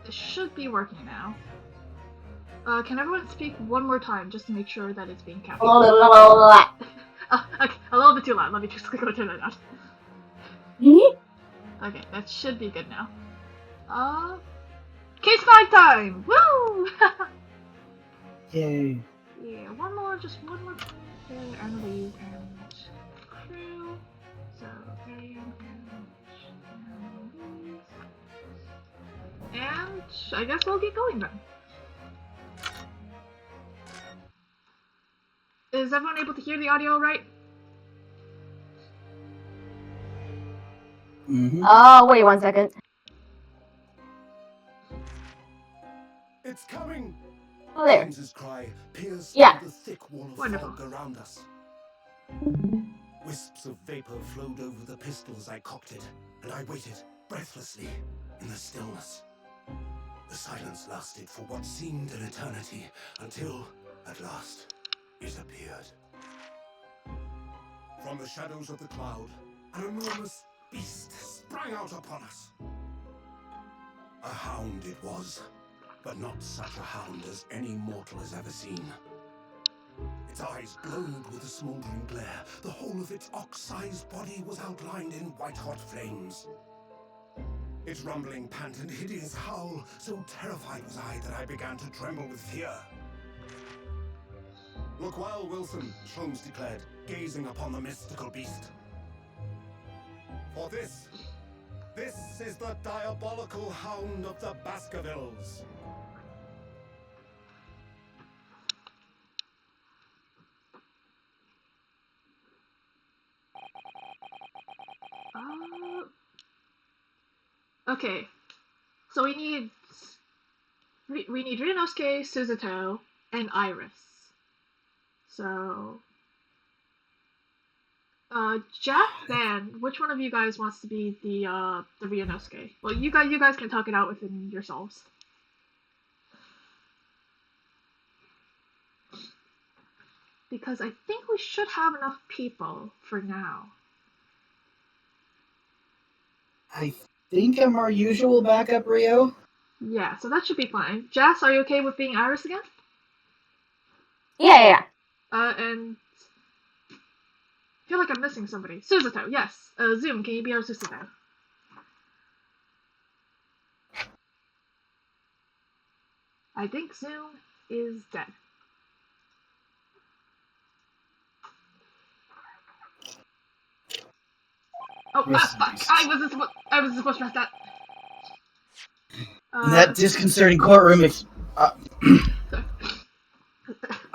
This should be working now. Can everyone speak one more time just to make sure that it's being captured? Okay, a little bit too loud. Let me just go turn that down. Okay, that should be good now. Case 5 time! Woo! Yay. Yeah, just one more thing, and leave, and crew. So, and I guess we'll get going then. Is everyone able to hear the audio right? Wait 1 second. It's coming! Oh, there. James's cry pierced Yeah. through the thick wall of Wonderful. fog around us. Wisps of vapor flowed over the pistol as I cocked it, and I waited, breathlessly, in the stillness. The silence lasted for what seemed an eternity, until, at last, it appeared. From the shadows of the cloud, an enormous beast sprang out upon us. A hound it was, but not such a hound as any mortal has ever seen. Its eyes glowed with a smoldering glare. The whole of its ox-sized body was outlined in white-hot flames. Its rumbling pant and hideous howl, so terrified was I that I began to tremble with fear. "Look well, Wilson," Sholmes declared, gazing upon the mystical beast. "For this is the diabolical hound of the Baskervilles." Okay. So we need Ryunosuke, Suzuto, and Iris. So Jack, Van, which one of you guys wants to be the Ryunosuke? Well, you guys can talk it out within yourselves. Because I think we should have enough people for now. I think I'm our usual backup, Rio. Yeah, so that should be fine. Jess, are you okay with being Iris again? Yeah. And I feel like I'm missing somebody. Suzuto, yes. Zoom, can you be our Suzuto? I think Zoom is dead. Oh, fuck! I wasn't supposed to press that. In that disconcerting courtroom,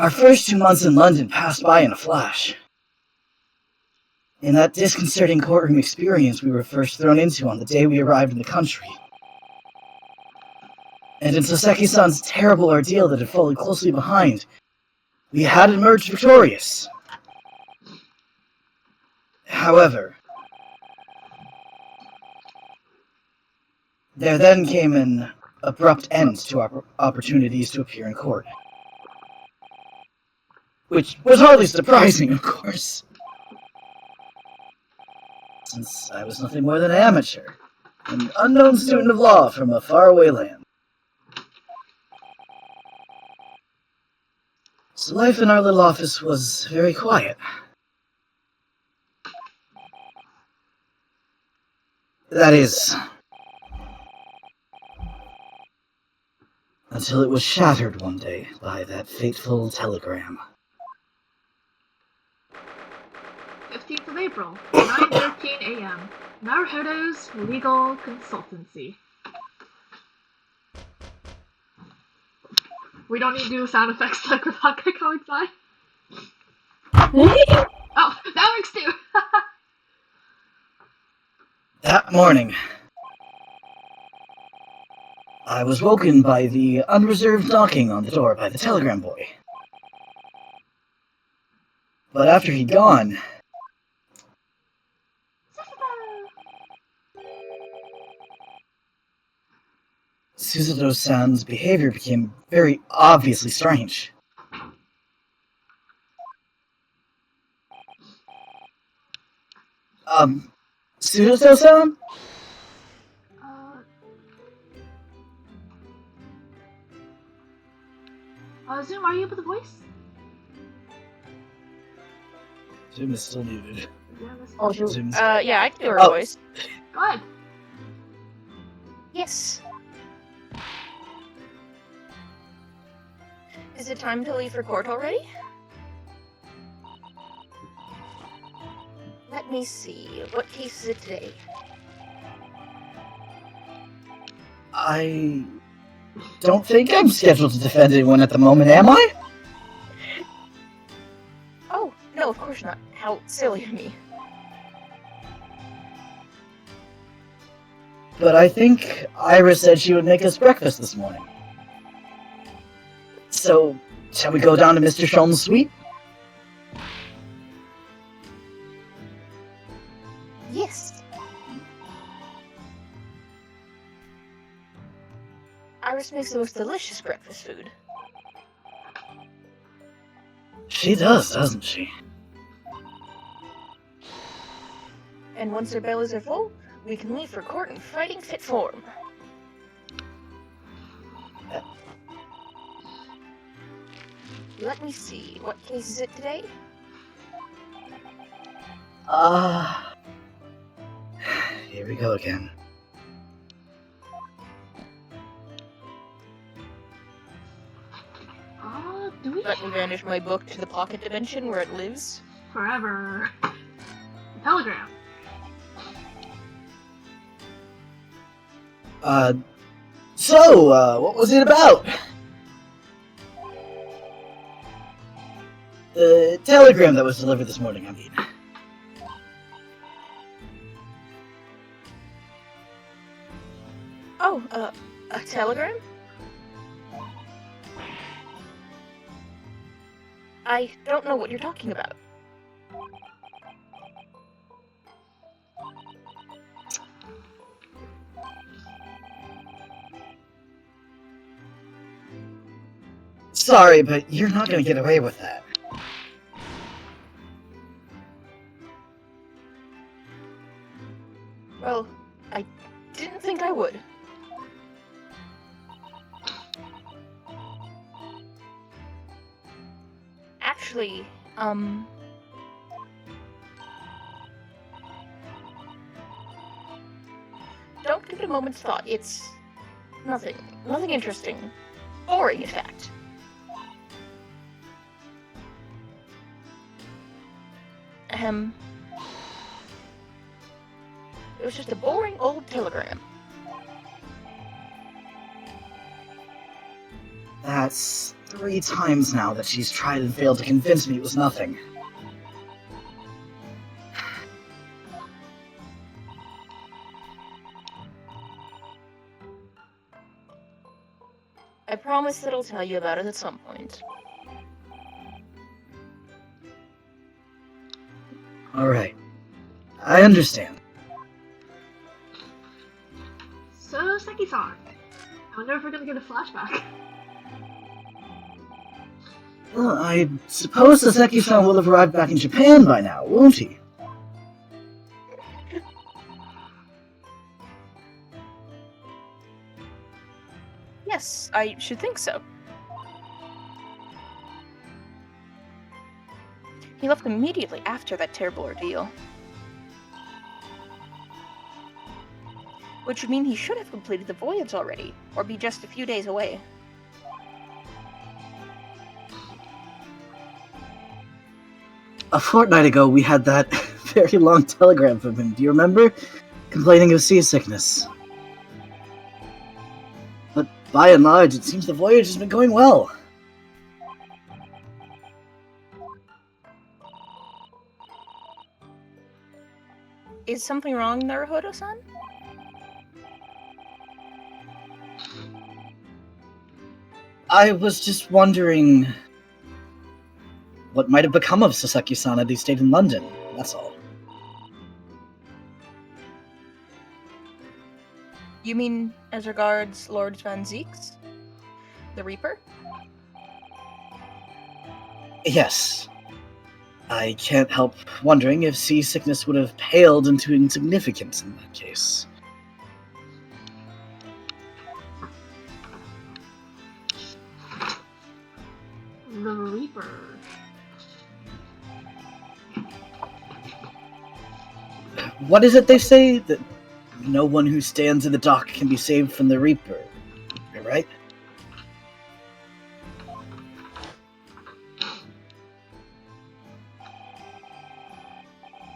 our first 2 months in London passed by in a flash. In that disconcerting courtroom experience we were first thrown into on the day we arrived in the country. And in Soseki-san's terrible ordeal that had followed closely behind, we had emerged victorious. However, there then came an abrupt end to our opportunities to appear in court. Which was hardly surprising, of course, since I was nothing more than an amateur, an unknown student of law from a faraway land. So life in our little office was very quiet. That is, until it was shattered one day by that fateful telegram. 15th of April, 9:13 a.m. Naruhodo's Legal Consultancy. We don't need to do sound effects like with Hawkeye Comics Eye. Oh, that works too! That morning, I was woken by the unreserved knocking on the door by the telegram boy. But after he'd gone, Suzuto-san's behavior became very obviously strange. Suzuto-san? Zoom, are you able to voice? Zoom is still muted. Yeah, that's Oh, shoot. Zoom's... Yeah, I can do her Oh. voice. Go ahead. Yes. Is it time to leave for court already? Let me see. What case is it today? I don't think I'm scheduled to defend anyone at the moment, am I? Oh, no, of course not. How silly of me. But I think Iris said she would make us breakfast this morning. So, shall we go down to Mr. Shulman's suite? Yes. Iris makes the most delicious breakfast food. She does, doesn't she? And once our bellies are full, we can leave for court in fighting fit form. Let me see. What case is it today? Here we go again. Do we Let me vanish my book to the pocket dimension where it lives. forever? Telegram. What was it about? The telegram that was delivered this morning, I mean. Oh, a telegram? I don't know what you're talking about. Sorry, but you're not gonna get away with that. Well, I didn't think I would. Actually, don't give it a moment's thought. It's nothing interesting. Boring, in fact. It was just a boring old telegram. That's 3 times now that she's tried and failed to convince me it was nothing. I promise that I'll tell you about it at some point. Alright. I understand. So, Seki-san. I wonder if we're gonna get a flashback. Well, I suppose Saseki-san will have arrived back in Japan by now, won't he? Yes, I should think so. He left immediately after that terrible ordeal. Which would mean he should have completed the voyage already, or be just a few days away. A fortnight ago, we had that very long telegram from him, do you remember? Complaining of seasickness. But by and large, it seems the voyage has been going well. Is something wrong, Naruhodo-san? I was just wondering what might have become of Saseki-san had he stayed in London, that's all. You mean as regards Lord Van Zeeks? The Reaper? Yes. I can't help wondering if seasickness would have paled into insignificance in that case. the Reaper. What is it they say? That no one who stands in the dock can be saved from the Reaper. Right?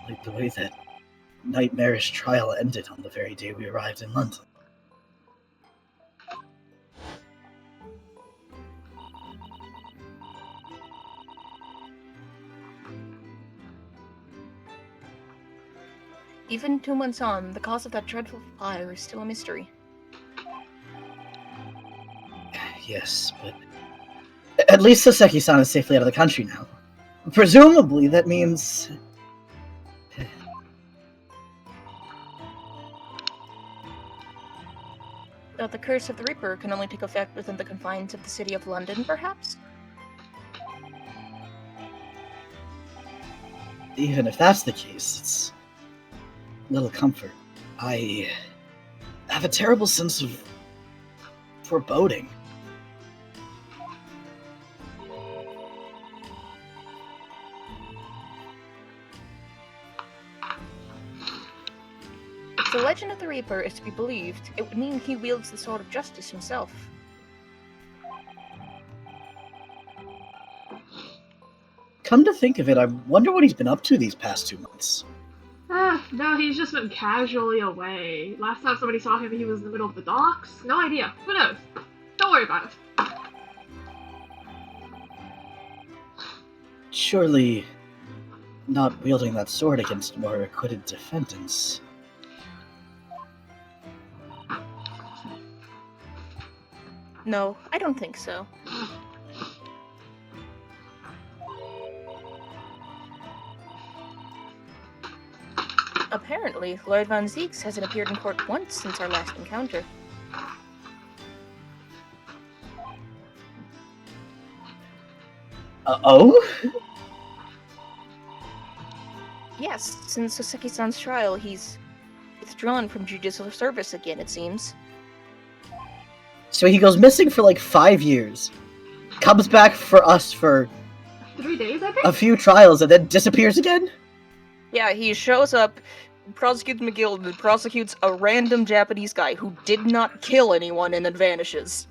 Like the way that nightmarish trial ended on the very day we arrived in London. Even 2 months on, the cause of that dreadful fire is still a mystery. Yes, but at least Soseki-san is safely out of the country now. Presumably, that means... That the curse of the Reaper can only take effect within the confines of the city of London, perhaps? Even if that's the case, it's little comfort. I have a terrible sense of foreboding. If the legend of the Reaper is to be believed, it would mean he wields the sword of justice himself. Come to think of it, I wonder what he's been up to these past 2 months. No, he's just been casually away. Last time somebody saw him, he was in the middle of the docks. No idea. Who knows? Don't worry about it. Surely not wielding that sword against more acquitted defendants. No, I don't think so. Apparently, Lord Von Zeeks hasn't appeared in court once since our last encounter. Oh? Yes, since Soseki-san's trial, he's withdrawn from judicial service again, it seems. So he goes missing for like 5 years, comes back for us for 3 days, I think? a few trials, and then disappears again? Yeah, he shows up, prosecutes McGill, and prosecutes a random Japanese guy who did not kill anyone and then vanishes.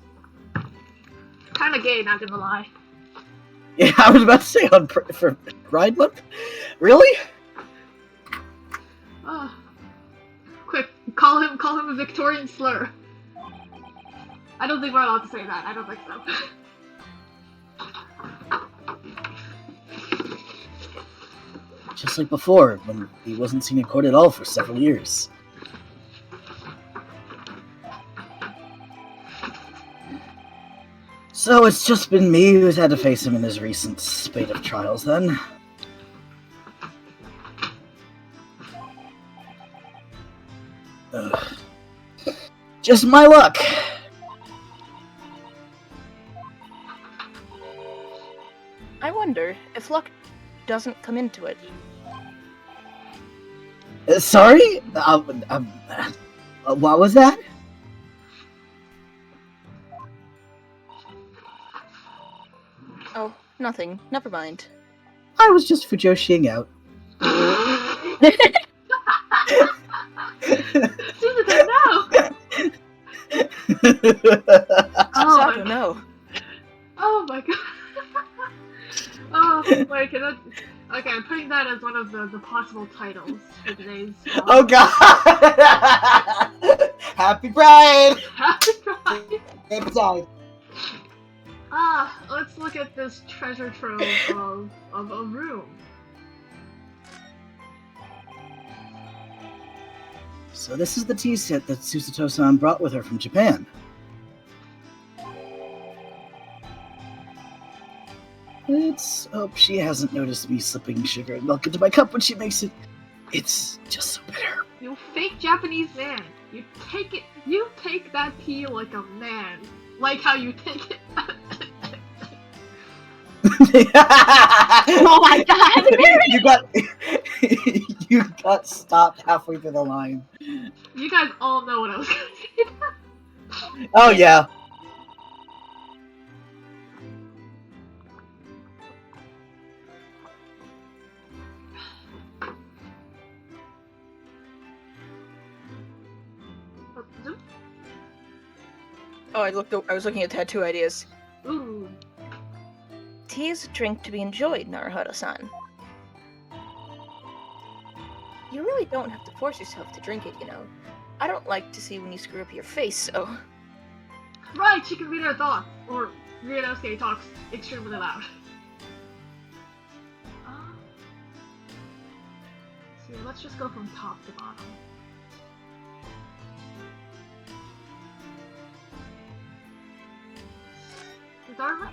Kinda gay, not gonna lie. Yeah, I was about to say for Pride Month? Really? Quick, call him a Victorian slur. I don't think we're allowed to say that. I don't think so. Just like before, when he wasn't seen in court at all for several years. So it's just been me who's had to face him in his recent spate of trials, then? Ugh. Just my luck! I wonder if luck doesn't come into it. Sorry? What was that? Oh, nothing. Never mind. I was just Fujoshing out. Suzuka, no! Sato, no. Oh my god. Oh, wait, can that... Okay, I'm putting that as one of the possible titles for today's... Oh god! Happy Pride! Happy Pride! Happy Pride! Let's look at this treasure trove of a room. So this is the tea set that Susato-san brought with her from Japan. Let's hope she hasn't noticed me slipping sugar and milk into my cup when she makes it. It's just so bitter. You fake Japanese man. You take that tea like a man. Like how you take it. Oh my god! you got stopped halfway through the line. You guys all know what I was gonna say. Oh yeah. Oh, I was looking at tattoo ideas. Ooh. Tea is a drink to be enjoyed, Naruhodo-san. You really don't have to force yourself to drink it, you know. I don't like to see when you screw up your face, so... Right, she can read her thoughts. Or Ryunosuke talks extremely loud. So let's just go from top to bottom. Dharma?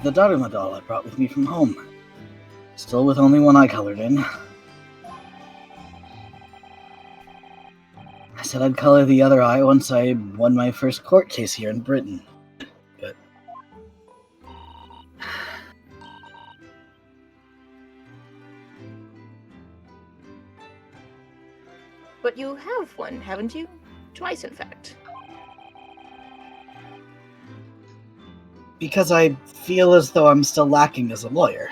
The Dharma doll I brought with me from home. Still with only one eye colored in. I said I'd color the other eye once I won my first court case here in Britain. But you have one, haven't you? Twice, in fact. Because I feel as though I'm still lacking as a lawyer.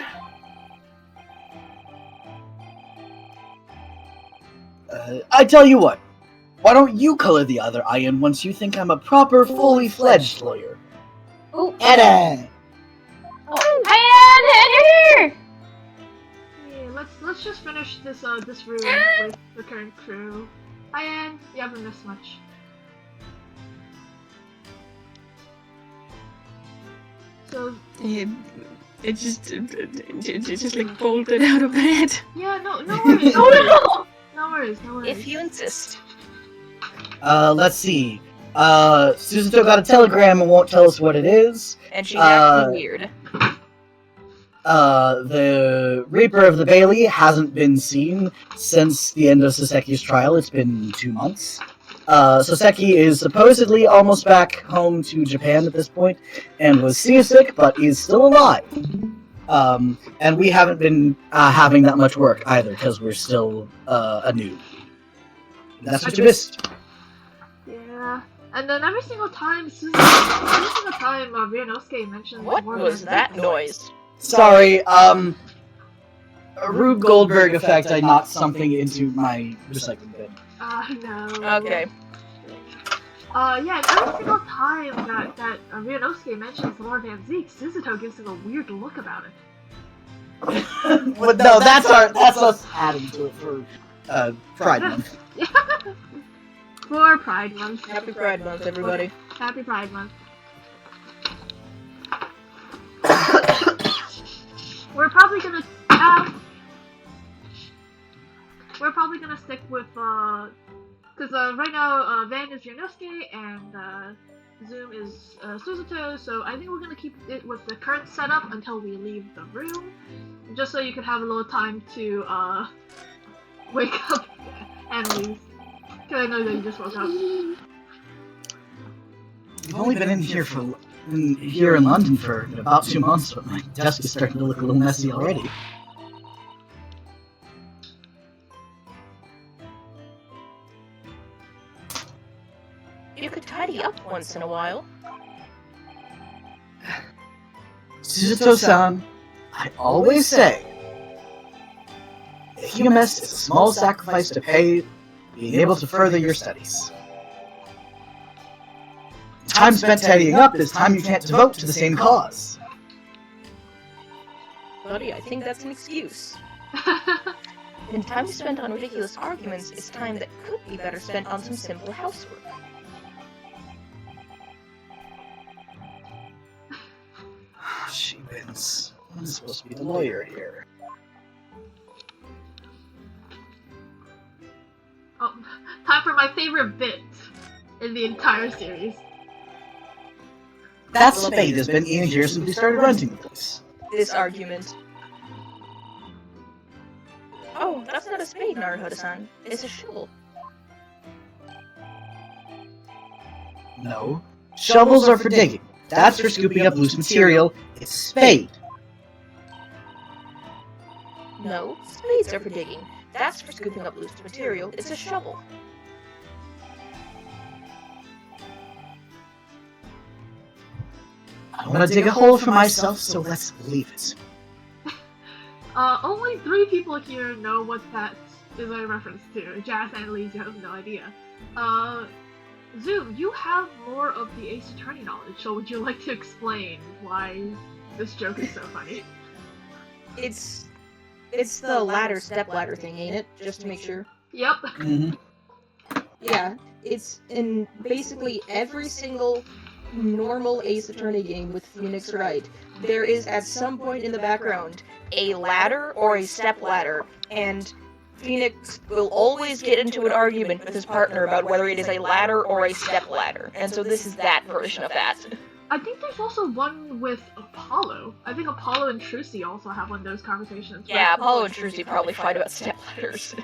I tell you what, why don't you color the other eye in once you think I'm a proper, fully fledged lawyer? Oh, Edda! Diane, you're here! Yeah, let's just finish this this room with the current crew. Hi Anne, you haven't missed much. So It just like bolted out of bed. yeah, no worries. Oh No worries, no worries. If you insist. Let's see. Suzuto got a telegram and won't tell us what it is. And she's acting weird. The Reaper of the Bailey hasn't been seen since the end of Soseki's trial. It's been 2 months. Soseki is supposedly almost back home to Japan at this point, and was seasick, but is still alive. And we haven't been having that much work either, because we're still anew. That's what you missed. Yeah, and then every single time Ryunosuke mentions What more was than that noise? Sorry, a Rube Goldberg effect, I knocked something into my recycling bin. No. Okay. Yeah, every single time that Ryunosuke mentions Lord Van Zeke, Suzuto gives him a weird look about it. But no, that's us adding to it for Pride Month. For Pride Month. Happy Pride Month, everybody. Happy Pride Month. We're probably gonna stick with because right now Van is Ryunosuke and Zoom is Suzuto, so I think we're gonna keep it with the current setup until we leave the room, just so you can have a little time to wake up and leave. Cause I know that you just woke up. We've only been in here in London for about 2 months, but my desk is starting to look a little messy already. You could tidy up once in a while. Suzuto-san, I always say, Hugomest is a small sacrifice to pay being able to further your studies. Time spent tidying up is time you can't devote to the same cause. Buddy, I think that's an excuse. And time spent on ridiculous arguments is time that could be better spent on some simple housework. She wins. I'm supposed to be the lawyer here. Oh, time for my favorite bit in the entire series. That spade has been in here since we started renting the place. This argument. Oh, that's not a spade, Naruhodo-san. It's a shovel. No. Shovels are for digging. That's for scooping up loose material. It's a spade. No, spades are for digging. That's for scooping up loose material. It's a shovel. I want to dig a hole for myself, so let's leave it. Only 3 people here know what that is a reference to. Jazz and Lisa have no idea. Zoom, you have more of the Ace Attorney knowledge, so would you like to explain why this joke is so funny? It's the ladder step ladder thing, ain't it? Just to make sure. Yep. Mhm. Yeah, it's in basically every single normal Ace Attorney game with Phoenix Wright. There is at some point in the background a ladder or a step ladder, and Phoenix will always get into an argument with his partner about whether it is a ladder or a step ladder, and so this is that version of that. I think there's also one with Apollo. I think Apollo and Trucy also have one of those conversations. Yeah, Apollo and Trucy probably fight about step ladders.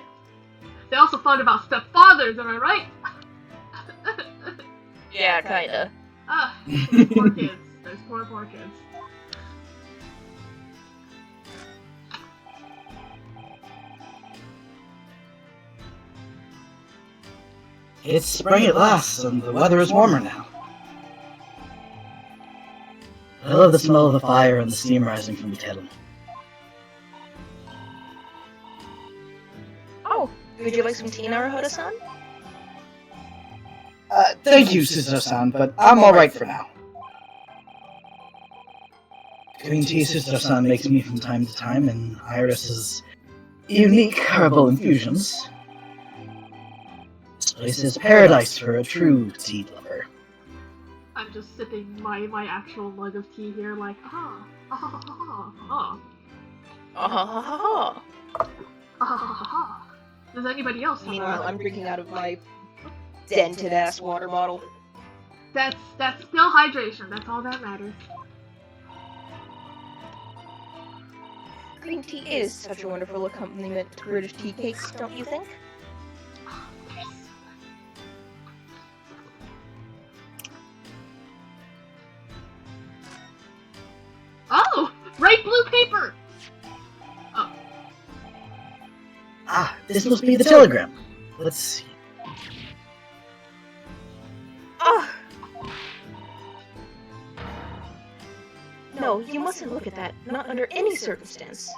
They also fight about stepfathers, am I right? Yeah, kinda. Ah, those poor kids. Those poor kids. It's spring at last, and the weather is warmer now. I love the smell of the fire and the steam rising from the kettle. Oh, would you like some tea, Naruhodo-san? Thank you, Suzuto-san, but I'm alright for now. Green tea Suzuto-san makes me from time to time, and Iris's unique herbal infusions. This place is paradise for a true tea lover. I'm just sipping my actual mug of tea here, like, Does anybody else have Meanwhile, a... I'm drinking out of my dented-ass water bottle. That's still hydration, that's all that matters. Green tea is such a wonderful accompaniment to British tea cakes, don't you think? Oh! Bright blue paper! Oh. Ah, this must be the telegram. Let's see. Ah! No, you mustn't look at that. Not under any circumstance.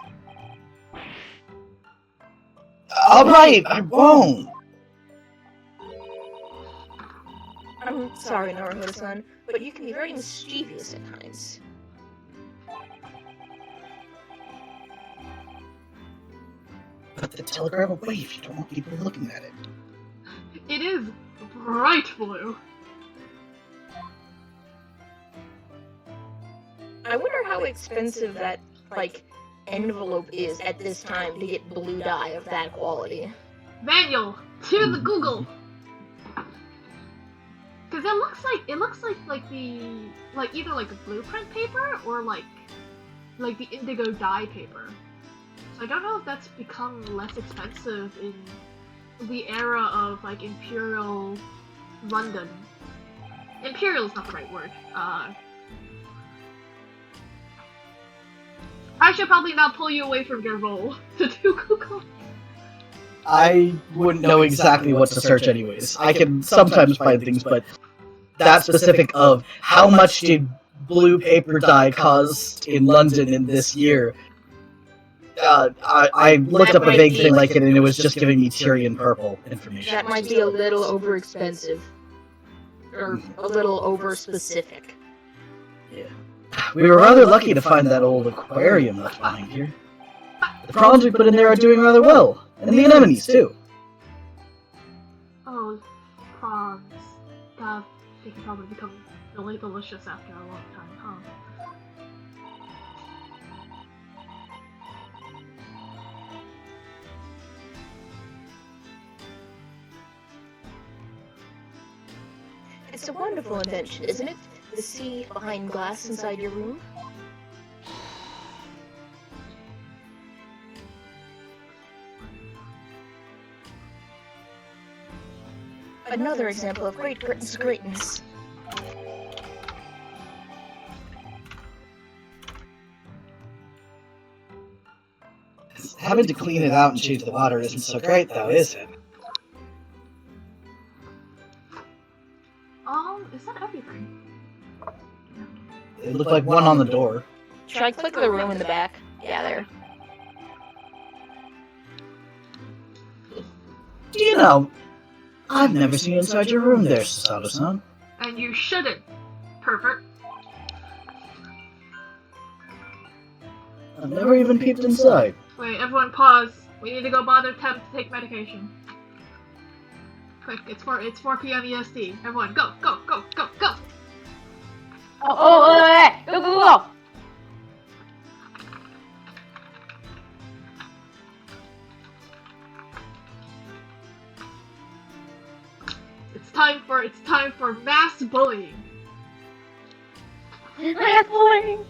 Alright, I won't! I'm sorry, Naruhodo-san, but you can be very mischievous at times. Put the telegram away if you don't want people looking at it. It is bright blue. I wonder how expensive that, envelope is at this time to get blue dye of that quality. Manual to the Google. Cause it looks like the either like a blueprint paper or like the indigo dye paper. So I don't know if that's become less expensive in the era of like Imperial London. Imperial is not the right word. I should probably not pull you away from your role to do Google. I wouldn't know exactly what to search anyways. I can sometimes find things, but that specific of how much did blue paper dye cost in London in this year, I looked up a vague thing like it and it was just giving me Tyrian purple information. That might be a little over expensive. Or a little over specific. Yeah. We were rather lucky to find that old aquarium left behind here. The prawns we put in there are doing rather well, and the anemones too. Oh, prawns. God, they can probably become really delicious after a long time, huh? It's a wonderful invention, isn't it? The sea behind glass inside your room. Another example of Great Britain's greatness. Having to clean it out and change the water isn't so great though, is it? Is that everything? It looked like one on the door. Try click the room in the back. Yeah, there. Do you know, I've never seen inside your room there, Susato-san. And you shouldn't, pervert. I've never even peeped inside. Wait, everyone pause. We need to go bother Temp to take medication. Quick, it's 4 p.m. EST. Everyone, go, go, go, go, go! Go, go, go! It's time for mass bullying. Mass bullying!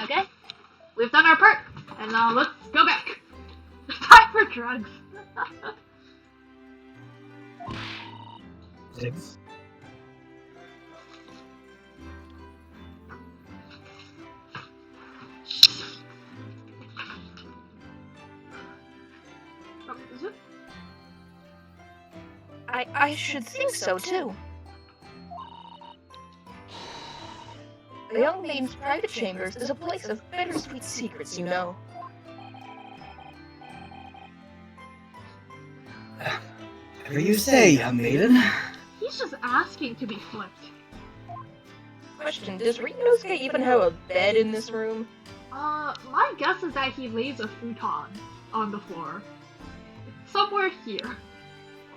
Okay, we've done our part, and now let's go back. It's time for drugs. Six. Oh, is it? I should think so too. The young maiden's private chambers is a place of bittersweet secrets, you know. Whatever you say, young maiden. He's just asking to be flipped. Question, does Ryunosuke even have a bed in this room? My guess is that he lays a futon on the floor. Somewhere here.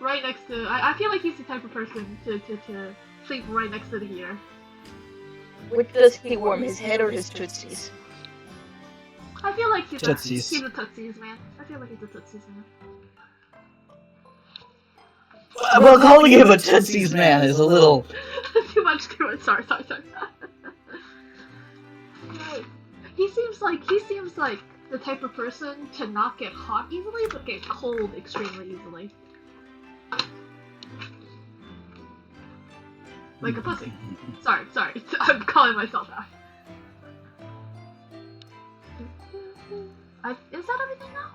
Right next to... I feel like he's the type of person to sleep right next to the heater. Which does he warm, his head or his tootsies? I feel like he's Tootsies. He's a Tootsies man. I feel like he's a Tootsies man. Well, calling him a Tootsies man is a little... Too much to it. Sorry. He seems like the type of person to not get hot easily, but get cold extremely easily. Like a pussy. Sorry. I'm calling myself out. Is that everything now?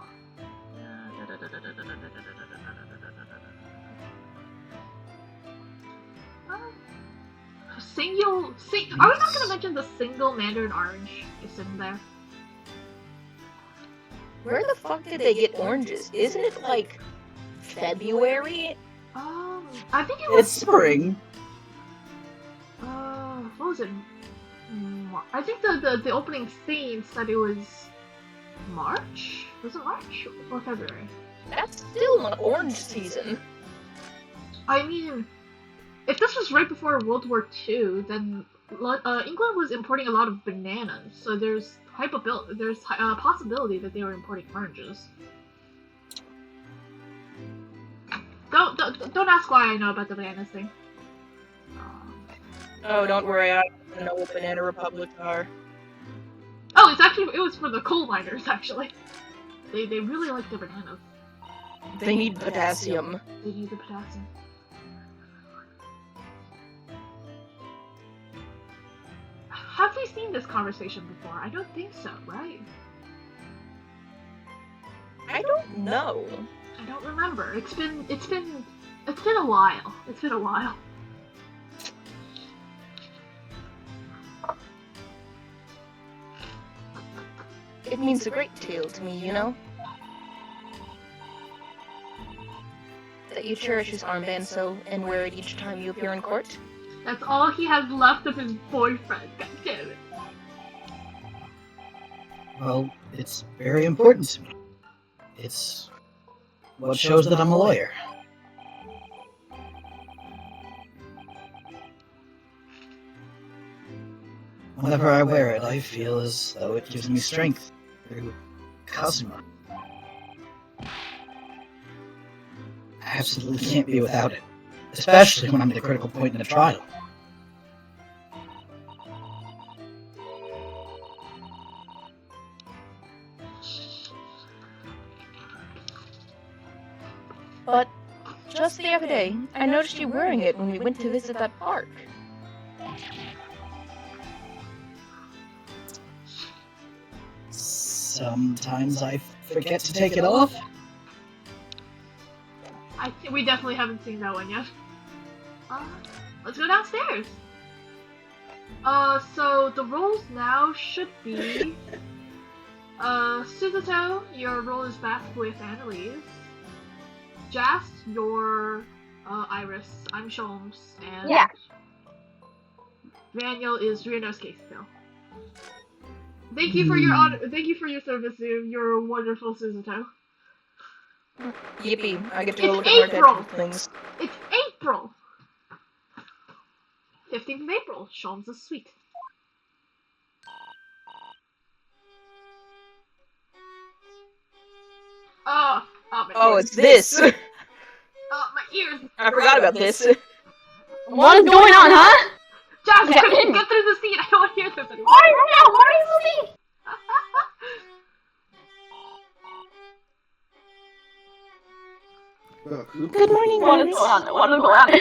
Are we not gonna mention the single Mandarin orange is sitting there? Where the fuck did they get oranges? Isn't it like February? I think it was. It's spring. What was it? I think the opening scene said it was March. Was it March or February? That's still not orange season. I mean, if this was right before World War II, then England was importing a lot of bananas, so there's a possibility that they were importing oranges. Don't ask why I know about the bananas thing. Oh, don't worry, I don't know what Banana Republics are. Oh, it was for the coal miners actually. They really like their bananas. They need potassium. They need the potassium. Have we seen this conversation before? I don't think so, right? I don't know. I don't remember. It's been a while. It's been a while. It means a great deal to me, you know? That you cherish his armband so and wear it each time you appear in court. That's all he has left of his boyfriend. God damn it. Well, it's very important to me. It's what shows that I'm a lawyer. Whenever I wear it, I feel as though it gives me strength through Kazuma. I absolutely can't be without it, especially when I'm at a critical point in a trial. But just the other day, I noticed you wearing it when we went to visit that park. Sometimes I forget to take it off. We definitely haven't seen that one yet. Let's go downstairs. So the roles now should be Suzuto, your role is back with Annalise. Jast, your Iris. I'm Sholmes, and Yeah. Daniel is Ryunosuke still. Thank you for your thank you for your service, Zoom. You're a wonderful Suzuto. Yippee! I get to go It's look at more April! technical things. It's April! 15th of April. Sholmes is sweet. Oh, my Oh, ears. it's this! Oh, my ears. I forgot about this. What is going on, huh? Jast, Okay. quick, get through the scene. I don't want to hear this anymore. What is that? What is the thing? Good morning, What is going on? What is going on?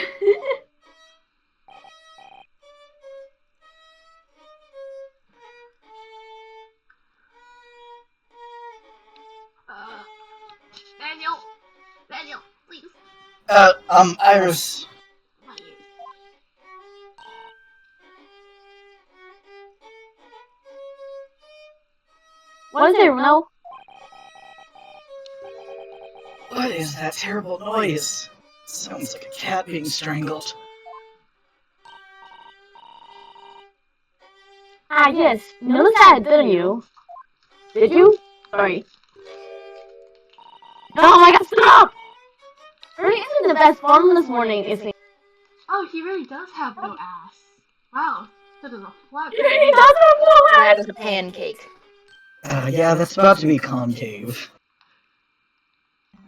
Daniel, please. Iris. My ears. What is it, Bruno? What is that terrible noise? Sounds like a cat being strangled. Ah, yes. You noticed that, didn't you? Did you? Sorry. Oh my god, stop! Ernie isn't the best form this morning, is he? Oh, he really does have no ass. Wow, that is a flat. He does have no That ass! is a pancake. Yeah, that's about to be concave.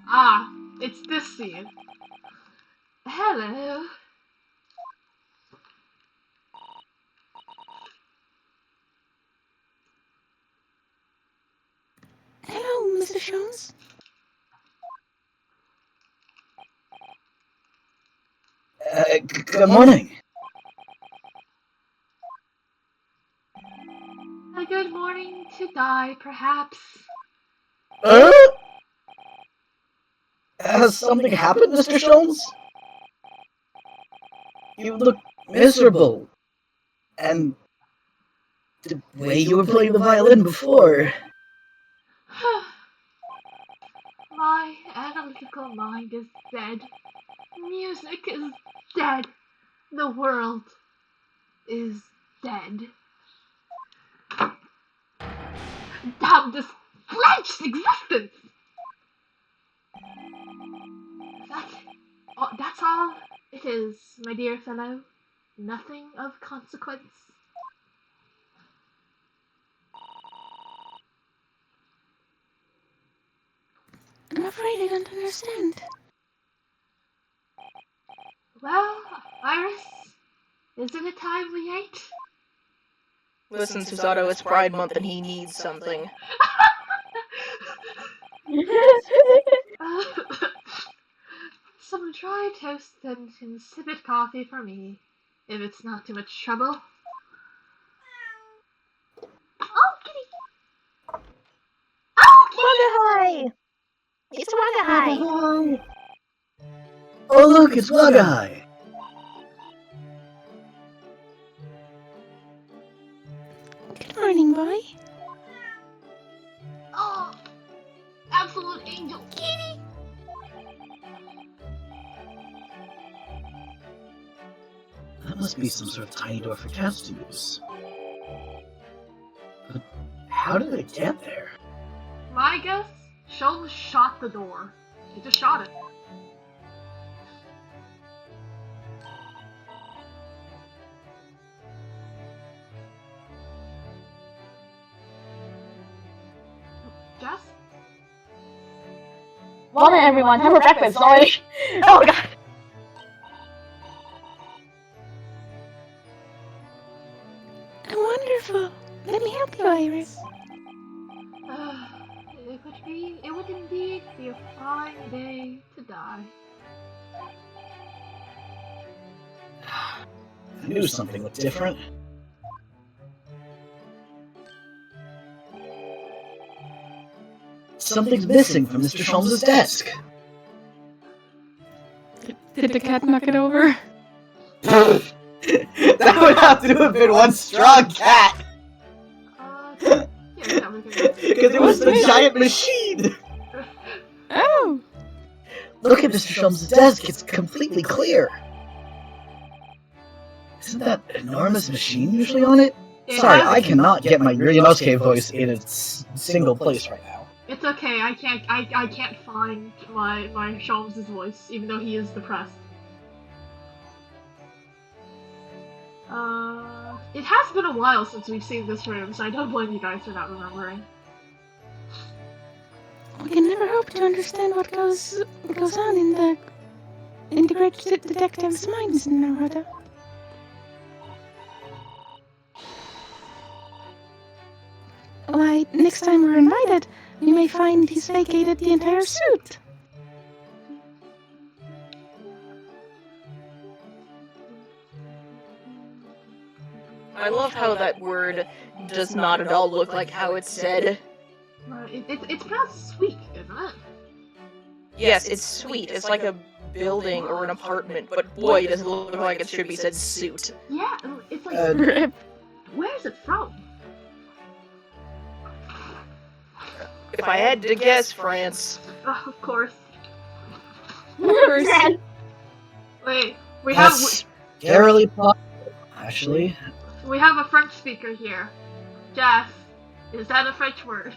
Ah, it's this scene. Hello. Hello, Mr. Sholmes. Good morning. A good morning to die, perhaps. Has something happened, Mr. Sholmes? You look miserable. And the way you were playing the violin before. My analytical mind is dead. Music is dead. The world is dead. Damn this fledged existence! That's all it is, my dear fellow. Nothing of consequence. I'm afraid I don't understand. Well, Iris, isn't it time we ate? Listen, Susato, it's Pride Month and he needs something. Some dry toast and insipid coffee for me, if it's not too much trouble. Oh, kitty! Oh, kitty! Wagahai! It's Wagahai! Oh look, it's Wagahai! Good morning, boy. Oh, absolute angel, kitty! That must be some sort of tiny door for cats to use. But how did they get there? My guess, Sholmes shot the door. He just shot it. Jess? Well then, everyone, time for breakfast, sorry. Oh my god. Wonderful. Let me help you, Iris. It would indeed be a fine day to die. I knew something looked different. Something's missing from Mr. Sholmes' desk. Did the cat knock it over? That would have to have been one strong cat. Yeah, everything. Because it was the giant machine. Oh! Look at Mr. Sholmes' desk, it's completely clear. Isn't that enormous machine usually on it? Sorry, I cannot get my Ryunosuke voice in a single place right now. It's okay. I can't find my Sholmes' voice, even though he is depressed. It has been a while since we've seen this room, so I don't blame you guys for not remembering. We can never hope to understand what goes on in the great detective's minds, Naruto. Why, next time we're invited, we may find he's vacated the entire suit. I love how that word does not at all look like how it's said. It's pronounced sweet, isn't it? Yes, it's sweet. It's like a building or an apartment, but boy, does it look like it should be said suit. Yeah, it's like... where is it from? If I had to guess, France. Oh, of course. Red. Wait, we have That's scarily possible, actually. we have a French speaker here. Jess, is that a French word?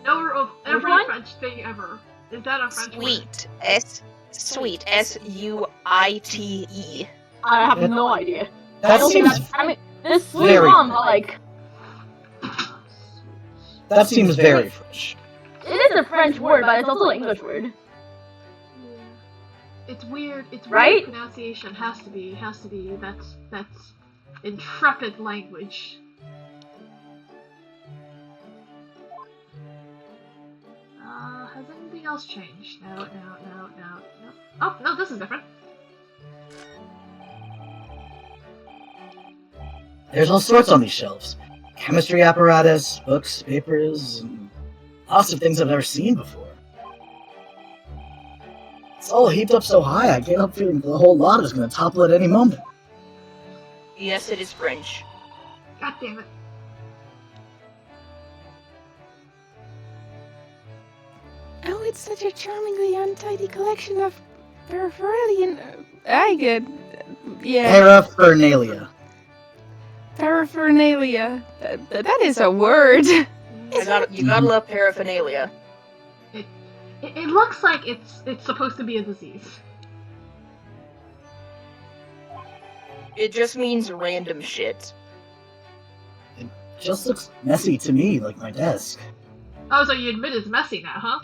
Knower of every one? French thing ever. Is that a French word? Sweet. Sweet. S-U-I-T-E. I have no idea. That seems I mean, this sweet very mom, but like, that seems very French. it is a French word, but it's also an English word. Yeah. It's weird. It's Right? weird pronunciation. Has to be. That's intrepid language. Has anything else changed? No. Oh, no, this is different. There's all sorts on these shelves. Chemistry apparatus, books, papers, and lots of things I've never seen before. It's all heaped up so high, I get up feeling the whole lot is going to topple at any moment. Yes, it is French. God damn it. Oh, it's such a charmingly untidy collection of paraphernalia. I get... yeah. Paraphernalia. Paraphernalia. That is a word. You gotta love paraphernalia. It looks like it's supposed to be a disease. It just means random shit. Just looks messy to me, like my desk. Oh, so you admit it's messy now, huh?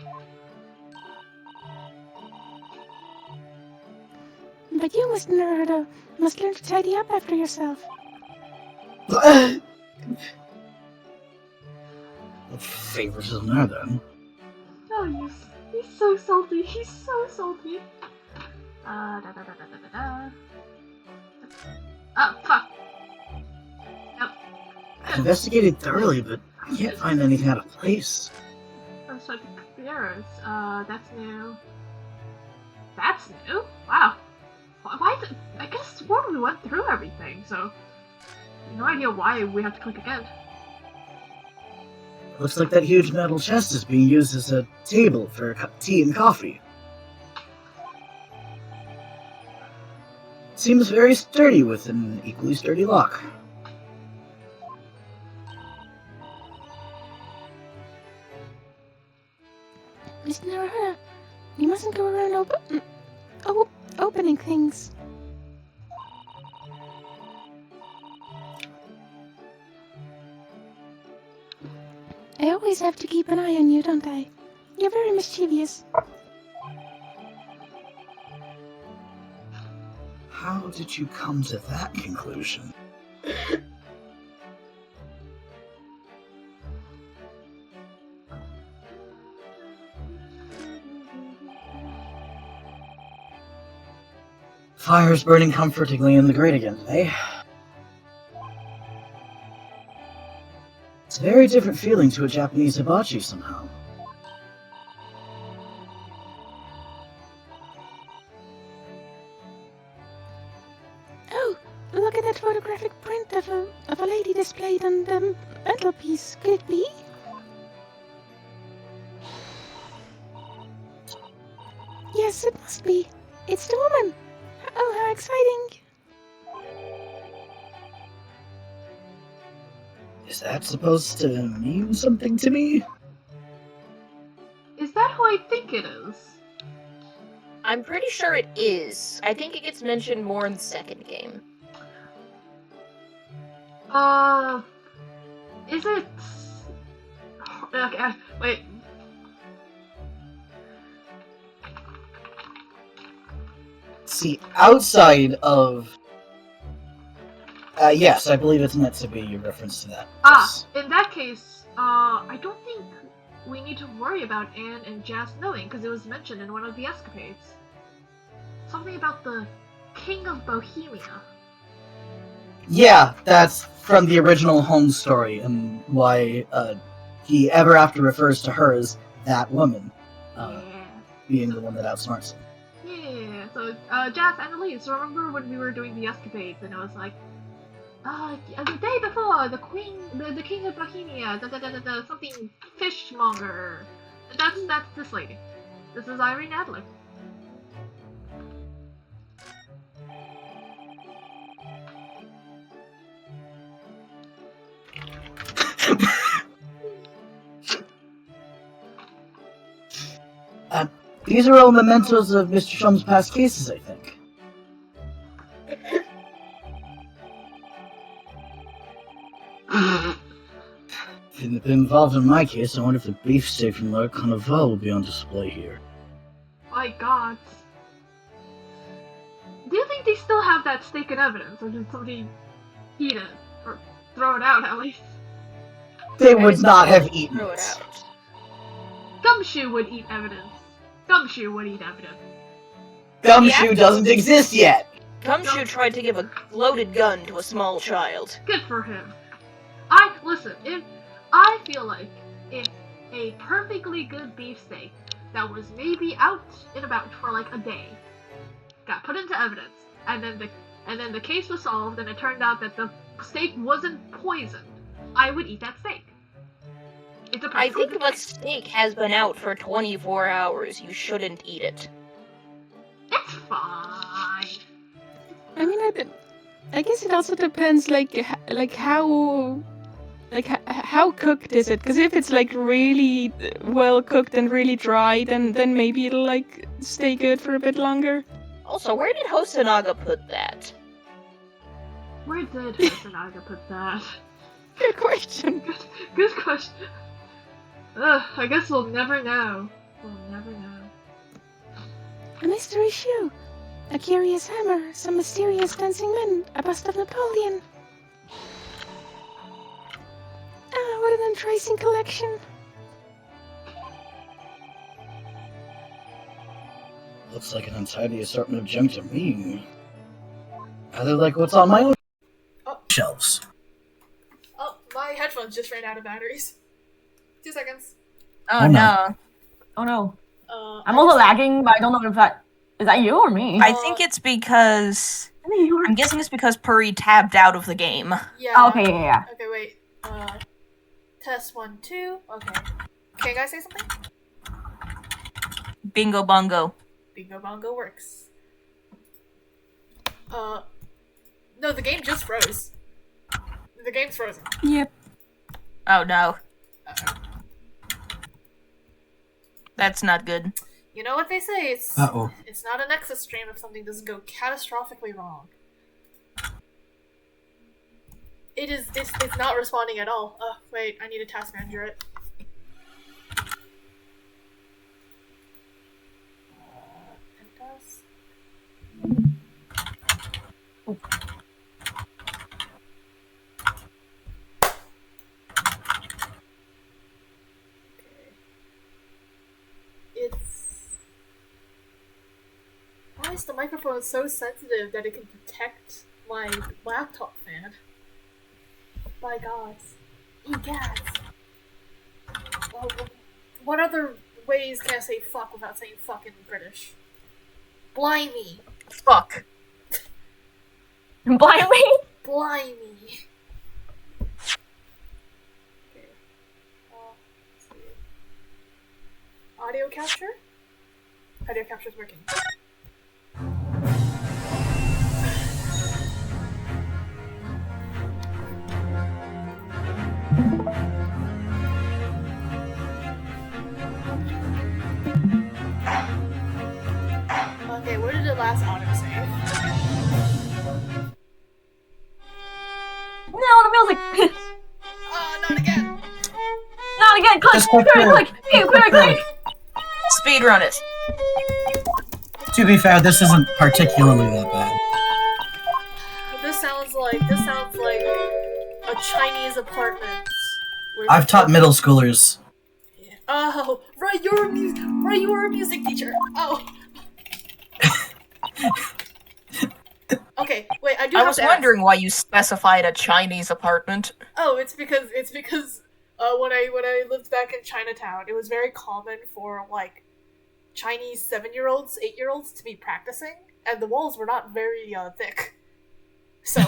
But you, Mr. Naruto, must learn to tidy up after yourself. Favoritism there, then. Oh, he's so salty. He's so salty. Oh, fuck. Nope. I investigated thoroughly, but I can't find anything out of place. Oh, so errors. That's new. That's new? Wow. Why I guess swore we went through everything, so... No idea why we have to click again. Looks like that huge metal chest is being used as a table for tea and coffee. Seems very sturdy with an equally sturdy lock. Mr. Naruto, you mustn't go around opening things. I always have to keep an eye on you, don't I? You're very mischievous. How did you come to that conclusion? Fire's burning comfortingly in the grate again today. It's a very different feeling to a Japanese hibachi somehow. Oh, look at that photographic print blade on the mantelpiece. Could it be? Yes, it must be. It's the woman. Oh, how exciting. Is that supposed to mean something to me? Is that who I think it is? I'm pretty sure it is. I think it gets mentioned more in the second game. Is it... Okay, wait. See, outside of... yes, I believe it's meant to be a reference to that. Yes. In that case, I don't think we need to worry about Anne and Jas knowing, because it was mentioned in one of the escapades. Something about the King of Bohemia. Yeah, that's from the original Holmes story, and why he ever after refers to her as that woman, Yeah. being the one that outsmarts him. Yeah, so, Jas and Elise, remember when we were doing the escapades, and it was like, the day before, the King of Bohemia, something fishmonger. That's this lady. This is Irene Adler. These are all mementos of Mr. Shum's past cases, I think. If it been involved in my case, I wonder if the beefsteak from La Carnival will be on display here. My god. Do you think they still have that steak in evidence, or did somebody eat it? Or throw it out, at least? They would not have eaten Throw it. it out. Gumshoe would eat evidence. Gumshoe would eat evidence. Gumshoe doesn't exist yet! Gumshoe tried to give a loaded gun to a small child. Good for him. Listen, I feel like if a perfectly good beefsteak that was maybe out and about for like a day got put into evidence, and then the case was solved, and it turned out that the steak wasn't poisoned, I would eat that steak. It's a I perfectly think good if a steak has been out for 24 hours, you shouldn't eat it. It's fine. I mean, I guess it also depends, how cooked is it? Because if it's like really well cooked and really dry, then maybe it'll like stay good for a bit longer. Also, where did Hosonaga put that? Where did Hosonaga put that? Good question. Good question. Ugh, I guess we'll never know. We'll never know. A mystery shoe, a curious hammer, some mysterious dancing men, a bust of Napoleon. Ah, what an enticing collection. Looks like an untidy assortment of junk to me. Rather like what's on my own shelves. Oh, my headphones just ran out of batteries. 2 seconds. Oh no. Oh no. I'm also lagging, but I don't know if that is that you or me. I think it's because I'm guessing it's because Puri tabbed out of the game. Yeah. Oh, okay, yeah. Okay, wait. Test 1, 2. Okay. Can you guys say something? Bingo bongo. Bingo bongo works. No, the game just froze. The game's frozen. Yep. Oh no. Uh-oh. That's not good. You know what they say, it's not a Nexus stream if something doesn't go catastrophically wrong. It's not responding at all. Wait, I need to task manager it. Oh. Why is the microphone so sensitive that it can detect my laptop fan? My god. Egads. Well, what other ways can I say fuck without saying fucking British? Blimey. Fuck. Blimey? Blimey. audio capture? Audio capture is working. Okay, where did the last autosave? No, the music! Oh, not again! Not again! Click! Just click Click! through. Click! Speedrun it. To be fair, this isn't particularly that bad. This sounds like a Chinese apartment. I've taught middle schoolers. Oh, right, you were a music teacher. Oh. Okay, wait, I was wondering why you specified a Chinese apartment. Oh, it's because when I lived back in Chinatown, it was very common for like Chinese 7-year-olds, 8-year-olds to be practicing, and the walls were not very thick. So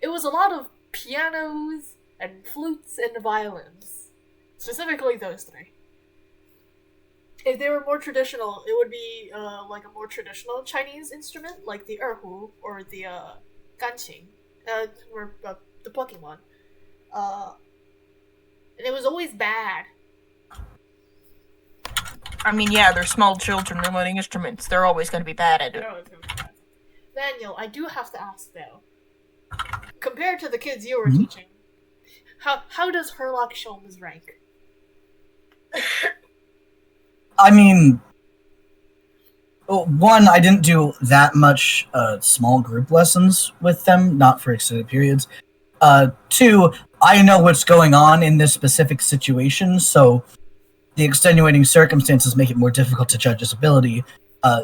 it was a lot of pianos and flutes and violins. Specifically those three. If they were more traditional, it would be like a more traditional Chinese instrument, like the erhu or the ganqing, or the plucking one. And it was always bad. I mean, yeah, they're small children, they're learning instruments. They're always going to be bad at it. Daniel, I do have to ask though. Compared to the kids you were teaching, how does Herlock Sholmes rank? I mean, one, I didn't do that much small group lessons with them, not for extended periods. Two, I know what's going on in this specific situation, so the extenuating circumstances make it more difficult to judge his ability.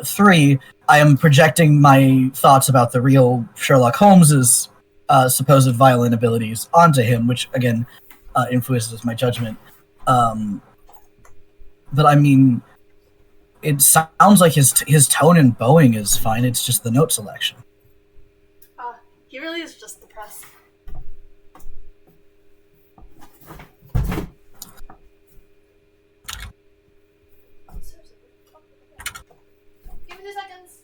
Three, I am projecting my thoughts about the real Sherlock Holmes's supposed violin abilities onto him, which, again, influences my judgment. But I mean, it sounds like his tone and bowing is fine. It's just the note selection. He really is just depressed. Give me 2 seconds.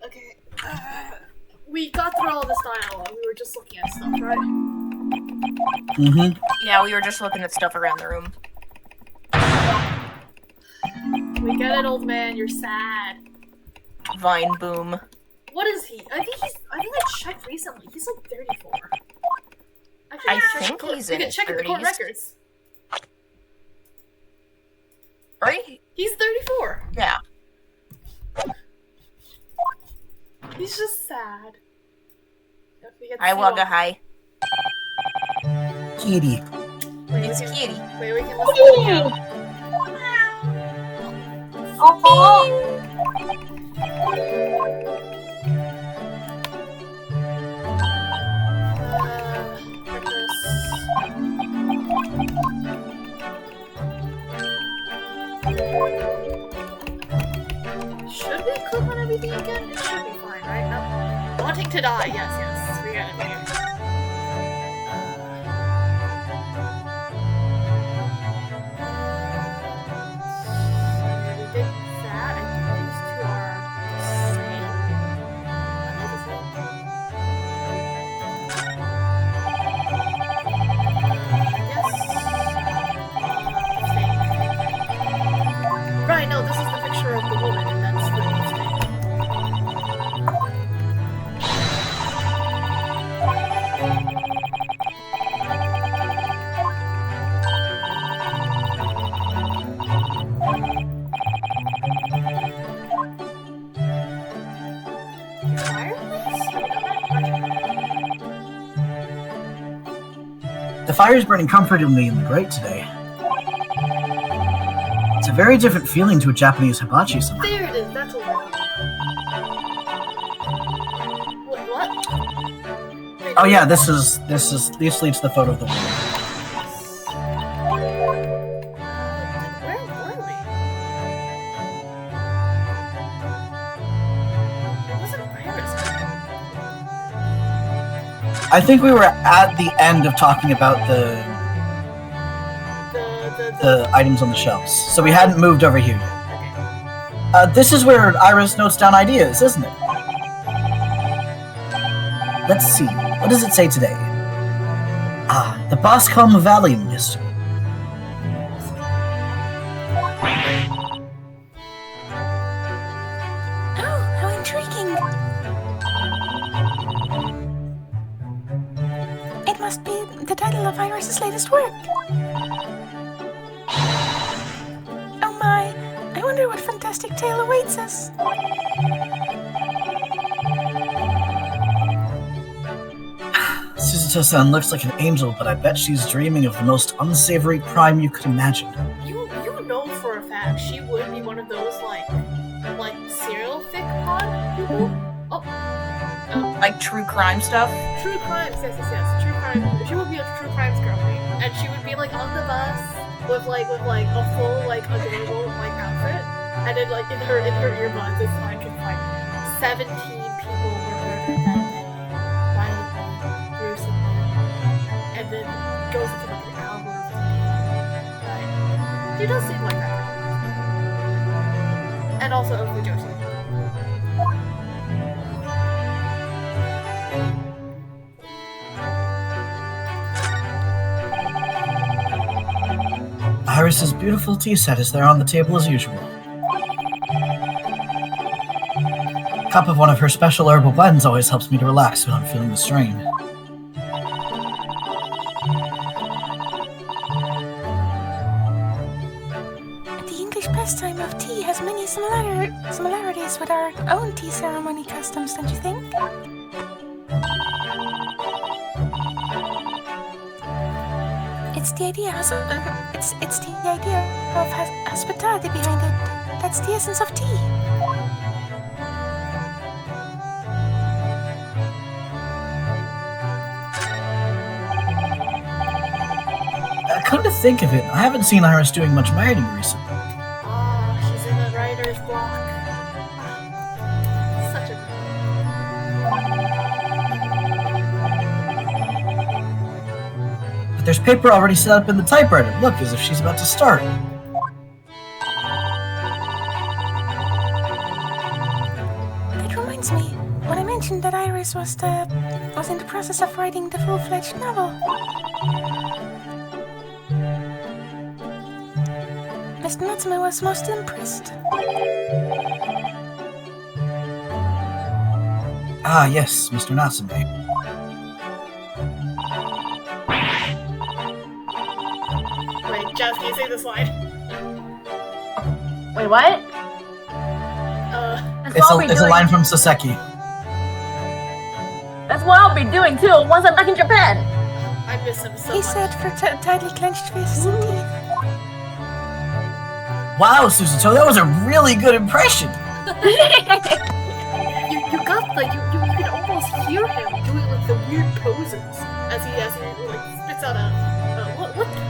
Okay, we got through all this dialogue. We were just looking at stuff, right? Mm-hmm. Yeah, we were just looking at stuff around the room. We get it, old man. You're sad. Vine boom. What is he? I think I checked recently. He's like 34. Actually, I check think the court- he's we in can his check the court 30s. records. Right? He's 34. Yeah. He's just sad. I Wagga hi. Kitty. It's Kitty. Wait, we can listen again. Should we click on everything again? It should be fine, right? No. Wanting to die, yes. We got it. Right, no, this is the picture of the woman, and that's the mistake. The fire is burning comfortably in the grate today. It's a very different feeling to a Japanese hibachi somehow. There it is, that's what we're Wait, what? Wait, Oh yeah, this leads to the photo of the woman. I think we were at the end of talking about the items on the shelves, so we hadn't moved over here yet. This is where Iris notes down ideas, isn't it? Let's see. What does it say today? The Boscombe Valley mystery. Oh, how intriguing! It must be the title of Iris's latest work. Oh my, I wonder what fantastic tale awaits us. Suzuto-san looks like an angel, but I bet she's dreaming of the most unsavory crime you could imagine. You know for a fact she would be one of those like serial fic pod people. Like true crime stuff? True crimes, yes. True crime. She would be a true crimes girl, and she would be like on the bus with a full adorable outfit, and then in her earbuds it's like 17 people were murdered that day, violently, gruesomely, and then goes into an hour of right. She does seem like that. And also of Fujoshing. Iris's beautiful tea set is there on the table as usual. A cup of one of her special herbal blends always helps me to relax when I'm feeling the strain. The English pastime of tea has many similarities with our own tea ceremony customs, don't you think? It's the idea of hospitality behind it. That's the essence of tea. Come to think of it, I haven't seen Iris doing much writing recently. She's in a writer's block. Such a But there's paper already set up in the typewriter. Look, as if she's about to start. That reminds me, when I mentioned that Iris was in the process of writing the full-fledged novel. Mr. Natsume was most impressed. Ah, yes, Mr. Natsume. Wait, Jess, can you say this line? Wait, what? It's a line from Soseki. That's what I'll be doing too once I'm back in Japan. I miss him so He much. said for tightly clenched fists and teeth. Wow, Suzuto, that was a really good impression. You got you could almost hear him doing the weird poses as he spits out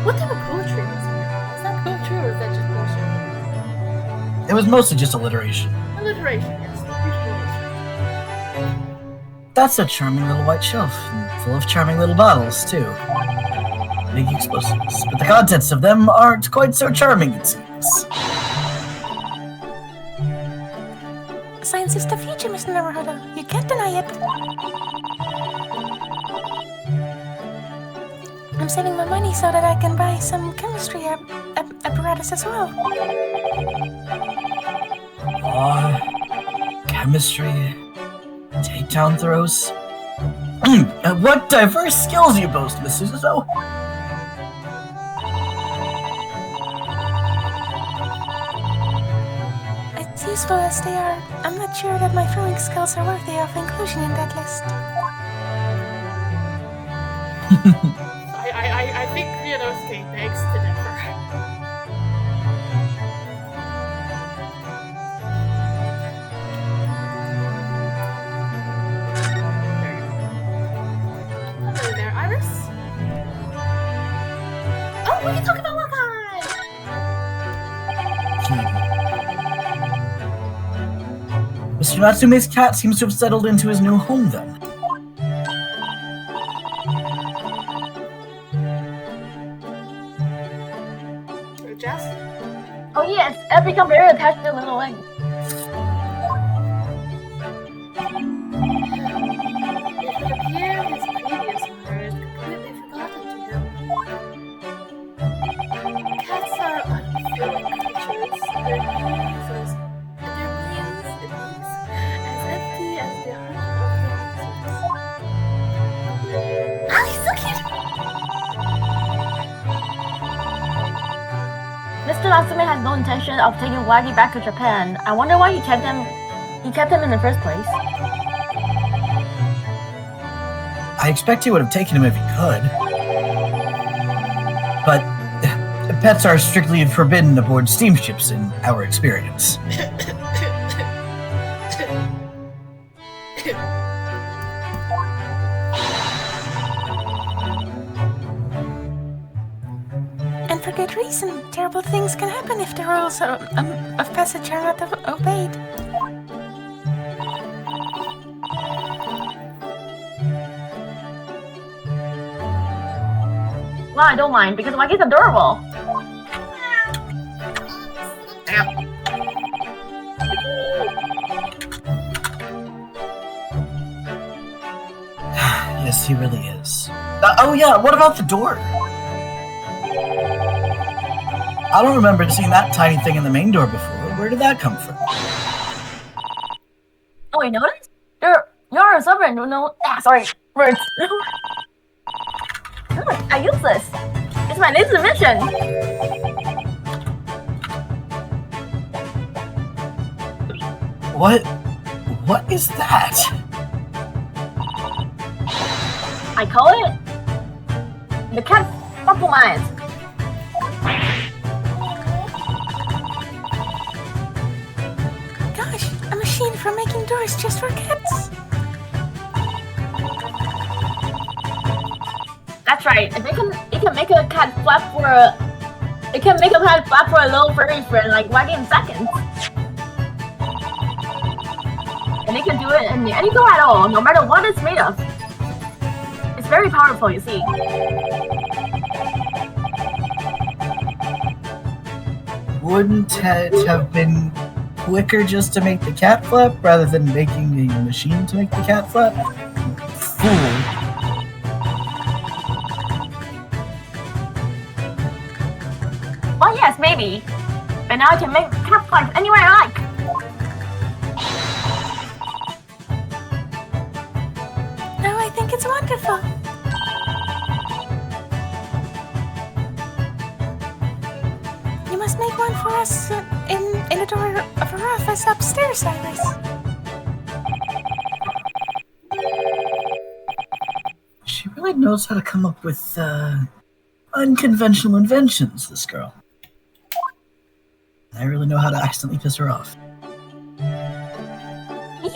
what type of poetry was it? Is that poetry or is that just bullshit? It was mostly just alliteration. Alliteration, yes. Beautiful alliteration. That's a charming little white shelf, and full of charming little bottles, too. Big explosives, but the contents of them aren't quite so charming, it seems. Science is the future, Mr. Naruhodo. You can't deny it. I'm saving my money so that I can buy some chemistry apparatus as well. Chemistry, takedown throws. What diverse skills you boast, Miss Suzuto. As useful as they are, I'm not sure that my throwing skills are worthy of inclusion in that list. I think Ryunosuke begs to differ. Hello there, Iris. Oh, we can talk about Wakai! Mr. Natsume's cat seems to have settled into his new home, then. yes, I've become very attached to little leg. It would appear his previous owner is completely forgotten to him. Cats are unfeeling creatures. Their meanings, as empty as the heart of the users. Ah, he's so cute! Mr. Natsume has no intention of taking Waggy back to Japan. I wonder why he kept him in the first place. I expect he would have taken him if he could. But pets are strictly forbidden aboard steamships in our experience. And for good reason. Terrible things can happen if the rules of passage are not obeyed. Well, I don't mind because Waggy's adorable. Yes, he really is. Oh yeah, what about the door? I don't remember seeing that tiny thing in the main door before. Where did that come from? Oh, you noticed? You're a sovereign, sorry, words. I use this. It's my laser vision. What is that? I call it the cat performance. Gosh, a machine for making doors just for cats. That's right. It can make a cat flap for a little furry friend like Waggy in seconds. And it can do it in any door at all, no matter what it's made of. It's very powerful, you see. Wouldn't it have been quicker just to make the cat flap rather than making a machine to make the cat flap? Fool. Well, yes, maybe. But now I can make cat flaps anywhere I like. No, I think it's wonderful. You must make one for us in the door of our office upstairs, Iris. She really knows how to come up with unconventional inventions, this girl. I really know how to accidentally piss her off. Is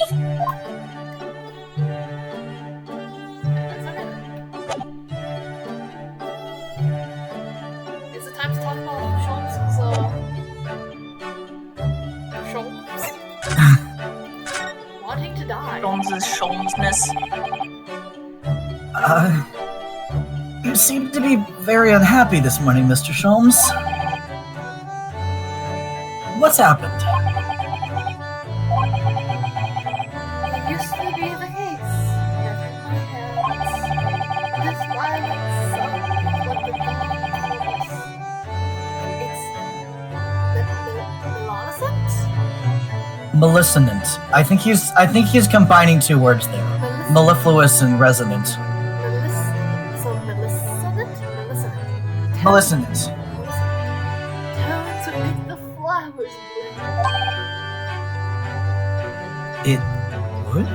it time to talk about Sholmes' wanting to die? Sholmes' Sholmesness. You seem to be very unhappy this morning, Mr. Sholmes. What's happened? It used to be the case. Everyone has this violent son, what the god calls. It's the Malicinant. I think he's combining two words there. Mellifluous and resonant. Malicinant. Talents would make the flowers bloom. It would?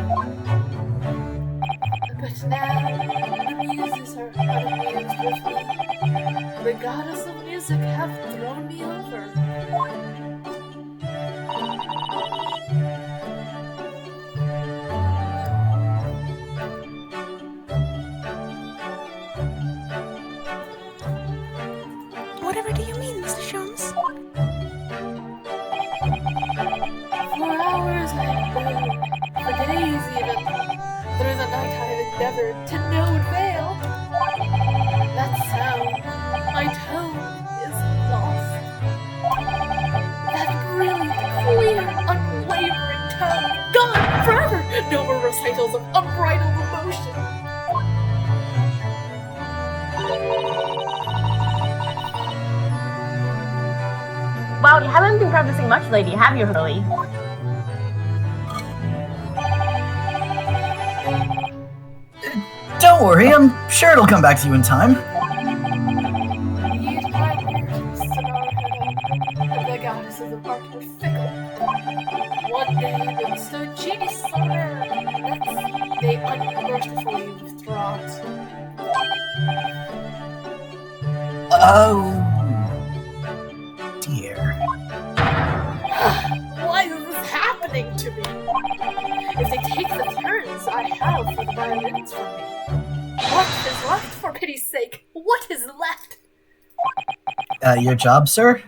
But now the muses are unamused with me. The goddess of music have thrown me over. Whatever do you mean, Mr. Sholmes? For hours I have burned, for days even. Through the night I have endeavored to no avail. That sound, my tone, is lost. Well, you haven't been practicing much lately, have you, Hurley? Don't worry, I'm sure it'll come back to you in time. These pioneers stood our the goddesses of art were fickle. One day they bestowed genius on her, and next they unmercifully withdraw. Oh dear. Why is this happening to me? If they take the turns I have for the violins from me, what is left, for pity's sake? What is left? Your job, sir?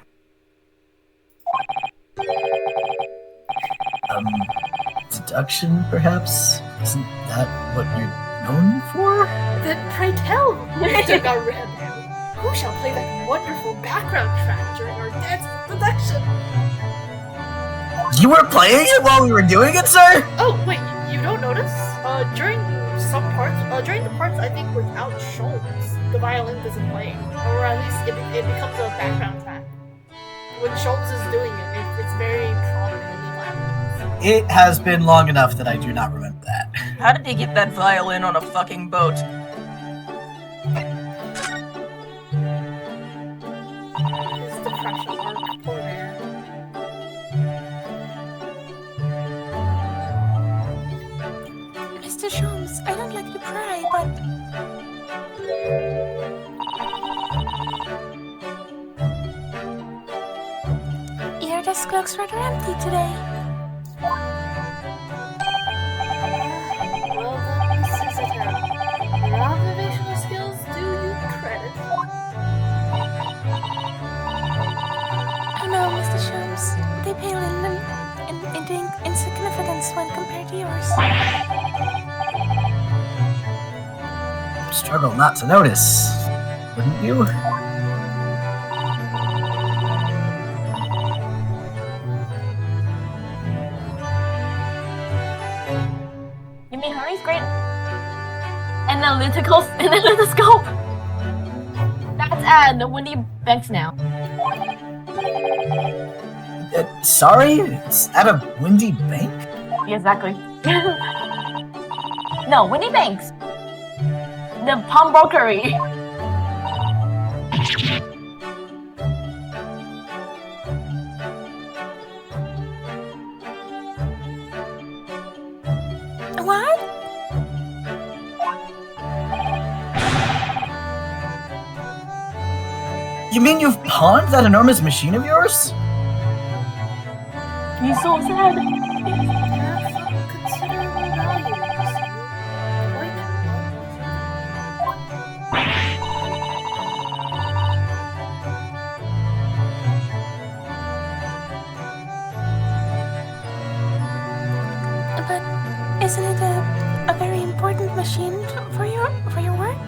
Deduction, perhaps? Isn't that what you're known for? Then pray tell, Mr. Garib, who shall play that wonderful background track during our dance production? You were playing it while we were doing it, sir? Oh, wait, you don't notice? During some parts, during the parts I think without Sholmes, the violin doesn't play. Or at least it becomes a background track. When Sholmes is doing it, it's very prominently violins. It has been long enough that I do not remember that. How did they get that violin on a fucking boat? His depression work, poor man. Mr. Sholmes, I don't like to pry, but your desk looks rather empty today. Well then, Miss Sisseton, your observational skills do you credit. Oh no, Mr. Sholmes, they pale into insignificance when compared to yours. Struggle not to notice, wouldn't you? You mean Hurley's great analytical scope? That's Wendy Banks now. Sorry? It's at a windy bank? Yeah, exactly. No, Wendy Banks. The pawnbrokery. What? You mean you've pawned that enormous machine of yours? He's so sad. Have some considerable value, quite But isn't it a very important machine for your work?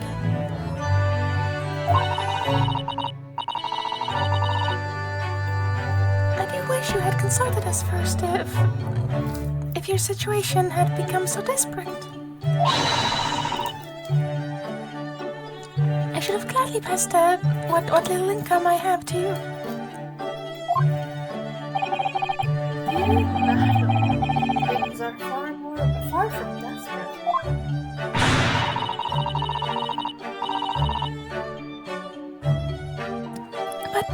I do wish you had consulted us first if your situation had become so desperate. I should have gladly passed what little income I have to you. things are far from desperate. But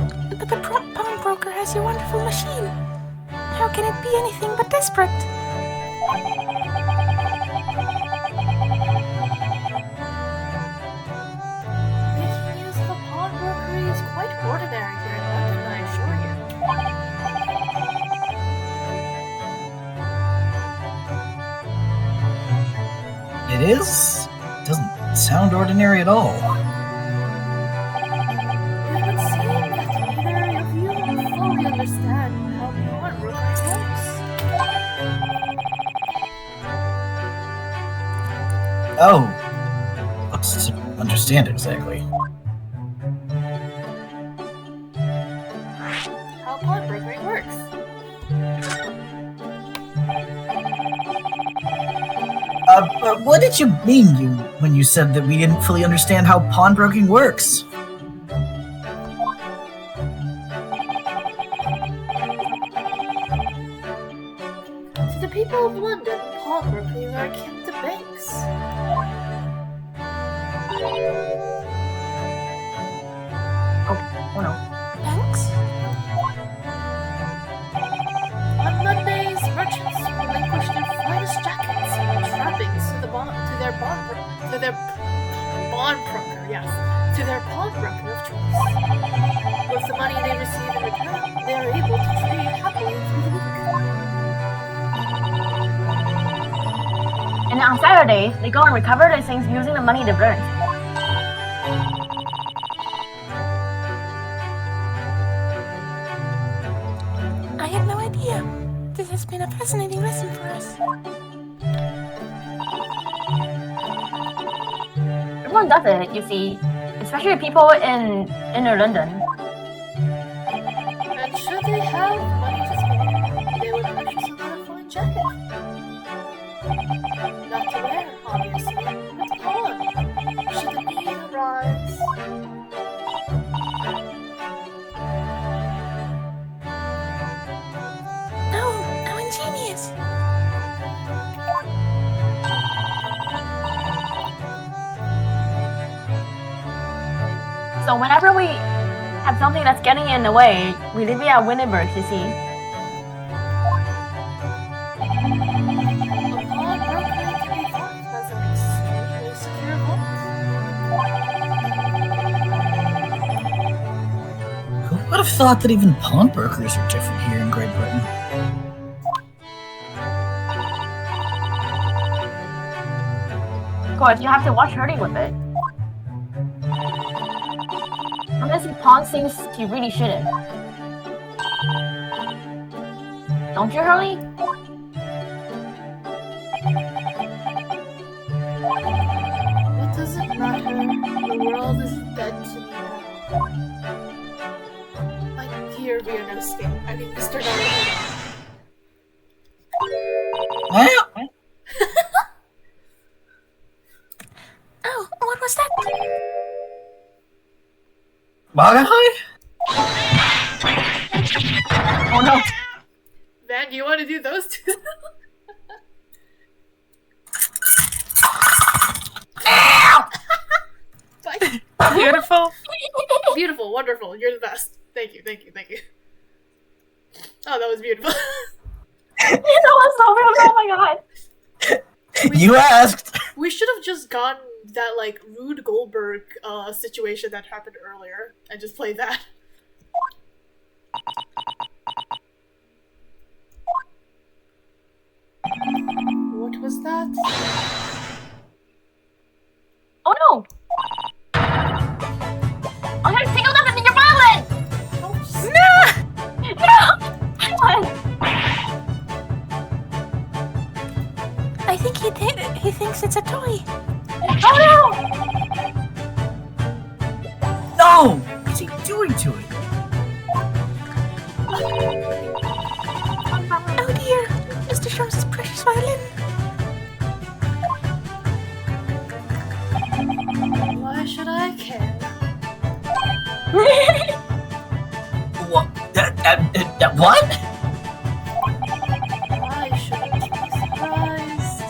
the pawnbroker has your wonderful machine. How can it be anything but desperate? Making use of a pawnbrokery is quite ordinary here in London, I assure you. It is? Doesn't sound ordinary at all. It would seem that neither of you fully understand how pawnbrokery works. Oh. What's to understand exactly? How pawnbrokery works. What did you mean when you said that we didn't fully understand how pawnbroking works? people of London and pawnbrokers are akin to banks. Oh no. Thanks. On Mondays, merchants relinquish their finest jackets and their trappings to their pawnbroker of choice. With the money they receive in return, they are able to trade happily through the week. And on Saturdays, they go and recover those things using the money they've earned. I had no idea. This has been a fascinating lesson for us. Everyone does it, you see. Especially people in inner London. And should they have money to spare, they would purchase another fine jacket. Not to wear, obviously, but to pawn, should the need arise. Oh, how ingenious. So whenever we have something that's getting in the way, we leave it at Windenburg, you see. A pawnbroker can be thought as an extremely secure vault. Who would have thought that even pawnbrokers are different here in Great Britain? Of course, you have to watch Hurley with it. Unless he pawns things he really shouldn't. Don't you, Hurley? What does it matter? The world is dead to me now. My dear Ryunosuke, I mean Mr. Naruto. Oh, what was that? Oh no. Van, do you want to do those two? Bye. Beautiful. Beautiful, wonderful. You're the best. Thank you, thank you, thank you. Oh, that was beautiful. That was so beautiful, oh my god. You asked! We should have just gone that, like, Rude Goldberg situation that happened earlier and just played that. What was that? Oh no! I'm gonna tingle them in your violin! No! No! I think he thinks it's a toy. Oh no! No! What's he doing to it? Oh dear, Mr. Shrum's precious violin. Why should I care? What? What? Why shouldn't you be surprised?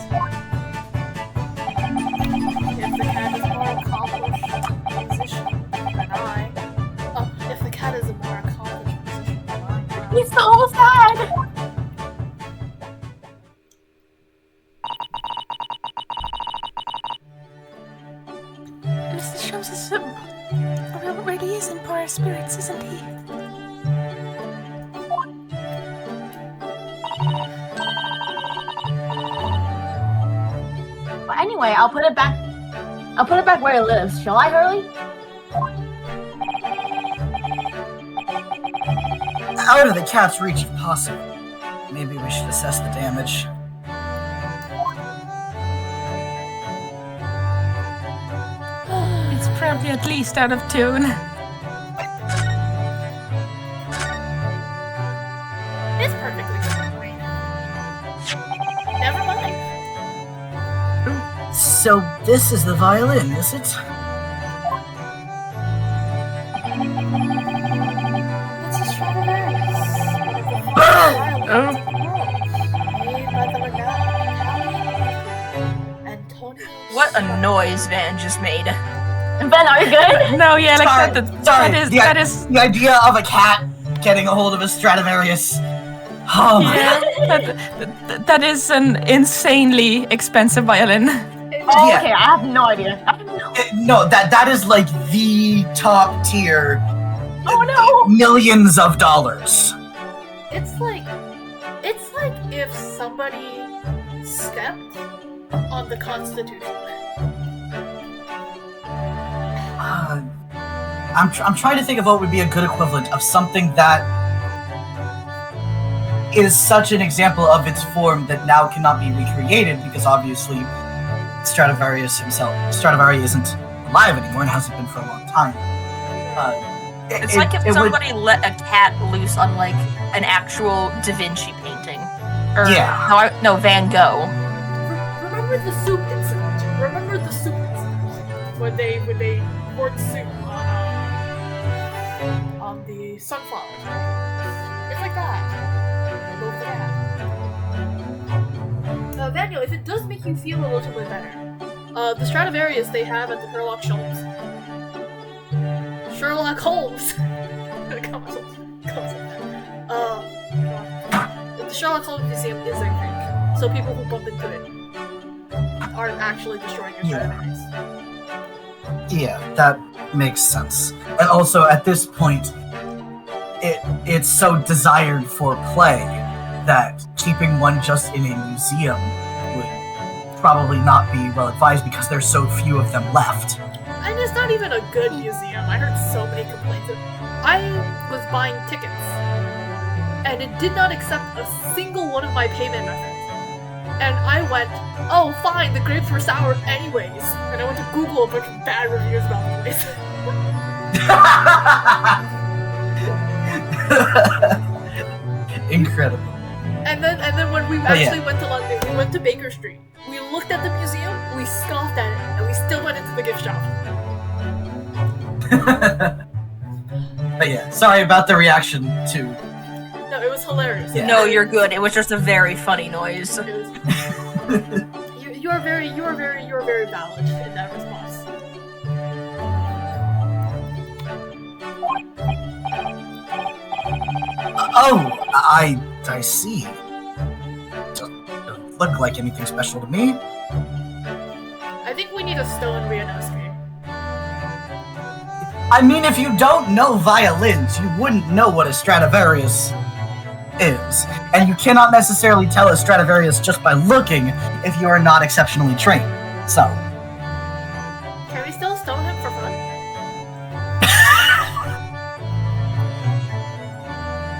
If the cat is more accomplished musician than I. Oh, if the cat is a more accomplished musician than I. He's so sad! Mr. Shrums is really is in poor spirits, isn't he? But anyway, I'll put it back where it lives. Shall I, Hurley? Out of the cat's reach if possible. Maybe we should assess the damage. It's probably at least out of tune. It's perfectly fine. Never mind. So this is the violin, is it? It's a Stradivarius. Oh. Made by the a noise Van just made. Ben, are you good? No, yeah, like Sorry, that is the idea of a cat getting a hold of a Stradivarius. Oh my yeah, that is an insanely expensive violin. Oh, Yeah. okay, I have no idea. No, that is like the top tier. Oh no! Millions of dollars. It's like if somebody stepped on the Constitution. I'm trying to think of what would be a good equivalent of something that is such an example of its form that now cannot be recreated because obviously Stradivari isn't alive anymore and hasn't been for a long time. It's like if somebody let a cat loose on like an actual Da Vinci painting. Or Van Gogh. Remember the soup incident? When they poured soup on the sunflowers. It's like that. Daniel, if it does make you feel a little bit better, the Stradivarius they have at the Sherlock Holmes. The Sherlock Holmes Museum is a fake, so people who bump into it aren't actually destroying your Stradivarius. Yeah, that makes sense. And also, at this point, it's so desired for play that keeping one just in a museum would probably not be well advised because there's so few of them left. And it's not even a good museum. I heard so many complaints. I was buying tickets, and it did not accept a single one of my payment methods. And I went, oh fine, the grapes were sour anyways. And I went to Google a bunch of bad reviews about the place. Incredible. And then when we actually went to London, we went to Baker Street. We looked at the museum, we scoffed at it, and we still went into the gift shop. But yeah, sorry about the reaction to. No, it was hilarious. Yeah. No, you're good. It was just a very funny noise. You are very valid in that response. I see. Doesn't look like anything special to me. I think we need a stone Ryunosuke. I mean, if you don't know violins, you wouldn't know what a Stradivarius is. And you cannot necessarily tell a Stradivarius just by looking if you are not exceptionally trained. So. Can we still stone him for fun?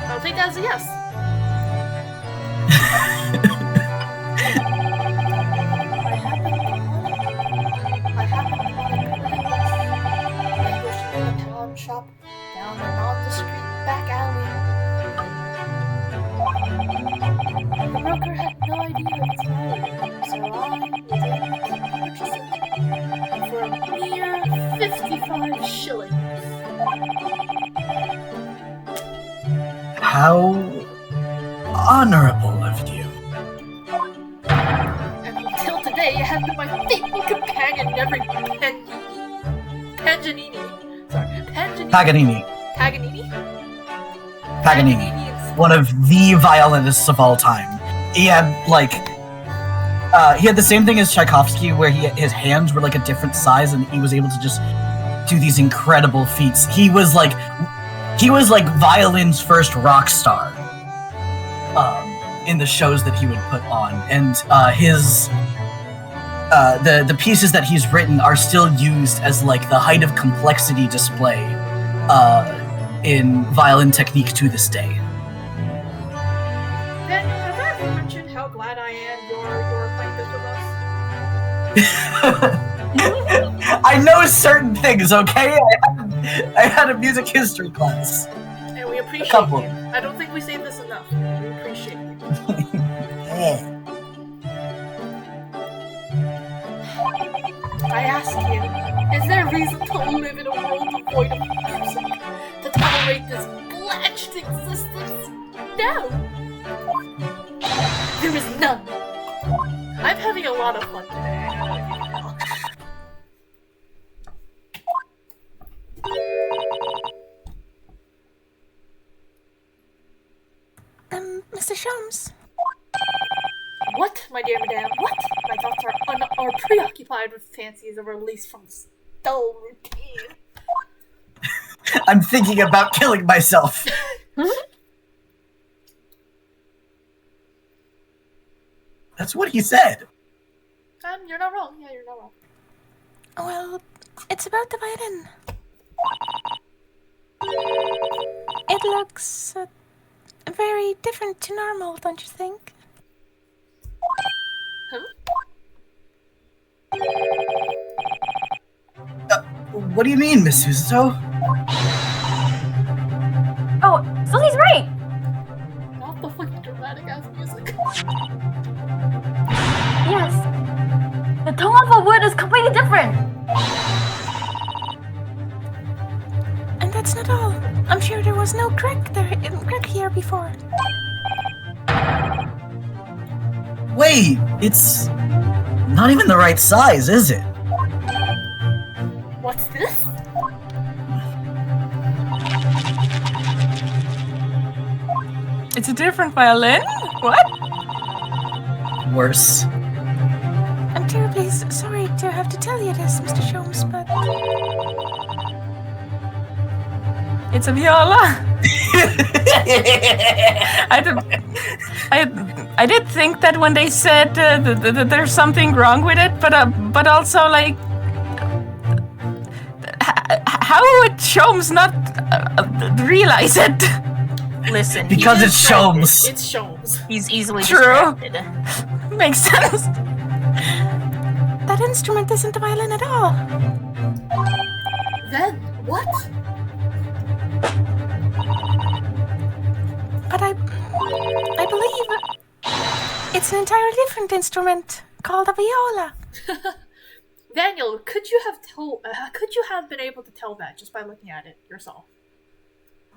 I'll take that as a yes. I happened upon a pawn shop down a nondescript back alley. The broker had no idea of its value, so I was able to purchase it for a mere 55 shillings. How honorable of you. And until today, it has been my faithful companion in every Paganini. One of the violinists of all time. He had the same thing as Tchaikovsky, where his hands were like a different size, and he was able to just do these incredible feats. He was like violin's first rock star. In the shows that he would put on, and the pieces that he's written are still used as like the height of complexity display in violin technique to this day. Daniel, have I ever mentioned how glad I am you're playing this with us? I know certain things, okay? I had a music history class. And we appreciate you. I don't think we say this enough. We appreciate you. I ask you, is there a reason to live in a world devoid of music? To tolerate this blanched existence? No! There is none. I'm having a lot of fun today. Mr. Shums. What, my dear madame? What? My thoughts are preoccupied with fancies of release from this dull routine. I'm thinking about killing myself. That's what he said. You're not wrong. Yeah, you're not wrong. Well, it's about the violin. It looks very different to normal, don't you think? What do you mean, Miss Suzuto? Oh, Sully's right! Not the fucking dramatic ass music. Yes. The tone of the wood is completely different. And that's not all. I'm sure there was no crack here before. Wait, it's not even the right size, is it? What's this? It's a different violin? What? Worse. I'm terribly sorry to have to tell you this, Mr. Shums, but... It's a viola. I did think that when they said that there's something wrong with it, but also like, how would Shums not realize it? Listen, Because it's Shums. It's Shums. He's easily True. distracted. Makes sense. that instrument isn't a violin at all. Then what? But I believe it's an entirely different instrument called a viola. Daniel, could you have been able to tell that just by looking at it yourself?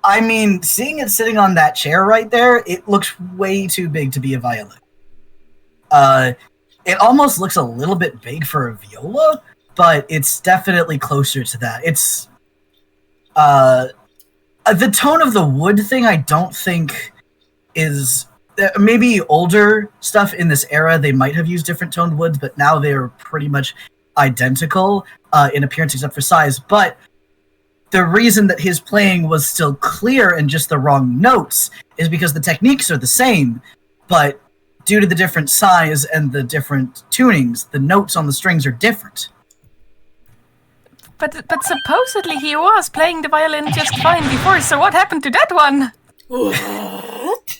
I mean, seeing it sitting on that chair right there, it looks way too big to be a violin. It almost looks a little bit big for a viola, but it's definitely closer to that. It's, the tone of the wood thing I don't think is... maybe older stuff in this era, they might have used different toned woods, but now they're pretty much identical in appearance except for size. But the reason that his playing was still clear and just the wrong notes is because the techniques are the same, but due to the different size and the different tunings, the notes on the strings are different. But supposedly he was playing the violin just fine before, so what happened to that one? What?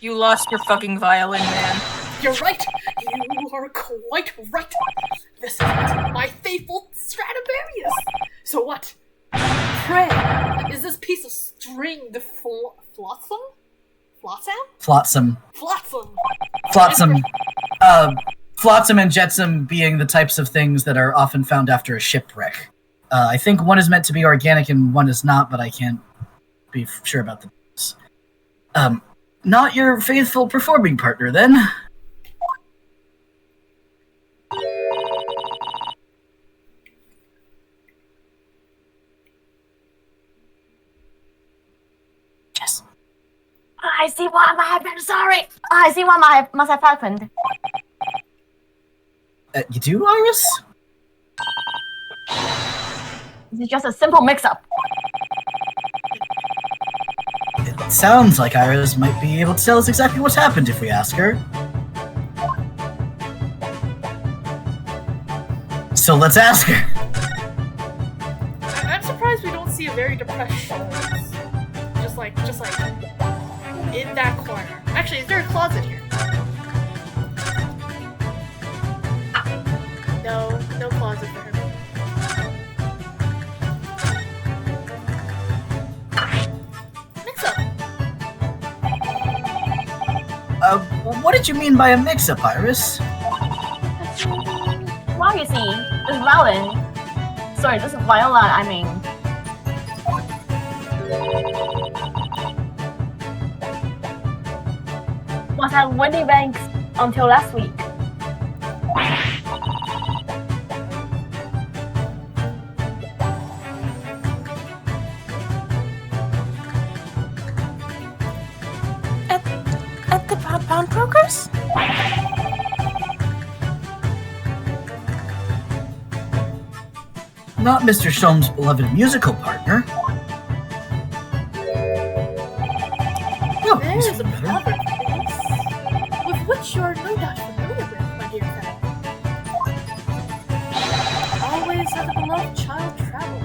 You lost your fucking violin, man. You're right. You are quite right. This isn't my faithful Stradivarius. So what? Pray, is this piece of string the flotsam? Flotsam? Flotsam. Flotsam. Flotsam. Flotsam and jetsam being the types of things that are often found after a shipwreck. I think one is meant to be organic and one is not, but I can't be sure about the names. Not your faithful performing partner, then? Yes. I see what might have been sorry. I see what must have happened. You do, Iris? This is just a simple mix-up. It sounds like Iris might be able to tell us exactly what's happened if we ask her. So let's ask her. I'm surprised we don't see a very depressed Shums. Just like in that corner. Actually, is there a closet here? No closet for him. Mix up. What did you mean by a mix-up, Iris? Well, you see, this violin. Sorry, this viola, I mean. Was at Wendy Banks until last week. pawnbrokers? Not Mr. Sholmes' beloved musical partner. No, he's There's a better. proverb with which you are no doubt familiar with, my dear friend. Always let a beloved child travel.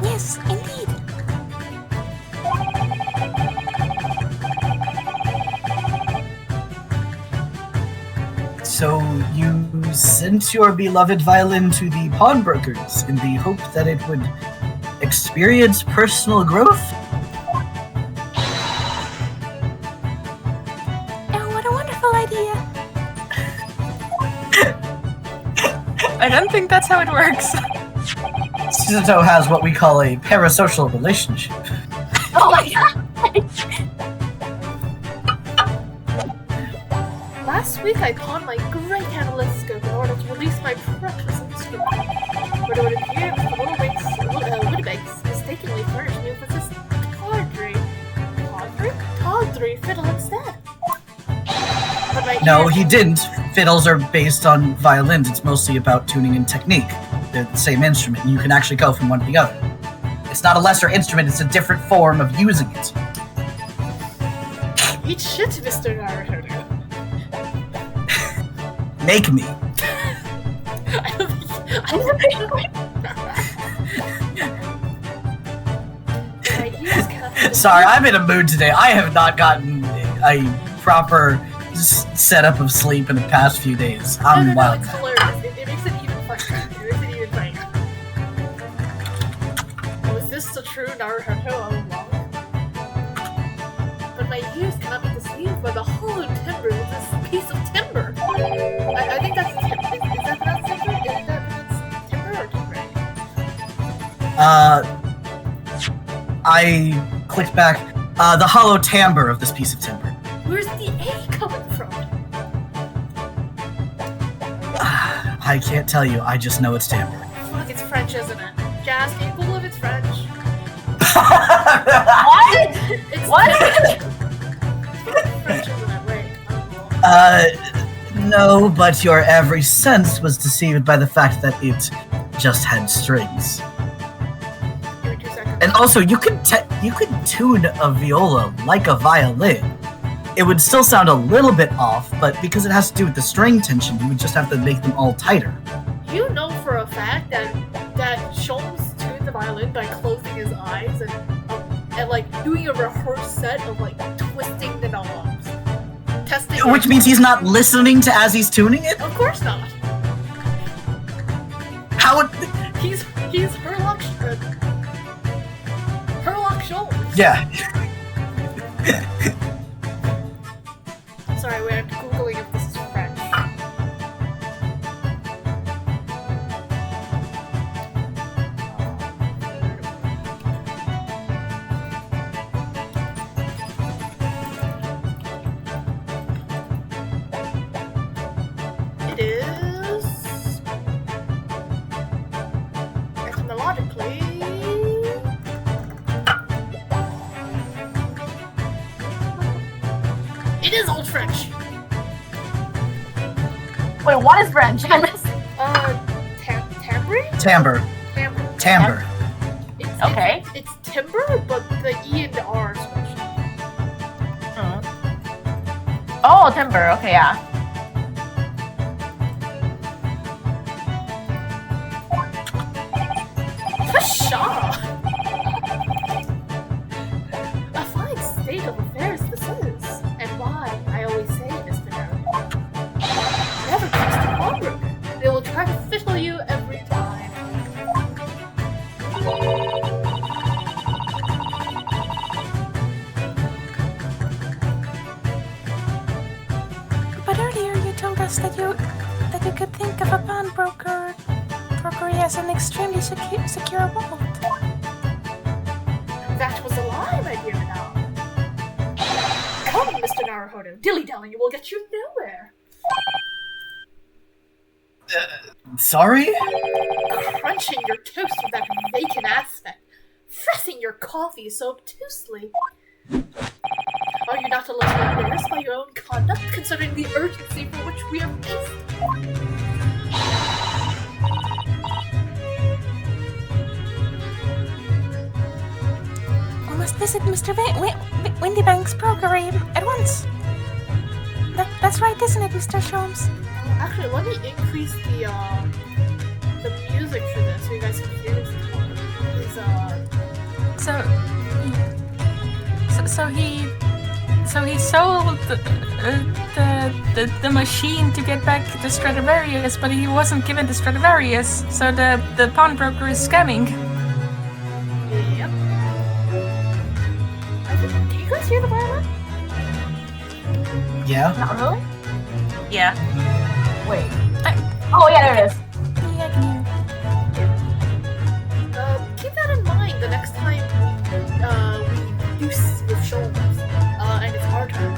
Yes, indeed. So you sent your beloved violin to the pawnbrokers in the hope that it would experience personal growth? Oh, what a wonderful idea. I don't think that's how it works. Suzuto has what we call a parasocial relationship. Oh my god! Last week I pawned my great analytoscope in order to release my precious instrument. But it would appear that the little Winnebags mistakenly furnished me with this tawdry fiddle instead. But my No, ears- he didn't. Fiddles are based on violins. It's mostly about tuning and technique. They're the same instrument, and you can actually go from one to the other. It's not a lesser instrument, it's a different form of using it. Eat shit, Mr. Naruto. Make me. My ears cannot Sorry, I'm in a mood today. I have not gotten a proper setup of sleep in the past few days. I'm No, wild. it's hilarious. It makes it even funnier. It makes it even funnier. Oh, is this the true Naruto all along? But my ears cannot be deceived by the hollow timber of this piece of timber. I think that's timber. Is that pronounced timber? Is that pronounced timber or timber? I clicked back. The hollow timbre of this piece of timber. Where's the A coming from? I can't tell you. I just know it's timbre. Fuck, it's French, isn't it? Jazz, can you Google if it's French? What? It's What? French, isn't it? Wait. No, but your every sense was deceived by the fact that it just had strings. Give me 2 seconds. And also, you could tune a viola like a violin. It would still sound a little bit off, but because it has to do with the string tension, you would just have to make them all tighter. You know for a fact that Sholmes tuned the violin by closing his eyes and like doing a rehearsed set of like twisting the knobs, testing. Which means he's not listening to as he's tuning it? Of course not. How would... He's Herlock Sholmes. Yeah. Sorry, we're googling if this is French. It is etymologically. It is Old French. Wait, what is French? I missed. Timbre? Timbre. Timbre. Timbre. Okay. It's timber, but the E and the R are switched. Oh, timber. Okay, yeah. Pshaw! A fine state of affairs this is, and why I always say, Mr. Naruto, never trust a pawnbroker. They will try to fiddle you every time. But earlier you told us that you could think of a pawnbroker as an extremely secure vault. That was a lie, my dear madame. Come, Mr. Naruhodo, dilly-dally will get you nowhere. Sorry? Crunching your toast with that vacant aspect. Pressing your coffee so obtusely. Are you not a little embarrassed by your own conduct, considering the urgency for which we are faced? We must visit Mr. Windybank's brokery at once. That's right, isn't it, Mr. Sholmes? Actually, let me increase the music for this so you guys can hear this. So he sold the machine to get back the Stradivarius, but he wasn't given the Stradivarius, so the pawnbroker is scamming. Yep. Can you guys hear the violin? Yeah? Not really? Yeah. Wait. Oh, yeah, there it is. Yeah, I can hear. Keep that in mind the next time we do with Sholmes, and it's our turn.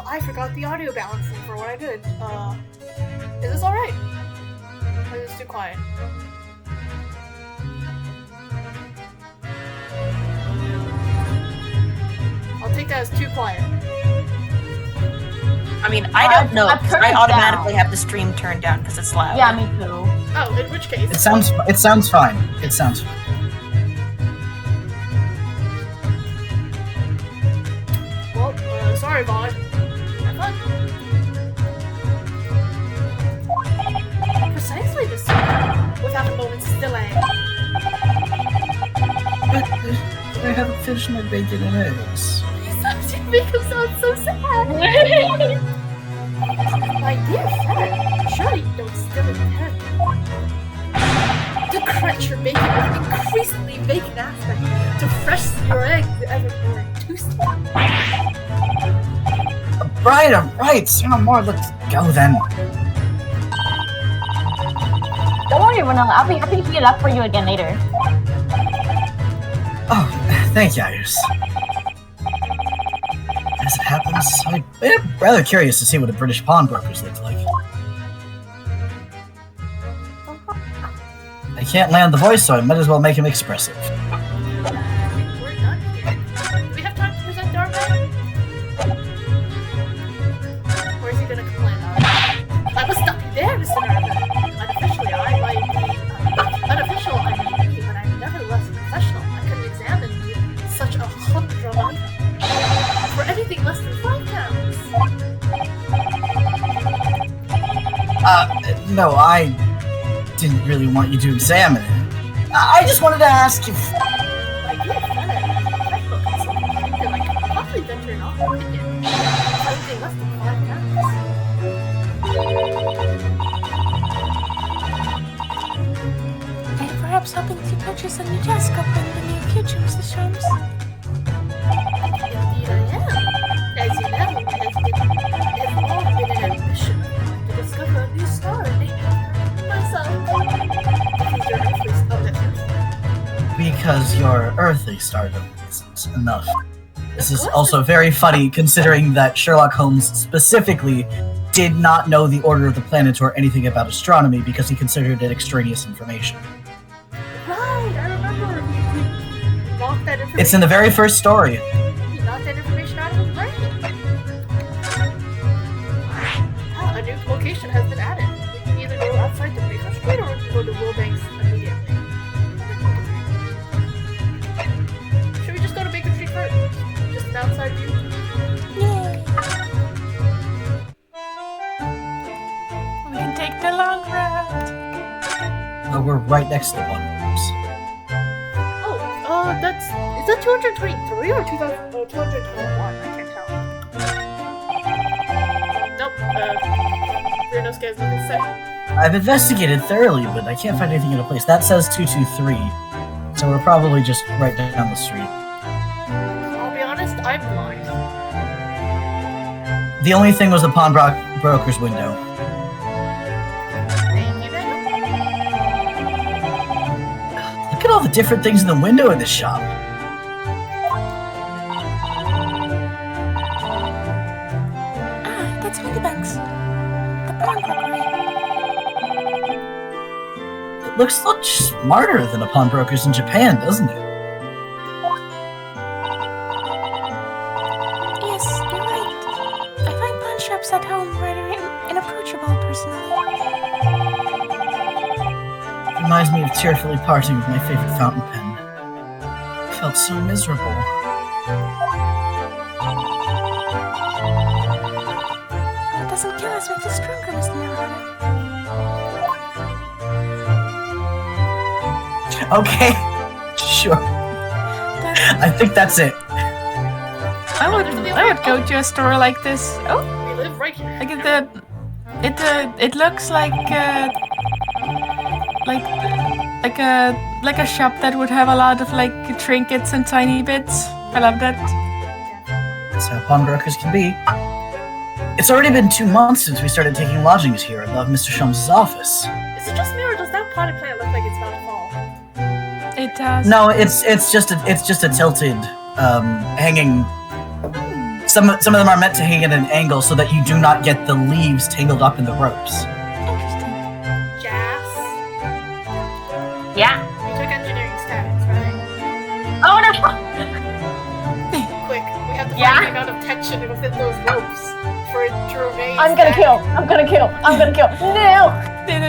I forgot the audio balancing for what I did. Is this alright? Or is this too quiet? I'll take that as too quiet. I mean, I don't know. I automatically have the stream turned down because it's loud. Yeah, me too. Oh, in which case? It sounds fine. It sounds fine. Well, sorry, Vaughn. Have fun. Precisely this time, without a moment's delay. But I haven't finished my bacon and eggs. You make him sound so sad. My dear friend, surely you don't still intend to crunch your bacon with increasingly vacant aspect, to fresh your eggs ever more toasty. Right. Say no more. Let's go then. Don't worry, Vanilla. I'll be happy to heat it up for you again later. Oh, thank you, Iris. As it happens, I'm rather curious to see what the British pawnbrokers look like. I can't land the voice, so I might as well make him expressive. We're done here. Do we have time to present our man? Or is he gonna complain about it? I must stop you there, Mr. Narada. Unofficially, I might be, unofficial I may be, but I'm nevertheless professional. I couldn't examine such a humdrum item for anything less than £5. No, I didn't really want you to examine it. I just wanted to ask if... My dear friend, professional consultant, you like possibly venturing off the market for anything less than £5. I'm perhaps hoping to purchase a new telescope in the near future, Mr. Sholmes. Indeed I am. As you know, it has long been an ambition of mine to discover a new star and name it myself. Because your earthly stardom isn't enough. This is also very funny, considering that Sherlock Holmes specifically did not know the order of the planets or anything about astronomy because he considered it extraneous information. Right, I remember he knocked that information. It's in the very first story. He knocked that information out of his brain. A new location has been added. We can either go outside the Baker Street or we can go to Wilbanks immediately. Should we just go to Baker Street first? Just an outside view? Yay! We can take the long route. But we're right next to the one. That's... Is that 223 or 221? I can't tell. Nope, Brunosuke has nothing to say. I've investigated thoroughly, but I can't find anything in a place. That says 223, so we're probably just right down the street. I'll be honest, I'm blind. The only thing was the pawnbroker's window. Thank you, Venom. Look at all the different things in the window in this shop. looks much smarter than the pawnbrokers in Japan, doesn't it? Yes, you're right. I find pawn shops at home rather inapproachable, personally. Reminds me of tearfully parting with my favorite fountain pen. I felt so miserable. What doesn't kill us makes us stronger, Mr. Naruto. Okay, sure. I think that's it. I would go to a store like this. Oh, We live right here. it looks like a shop that would have a lot of like trinkets and tiny bits. I love that. That's how pawnbrokers can be. It's already been 2 months since we started taking lodgings here above Mr. Sholmes' office. Is it just me or does that potted plant look like it's about to fall? It does. No, it's just a tilted hanging. Some of them are meant to hang at an angle so that you do not get the leaves tangled up in the ropes. Interesting. Jas, Yeah. you took engineering statics, right? Oh no! Quick, we have to Yeah? find the amount of tension within those ropes for it to remain I'm gonna static. kill! I'm gonna kill! I'm gonna kill! No! Get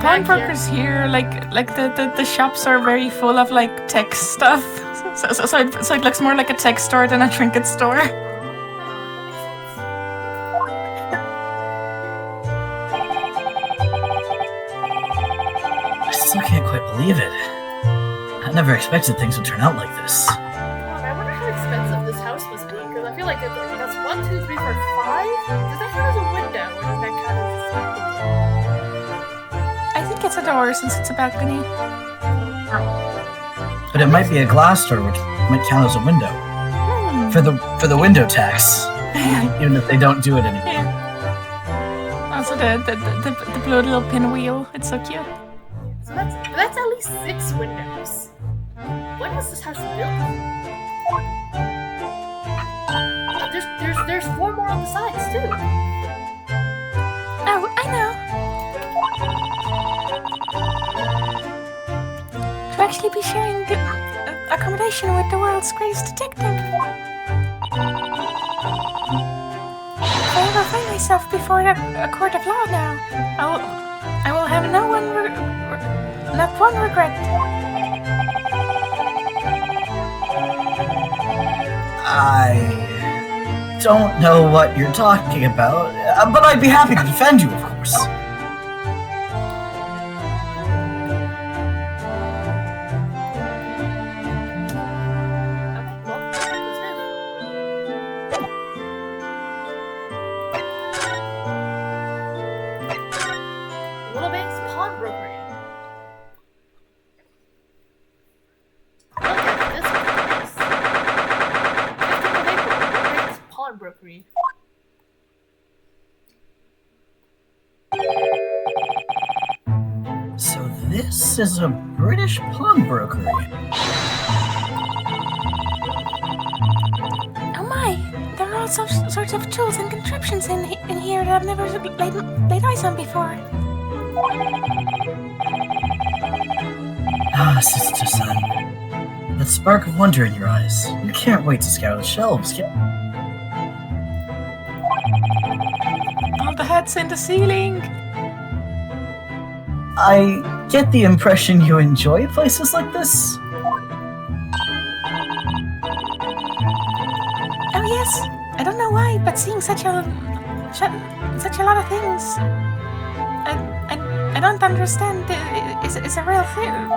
back Pawnbrokers here, like the shops are very full of like tech stuff. So it looks more like a tech store than a trinket store. I still can't quite believe it. I never expected things would turn out like this. God, I wonder how expensive this house must be, because I feel like that's 1, 2, 3, 4, 5. Does that count as a window, or does that count as I think it's a door since it's a balcony. But it might be a glass door, which might count as a window. For the window tax. Even if they don't do it anymore. Yeah. Also the blue little pinwheel. It's so cute. So that's at least 6 windows. When was this house built? There's 4 more on the sides too. Oh, I know. To actually be sharing accommodation with the world's greatest detective. If I ever find myself before a court of law now, I will have not one regret. I don't know what you're talking about, but I'd be happy to defend you, of course. Little Bank's pawnbrokery. Look at this place. 15th of April, Little Bank's pawnbrokery. So this is a British pawnbrokery. Oh my, there are all sorts of tools and contraptions in here that I've never laid eyes on before. Ah, Sister Sun. That spark of wonder in your eyes. You can't wait to scour the shelves, can All the hats in the ceiling. I get the impression you enjoy places like this? Oh yes, I don't know why, but seeing such a lot of things, I don't understand. It's a real thrill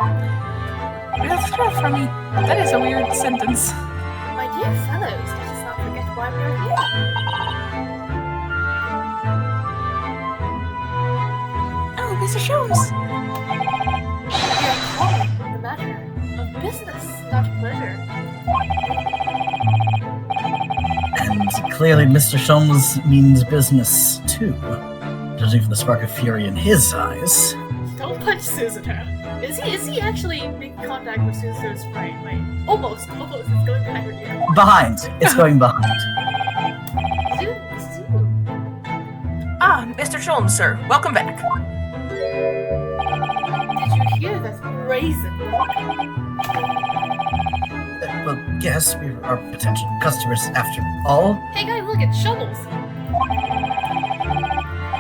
for me. That is a weird sentence. My dear fellows, let us not forget why we are here. Oh, Mr. Sholmes. We are calling on the matter of business, not pleasure. And clearly Mr. Sholmes means business too, judging from the spark of fury in his eyes. Don't punch Suzuto. Is he actually making contact with Suzuto's right? Wait. Almost. It's going behind you. Behind. It's going behind. Ah, Mr. Sholmes, sir. Welcome back. here? That's brazen. Well, yes, we are potential customers after all. Hey guys, look, it's shovels.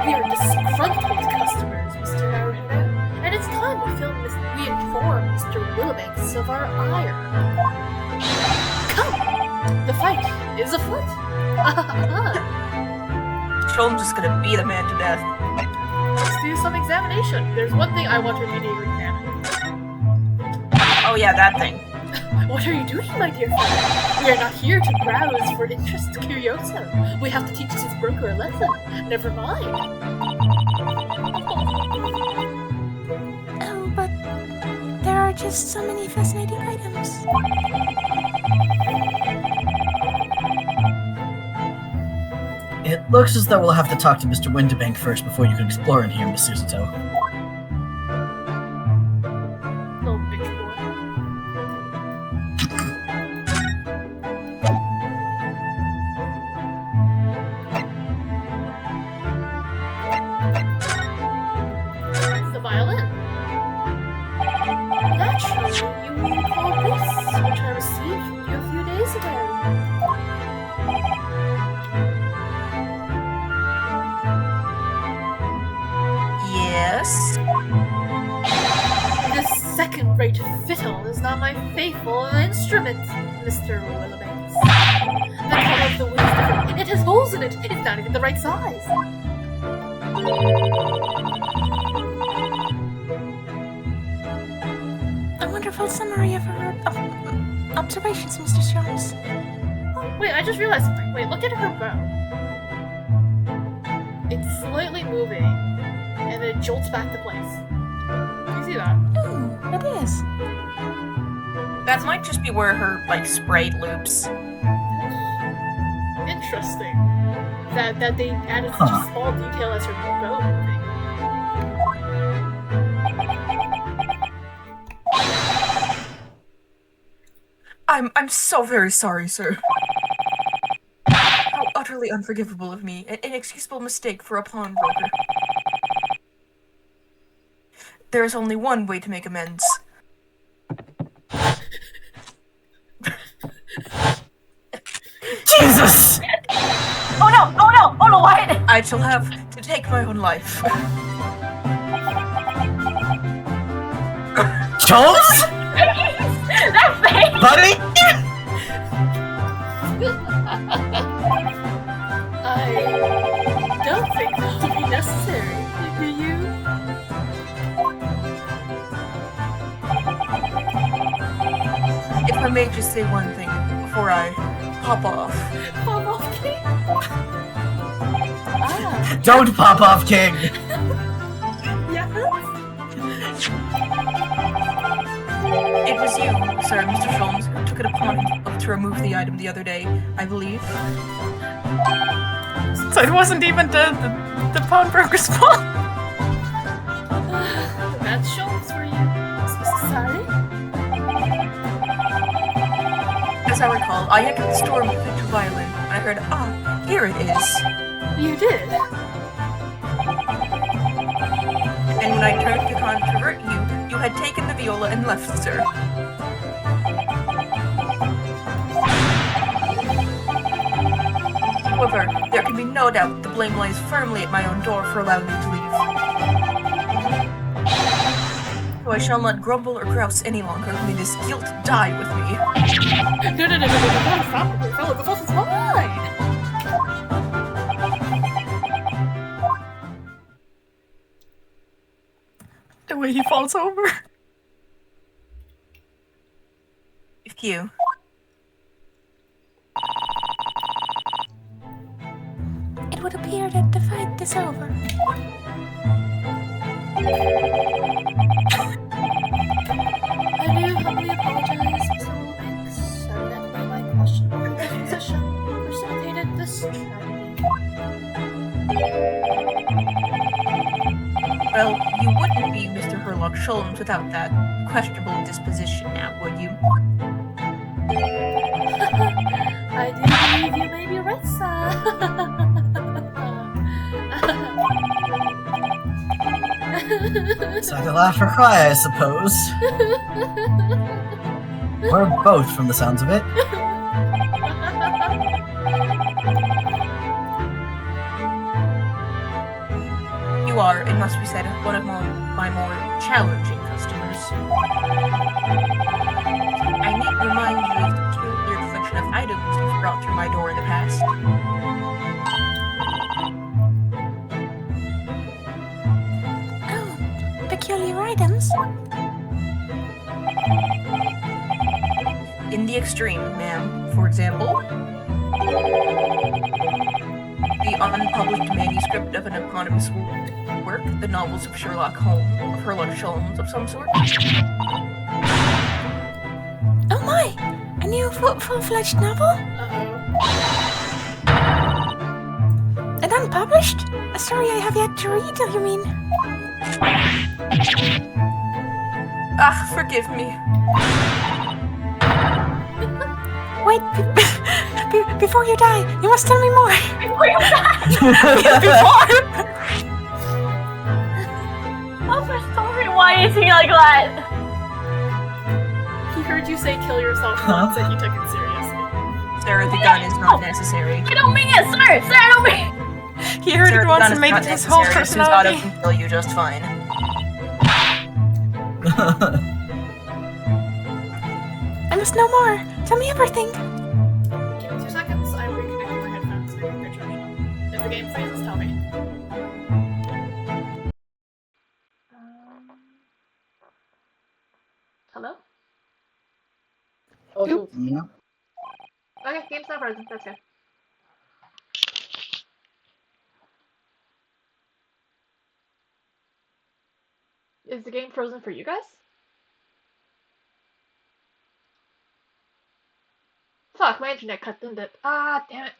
We are disgruntled customers, Mr. Naruto, and it's time we inform Mr. Willibanks of our ire. Come, the fight is afoot. Sholm's just gonna beat a man to death. Let's do some examination. There's one thing I want to immediately examine. Oh yeah, that thing. What are you doing, my dear friend? We are not here to browse for interest curioso. We have to teach this broker a lesson. Never mind. Oh, but there are just so many fascinating items. It looks as though we'll have to talk to Mr. Winterbank first before you can explore in here, Miss Susato. Little bitch boy. It's the violin. Naturally, you will recall this, which I received from you a few days ago. Yes. This second-rate fiddle is not my faithful instrument, Mr. Willibanks. The color of the wood is different. It has holes in it. It's not even the right size. A wonderful summary of her observations, Mr. Sholmes. Oh, wait, I just realized something. Wait, look at her bow. It's slightly moving, and it jolts back to place. Do you see that? Ooh, it is. That might just be where her, like, sprayed loops. Interesting. That they added such a small detail as her bow moving. I'm so very sorry, sir. How utterly unforgivable of me. An inexcusable mistake for a pawnbroker. There is only one way to make amends. Jesus! Oh no! Oh no! Oh no! What? I shall have to take my own life. Charles? That face! Buddy? I don't think that will be necessary. Do you? If I may just say one thing before I pop off. Pop off, King? Ah, Don't pop off, King! yes? It was you, sir, Mr. Sholmes, who took it upon himself to remove the item the other day, I believe. So it wasn't even the pawnbroker's fault. That's Sholmes for you. Mr. Sorry? As I recall, I entered the store with a picture violin, and I heard, ah, here it is. You did? And when I turned to controvert you, you had taken the viola and left, sir. However, there can be no doubt the blame lies firmly at my own door for allowing you to leave. So I shall not grumble or grouse any longer. May this guilt die with me. No, stop it, fella. The fault is mine! The way he falls over. If you. It would appear that the fight is over. I do humbly apologize, Mr. Wilbanks. I meant by my questionable disposition precipitated this tragedy. Well, you wouldn't be Mr. Herlock Sholmes without that questionable disposition now, would you? I do believe you may be right, sir. It's either laugh or cry, I suppose. Or both, from the sounds of it. You are, it must be said, one of my more challenging customers. I need to remind you of the peculiar collection of items you've brought through my door in the past. Oh, peculiar items? In the extreme, ma'am. For example, the unpublished manuscript of an eponymous work, the novels of Sherlock Holmes of some sort. Oh my! A new full-fledged novel? And unpublished? A story I have yet to read, do you mean? Ah, forgive me. Wait, before you die, you must tell me more. Before you die! Before! What's the story? Why is he like that? He heard you say kill yourself once and he took it seriously. Sir, the gun is not necessary. I don't mean it, sir! Sir, I don't mean He heard it once and made it his whole personality. Susanoo can kill you just fine. I must know more. Tell me everything. Give me 2 seconds, I'm reconnecting my headphones so I can charge them. If the game freezes, tell me. Hello? Oh, yeah. Okay, game's not frozen. That's good. Is the game frozen for you guys? Fuck, my internet cut, didn't it? Ah, damn it.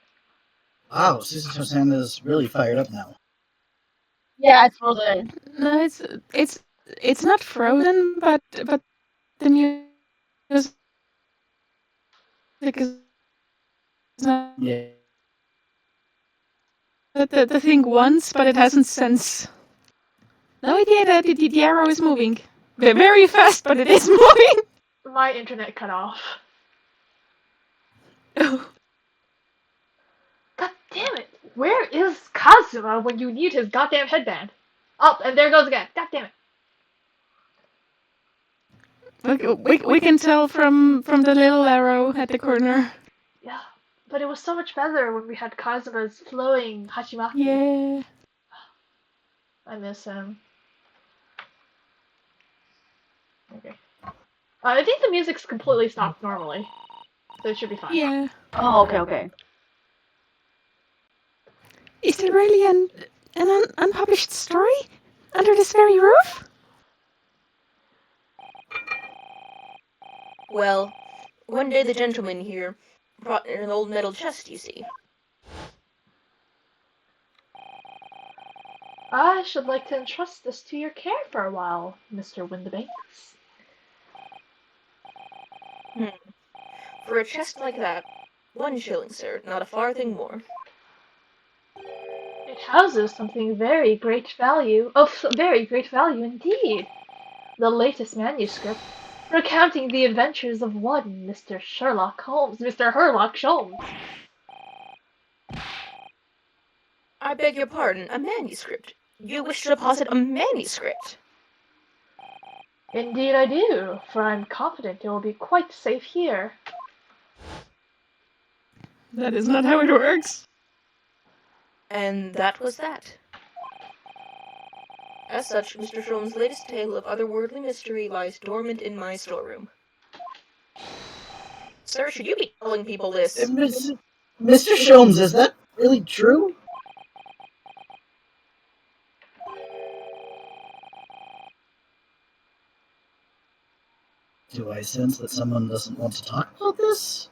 Wow, Susanoo is really fired up now. Yeah, it's frozen. No, it's not frozen, but the music is not Yeah. the thing once, but it hasn't since. No idea that the arrow is moving. Very fast, but it is moving. My internet cut off. Oh. God damn it! Where is Kazuma when you need his goddamn headband? Oh, and there it goes again. God damn it. We can tell from the little arrow at the corner. Yeah, but it was so much better when we had Kazuma's flowing Hachimaki. Yeah. I miss him. Okay. I think the music's completely stopped normally, so it should be fine. Yeah. Oh, okay. Is there really an unpublished story under this very roof? Well, one day the gentleman here brought in an old metal chest, you see. I should like to entrust this to your care for a while, Mr. Windibanks. For a chest like that, 1 shilling, sir, not a farthing more. It houses something of very great value indeed. The latest manuscript, recounting the adventures of one Mr. Sherlock Holmes. I beg your pardon, a manuscript? You wish to deposit a manuscript? Indeed I do, for I'm confident it will be quite safe here. That is not how it works. And that was that. As such, Mr. Sholmes' latest tale of otherworldly mystery lies dormant in my storeroom. Sir, should you be telling people this? Mr. Sholmes, is that really true? Do I sense that someone doesn't want to talk about this?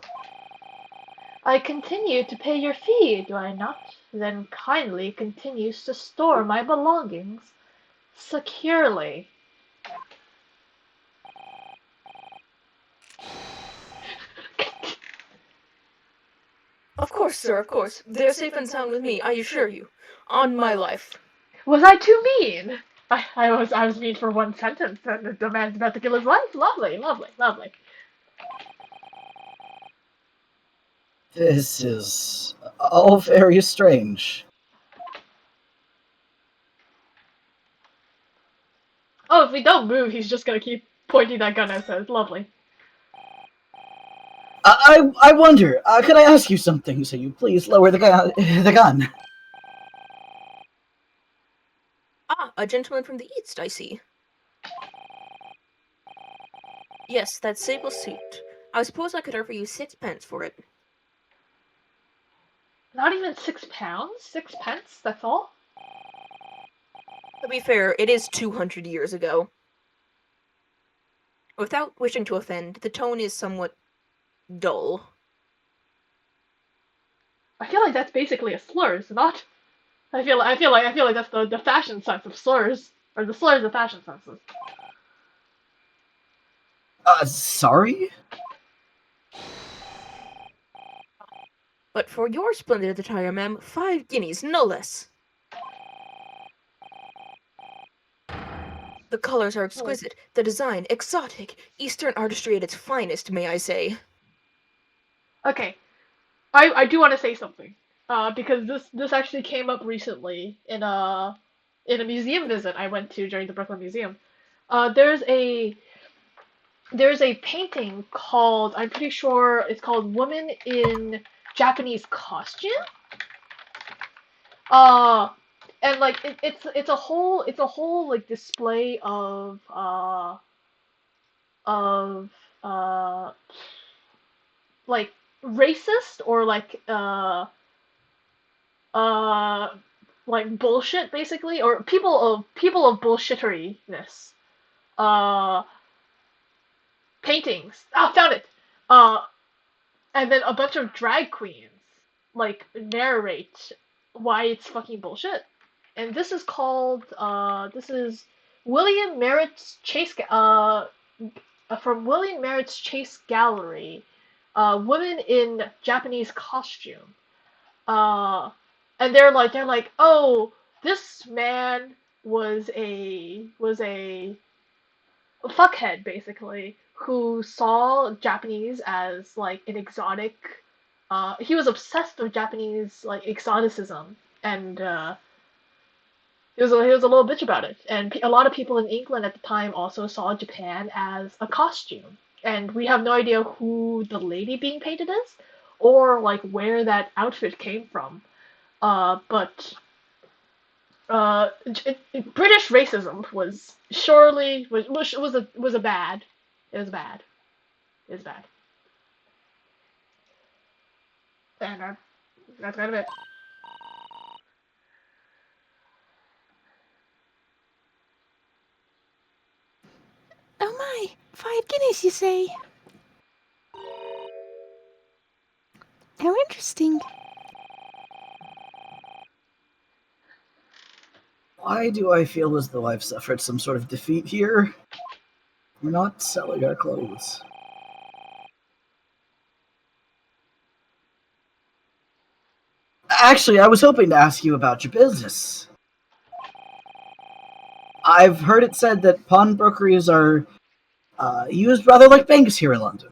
I continue to pay your fee, do I not? Then kindly continues to store my belongings securely. Of course, sir, of course. They're safe and sound with me, I assure you. On my life. Was I too mean? I was mean for one sentence, and the man's about to kill his wife. Lovely, lovely, lovely. This is all very strange. Oh, if we don't move, he's just gonna keep pointing that gun at us. Lovely. I wonder, could I ask you something? So you please lower the gun. Ah, a gentleman from the east, I see. Yes, that sable suit. I suppose I could offer you 6 pence for it. Not even £6? 6 pence? That's all? To be fair, it is 200 years ago. Without wishing to offend, the tone is somewhat dull. I feel like that's basically a slur, is it not? I feel like that's the fashion sense of slurs, or the slurs of fashion senses. Sorry? But for your splendid attire, ma'am, 5 guineas, no less. The colors are exquisite, the design exotic, Eastern artistry at its finest, may I say. Okay, I do want to say something, because this actually came up recently in a museum visit I went to during the Brooklyn Museum. There's a painting called, I'm pretty sure it's called Woman in Japanese Costume. Uh, and like it's a whole like display of uh like racist or uh like bullshit basically, or people of bullshitteryness uh paintings. Ah, found it. Uh, and then a bunch of drag queens like narrate why it's fucking bullshit. And this is William Merritt's Chase from William Merritt's Chase Gallery, women in Japanese costume. Uh, and they're like, oh, this man was a fuckhead basically who saw Japanese as like an exotic. He was obsessed with Japanese like exoticism, and he was a little bitch about it. And a lot of people in England at the time also saw Japan as a costume, and we have no idea who the lady being painted is, or like where that outfit came from. But British racism was surely was a bad. It was bad. It was bad. And that's kind of it. Oh my, 5 guineas, you say? How interesting. Why do I feel as though I've suffered some sort of defeat here? We're not selling our clothes. Actually, I was hoping to ask you about your business. I've heard it said that pawnbrokeries are used rather like banks here in London.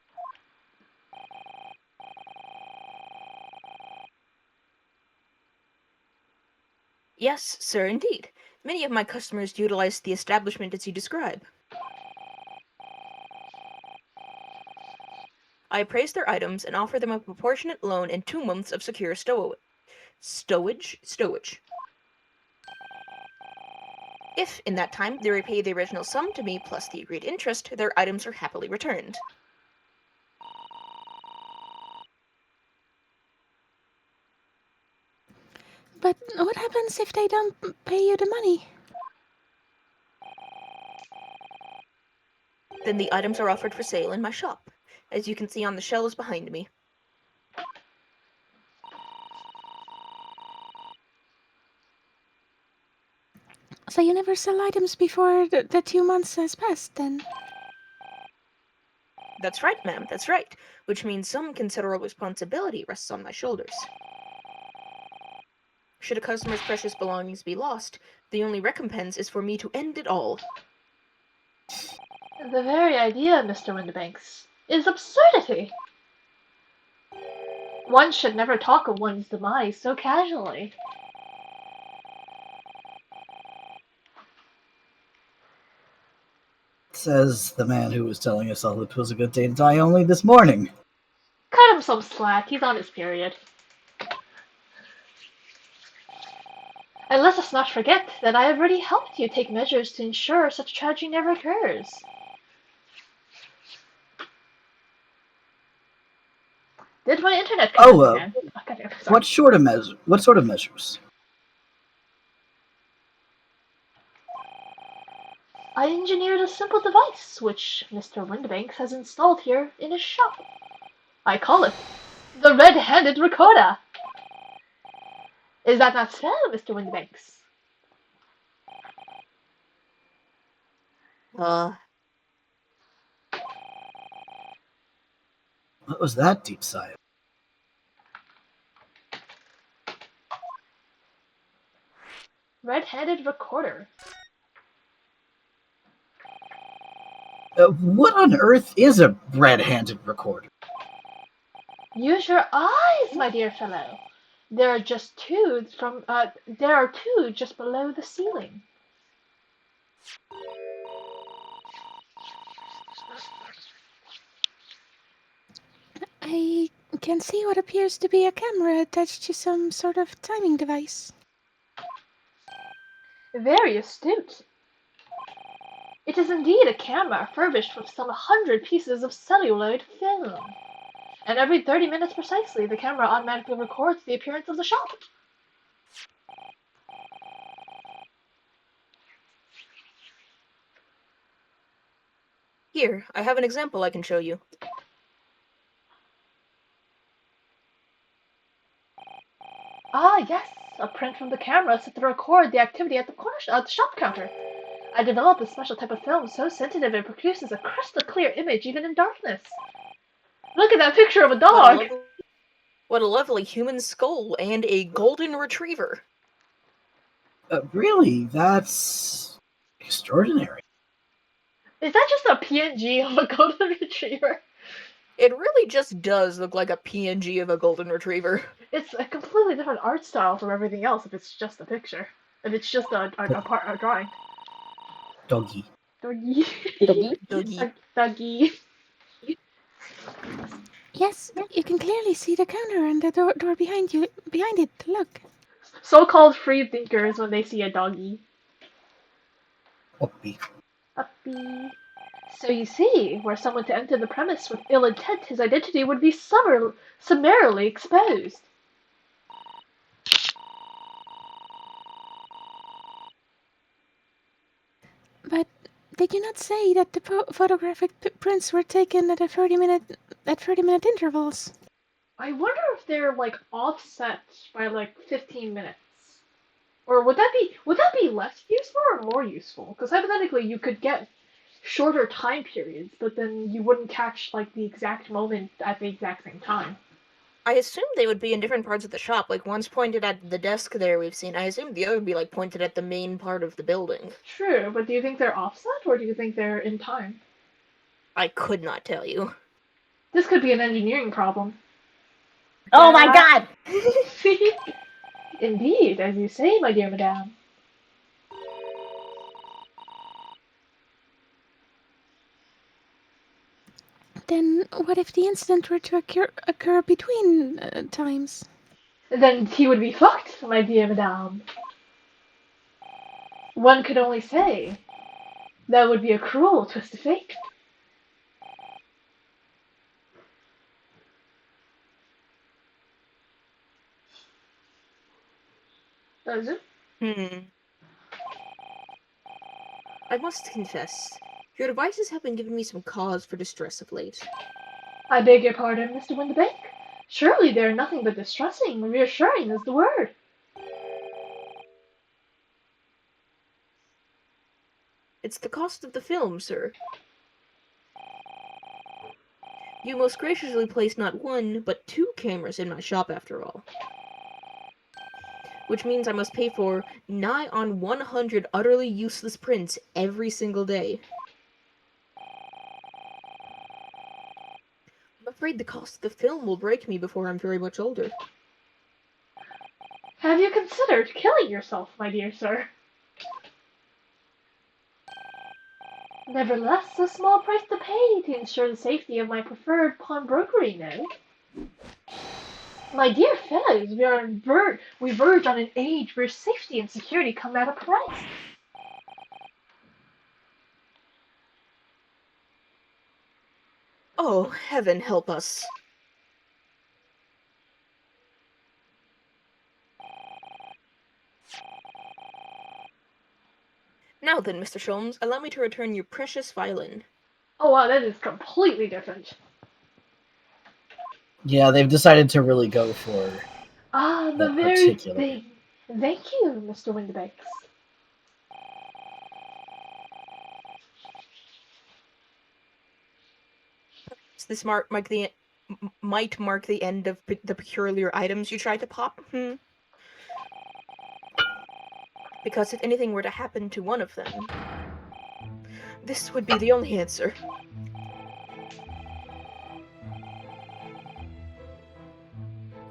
Yes, sir, indeed. Many of my customers utilize the establishment as you describe. I appraise their items and offer them a proportionate loan and 2 months of secure stowage. If, in that time, they repay the original sum to me plus the agreed interest, their items are happily returned. But what happens if they don't pay you the money? Then the items are offered for sale in my shop, as you can see on the shelves behind me. So you never sell items before the 2 months has passed, then? That's right, ma'am, that's right, which means some considerable responsibility rests on my shoulders. Should a customer's precious belongings be lost, the only recompense is for me to end it all. The very idea, Mr. Windibanks, is absurdity. One should never talk of one's demise so casually. Says the man who was telling us all it was a good day to die only this morning. Cut him some slack, he's on his period. And let us not forget that I have already helped you take measures to ensure such tragedy never occurs. Did my internet come again? What sort of measures? I engineered a simple device which Mr. Windibanks has installed here in his shop. I call it the Red-Handed Recorder. Is that not so, Mr. Windibanks? What was that deep sigh? Red-Handed Recorder. What on earth is a red-handed recorder? Use your eyes, my dear fellow. There are two just below the ceiling. I can see what appears to be a camera attached to some sort of timing device. Very astute. It is indeed a camera furbished with some 100 pieces of celluloid film. And every 30 minutes precisely, the camera automatically records the appearance of the shop. Here, I have an example I can show you. Ah, yes, a print from the camera set to record the activity at the shop counter. I developed a special type of film so sensitive it produces a crystal clear image even in darkness. Look at that picture of a dog! What a lovely human skull and a golden retriever. Really? That's extraordinary. Is that just a PNG of a golden retriever? It really just does look like a PNG of a golden retriever. It's a completely different art style from everything else if it's just a picture. If it's just a drawing. Doggy. Doggy. Doggy. Yes, you can clearly see the counter and the door behind it. Look. So-called free thinkers when they see a doggy. Puppy. Puppy. So you see, were someone to enter the premise with ill intent, his identity would be summarily exposed. But did you not say that the photographic prints were taken at 30-minute intervals? I wonder if they're like offset by like 15 minutes. Or would that be less useful or more useful? Because hypothetically you could get shorter time periods, but then you wouldn't catch like the exact moment at the exact same time. I assume they would be in different parts of the shop. Like one's pointed at the desk there we've seen. I assume the other would be like pointed at the main part of the building. True, but do you think they're offset or do you think they're in time? I could not tell you. This could be an engineering problem. Oh my god! Indeed, as you say, my dear madame. Then what if the incident were to occur between times? Then he would be fucked, my dear madame. One could only say that would be a cruel twist of fate. Does it? I must confess, your devices have been giving me some cause for distress of late. I beg your pardon, Mr. Windibank. Surely they are nothing but distressing. Reassuring is the word. It's the cost of the film, sir. You most graciously placed not one, but two cameras in my shop after all. which means I must pay for nigh on 100 utterly useless prints every single day. I'm afraid the cost of the film will break me before I'm very much older. Have you considered killing yourself, my dear sir? Nevertheless, a small price to pay to ensure the safety of my preferred pawnbrokery node. My dear fellows, we verge on an age where safety and security come at a price. Oh, heaven help us. Now then, Mr. Sholmes, allow me to return your precious violin. Oh wow, that is completely different. Yeah, they've decided to really go for Ah, the that very particular. thing. Thank you, Mr. Windibanks. This might mark the end of the peculiar items you try to pop. Because if anything were to happen to one of them, this would be the only answer.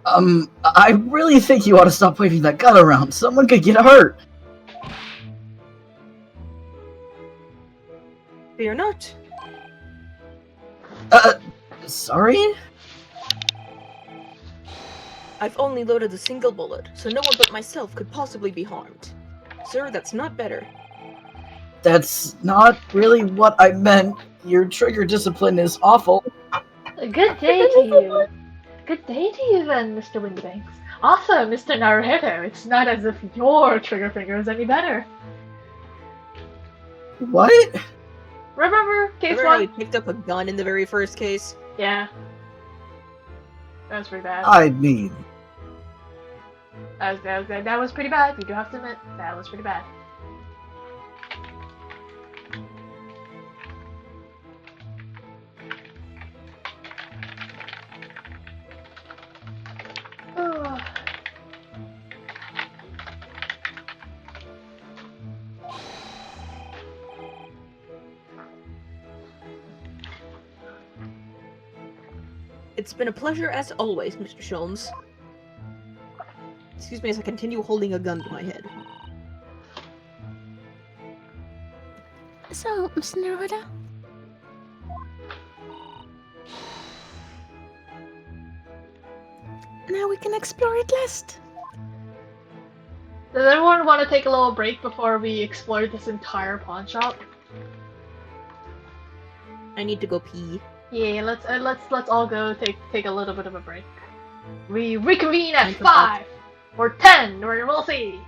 I really think you ought to stop waving that gun around. Someone could get hurt. Fear not. Sorry? I've only loaded a single bullet, so no one but myself could possibly be harmed. Sir, that's not better. That's not really what I meant. Your trigger discipline is awful. Good day to you. Good day to you then, Mr. Windibanks. Also, Mr. Naruto, it's not as if your trigger finger is any better. What? Remember case Remember how he one? picked up a gun in the very first case? Yeah. That was pretty bad. I mean... That was pretty bad. We do have to admit, that was pretty bad. Oh. It's been a pleasure as always, Mr. Sholmes. Excuse me as I continue holding a gun to my head. So, Mr. Naruto? Now we can explore it last. Does everyone want to take a little break before we explore this entire pawn shop? I need to go pee. Yeah, let's all go take a little bit of a break. We reconvene at Time for 5 or 10, or we'll see.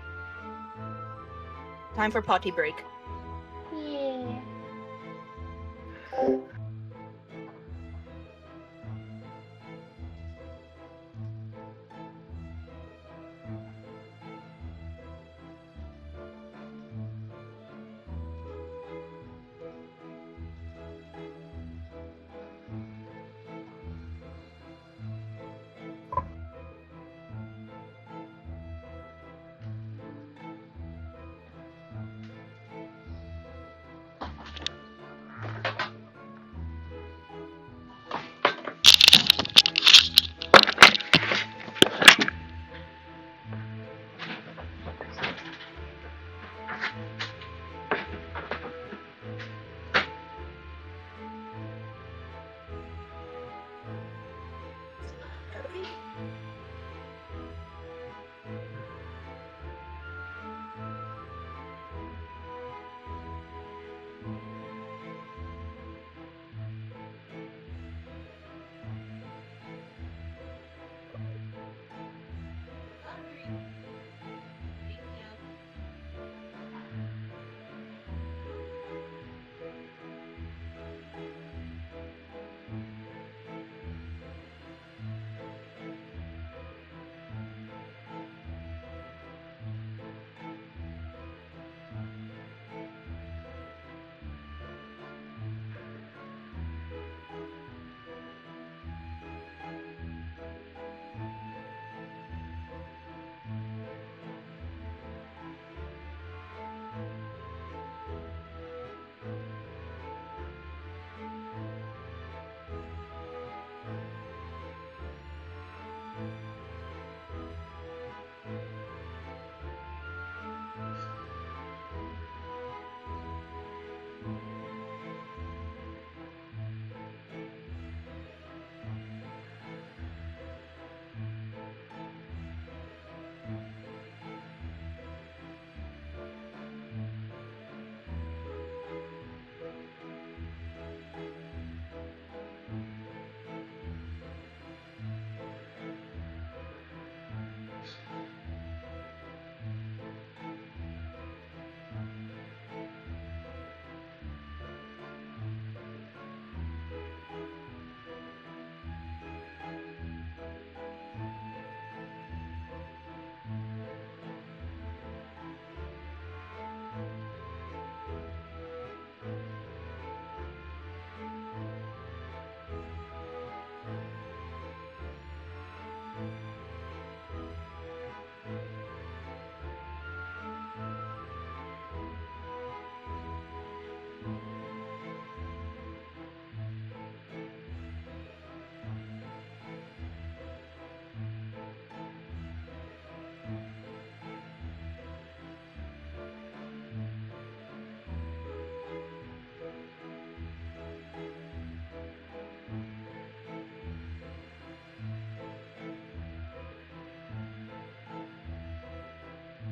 Time for potty break. Yeah.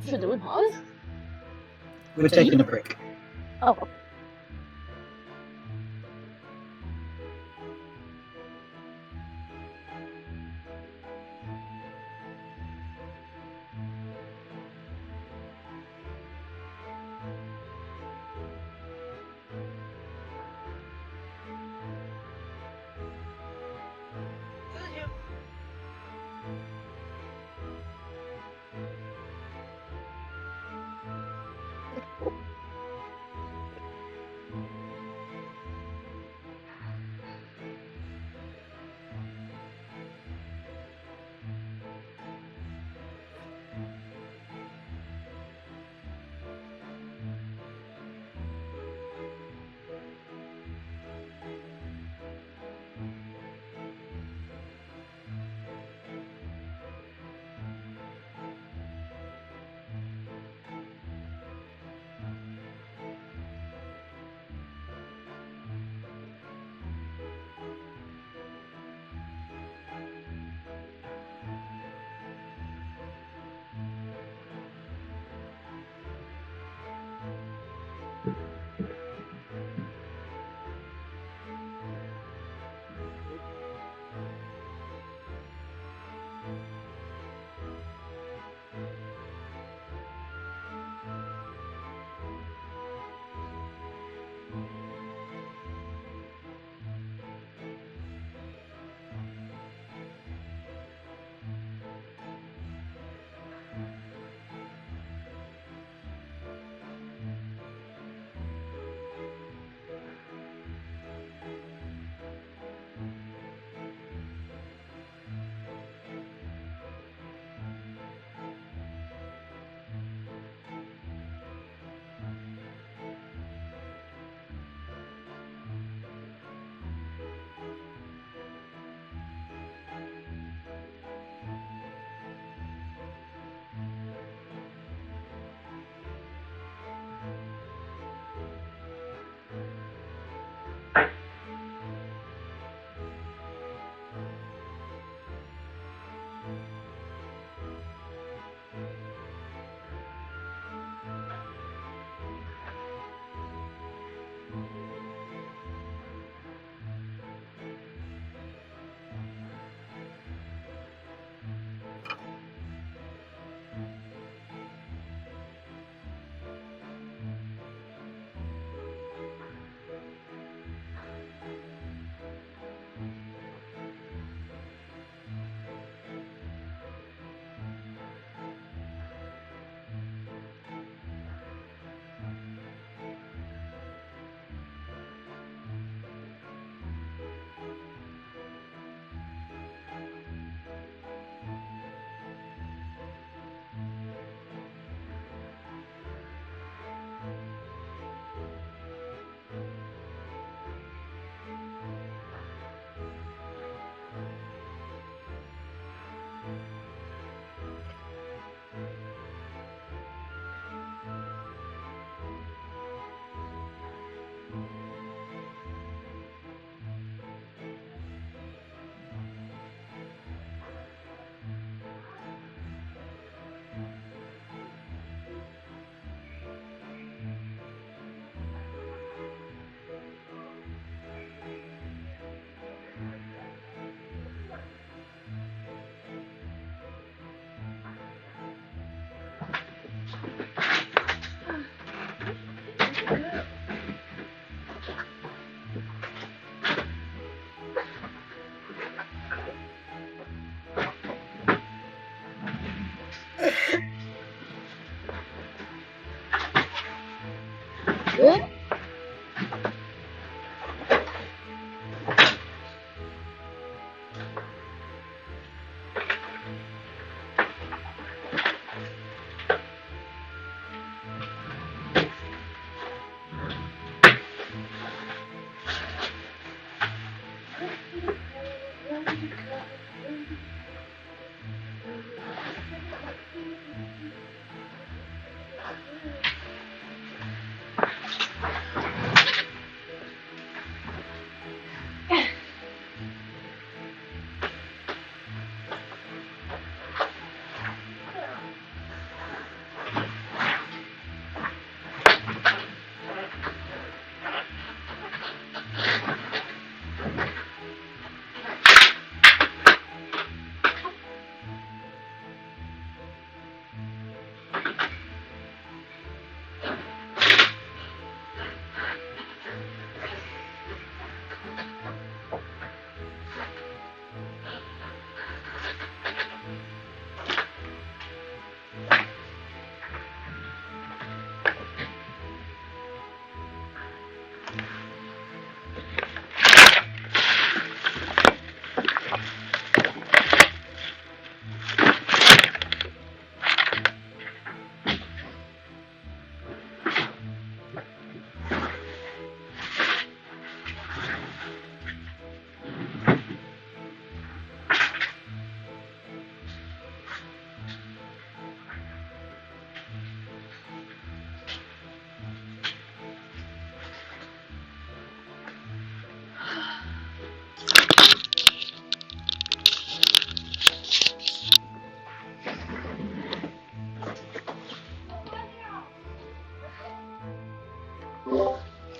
Should we pause? We're taking a break. Oh.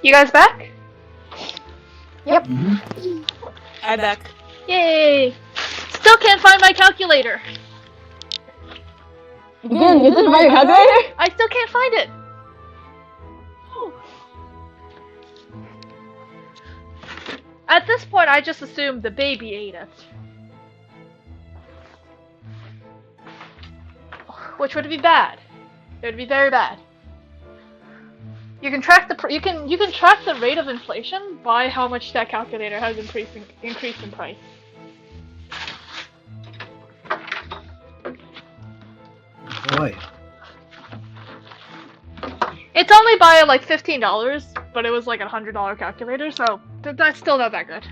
You guys back? Yep. I'm back. Yay! Still can't find my calculator. Again, you didn't buy your calculator? I still can't find it. At this point, I just assumed the baby ate it. Which would be bad. It would be very bad. You can track the you can track the rate of inflation by how much that calculator has increased in price. Boy. It's only by like $15, but it was like a $100 calculator, so that's still not that good.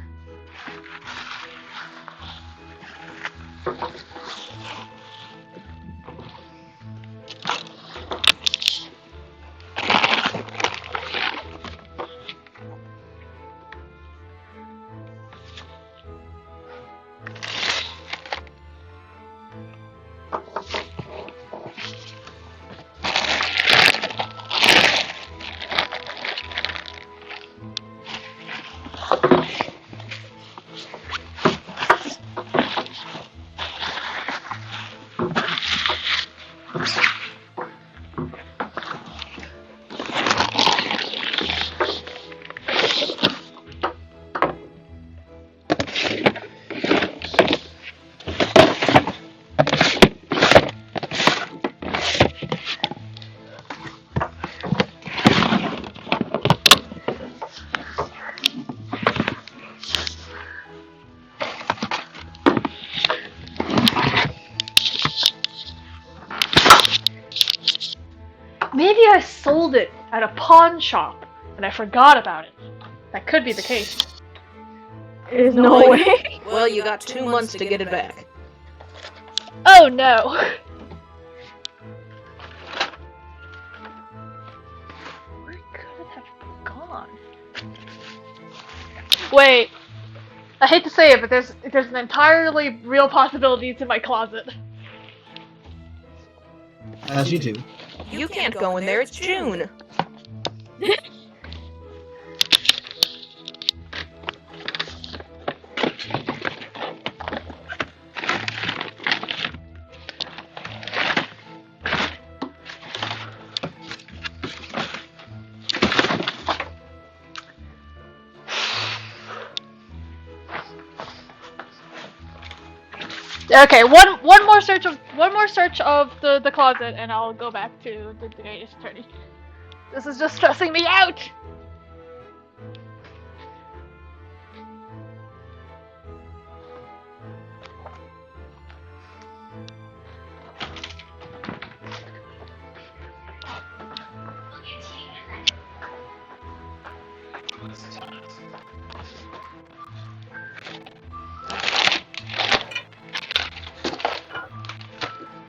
Maybe I sold it at a pawn shop and I forgot about it. That could be the case. There's no way. Well, you got 2 months to get it back. Oh no! Where could it have gone? Wait. I hate to say it, but there's an entirely real possibility it's in my closet. As you do. You can't go in there, it's June. Okay, one more search of the closet, and I'll go back to the greatest attorney. This is just stressing me out.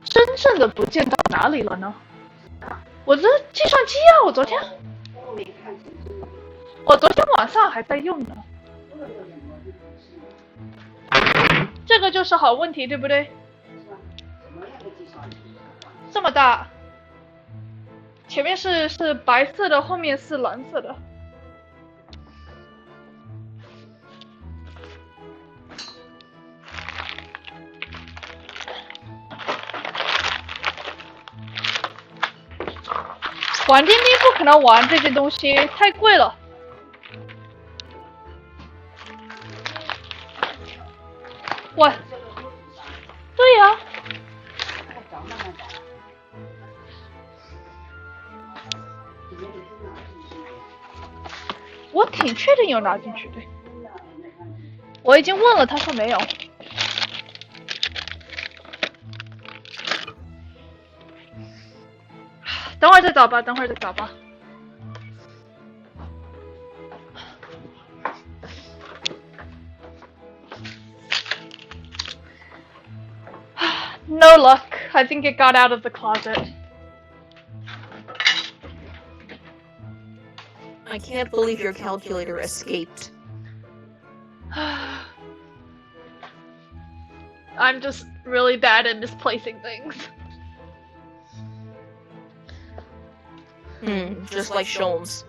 真正的不见到哪里了呢？我的计算机啊，我昨天晚上还在用呢。这个就是好问题，对不对？这么大，前面是白色的，后面是蓝色的。玩钉钉不可能玩这些东西，太贵了。喂，对呀。我挺确定有拿进去的，我已经问了，他说没有。等会儿再找吧，等会儿再找吧。No luck. I think it got out of the closet. I can't believe your calculator escaped. I'm just really bad at misplacing things. Just like Sholmes.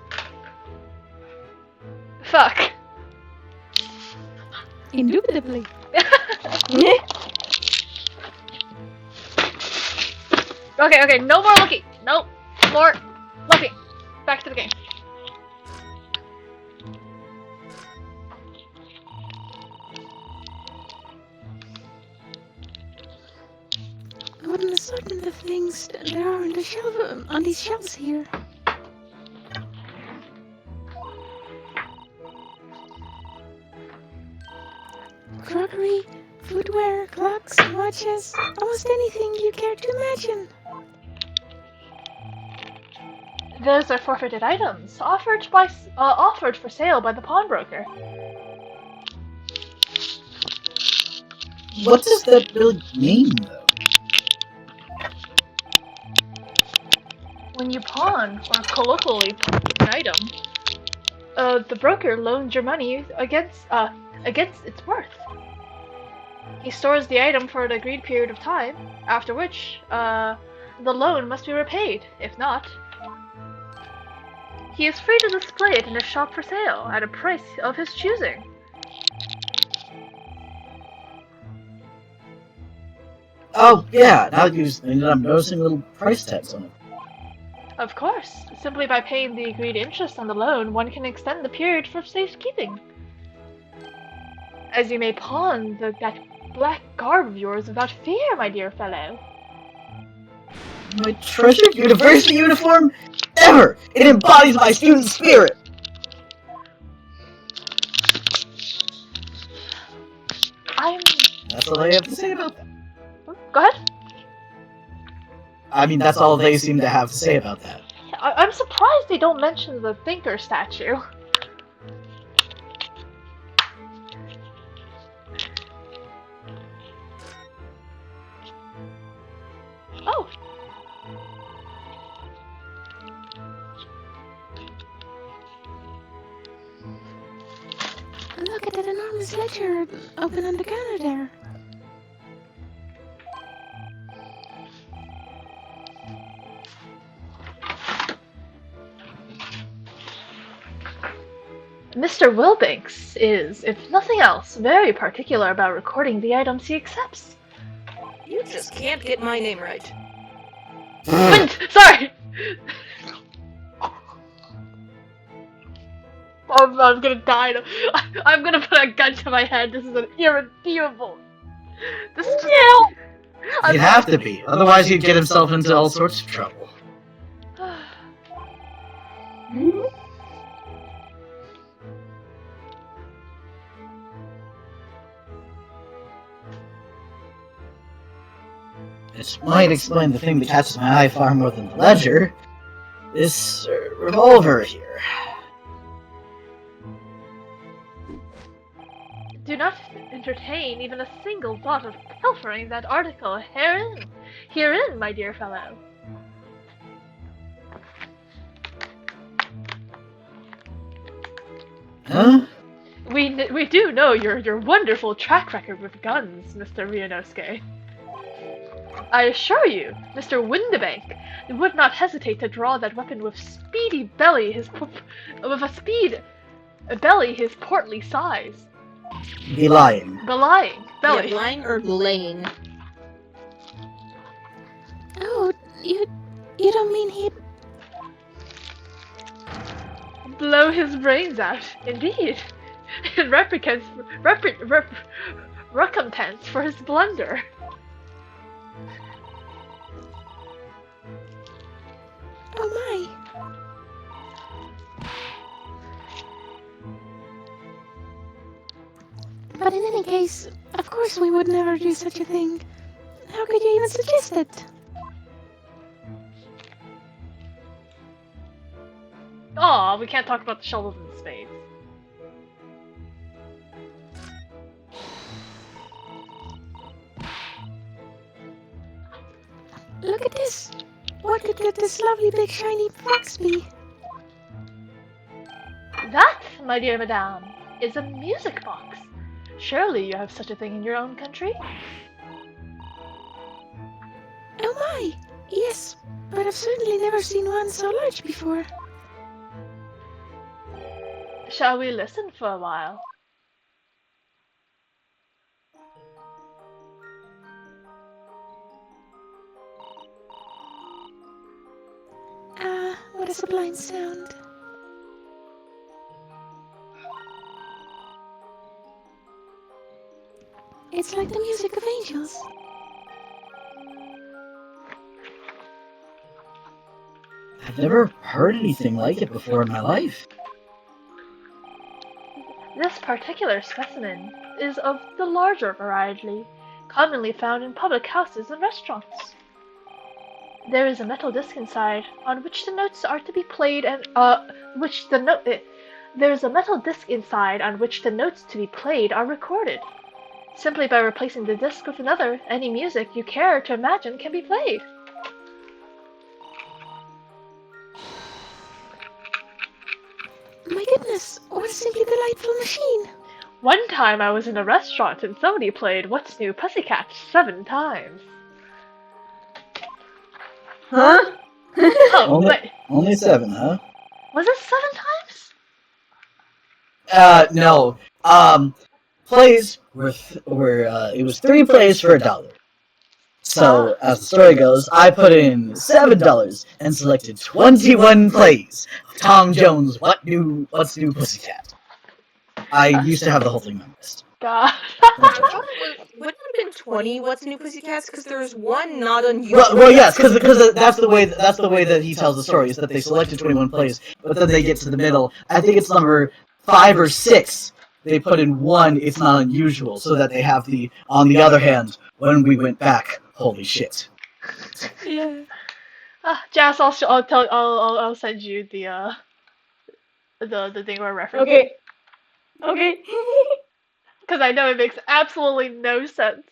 Fuck. Indubitably. Okay, no more looking. No more looking. Back to the game. What an assortment of things there are on the shelf, on these shelves here. Crockery, footwear, clocks, watches, almost anything you care to imagine. Those are forfeited items, offered for sale by the pawnbroker. What does that really mean, though? When you pawn, or colloquially an item, the broker loans your money against its worth. He stores the item for an agreed period of time, after which, the loan must be repaid. If not, he is free to display it in a shop for sale at a price of his choosing. Oh, yeah, now that you explained it, I'm noticing little price tags on it. Of course, simply by paying the agreed interest on the loan, one can extend the period for safekeeping. As you may pawn that black garb of yours without fear, my dear fellow. My treasured university uniform? Ever! It embodies my student spirit! That's all I have to say about that. Go ahead. I mean, that's all they seem to have to say about that. I'm surprised they don't mention the thinker statue. Oh. Look at that enormous ledger open on the counter there. Mr. Wilbanks is, if nothing else, very particular about recording the items he accepts. You just can't get my name right. Sorry! I'm gonna die. I'm gonna put a gun to my head. This is an irredeemable. This is just... He'd have to be, otherwise he'd get himself into all sorts of trouble. This might explain the thing that catches my eye far more than the ledger. This revolver here. Do not entertain even a single thought of pilfering that article herein, my dear fellow. Huh? We do know your wonderful track record with guns, Mr. Ryunosuke. I assure you, Mr. Windibank would not hesitate to draw that weapon with speedy belly his portly size. Belying. Belly. Yeah, lying or belaying? Oh, you don't mean he'd... Blow his brains out, indeed. In recompense for his blunder. Oh my. But in any case, of course we would never do such a thing. How could you even suggest it? Aw, we can't talk about the shovels and spades. Look at this! What could this lovely big shiny box be? That, my dear madame, is a music box. Surely you have such a thing in your own country? Oh my! Yes, but I've certainly never seen one so large before. Shall we listen for a while? What a sublime sound. It's like the music of angels. I've never heard anything like it before in my life. This particular specimen is of the larger variety, commonly found in public houses and restaurants. There is a metal disc inside, on which the notes are to be played and, there is a metal disc inside on which the notes to be played are recorded. Simply by replacing the disc with another, any music you care to imagine can be played. My goodness, what a simply delightful machine! One time I was in a restaurant and somebody played What's New Pussycat 7 times. Huh? Oh, wait. Only 7, huh? Was it 7 times? No. Plays were it was 3 plays for $1. So, as the story goes, I put in $7 and selected 21 plays of Tom Jones' What's New Pussycat. I used to have the whole thing memorized. God. Wouldn't it have been 20 What's New Pussycats? Because there's one not unusual. Well, yes, because that's the way that he tells the story is that they selected 21 plays, but then they get to the middle. I think it's number 5 or 6. They put in one. It's not unusual, so that they have the. On the other hand, when we went back, holy shit. Yeah. Jazz, I'll send you the thing we're referencing. Okay. Because I know it makes absolutely no sense.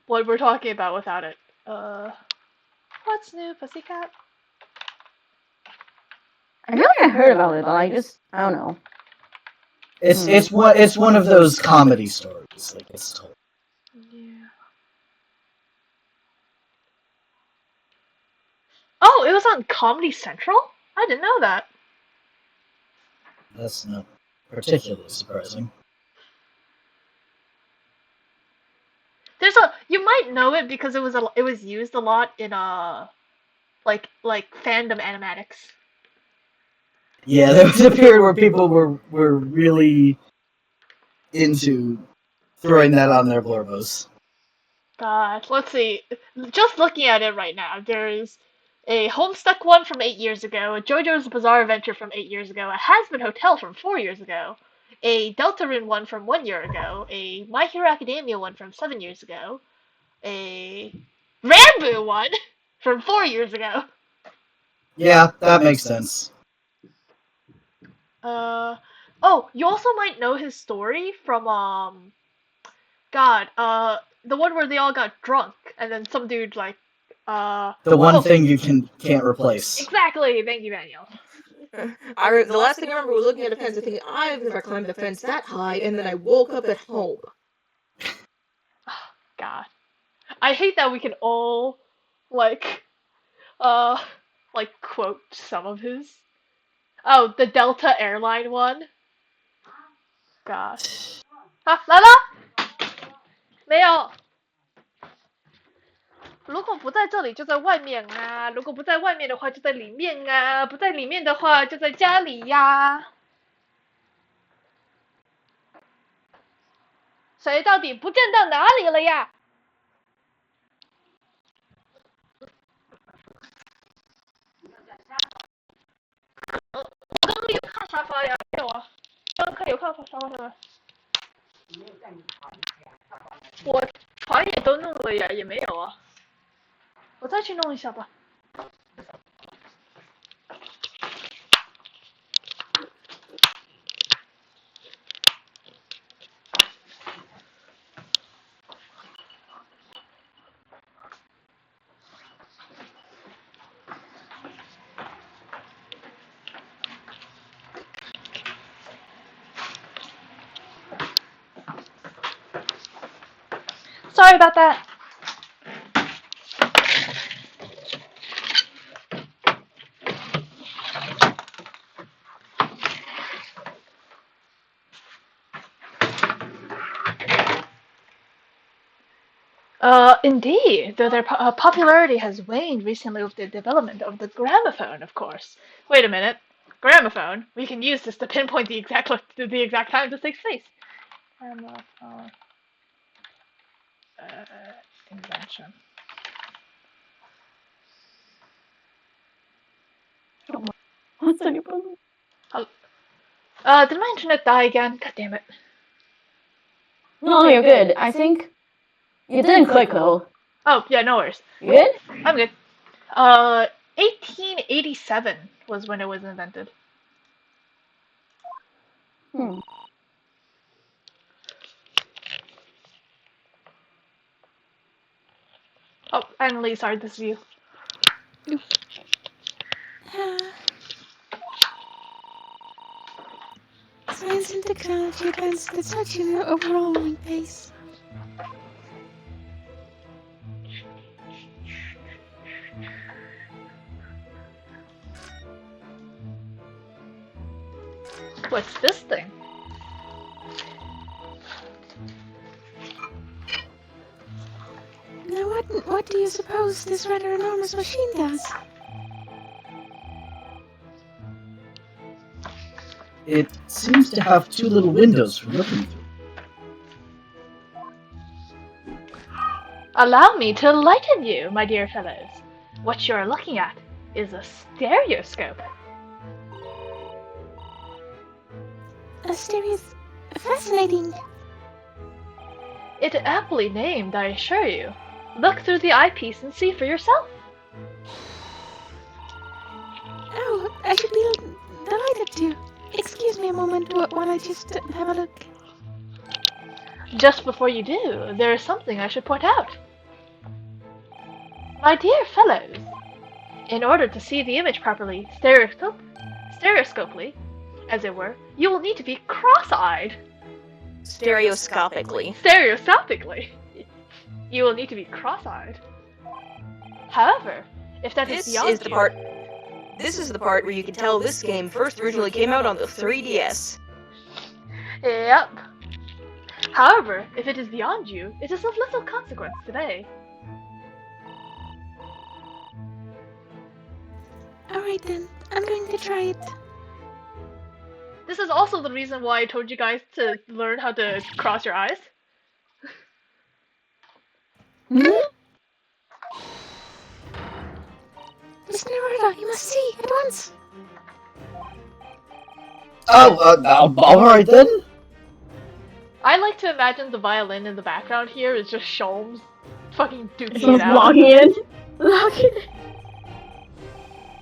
What we're talking about without it. What's New Pussycat? I feel like I heard about it, but I don't know. It's one of those comedy stories. Like it's told. Yeah. Oh, it was on Comedy Central? I didn't know that. That's not particularly surprising. You might know it because it was used a lot in like fandom animatics. Yeah, there was a period where people were really into throwing that on their blorbos. God, let's see. Just looking at it right now, there's a Homestuck one from 8 years ago, a JoJo's Bizarre Adventure from 8 years ago, a Hazbin Hotel from 4 years ago, a Deltarune one from 1 year ago, a My Hero Academia one from 7 years ago, a Rambo one from 4 years ago. Yeah, that makes sense. Oh, you also might know his story from the one where they all got drunk and then some dude like the one thing you can't replace. Exactly. Thank you, Daniel. The last thing I remember was looking at a fence and thinking, I've never climbed a fence that high, and then I woke up at home. God. I hate that we can all like quote some of his. Oh, the Delta airline one. Gosh. 来了？没有。如果不在这里就在外面啊，如果不在外面的话就在里面啊，不在里面的话就在家里呀。谁到底不见到哪里了呀？我刚刚有看沙发呀，没有啊？刚刚有看沙发吗？我床也都弄了呀，也没有啊。我再去弄一下吧。Sorry about that. Indeed, though their popularity has waned recently with the development of the gramophone, of course. Wait a minute. Gramophone? We can use this to pinpoint the exact time this takes place. Gramophone. Invention. What's on your phone? Did my internet die again? God damn it. No, you're good. I think you didn't click though. Oh, yeah, no worries. You good? I'm good. 1887 was when it was invented. Oh, and Lee, sorry, this is you. Science and technology advanced at such an overwhelming pace. What's this thing? Now what do you suppose this rather enormous machine does? It seems to have two little windows for looking through. Allow me to enlighten you, my dear fellows. What you're looking at is a stereoscope. A stereos... Fascinating. It aptly named, I assure you. Look through the eyepiece and see for yourself. Oh, I should be delighted to. Excuse me a moment while I just have a look. Just before you do, there is something I should point out. My dear fellows, in order to see the image properly, stereoscopically, as it were, you will need to be cross-eyed. Stereoscopically. Stereoscopically. You will need to be cross-eyed. However, if that is beyond This is the part where you can tell this game first originally came out on the 3DS. Yep. However, if it is beyond you, it is of little consequence today. Alright then, I'm going to try it. This is also the reason why I told you guys to learn how to cross your eyes. Mr. Naruto, you must see at once. Alright then. I like to imagine the violin in the background here is just Sholmes fucking duking Just it out. logging in. Logging in.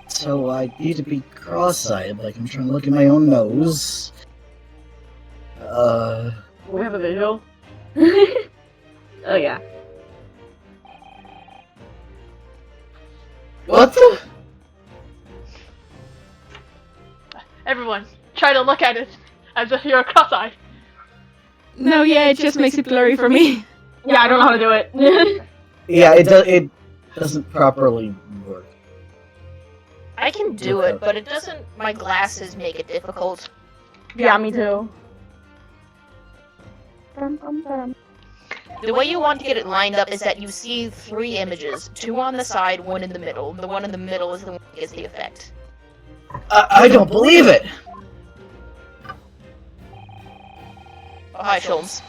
So I need to be cross-eyed, like I'm trying to look at my own nose. We have a visual. Oh yeah. What the? Everyone, try to look at it as if you're cross-eyed. No, yeah, it just makes it blurry for me. Yeah, I don't know how to do it. Yeah, it doesn't properly work. I can do it, but it doesn't. My glasses make it difficult. Yeah, me too. The way you want to get it lined up is that you see 3 images, 2 on the side, 1 in the middle. The one in the middle is the one that gets the effect. I don't believe it! Oh, hi, Sholmes.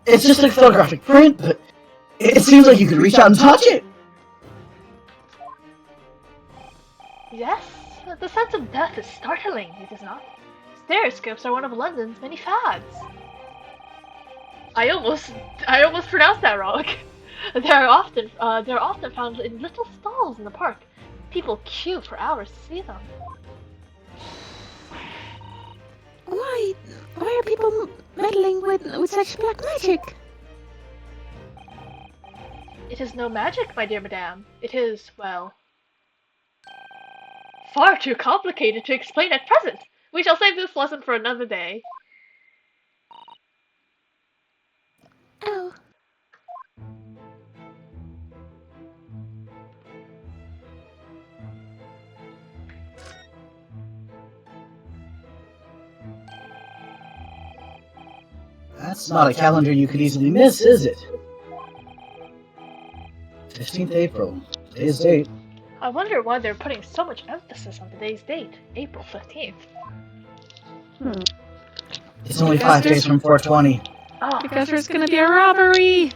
It's just a photographic print, but it seems like you could reach out and touch it! Yes, the sense of death is startling, it is not? Stereoscopes are one of London's many fads. I almost pronounced that wrong. They're often found in little stalls in the park. People queue for hours to see them. Why are people meddling with such black magic? It is no magic, my dear madame. It is, well, far too complicated to explain at present. We shall save this lesson for another day. Oh. That's not a calendar you could easily miss, is it? 15th April. Today's date. I wonder why they're putting so much emphasis on today's date, April 15th. It's only 5 days from 420. Oh, Because there's gonna be a robbery!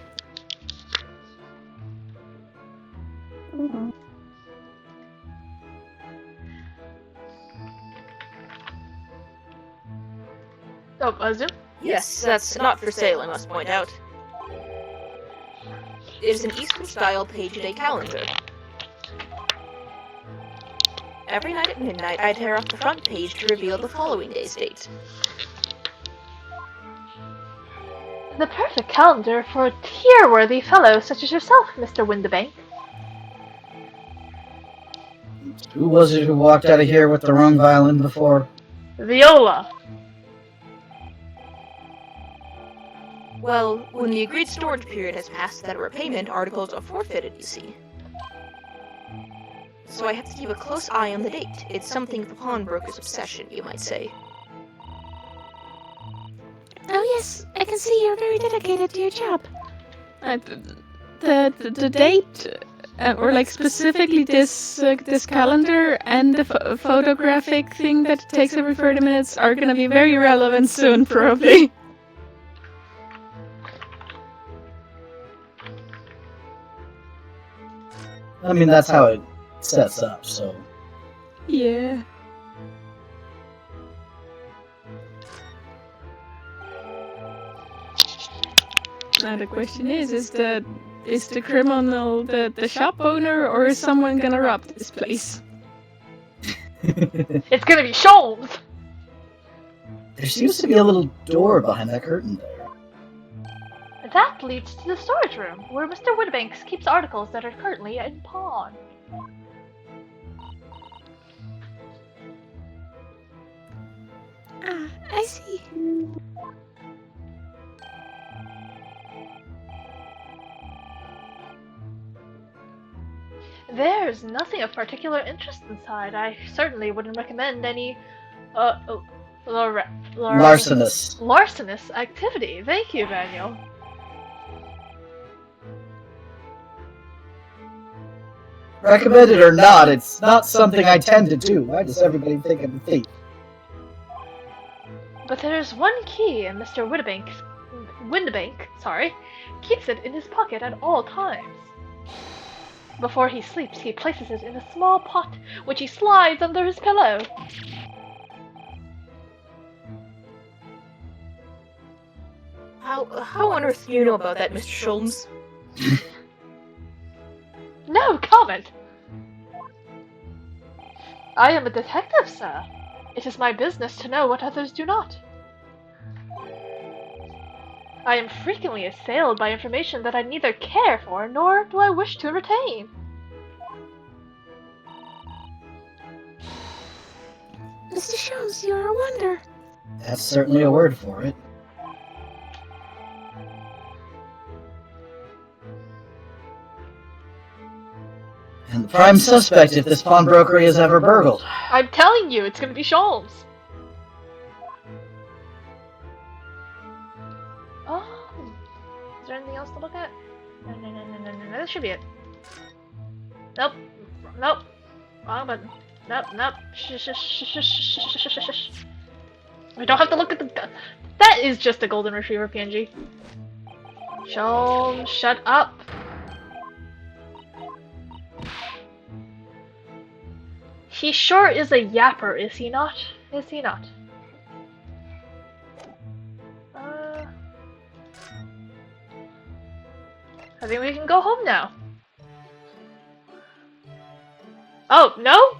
Zoom? Yes, that's not for sale, I must point out. It is an Eastern-style page-a-day calendar. Every night at midnight, I tear off the front page to reveal the following day's date. The perfect calendar for a tear-worthy fellow such as yourself, Mr. Windibank. Who was it who walked out of here with the wrong violin before? Viola. Well, when the agreed storage period has passed, that repayment articles are forfeited, you see. So I have to keep a close eye on the date. It's something of a pawnbroker's obsession, you might say. Oh yes, I can see you're very dedicated to your job. The date, or like specifically this calendar and the photographic thing that takes every 30 minutes are gonna be very relevant soon, probably. I mean, that's how it sets up, so... Yeah. Now the question is the criminal the shop owner, or is someone gonna rob this place? It's gonna be Sholmes! There seems to be a little door behind that curtain there. That leads to the storage room, where Mr. Windibanks keeps articles that are currently in pawn. Ah, I see. There's nothing of particular interest inside. I certainly wouldn't recommend any, larcenous activity. Thank you, Daniel. Recommended or not, it's not something I tend to do. Why does everybody think I'm a thief? But there's one key, and Mr. Windibank, keeps it in his pocket at all times. Before he sleeps, he places it in a small pot, which he slides under his pillow. How on earth do you know about that, Mr. Sholmes? No comment! I am a detective, sir. It is my business to know what others do not. I am frequently assailed by information that I neither care for nor do I wish to retain. Mr. Sholmes, you're a wonder. That's certainly a word for it. And the prime suspect if this pawnbrokery is ever burgled. I'm telling you, it's gonna be Sholmes. Oh, is there anything else to look at? No, that should be it. Nope. Wrong button. Nope. Shh. We don't have to look at the... That is just a golden retriever PNG. Sholmes, shut up. He sure is a yapper, is he not? I think we can go home now. Oh, no?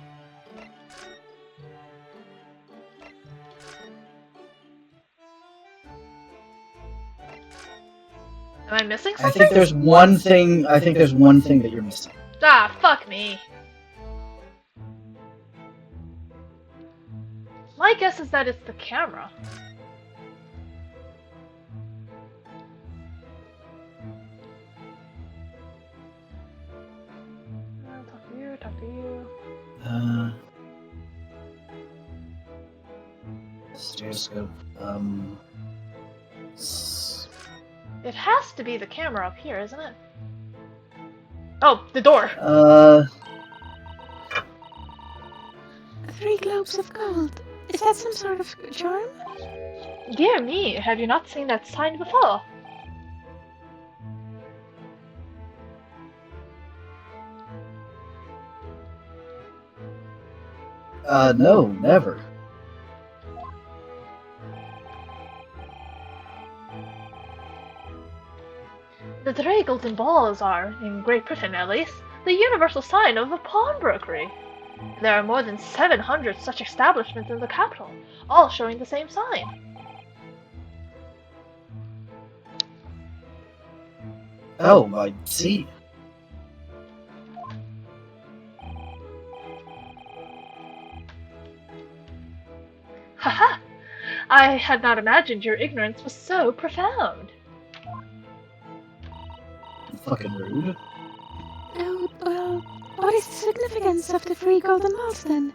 Am I missing something? I think there's one thing that you're missing. Ah, fuck me. My guess is that it's the camera. Talk to you. Stereoscope. It has to be the camera up here, isn't it? Oh, the door. 3 globes of gold. Is that some sort of charm? Dear me, have you not seen that sign before? No, never. The 3 golden balls are, in Great Britain at least, the universal sign of a pawnbrokery. There are more than 700 such establishments in the capital, all showing the same sign. Oh, I see. Haha! I had not imagined your ignorance was so profound. Fucking rude. Oh, well, what is the significance of the 3 golden balls then?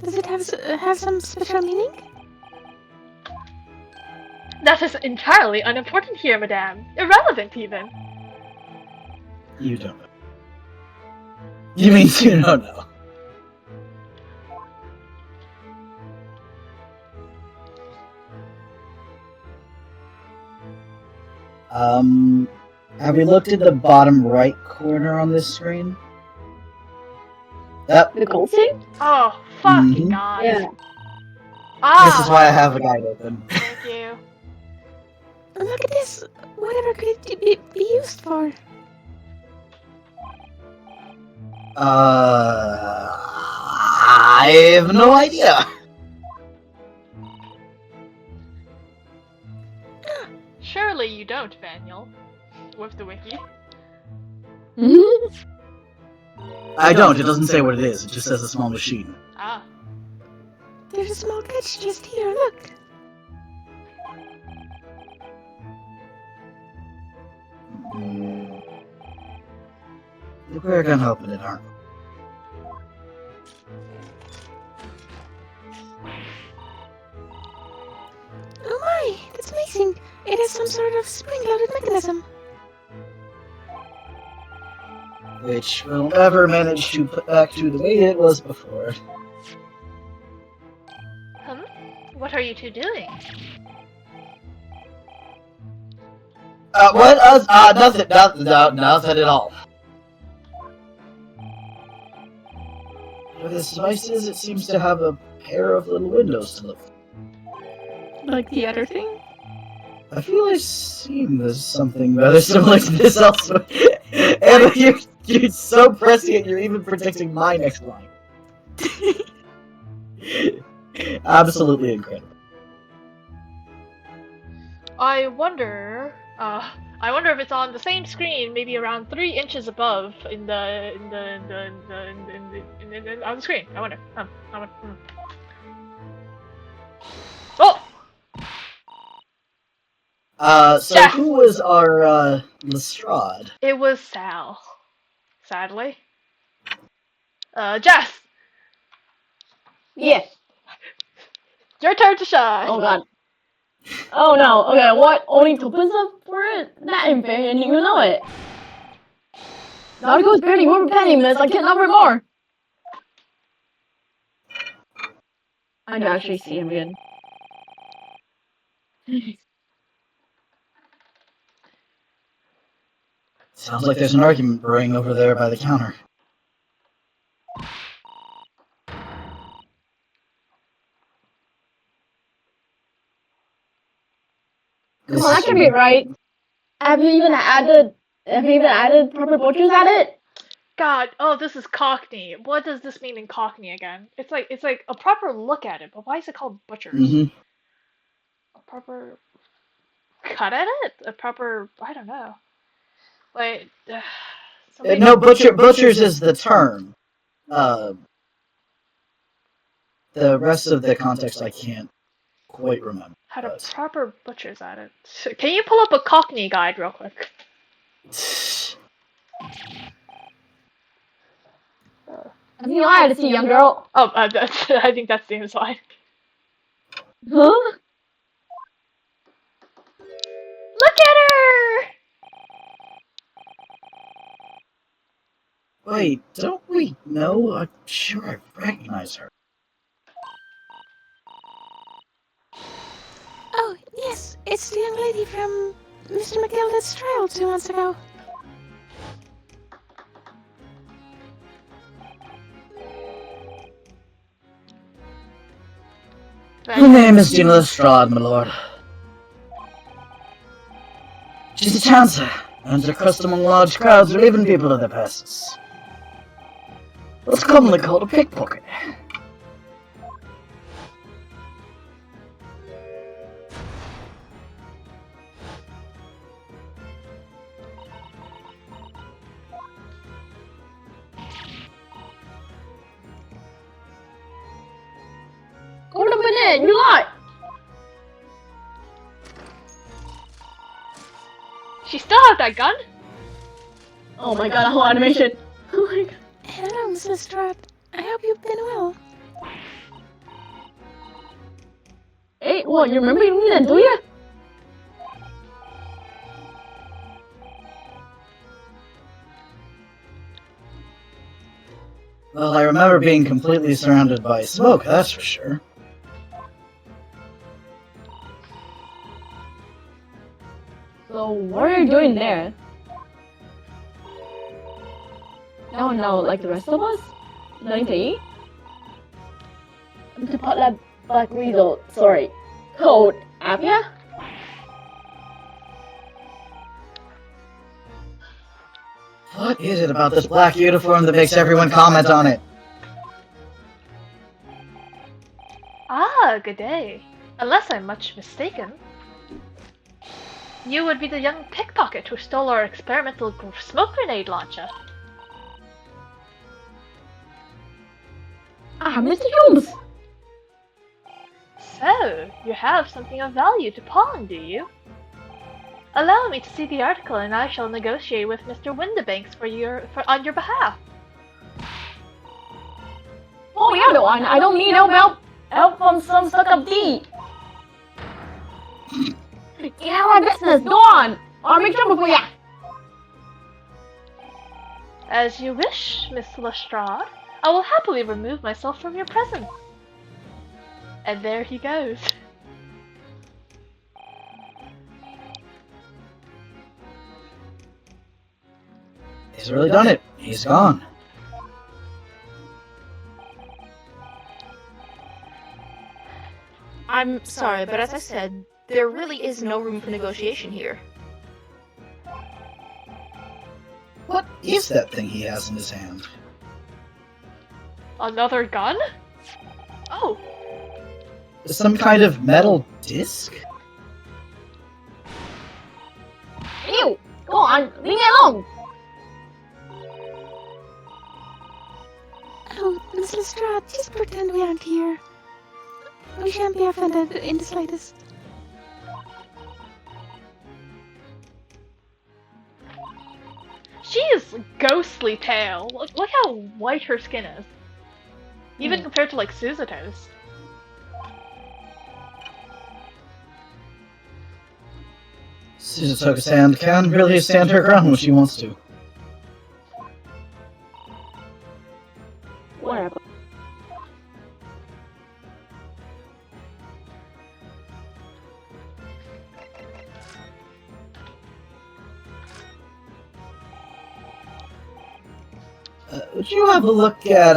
Does it have some special meaning? That is entirely unimportant here, madame. Irrelevant, even. You don't know. You mean you don't know? Have we looked at the bottom right corner on this screen? Yep. The gold thing? Oh, fucking Mhm. god. Yeah. This is why I have a guide open. Thank you. Look at this! Whatever could it be used for? I have no idea. Surely you don't, Daniel. With the wiki. I don't. It doesn't say what it is. It just says a small machine. Ah. There's a small catch just here, look! We're gonna open it, aren't we? Oh my! That's amazing! It has some sort of spring-loaded mechanism. Which we'll never manage to put back to the way it was before. What are you two doing? What? Nothing. Nothing at all. What this device is, it seems to have a pair of little windows to look through. Like the other thing? I feel I've seen this something rather similar to this elsewhere. And you're so prescient, you're even predicting my next line. Absolutely incredible. I wonder if it's on the same screen, maybe around 3 inches above on the screen. I wonder. Oh! So Jeff! who was our, Lestrade? It was Sal. Sadly. Jess! Yes. Your turn to shine! Oh god. Oh no, okay, what? Only 2% for it? That ain't fair, and you know it. The article is barely worth a penny, miss. I can't offer more. I can actually see him again. Sounds like there's an argument brewing over there by the counter. Come on, that can be right. Have you even added proper butchers at it? God, oh, this is Cockney. What does this mean in Cockney again? It's like a proper look at it, but why is it called butchers? Mm-hmm. A proper cut at it? A proper, I don't know. Like, No, butchers is the term. The rest of the context I can't quite remember. Had a proper butchers at it. Can you pull up a Cockney guide real quick? I think I had to see, young girl. Oh, that's, I think that's the inside. Huh? Look at her! Wait, don't we know? I'm sure I recognize her. Oh, yes, it's the young lady from Mr. McGilder's trial 2 months ago. Her name is Gina Lestrade, my lord. She's a chancer, and her custom among large crowds relieving people of their passes. What's commonly called a pickpocket. Hold up a minute, you lie! She still has that gun? Oh my god, whole animation. Oh my god. Hello, Miss Lestrade. I hope you've been well. Hey, what, you remember me then, do ya? Well, I remember being completely surrounded by smoke, that's for sure. So, what are you doing there? No, like the rest of us? Nothing to eat? To put that black weasel, sorry, code, Appia? What is it about this black uniform that makes everyone comment on it? Ah, good day. Unless I'm much mistaken. You would be the young pickpocket who stole our experimental smoke grenade launcher. Ah, Mr. Jones! So, you have something of value to pawn, do you? Allow me to see the article and I shall negotiate with Mr. Windibanks on your behalf. Oh, yeah, the one. I don't need help from some stuck-up D. Get out of my business, go on! I'll make trouble for ya! As you wish, Miss Lestrade. I will happily remove myself from your presence. And there he goes. He's really done it. He's gone. I'm sorry, but as I said, there really is no room for negotiation here. What is that thing he has in his hand? Another gun? Oh. Some kind of metal disc? You! Go on, leave me alone! Oh, Miss Lestrade, just pretend we aren't here. We shan't be offended in the slightest. She is ghostly pale. Look how white her skin is. Even compared to like Suzuto's. Suzutoka-san can really stand her ground when she wants to. Whatever. Would you have a look at,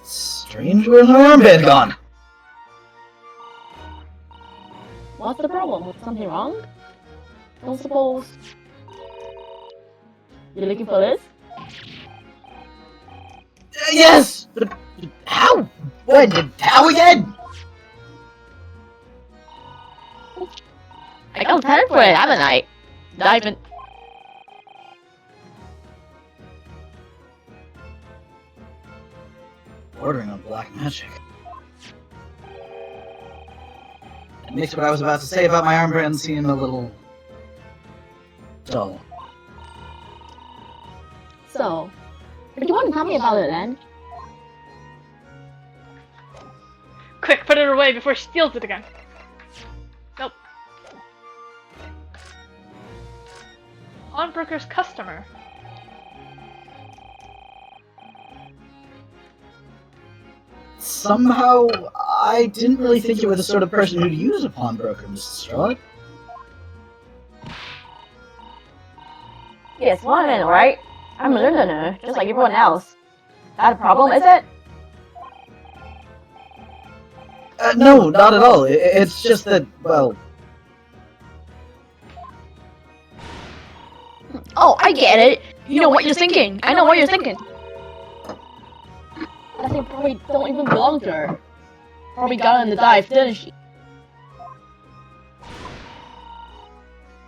strange, where's her armband gone? What's the problem? Was something wrong? Don't suppose... You're looking for this? Yes! But how? When? How again? I got time for it, haven't I? Not even... Bordering on black magic. It makes what I was about to say about my armband seem a little... dull. So... If you want to tell me about it then... Quick, put it away before she steals it again. Nope. Pawnbroker's customer. somehow I didn't really think you were the sort of person who'd use a pawnbroker, Mrs. Strahd. Yes, well, I'm in, alright? I'm a learner, just like everyone else. That a problem, is it? No, not at all. It's just that, well... Oh, I get it. You know what you're thinking. I know what you're thinking. That thing probably don't even belong to her. Probably got in the dive, didn't she?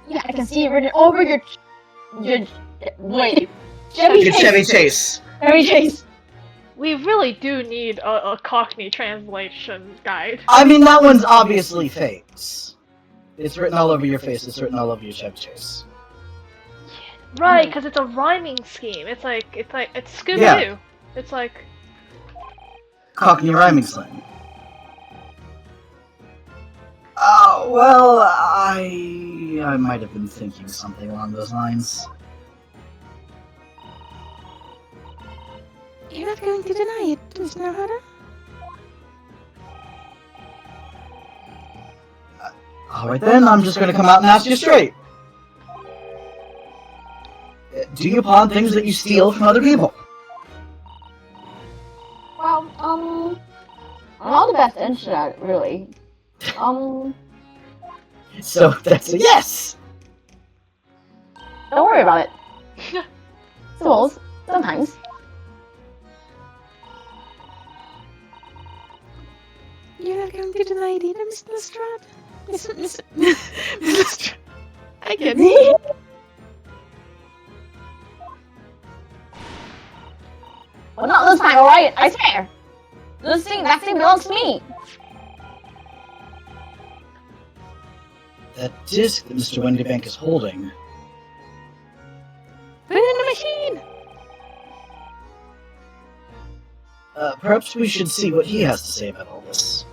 Yeah, I can see it written over your wait. Chevy Chase. Chevy Chase. We really do need a Cockney translation guide. I mean, that one's obviously fakes. It's written all over your face. It's written all over your Chevy Chase. Right, because it's a rhyming scheme. It's Scooby-Doo. Yeah. It's like... Cockney rhyming slang. Oh, well, I might have been thinking something along those lines. You're not going to deny it, Mr. Narada? Alright then, I'm just gonna come out and ask you straight. Do you pawn things that you steal from other people? Well, I'm not the best into that, really. So that's a yes! Don't worry about it. Suppose, sometimes. You're not going to deny it either, Mr. Lestrade? Mr. Lestrade. I get it. Well, not this time, alright? I swear! That thing belongs to me! That disc that Mr. Wendybank is holding. Put it in the machine! Perhaps we should see what he has to say about all this.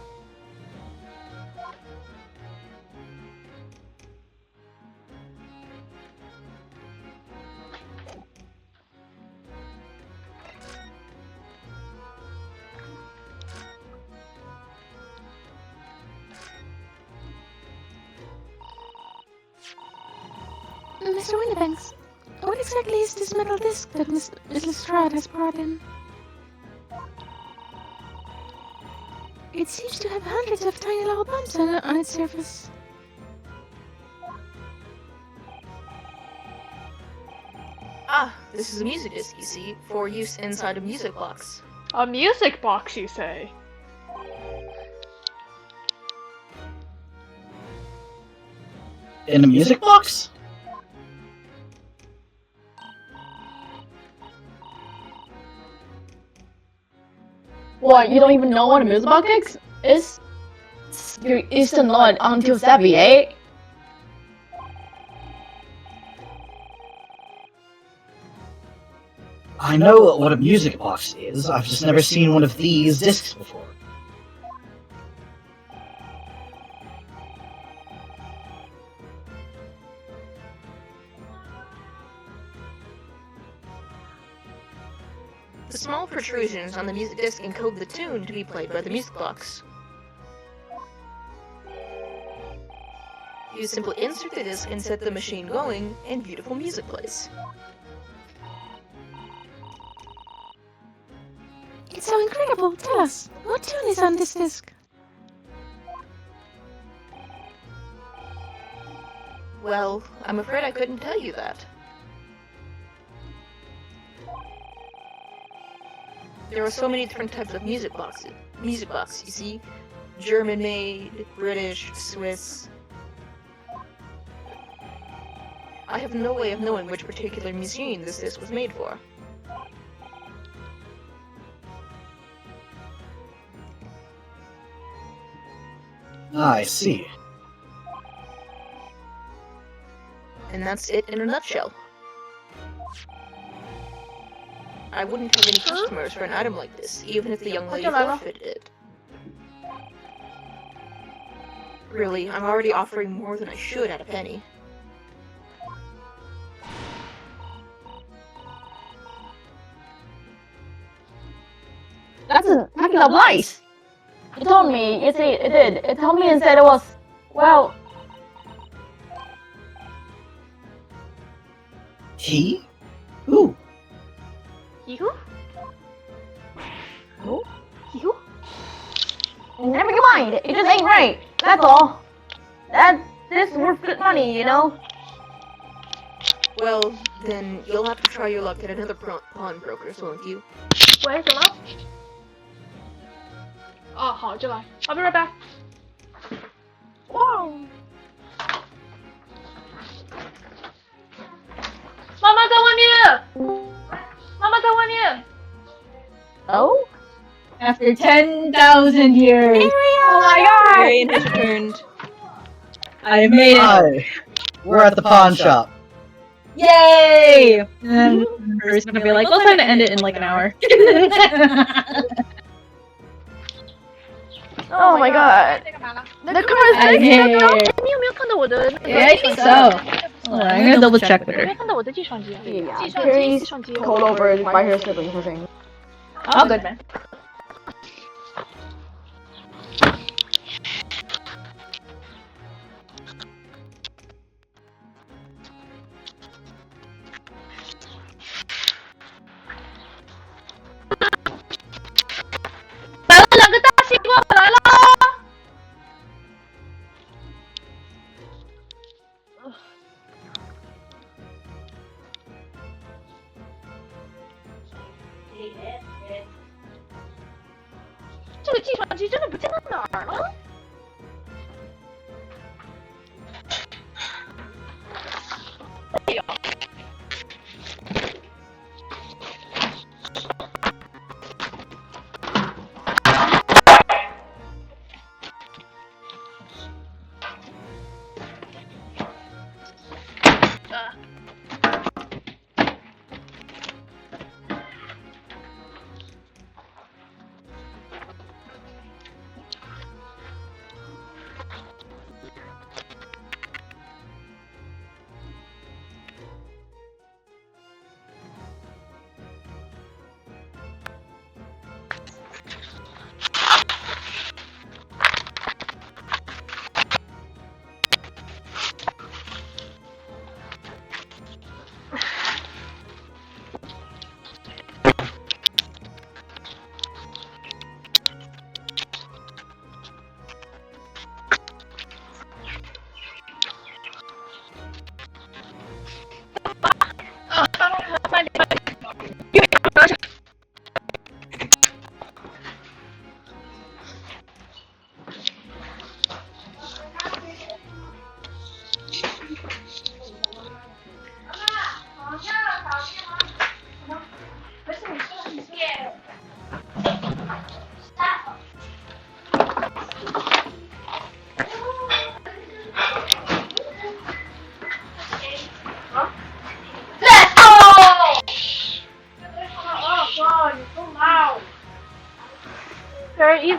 Mr. Winterbanks, what exactly is this metal disc that Miss Lestrade has brought in? It seems to have hundreds of tiny little bumps on its surface. Ah, this is a music disc, you see, for use inside a music box. A music box, you say? In a music box? What, you don't even know what a music box is? You're still not until savvy, eh? I know what a music box is, I've just never seen one of these discs before. The small protrusions on the music disc encode the tune to be played by the music box. You simply insert the disc and set the machine going, and beautiful music plays. It's so incredible. Tell us, what tune is on this disc? Well, I'm afraid I couldn't tell you that. There are so many different types of music boxes, you see? German-made, British, Swiss. I have no way of knowing which particular machine this disc was made for. Ah, I see. And that's it in a nutshell. I wouldn't have any customers for an item like this, even if the young lady forfeited it. Really, I'm already offering more than I should at a penny. That's a packing of lies. It told me, it did. It told me and said it was, well... He? Who? He-who? Who? He-who? Never mind, it just ain't right. That's all. This worth good money, you know? Well, then you'll have to try your luck at another pawnbroker's, won't you? 喂，什么？哦，好，就来。I'll be right back. Wow. 妈妈在外面。妈妈在外面。 Oh? After 10,000 years. Oh my god! Arian has returned. I made it. Hi. We're at the pawn shop. Yay! And then Bruce is gonna be like, let's try to end it in like an hour. Oh my god. The camera's I'm here. 你有没有看到我的那个 Yeah, I think so. Hold on, I'm gonna double check with 有没 her. 有看到我的计算机？ Yeah, 计算机， Carrie's 计算机。 told over by her siblings, I think. All good, man. "这个计算机真的不见到哪儿了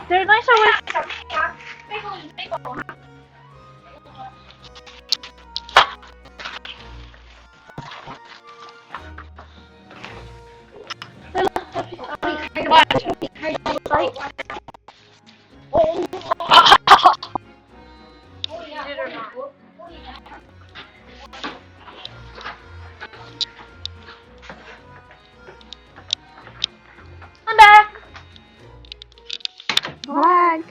？There are nicer ways. I'm back. Black.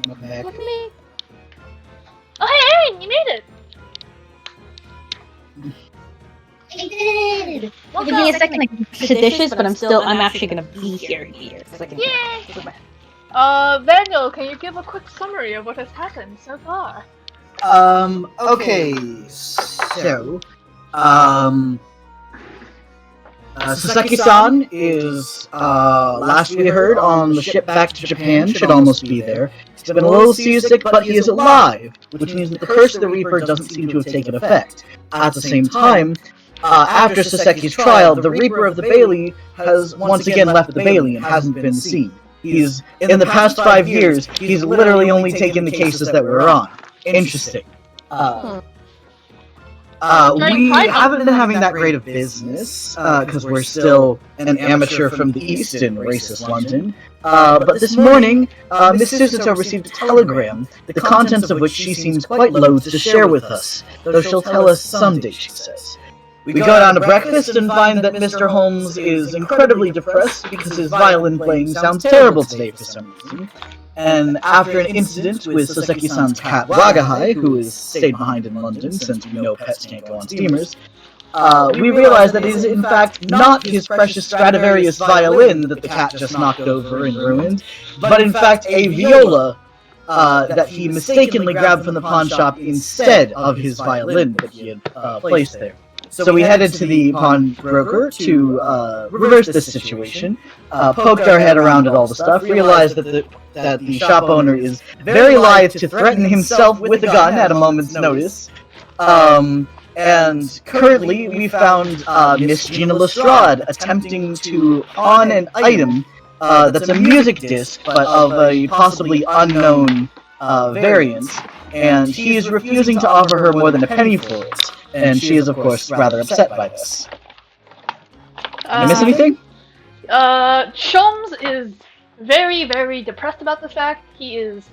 Okay. Look at me. Oh, hey, Aaron, you made it. I did. Give me a second, like, to dishes, but I'm actually gonna be here. Yay. Daniel, can you give a quick summary of what has happened so far? Okay, so, Saseki-san is, last we heard, on the ship back to Japan, should almost be there. He's been a little seasick, but he is alive, which means that the Curse of the Reaper doesn't seem to have taken effect. At the same time, after Saseki's trial, the Reaper of the Bailey has once again left the Bailey and hasn't been seen. He's, in the past 5 years, he's literally only taken the cases that we're on. Interesting. We haven't been having that great of business, because we're still an amateur from the East in racist London. But this morning, Miss Susato received a telegram, the contents of which she seems quite loath to share with us, though she'll tell us someday, she says. We go down to breakfast and find that Mr. Holmes is incredibly depressed because his violin playing sounds terrible today for some reason. And after an incident with Soseki-san's cat Wagahai, who has stayed behind in London since we know pets can't go on steamers, we realize that it is in fact not his precious Stradivarius violin that the cat just knocked over and ruined, but in fact a viola that he mistakenly grabbed from the pawn shop instead of his violin that he had placed there. So we headed to the pawnbroker to reverse this situation, poked our head around at all the stuff, realized that the shop owner is very lithe to threaten himself with a gun at a moment's notice. And currently we found Miss Gina Lestrade attempting to pawn an item that's a music disc, but of a possibly unknown variant, and he is refusing to offer her more than a penny for it. And she is, of course, rather upset by this. Did I miss anything? Chums is very, very depressed about the fact. He is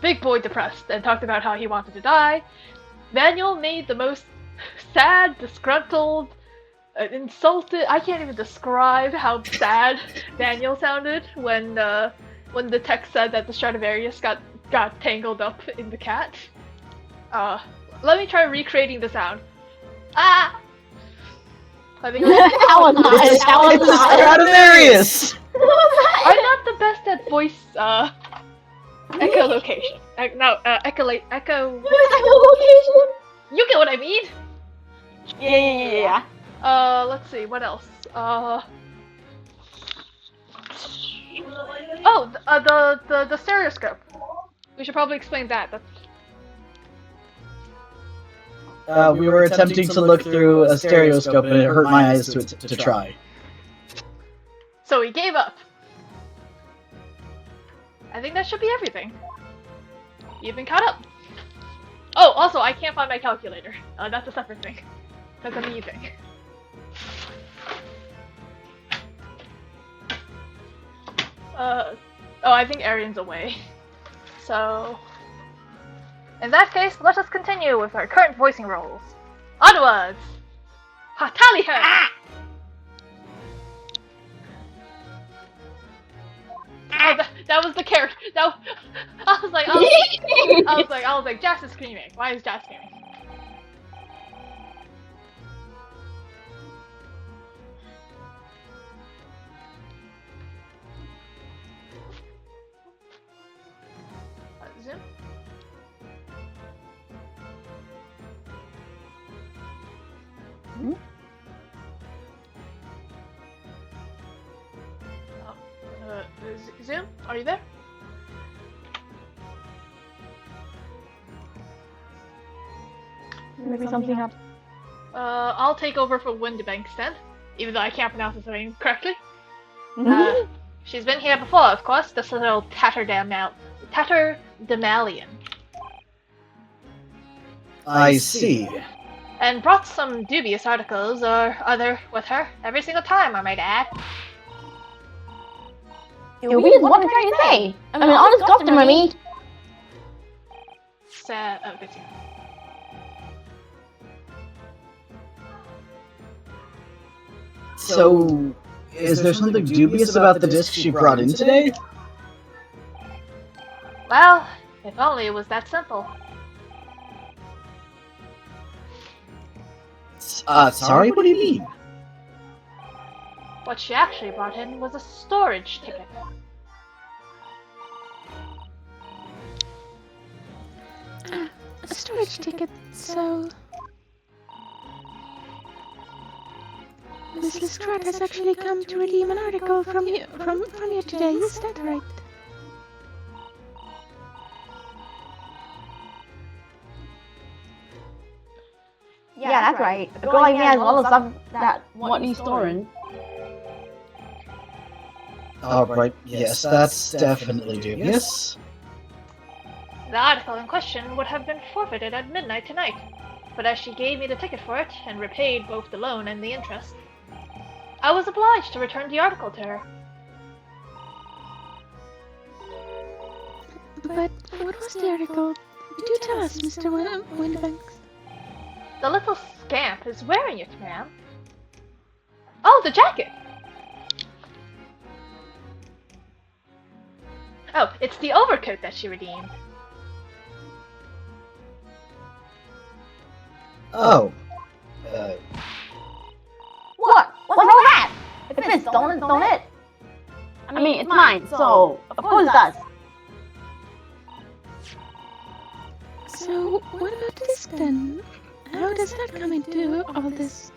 big boy depressed and talked about how he wanted to die. Manuel made the most sad, disgruntled, insulted. I can't even describe how sad Daniel sounded when the text said that the Stradivarius got tangled up in the cat. Let me try recreating the sound. Ah! I think it's Stradivarius! I'm not the best at voice echolocation. Echo. You get what I mean? Yeah. Let's see, what else? The stereoscope. We should probably explain that. We were attempting to look through a stereoscope and it hurt my eyes to try. So he gave up. I think that should be everything. You've been caught up. Oh, also, I can't find my calculator. That's a separate thing. That's a me thing. I think Arian's away. So... in that case, let us continue with our current voicing roles. Onwards! Tally her! Ah! Oh, that was the character. I was like, Jax is screaming. Why is Jax screaming? Zoom. Zoom, are you there? Maybe something happened. I'll take over for Windibanks then, even though I can't pronounce his name correctly. She's been here before, of course, this little Tatterdemalion. I see. And brought some dubious articles or other with her every single time, I might add. Dubious? What am I trying to say? I'm an honest customer, me. Good. So, is there something dubious about the disc she brought in today? Well, if only it was that simple. Sorry, what do you mean? What she actually brought in was a storage ticket. A storage ticket, so... Miss Lestrade has actually come to redeem an article from you today, is that right? Yeah, that's right. A girl like me has all the stuff that what needs storing. Alright, yes, that's definitely dubious. The article in question would have been forfeited at midnight tonight. but as she gave me the ticket for it, and repaid both the loan and the interest, I was obliged to return the article to her. But what was the article? Do tell us, Mr. Windibanks. The little scamp is wearing it, ma'am. Oh, the jacket! Oh, it's the overcoat that she redeemed. Oh. What? What's wrong with that? If it's stolen, it's stolen. I mean, it's mine, so of course it does. So, what about this then? How does that come into all this?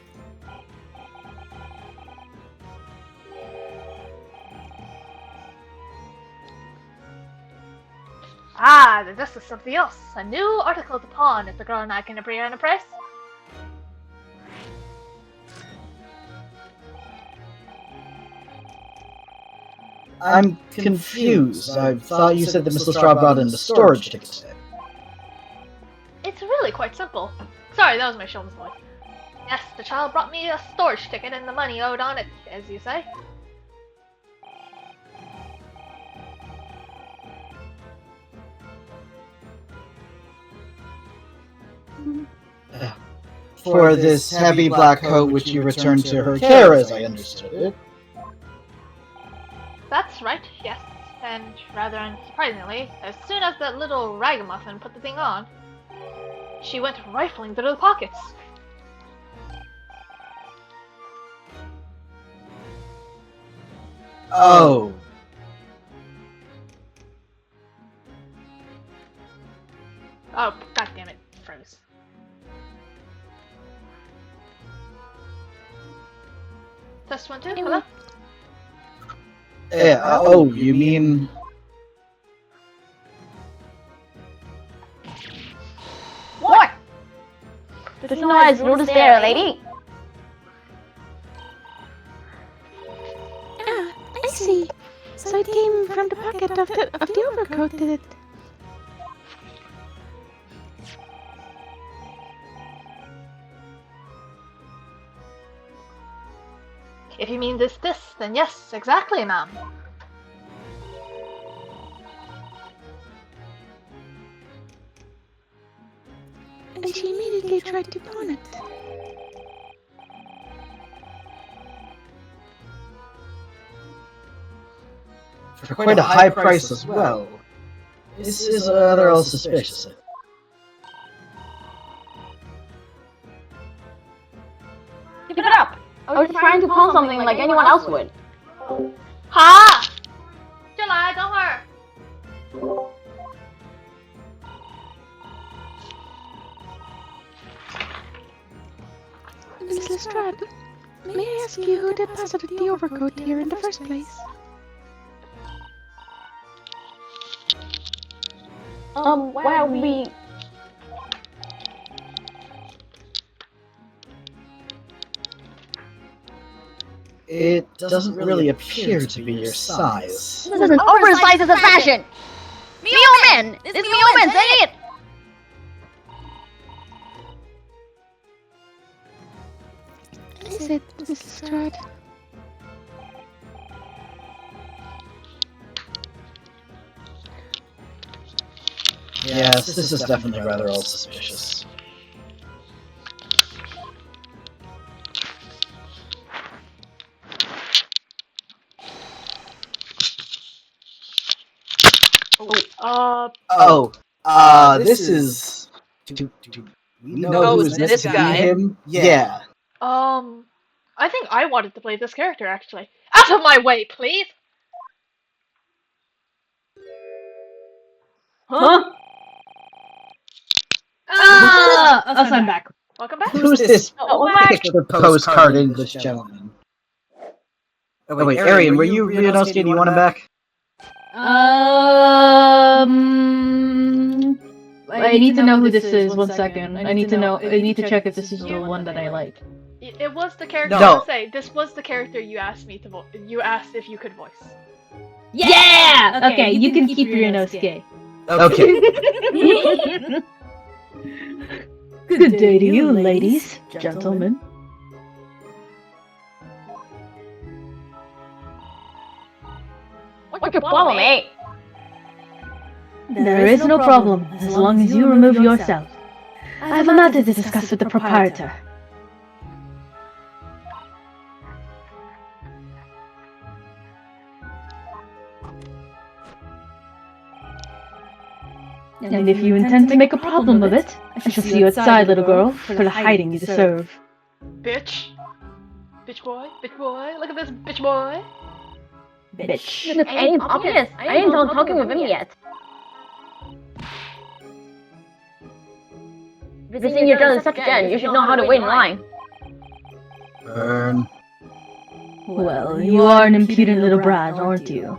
Ah, this is something else. A new article to pawn if the girl and I can agree on a price. I'm confused. I thought you said that Miss Lestrade brought in the storage ticket today. It's really quite simple. Sorry, that was my Shulman's voice. Yes, the child brought me a storage ticket and the money owed on it, as you say. For this heavy black coat which you returned to her care, as I understood it. That's right, yes. And rather unsurprisingly, as soon as that little ragamuffin put the thing on, she went rifling through the pockets. Oh. Oh, god damn it, froze. Test 1, 2, hello? Yeah, oh, you mean... What? There's no eyes notice there, lady. Ah, I see. So it came from the pocket of the overcoat, did it? If you mean this, then yes, exactly, ma'am. And she immediately tried to pawn it. For quite a high price as well. This is rather all suspicious. Keep it up. I was trying to pawn something like anyone else would. Ha! July, don't hurt! Miss Lestrade, may I ask you who deposited the overcoat here in the first place? Well, we... It doesn't really appear to be your size. This is an oversized as a fashion! Meoman! It's Meoman, say it! Is it, Miss Lestrade? Yes, this is definitely rather all suspicious. This is... Do we know who is this guy? Him? Yeah. I think I wanted to play this character, actually. Out of my way, please! Huh? I'm back. Welcome back. Who's this back. picture postcard English gentleman? Oh wait, Arian, were you Ryunosuke? Do you want him back? I need to know who this is. 1 second. I need to know. I need to check if this is the one that I like. It was the character. No. I will say this was the character you asked me to you asked if you could voice. Yeah. Okay, you can keep your Inosuke. Okay. Good day to you, ladies, gentlemen. What's your problem, mate? There is no problem, as long as you remove yourself. I have a matter to discuss with the proprietor. And if you intend to make a problem of it, I shall see you outside, little girl, for the hiding you deserve. Bitch. Bitch boy. Bitch boy. Look at this bitch boy. Bitch. It ain't obvious. I ain't done talking with him yet. If you're seeing your done such gen, you should know how to wait in line. Burn. Well, you are an impudent little brat, aren't you?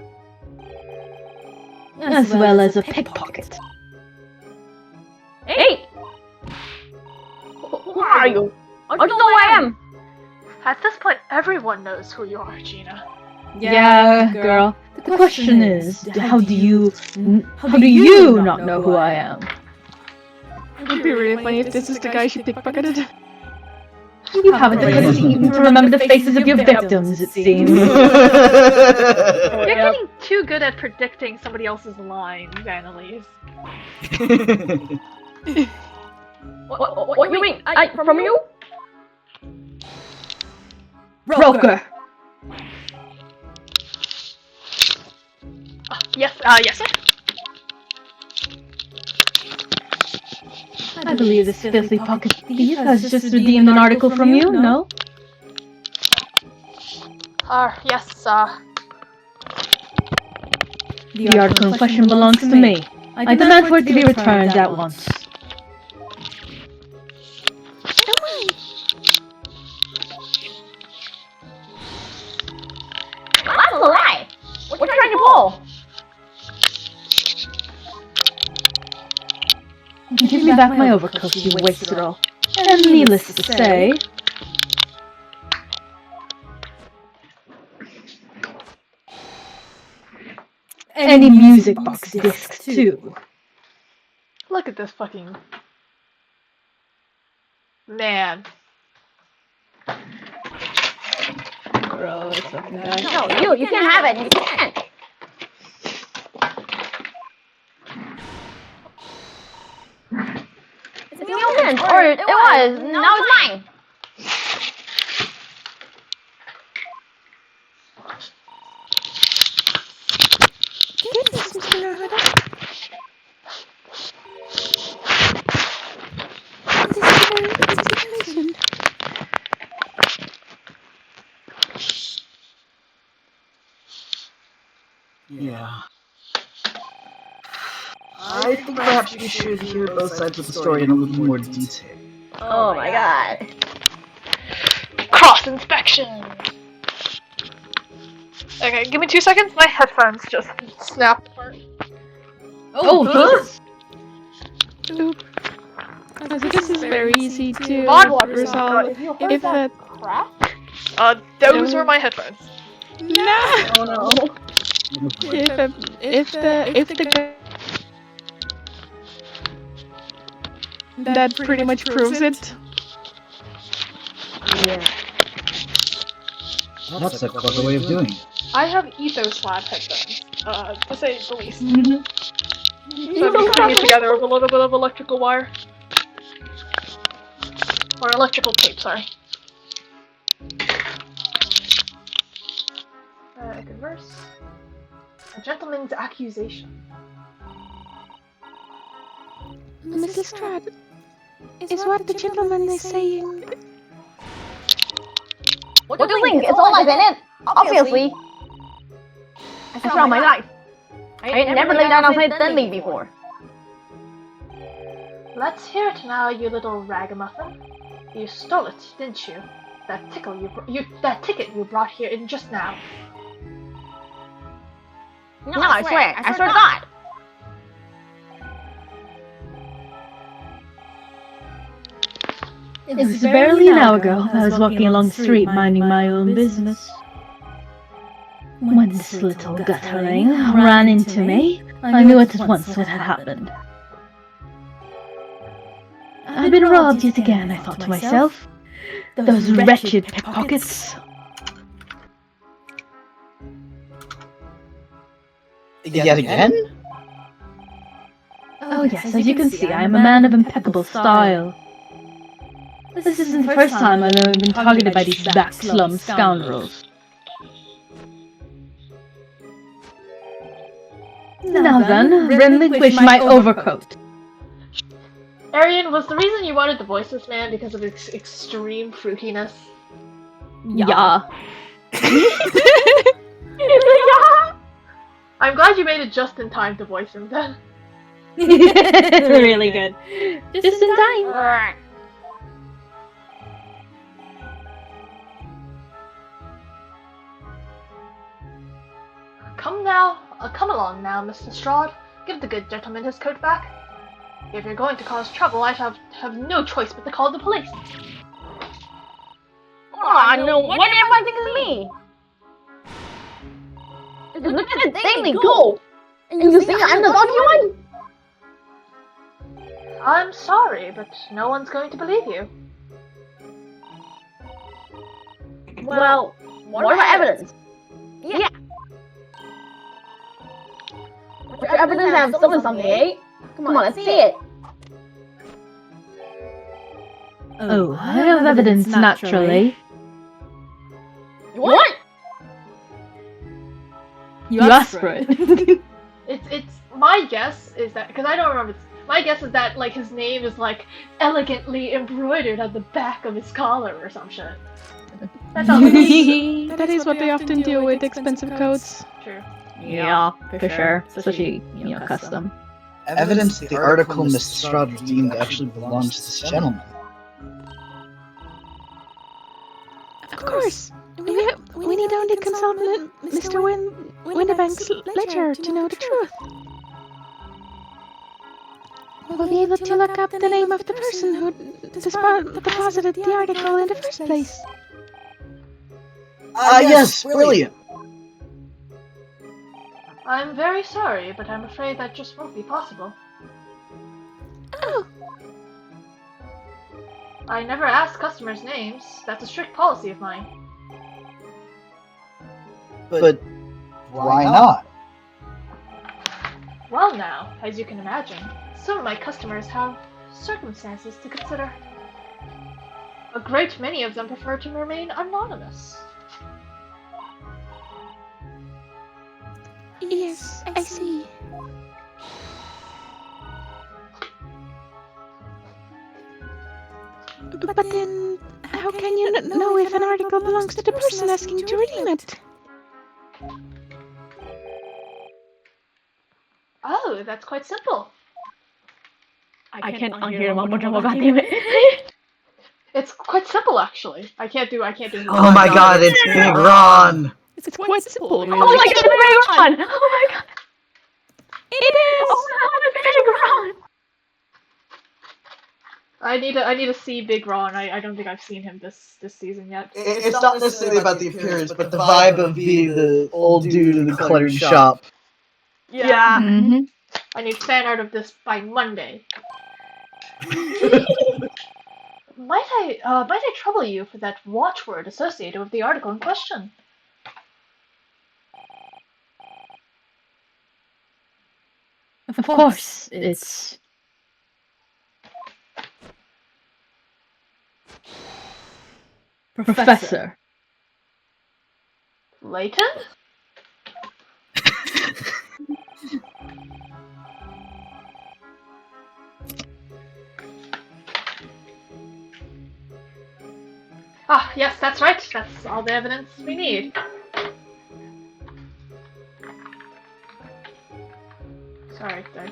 As well as a pickpocket. Hey! Who are you? I don't know who I am! At this point, everyone knows who you are, Gina. Yeah, girl. The question is, how do you not know who I am? It would be really funny if this is the guy she pickpocketed. You haven't the courtesy even to remember the faces of your victims, it seems. You're getting too good at predicting somebody else's lines, Annalise. What you mean? From you? Broker! Yes, sir. I believe this filthy pocket thief has just redeemed an article from you, no? Yes, The article in question belongs to me. I demand for it to be returned at once. That's a lie! What you trying to pull? Give me back my overcoat, you wastrel. And needless to say... any music box discs, too. Look at this fucking... man. Gross fucking guy. No, you can't have it. You can't. It's Milton's, or it was. Now it's mine. Goodness, Mr. Narada. This is a very good situation. Yeah. I think perhaps we should hear both sides of the story in a little more detail. Oh my god. Cross inspection! Okay, give me 2 seconds. My headphones just snapped apart. Oh, Jesus! Oop. So this is very easy to resolve. If that Crap? Those were my headphones. no, Oh no. if the that pretty much proves it. Yeah. That's a clever way of doing it. I have Ethos Lab headphones, to say the least. Mm-hmm. So I'm just putting it together with a little bit of electrical wire. Or electrical tape, sorry. Converse. A gentleman's accusation. Mrs. Strad, is what the gentleman is saying. What do you think? It's all lies in it. Obviously. I saw my life. I ain't never laid down outside standing before. Let's hear it now, you little ragamuffin. You stole it, didn't you? That ticket you brought here in just now. No, I swear to God. It was barely an hour ago. I was walking along the street minding my own business. When this little guttering ran into me, I knew at once what had happened. I've been robbed yet again, I thought to myself. Those wretched pickpockets. Yet again? Oh yes, as you can see, I am a man of impeccable style. This isn't the first time I've been targeted by these backslum scoundrels. Now then, relinquish my overcoat. Arian, was the reason you wanted to voice this man because of his extreme fruitiness? Yeah. I'm glad you made it just in time to voice him then. Really good. Just in time. Come along now, Mr. Strahd. Give the good gentleman his coat back. If you're going to cause trouble, I have no choice but to call the police. Aw, no, why did everyone think it's me? Look at the thing, they go! And you think I'm the lucky one? I'm sorry, but no one's going to believe you. Well, what about evidence? Yeah. What's your evidence that I've stolen something, eh? Come on, let's see it. Oh, I have evidence, naturally. You want? You asked for it. It's my guess is that, because I don't remember, my guess is that like his name is like elegantly embroidered on the back of his collar or some shit. That's all. That is what they often do with expensive coats. True. Yeah, for sure. Especially, custom. Evidence that the article Mr. Strahd redeemed actually belongs to this gentleman. Of course. We need only consult Mr. Winterbank's ledger to know the truth. We'll be able to look up the name of the person who deposited the article in the first place. Yes, brilliant. I'm very sorry, but I'm afraid that just won't be possible. Oh. I never ask customers' names. That's a strict policy of mine. But why not? Well now, as you can imagine, some of my customers have circumstances to consider. A great many of them prefer to remain anonymous. Yes, I see. But then, how can you know if an article belongs to the person asking to redeem it? Oh, that's quite simple. I can't unhear him one more time, goddammit. It's quite simple, actually. I can't do. Oh my god, it's Big Ron! It's quite simple, really. Oh my god, it's Big Ron! Oh my god! It is! Oh no, it's Big Ron! I need to see Big Ron. I don't think I've seen him this season yet. It's not necessarily about the appearance, but the vibe of being the old dude in the cluttered shop. Yeah. Mm-hmm. I need fan art of this by Monday. Might I trouble you for that watchword associated with the article in question? Of course, it's... Professor. Layton? Ah, yes, that's right. That's all the evidence we need. Sorry, sorry.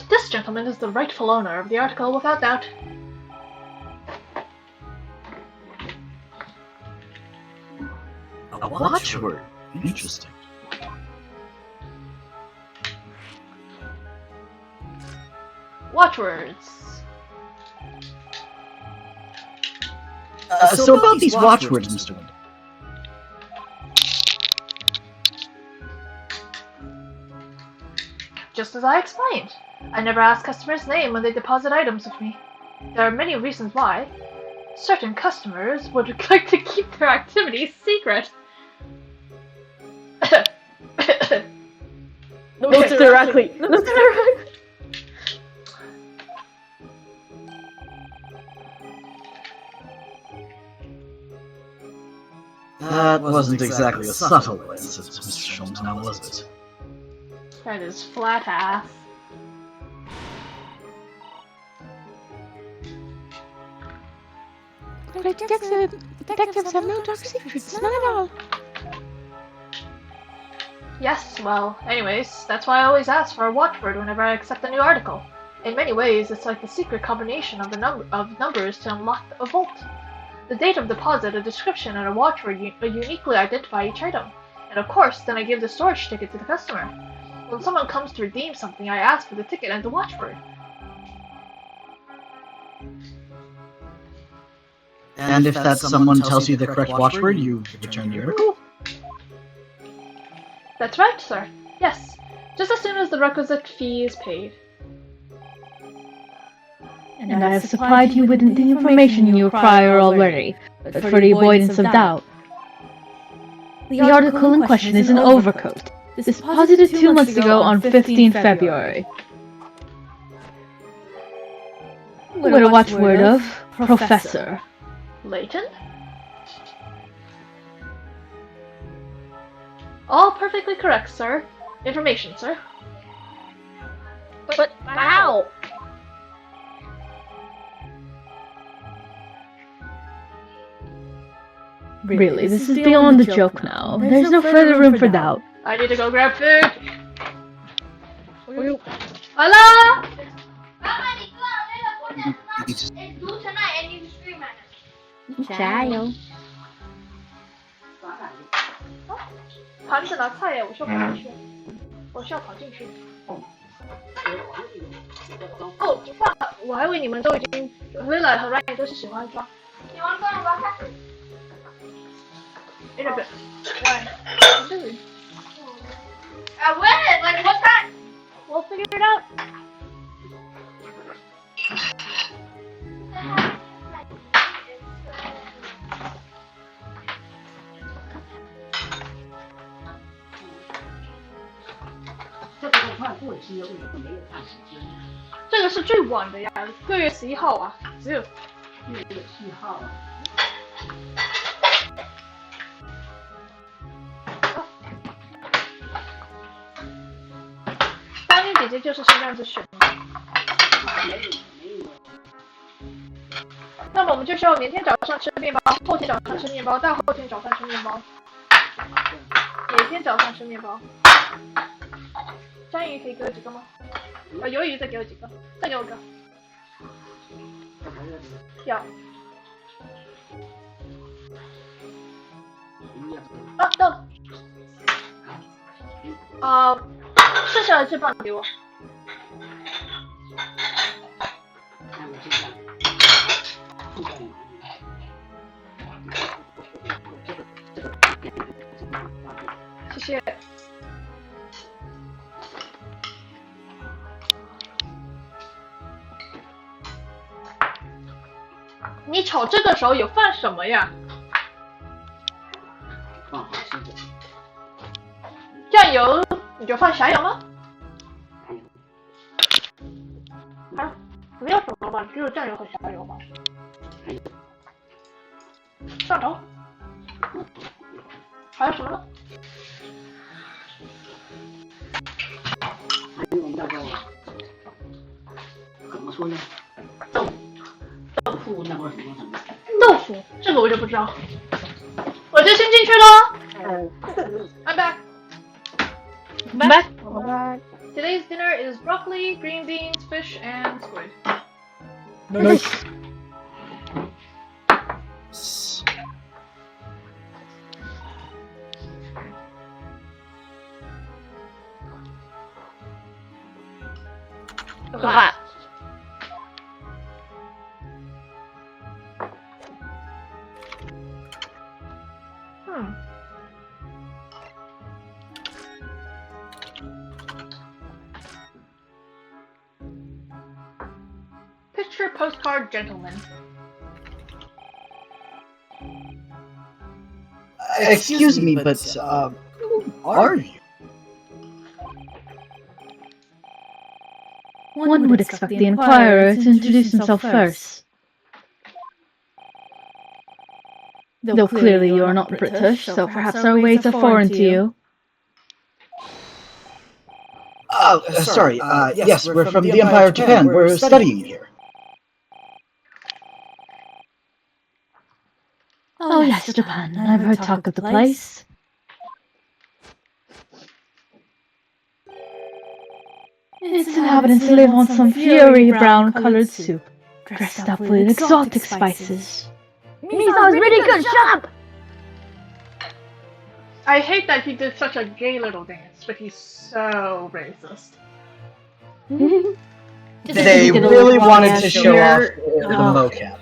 This gentleman is the rightful owner of the article, without doubt. A watchword? Interesting. Watchwords. So about these watchwords, Mr. Winter. Just as I explained. I never ask customers' name when they deposit items with me. There are many reasons why. Certain customers would like to keep their activities secret. Most directly. That wasn't exactly a subtle instance, Mr. Sholmes, now was it? That is flat ass. Detectives have no dark secrets, none at all. Yes, well, anyways, that's why I always ask for a watchword whenever I accept a new article. In many ways, it's like the secret combination of numbers to unlock a vault. The date of deposit, a description, and a watchword uniquely identify each item. And of course, then I give the storage ticket to the customer. When someone comes to redeem something, I ask for the ticket and the watchword. And if that someone tells you the correct watchword, you return the article? That's right, sir. Yes. Just as soon as the requisite fee is paid. And I have supplied you with the information you require already, but for the avoidance of doubt. The article in question is an overcoat, deposited 2 months ago on 15 February. With a watchword of Professor. Layton? All perfectly correct, sir. Information, sir. But how? Really, this is beyond the joke now. There's no further room for doubt. I need to go grab food. Hola! It's due tonight and you can scream at us. Child. 盘子拿菜呀，我需要跑进去。我需要跑进去。哦，我还以为你们都已经 Lila 和 Ryan 都是喜欢抓。You want to go to breakfast? In a bit. Why? When? Like what time? We'll figure it out.这个快过期了，为什么没有看时间？这个是最晚的呀，6月11号啊，只有6月7号啊。当年姐姐就是这样子选的。那么我们就需要明天早上吃面包，后天早上吃面包，大后天早上吃面包，每天早上吃面包。章鱼可以给我几个吗？鱿鱼再给我几个，再给我个。要。啊，到了。剩下的这半给我。谢谢。你炒这个时候有放什么呀？放好吃的。酱油，你就放啥油吗？啊，没有什么吧，只有酱油和啥油吧。上头。还有什么呢？还有那个怎么说呢？豆腐那个什么什么。豆腐，这个我就不知道。我就先进去喽。I'm back. Back. Today's dinner is broccoli, green beans, fish, and squid. Nice. Hot. miniature postcard gentleman. Excuse me, but who are you? One would expect the Inquirer to introduce himself first. Though clearly you are not British, so perhaps our ways are foreign to you. Oh, sorry. Yes, we're from the Empire of Japan. We're studying here. Oh yes, Japan. I've heard talk of the place. Its inhabitants live on some fiery brown-colored soup, dressed up with exotic spices. Misa's really good, shut up! I hate that he did such a gay little dance, but he's so racist. They really wanted to show off the mocap.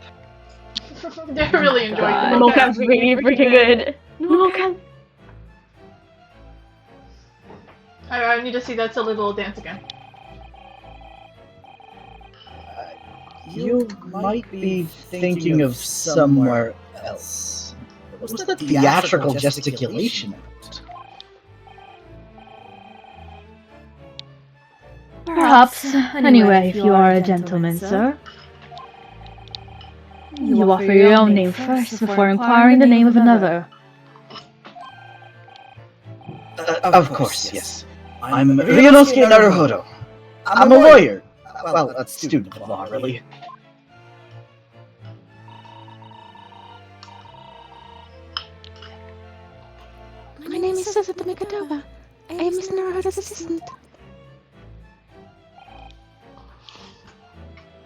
They're really enjoying The the mocap's really freaking good. Mocap. I need to see that silly little dance again. You might be thinking of somewhere else. What's the theatrical gesticulation? Perhaps. Anyway, if you are a gentleman, sir. You offer your own name first before inquiring the name of another. Of course, yes. I'm Ryunosuke Naruhodo. I'm a lawyer. Well, a student of law, really. My name is Suzuta Mikadova. I am Mr. Naruhodo's assistant.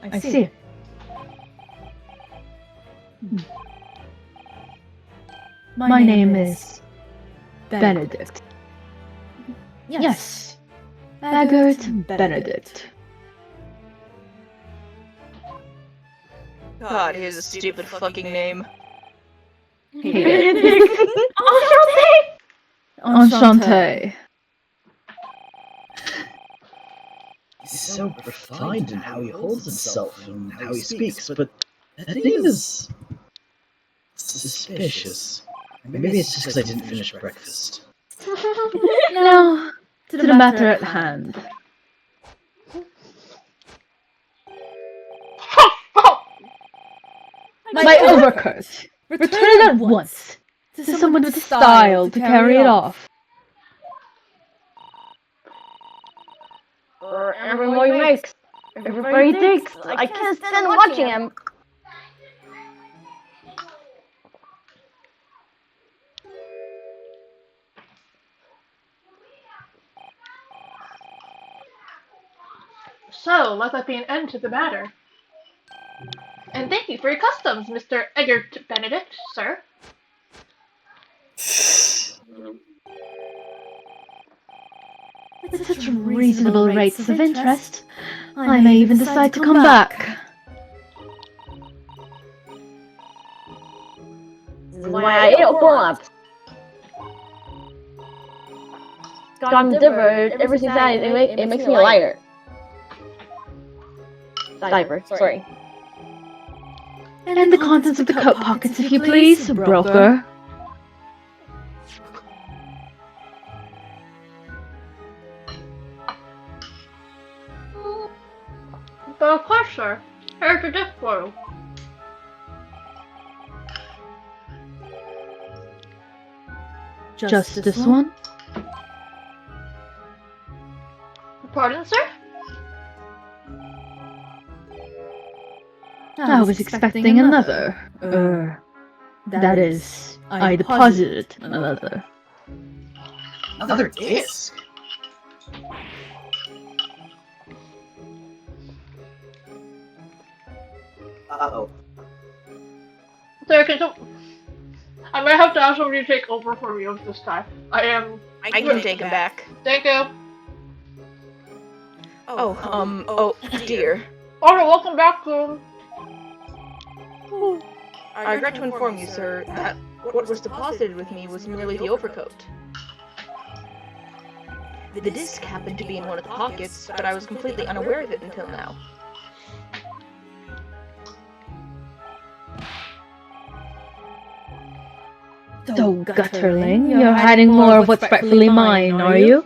I see. My name is Benedict. Yes, Eggert Benedict. God, he has a stupid fucking name. Enchanté. He's so refined in how he holds himself and how he speaks, but that thing is suspicious. Maybe it's just because I didn't finish breakfast. Now, to the matter at hand. My overcoat! Return it at once! To someone with style to carry it off. Every more he makes, everybody thinks. I can't stand watching him. So, let that be an end to the matter. And thank you for your customs, Mr. Eggert Benedict, sir. With such reasonable rates of interest, I may even decide to come back. This is why I ate grown-ups. I'm different. Ever since that, it makes me a liar. Diaper, sorry. And the contents of the coat pockets, if you please, broker. But of course, sir. Here's a gift for you. Just this one? Pardon, sir? I was expecting another. That is, I deposited another. Another disc? Uh-oh. Sir, I might have to ask somebody to take over for you this time. I can take him back. Thank you. Oh dear. Alright, welcome back, I regret to inform you, sir, that what was deposited with me was merely the overcoat. The disc happened to be in one of the pockets, but I was completely unaware of it until now. So, Gutterling, you're hiding more of what's rightfully mine, are you?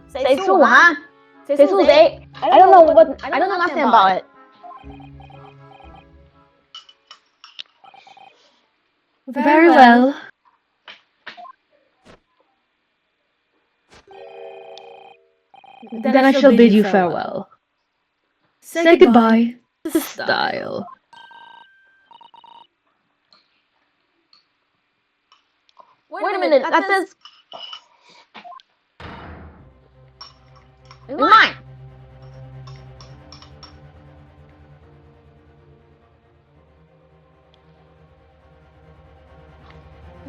Say Su, huh? Say Su, say. I don't know nothing about it. Very well. Then I shall bid you farewell. Say goodbye to style. Wait a minute, that says... It's mine!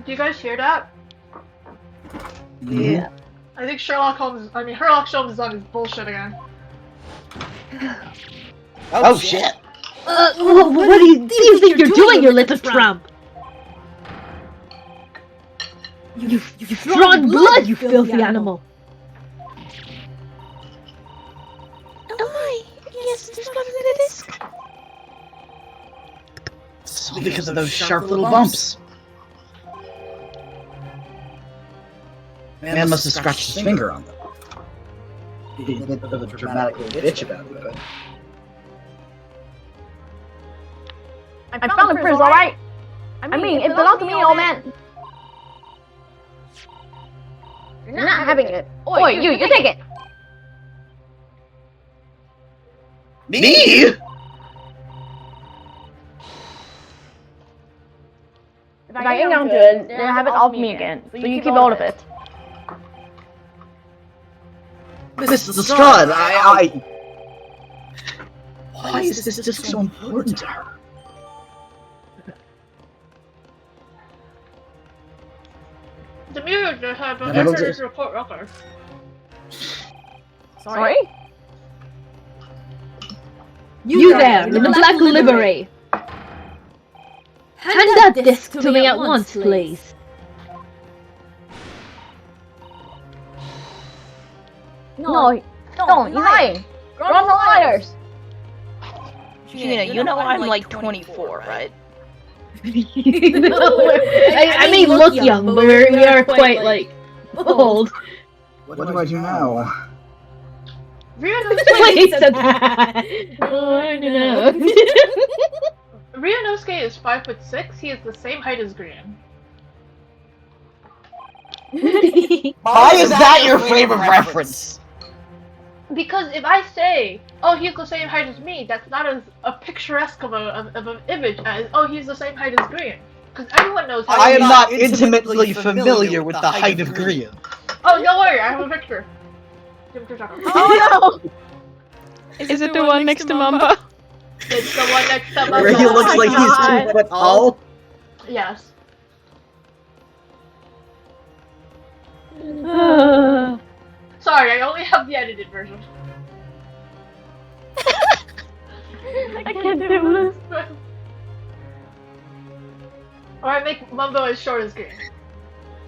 Do you guys hear that? Yeah. I think Sherlock Holmes is on his bullshit again. Oh shit! What do you think you're doing, you little tramp? You've drawn blood, you filthy animal! Oh my, yes, there's blood in the disc. It's all because of those sharp little bumps. Man must have scratched his finger on them. He did a bit of a dramatic little bitch about it, but... I found the purse, alright? I mean, it belonged to me, old man. You're not having it. Oi, you take it! Me? If I get down to it, then have it off me again. So you keep hold of it. Mrs. Lestrade, Why is this disc so important to her? The mirror just had an extra report record. Sorry? You there, in the black livery! Hand that disc to me at once, please. No, don't, he's lying. Run the lighters! Gina, you know I'm like 24, right? I may look young, but we are quite, like, old. What do I do now? Ryunosuke is 5'6". He is the same height as Grian. Why is that your frame of reference? Because if I say, oh, he's the same height as me, that's not as a picturesque of an image as, oh, he's the same height as Grian. Because everyone knows how I am not intimately familiar with the height of Grian. Oh, don't worry, I have a picture. Oh no! Is it the one next to Mamba? It's the one next to Mamba. Where he looks like he's 2 foot tall? Yes. Sorry, I only have the edited version. I can't do this. Or I make Mumbo as short as Green.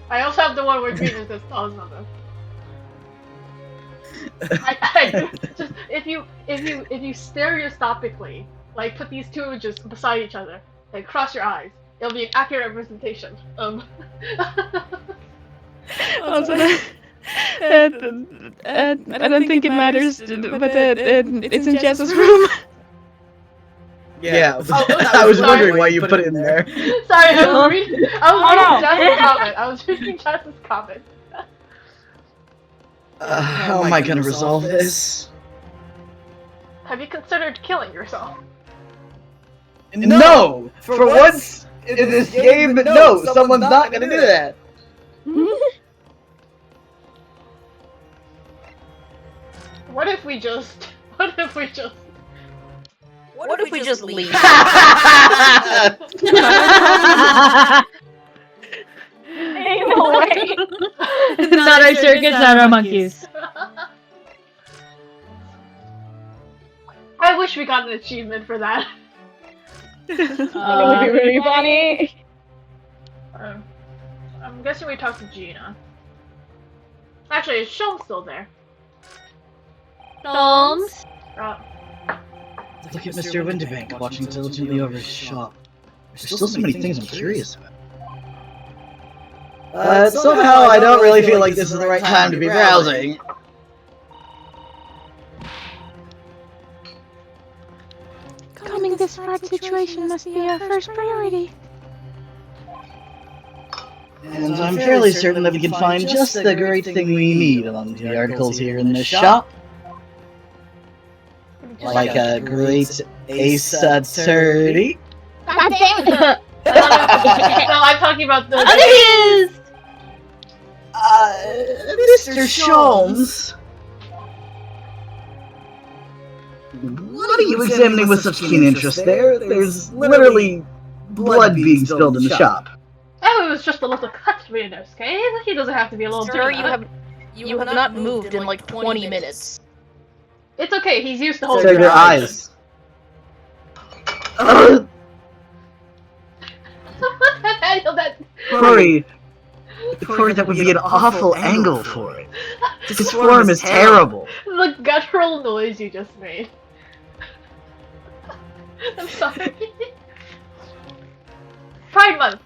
I also have the one where Green is as tall as Mumbo. I just if you stereoscopically like put these two images beside each other and cross your eyes, it'll be an accurate representation. Also, I don't think it matters, but it's in Jess's room. Yeah, I was wondering why you put it in there. Sorry, I was reading Jess's comment. I was reading Jess's comment. How am I gonna resolve this? Have you considered killing yourself? No! For once in this game, no! Someone's not gonna do that! What if we just leave? Ain't no way. Not our circus, not our monkeys. I wish we got an achievement for that. It would be really funny. I'm guessing we talked to Gina. Actually, is Sean still there? Sholmes? Look at Mr. Winterbank watching diligently over his shop. There's still so many things I'm curious about. Somehow I don't really feel like this is the right time to be browsing. Calming this fraught situation must be our first priority. And I'm fairly certain that we can find just the great thing we need among the articles here in this shop. Like a great ace attorney. God damn it! No, I'm talking about the. Oh, there he is! Mr. Sholmes. What are you examining with such keen interest there? There's literally blood being spilled in the shop. Oh, it was just a little cut, Ryunosuke. He doesn't have to be a little Sir, bit. you have not moved in like 20 minutes. It's okay, he's used to holding Save your eyes. Corey, that would be an awful angle for it. This form is terrible. The guttural noise you just made. I'm sorry. Pride Month.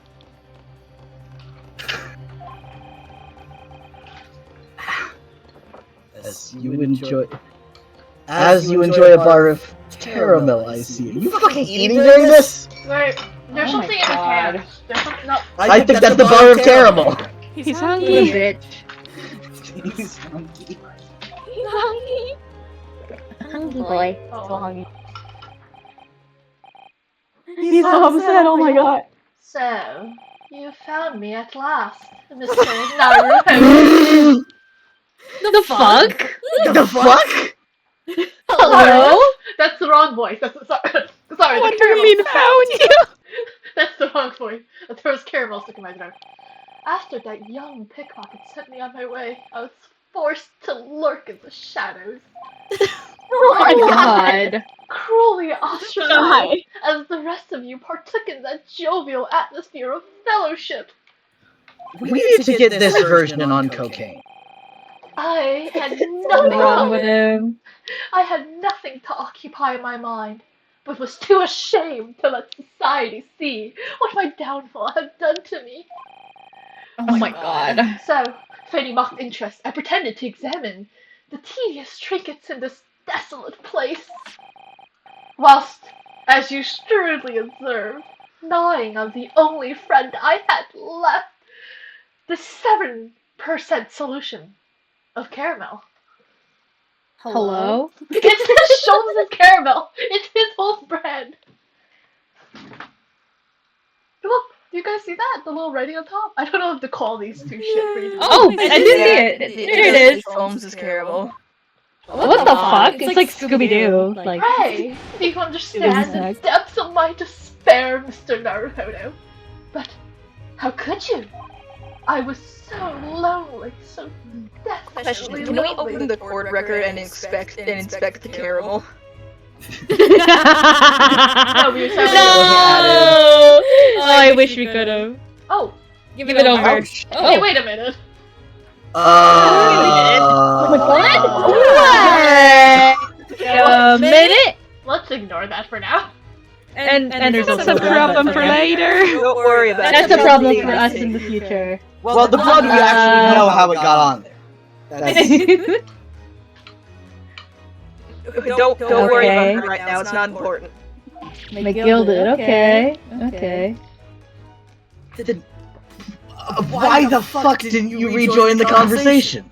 As you enjoy a bar of caramel, I see. Are you fucking eating during this? Wait, there's something in the can. There's something. No. I think that's the bar of caramel. He's hungry. Bitch. He's hungry. He's hungry. Hungry boy. So hungry. He's so upset, oh my god. So, you found me at last, Mr. Naruto. The fuck? The fuck? Hello? That's the wrong voice. That's sorry. What do you mean found you? That's the wrong voice. There was caramel stuck in my throat. After that young pickpocket sent me on my way, I was forced to lurk in the shadows. Oh my god. Cruelly ostracized as the rest of you partook in that jovial atmosphere of fellowship. We need to get this version on cocaine. I had What's nothing wrong with him? I had nothing to occupy my mind, but was too ashamed to let society see what my downfall had done to me. Oh my god. So, feigning mock interest, I pretended to examine the tedious trinkets in this desolate place. Whilst, as you shrewdly observed, gnawing on the only friend I had left, the 7% solution of caramel. Hello? It's the Sholmes of caramel. It's his whole brand. Look, do you guys see that? The little writing on top? I don't know if to call these two shit reasons. Oh, I did see it. There it is. Sholmes' caramel. What the fuck? It's like Scooby-Doo. Like, Pray, do you understand the depths of my despair, Mr. Naruhodo? But how could you? I was so lonely, so Question, desperately can we lonely. open the court record and inspect the caramel? No, we no! Oh, I wish we could have. Oh, Give it over. Hey, wait a minute. What? Minute? Let's ignore that for now. And there's That's also a problem for later. Don't worry about it. That's a problem for us in the future. Well, the blood we actually know how it got on there. Don't worry about it right now. It's not important. McGilded. Okay. Okay. Why the fuck didn't you rejoin the conversation?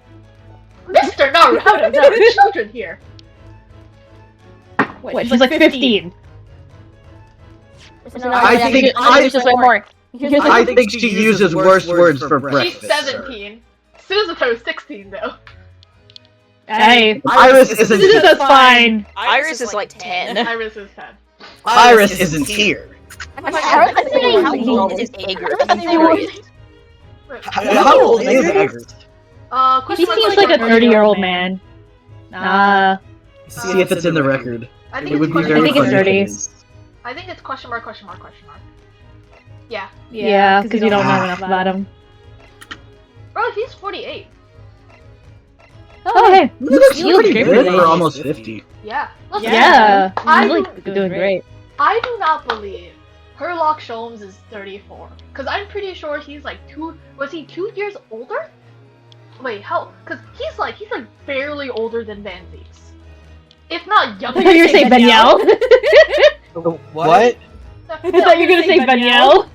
Mr. Naruhodo, there are children here. What? She's like 15. I think she uses worse words for breakfast. She's 17. Suzuto's 16, though. Hey, Iris isn't. That's fine. Iris is like 10. Iris is 10. Iris isn't here. How old is Ager? How old is Iris? He seems like a 30-year-old man. See if it's in the record. I think It would it's be very I think it's funny if it 30. is. I think it's question mark. Yeah. Yeah, because you don't know enough about him. Bro, he's 48. Oh, hey. Looks You look pretty great good today. for almost 50. Yeah. Let's Yeah. I You're do, doing great. I do not believe Herlock Sholmes is 34. Because I'm pretty sure he's like was he 2 years older? Wait, how? Because he's like barely older than Van Zieks. If not younger. I thought you were saying Danielle. What? I thought you were gonna say Danielle.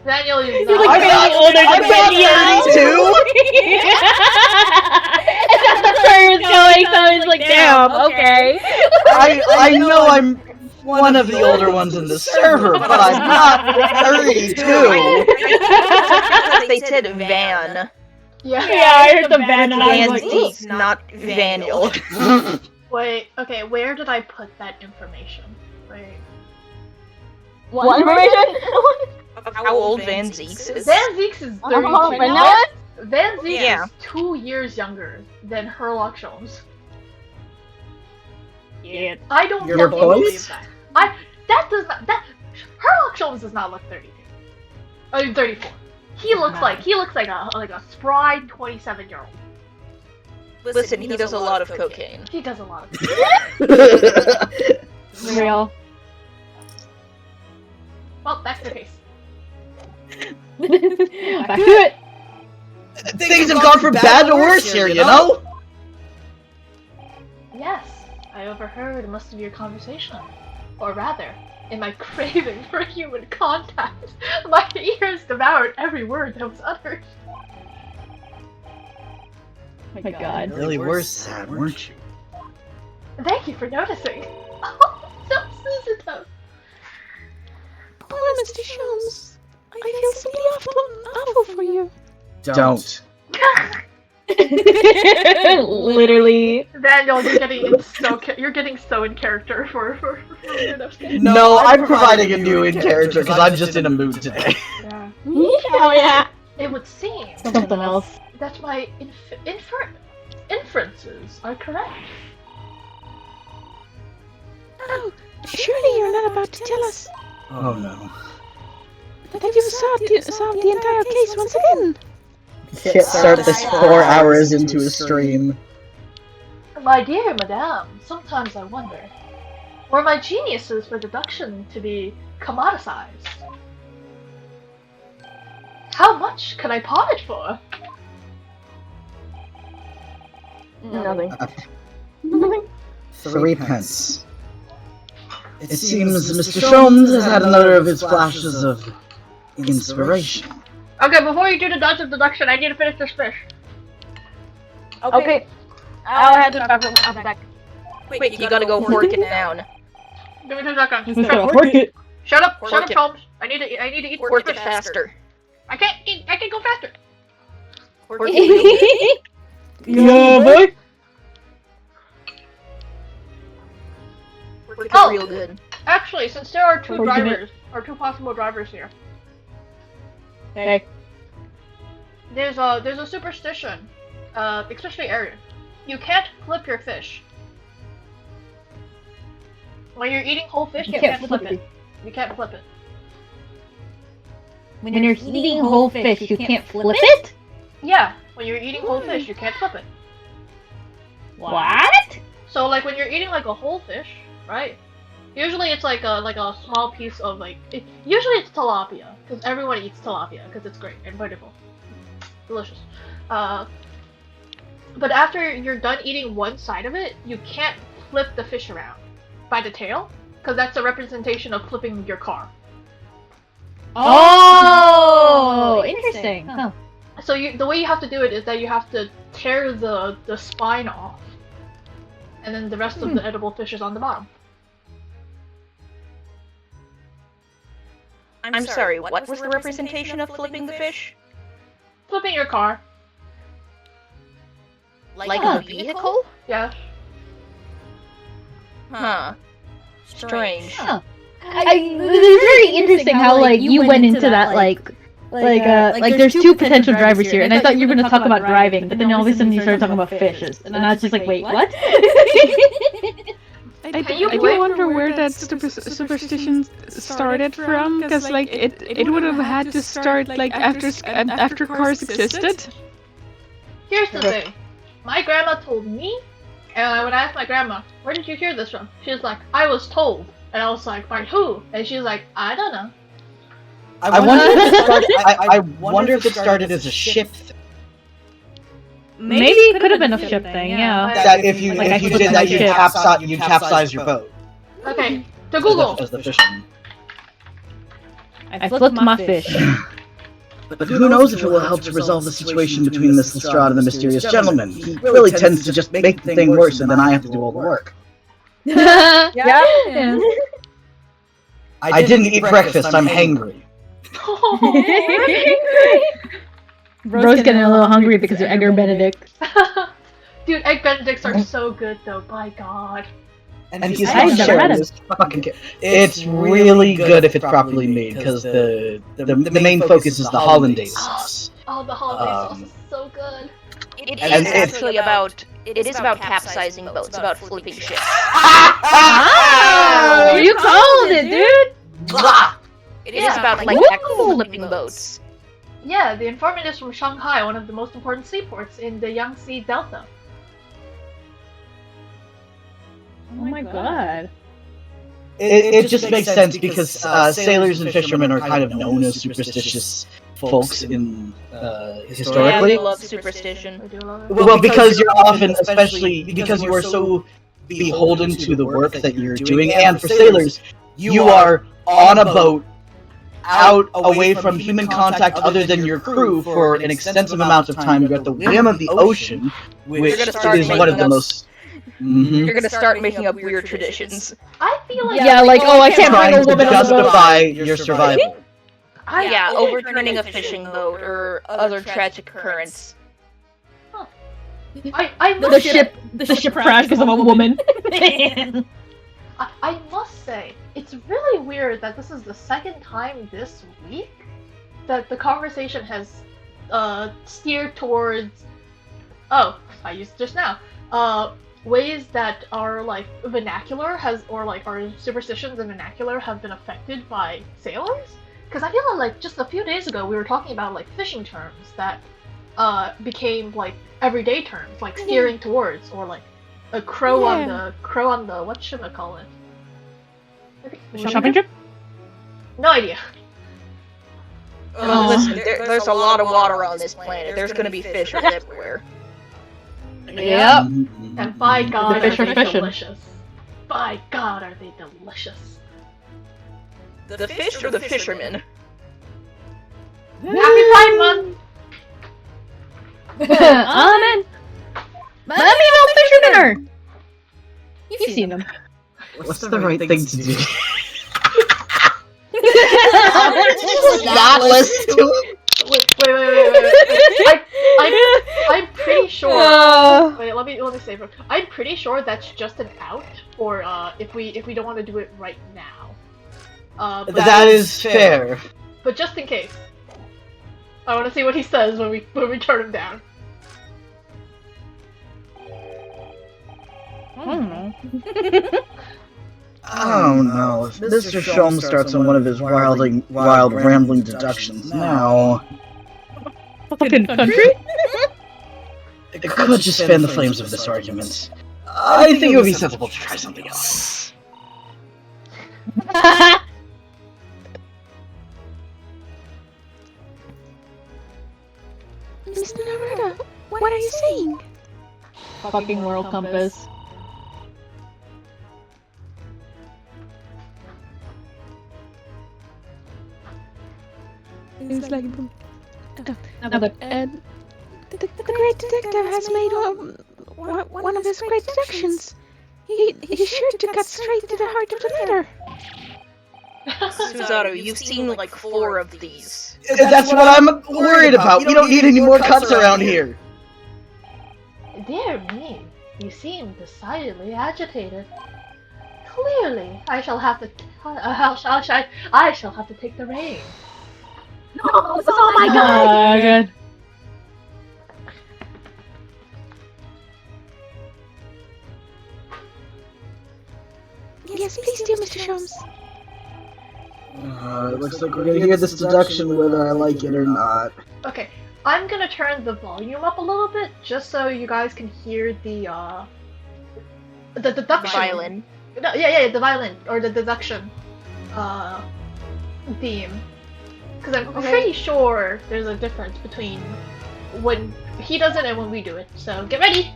Daniel is He's not. like barely older than Danielle. 32? And that's the where it's going, so it's like, damn, okay. I know I'm one of the older ones in the server, but I'm not 32. They said Van. Yeah. Yeah, I heard the Van and I Van was like, Zieks, not Vaniel. Wait, okay, where did I put that information? Wait. what information? How old Van Zieks is? Van Zieks is 32. Vanilla? Van Zieks Yeah. is 2 years younger than Herlock Sholmes. Yeah. I don't Your fucking believe points? that. Herlock Sholmes does not look 32. I mean 34. He looks like a spry 27-year-old. Listen, he does a lot of cocaine. He does a lot of Real. Well, that's the case. Back to it. Things have gone from bad to worse here, you know? Yes, I overheard most of your conversation. Or rather, in my craving for human contact, my ears devoured every word that was uttered. Oh my god. You really were sad, weren't you? Thank you for noticing. Oh, so sensitive. Poor Mr. Sholmes. I feel simply awful for you. Don't. Literally. Daniel, you're getting so in character for Inosuke. No, I'm providing a new in character because I'm just in a mood today. Yeah. Oh yeah. It would seem Something else. that my inferences are correct. Oh, surely you're not about to tell us Oh no. that you've solved the entire case once again. Can't start this 4 hours into a stream. My dear madame, sometimes I wonder, were my geniuses for deduction to be commoditized? How much can I pawn it for? Nothing. 3 pence. It seems Mr. Sholmes has had another of his flashes of inspiration. Okay, before you do the dodge of deduction, I need to finish this fish. Okay. I'll head to the bathroom. I'll be back. Wait, you gotta go hork it down. Give me 2 seconds. Who's gonna hork it? Shut up, Hork it. Sholmes. I need to eat Hork this it fish. faster. I can go faster. Hork it. Yeah, boy. Hork it Oh. real good. Actually, since there are 2 Horking it. drivers, or 2 possible drivers here, Okay. there's a superstition, especially area. You can't flip your fish. When you're eating whole fish, you can't flip it. You can't flip it. When you're eating whole fish, you can't flip it? Yeah, when you're eating whole fish, you can't flip it. What? So like when you're eating like a whole fish, right? Usually it's like a small piece of usually it's tilapia because everyone eats tilapia because it's great and beautiful, delicious. But after you're done eating one side of it, you can't flip the fish around by the tail because that's a representation of flipping your car. Oh, interesting. Huh. So the way you have to do it is that you have to tear the spine off, and then the rest of the edible fish is on the bottom. I'm sorry, what was the representation of flipping the fish? Flipping your car. Like a vehicle? Yeah. Huh. Strange. Huh. It's very interesting how like you went into that like there's 2 potential drivers here, and I thought you were gonna talk about driving, but then all of a sudden you started talking about fishes, and I was just like, wait, what? I do wonder where that superstition started from, because like it would have had to start like after cars existed. Here's the thing. my grandma told me, and when I asked my grandma, where did you hear this from? She was like, I was told. And I was like, by who? And she was like, I don't know. I wonder if it started as a ship thing. Maybe it could have been a ship thing, yeah. That if you did that, you'd capsize your boat. Okay, to Google. As the fisherman. I flipped my fish. But who knows if it will help to resolve the situation between Miss Lestrade and the mysterious gentleman. He really tends to just make the thing worse, and then I have to do all the work. Yeah. I didn't eat breakfast, I'm hangry. Bro's getting a little hungry because of Egg Benedict. Dude, Egg Benedicts are so good though, by God. And he's not sharing this fucking kid. It's really good if it's properly made, because the main focus is the hollandaise sauce. Oh, the hollandaise sauce is so good. It is actually about capsizing boats, about flipping ships. Oh, you called it, dude! It is about like actual flipping boats. Yeah, the informant is from Shanghai, one of the most important seaports in the Yangtze Delta. Oh my god. It just makes sense because sailors and fishermen are kind of known as superstitious folks in historically. Yeah, they love superstition. Well, because you're often, especially because you are so beholden to the work that you're doing, and for sailors, you are on a boat, out away from human contact other than your crew for an extensive amount of time. You're at the whim of the ocean, which is one of the most... You're gonna start making up weird traditions. I feel like I can't bring a woman to justify your survival. Overturning a fishing boat or other tragic occurrence. The ship crashed because of a woman. I must say, it's really weird that this is the second time this week that the conversation has steered towards. Oh, I used it just now. Ways that our vernacular our superstitions and vernacular have been affected by sailors. Because I feel like just a few days ago we were talking about fishing terms that became everyday terms, like steering towards, or a crow on the what should I call it? Shopping trip? No idea. Listen, there's a lot of water on this planet. There's gonna be fish everywhere. Yep. And by God, the fish are are they fishing. delicious. By God, are they delicious. The fish or the fishermen? Happy Pride Month! Amen. Let me know fishermen are. You've seen them. What's the right thing to do? Not listen to him. Wait. I'm pretty sure. Wait, let me say. I'm pretty sure that's just an out, or if we don't want to do it right now. That is fair. But just in case, I want to see what he says when we turn him down. I don't know. Oh no, if Mr. Sholm starts on one of his wild rambling deductions now... Fucking country? It could just fan the flames of this argument. I think it would be sensible to try something else. Mr. Naruto, what are you saying? Fucking world compass. It's like... And the great detective has made one of his great deductions. He's sure to cut straight to the heart of the matter. Suzaru, you've seen 4 of these. That's what I'm worried about. We don't need any more cuts around here. Dear me, you seem decidedly agitated. Clearly, I shall have to take the reins. oh my god. Yes, please do, Mr. Sholmes. It looks like we're gonna hear this deduction whether I like it or not. Okay, I'm gonna turn the volume up a little bit just so you guys can hear the deduction. Violin. No, yeah, the violin or the deduction theme. Because I'm pretty sure there's a difference between when he does it and when we do it. So get ready.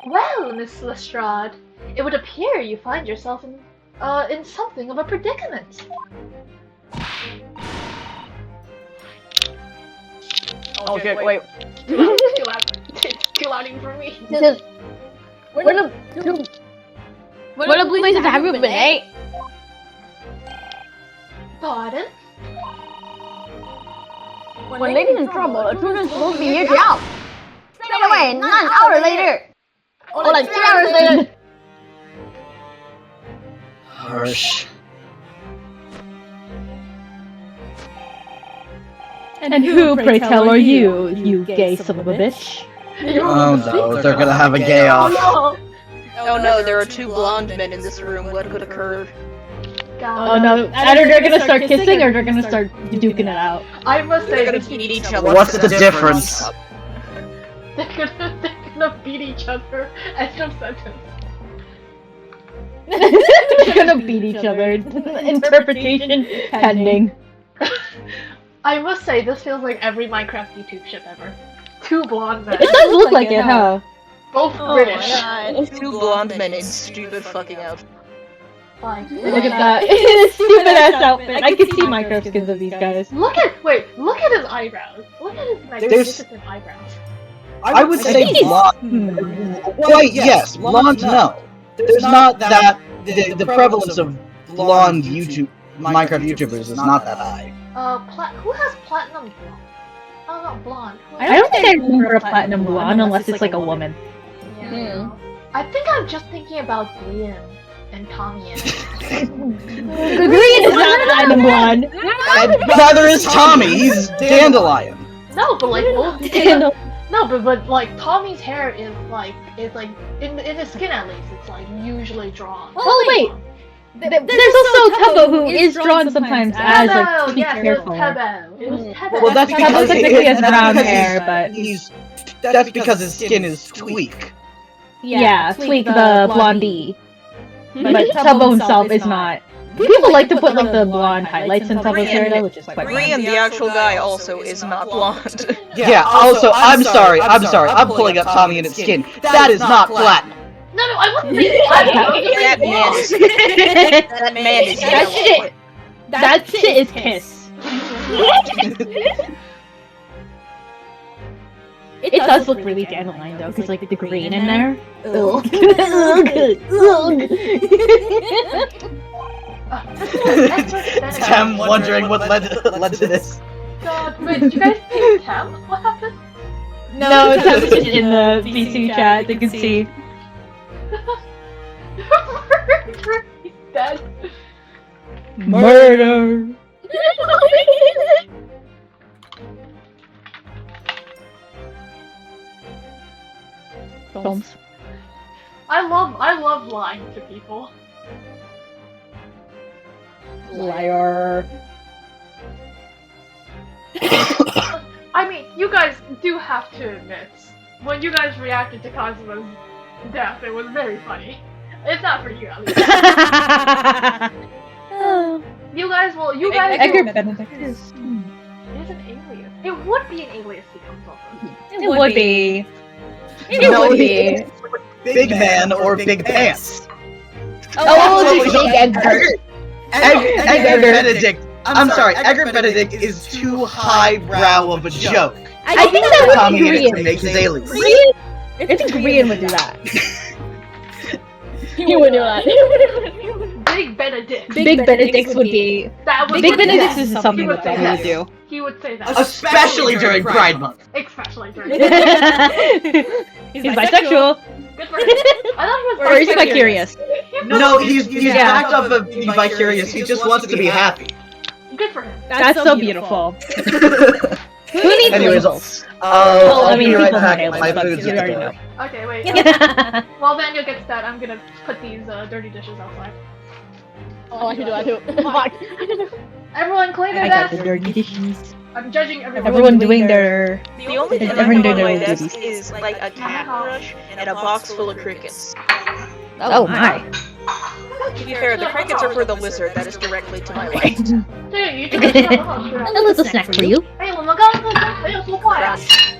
Well, Miss Lestrade, it would appear you find yourself in something of a predicament. Okay, wait. Too loud. It's too loud even for me. What a blue places have you been, eh? Pardon? When Lady's in trouble, a tutor's supposed to be here to help. Straight away, not an hour later. Or like 3 hours later. Harsh. And who, pray tell, are you, you gay son of a bitch? Oh no, they're gonna have a gay off. Oh no, there are 2 blonde men in this room. What could occur? Oh no, either they're gonna start kissing or they're gonna start duking it out. I must say, They're gonna beat each other. What's the difference? they're gonna beat each other. End of sentence. They're gonna beat each other. Interpretation pending. I must say, this feels like every Minecraft YouTube ship ever. 2 blonde men. It does look like it, huh? Both British. 2 blonde men in stupid fucking outfits. Fine. Look at that. Stupid ass outfit. I can see Minecraft skins of these guys. Look at his eyebrows. Look at his magnificent eyebrows. I would say blonde. Wait, yes, blonde. No, there's not that. The prevalence of blonde Minecraft YouTubers is not that high. Who has platinum blonde? Oh, not blonde. I don't think I remember a platinum blonde unless it's like a woman. Yeah. I think I'm just thinking about Brian and Tommy and Green is not platinum blonde. Neither is Tommy. He's dandelion. No, but like but like Tommy's hair is like in his skin at least it's like usually drawn. Oh wait. There's also Tubbo who is drawn sometimes as like to be careful. It was Tubbo. Well, that's because Tubbo technically has brown hair, but that's because his skin is Tweak. Yeah, Tweak the blondie. But Tubbo himself is not. People like to put like the blonde highlights in Tubbo's hair though, which is quite funny. Brian, the actual guy, also is not blonde. Yeah, also, I'm sorry, I'm pulling up Tommy and its skin. That is not platinum. No, I wasn't saying platinum. That man is yellow. That shit is Kiss. It does look really dandelion though, because like the green in there. Ugh. Tem wondering what led to this. God, wait, did you guys see Tem? What happened? No, Tem's just in the VC chat, they can see. Murder! He's dead. Murder! Films. I love lying to people. Liar. I mean, you guys do have to admit, when you guys reacted to Kazuma's death, it was very funny. It's not for you, at least. You guys. Edgar Benedict is. It is an alias. It would be an alias sequence also. It would be. It would be. Big Man or Big Pants. Oh, Big Edgar. Edgar Benedict. I'm sorry, Edgar Benedict is too highbrow of a joke. I think that would Tommy be Korean. to make his alias. I think Korean would do that. He would do that. Big Benedict. Big Benedicts would be. Big Benedicts is something that he would do. He would say that. Especially during Pride Month. Especially during He's bisexual. Good for him. I thought he was Or he's bi-curious. No, he's backed off of being bi-curious. He just wants to be happy. Good for him. That's so beautiful. Who needs Anyways, I mean, be right people back. need My labels, but food's you at the already door. know. Okay, wait. While Daniel gets that, I'm gonna put these dirty dishes outside. Oh, I can do that too. Fuck. Everyone clean their I got desk. the dirty dishes. I'm judging everyone. Everyone doing their. The only thing I Everyone have on doing my their desk duties. is like a cat brush and a box full of crickets. Oh my. To be fair, the crickets are for the lizard that is directly to my left. 这个鱼真的是很好吃啊。 A little snack for you. 哎，我们刚刚那个没有说话呀，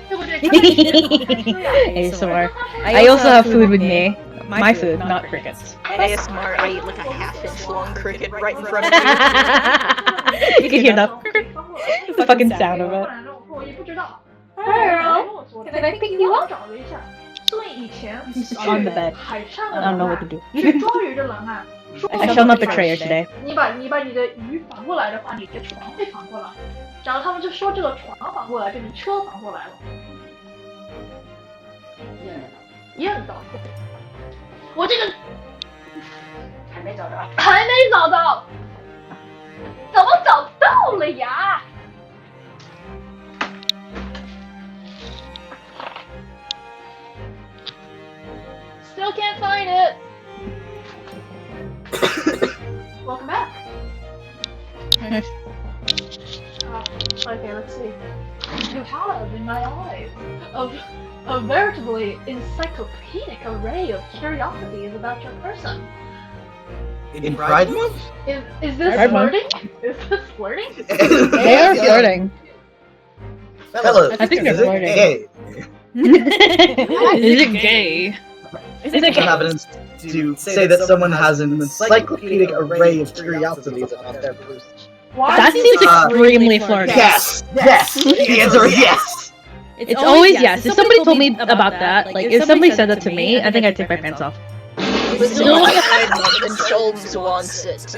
对不对？ ASMR. I also have food with me. My food, not crickets. ASMR, I eat like a half-inch long cricket right in front of me. You can hear the fucking sound of it. 我也不知道。 Can I pick you up? 找了一下，所以以前 He's on the bed. 海上 I don't know what to do. 去抓鱼的人啊， I shall not betray her today. 你把你的鱼反过来的话，你的床会反过来，然后他们就说这个床反过来变成车反过来了。一样的道理。我这个还没找到，怎么找到了呀？ Still can't find it. Welcome back. Okay, let's see. You have in my eyes a veritably encyclopedic array of curiosities about your person. In Pride Month? Is this Pride Month? flirting? Is this flirting? They are flirting. Fellas, I think they're is it flirting. gay? Is it gay? Is it Some gay? evidence to say that someone has an encyclopedic array of curiosities about their person. That seems extremely flirty. Yes! Yes! The answer is yes! It's always yes. If somebody told me about that, like if somebody said that to me, I think I'd take my pants off. Listen, I and Sholmes wants it.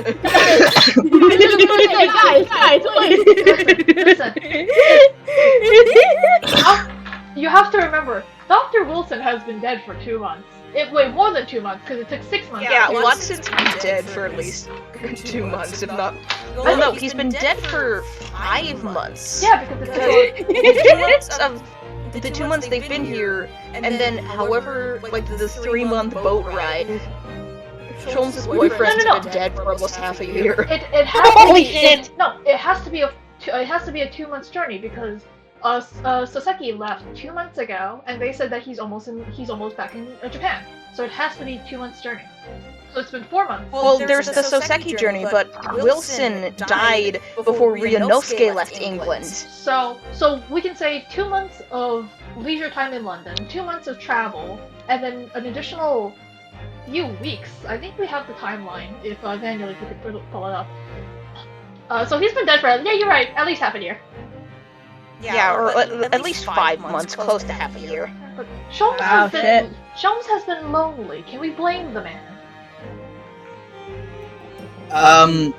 Listen. You have to remember, Dr. Wilson has been dead for 2 months. Wait, more than 2 months, because it took 6 months. Yeah, Watson's been dead for at least 2 months, if not... Oh no, he's been dead for 5 months. Yeah, because the 2 months they've been here, and then however, like the 3-month boat ride, Sholmes' boyfriend's been dead for almost half a year. It has to be, no, it has to be a 2 months journey because Soseki left 2 months ago, and they said that he's almost back in Japan. So it has to be 2 months journey. So it's been 4 months. Well, there's the Soseki journey, but Wilson died before Ryunosuke left England. So we can say 2 months of leisure time in London, 2 months of travel, and then an additional few weeks. I think we have the timeline. If Daniel, if you could pull it up. So he's been dead for you're right, at least half a year. Yeah, or at least 5 months, close to half a year. But Sholmes has been lonely. Can we blame the man?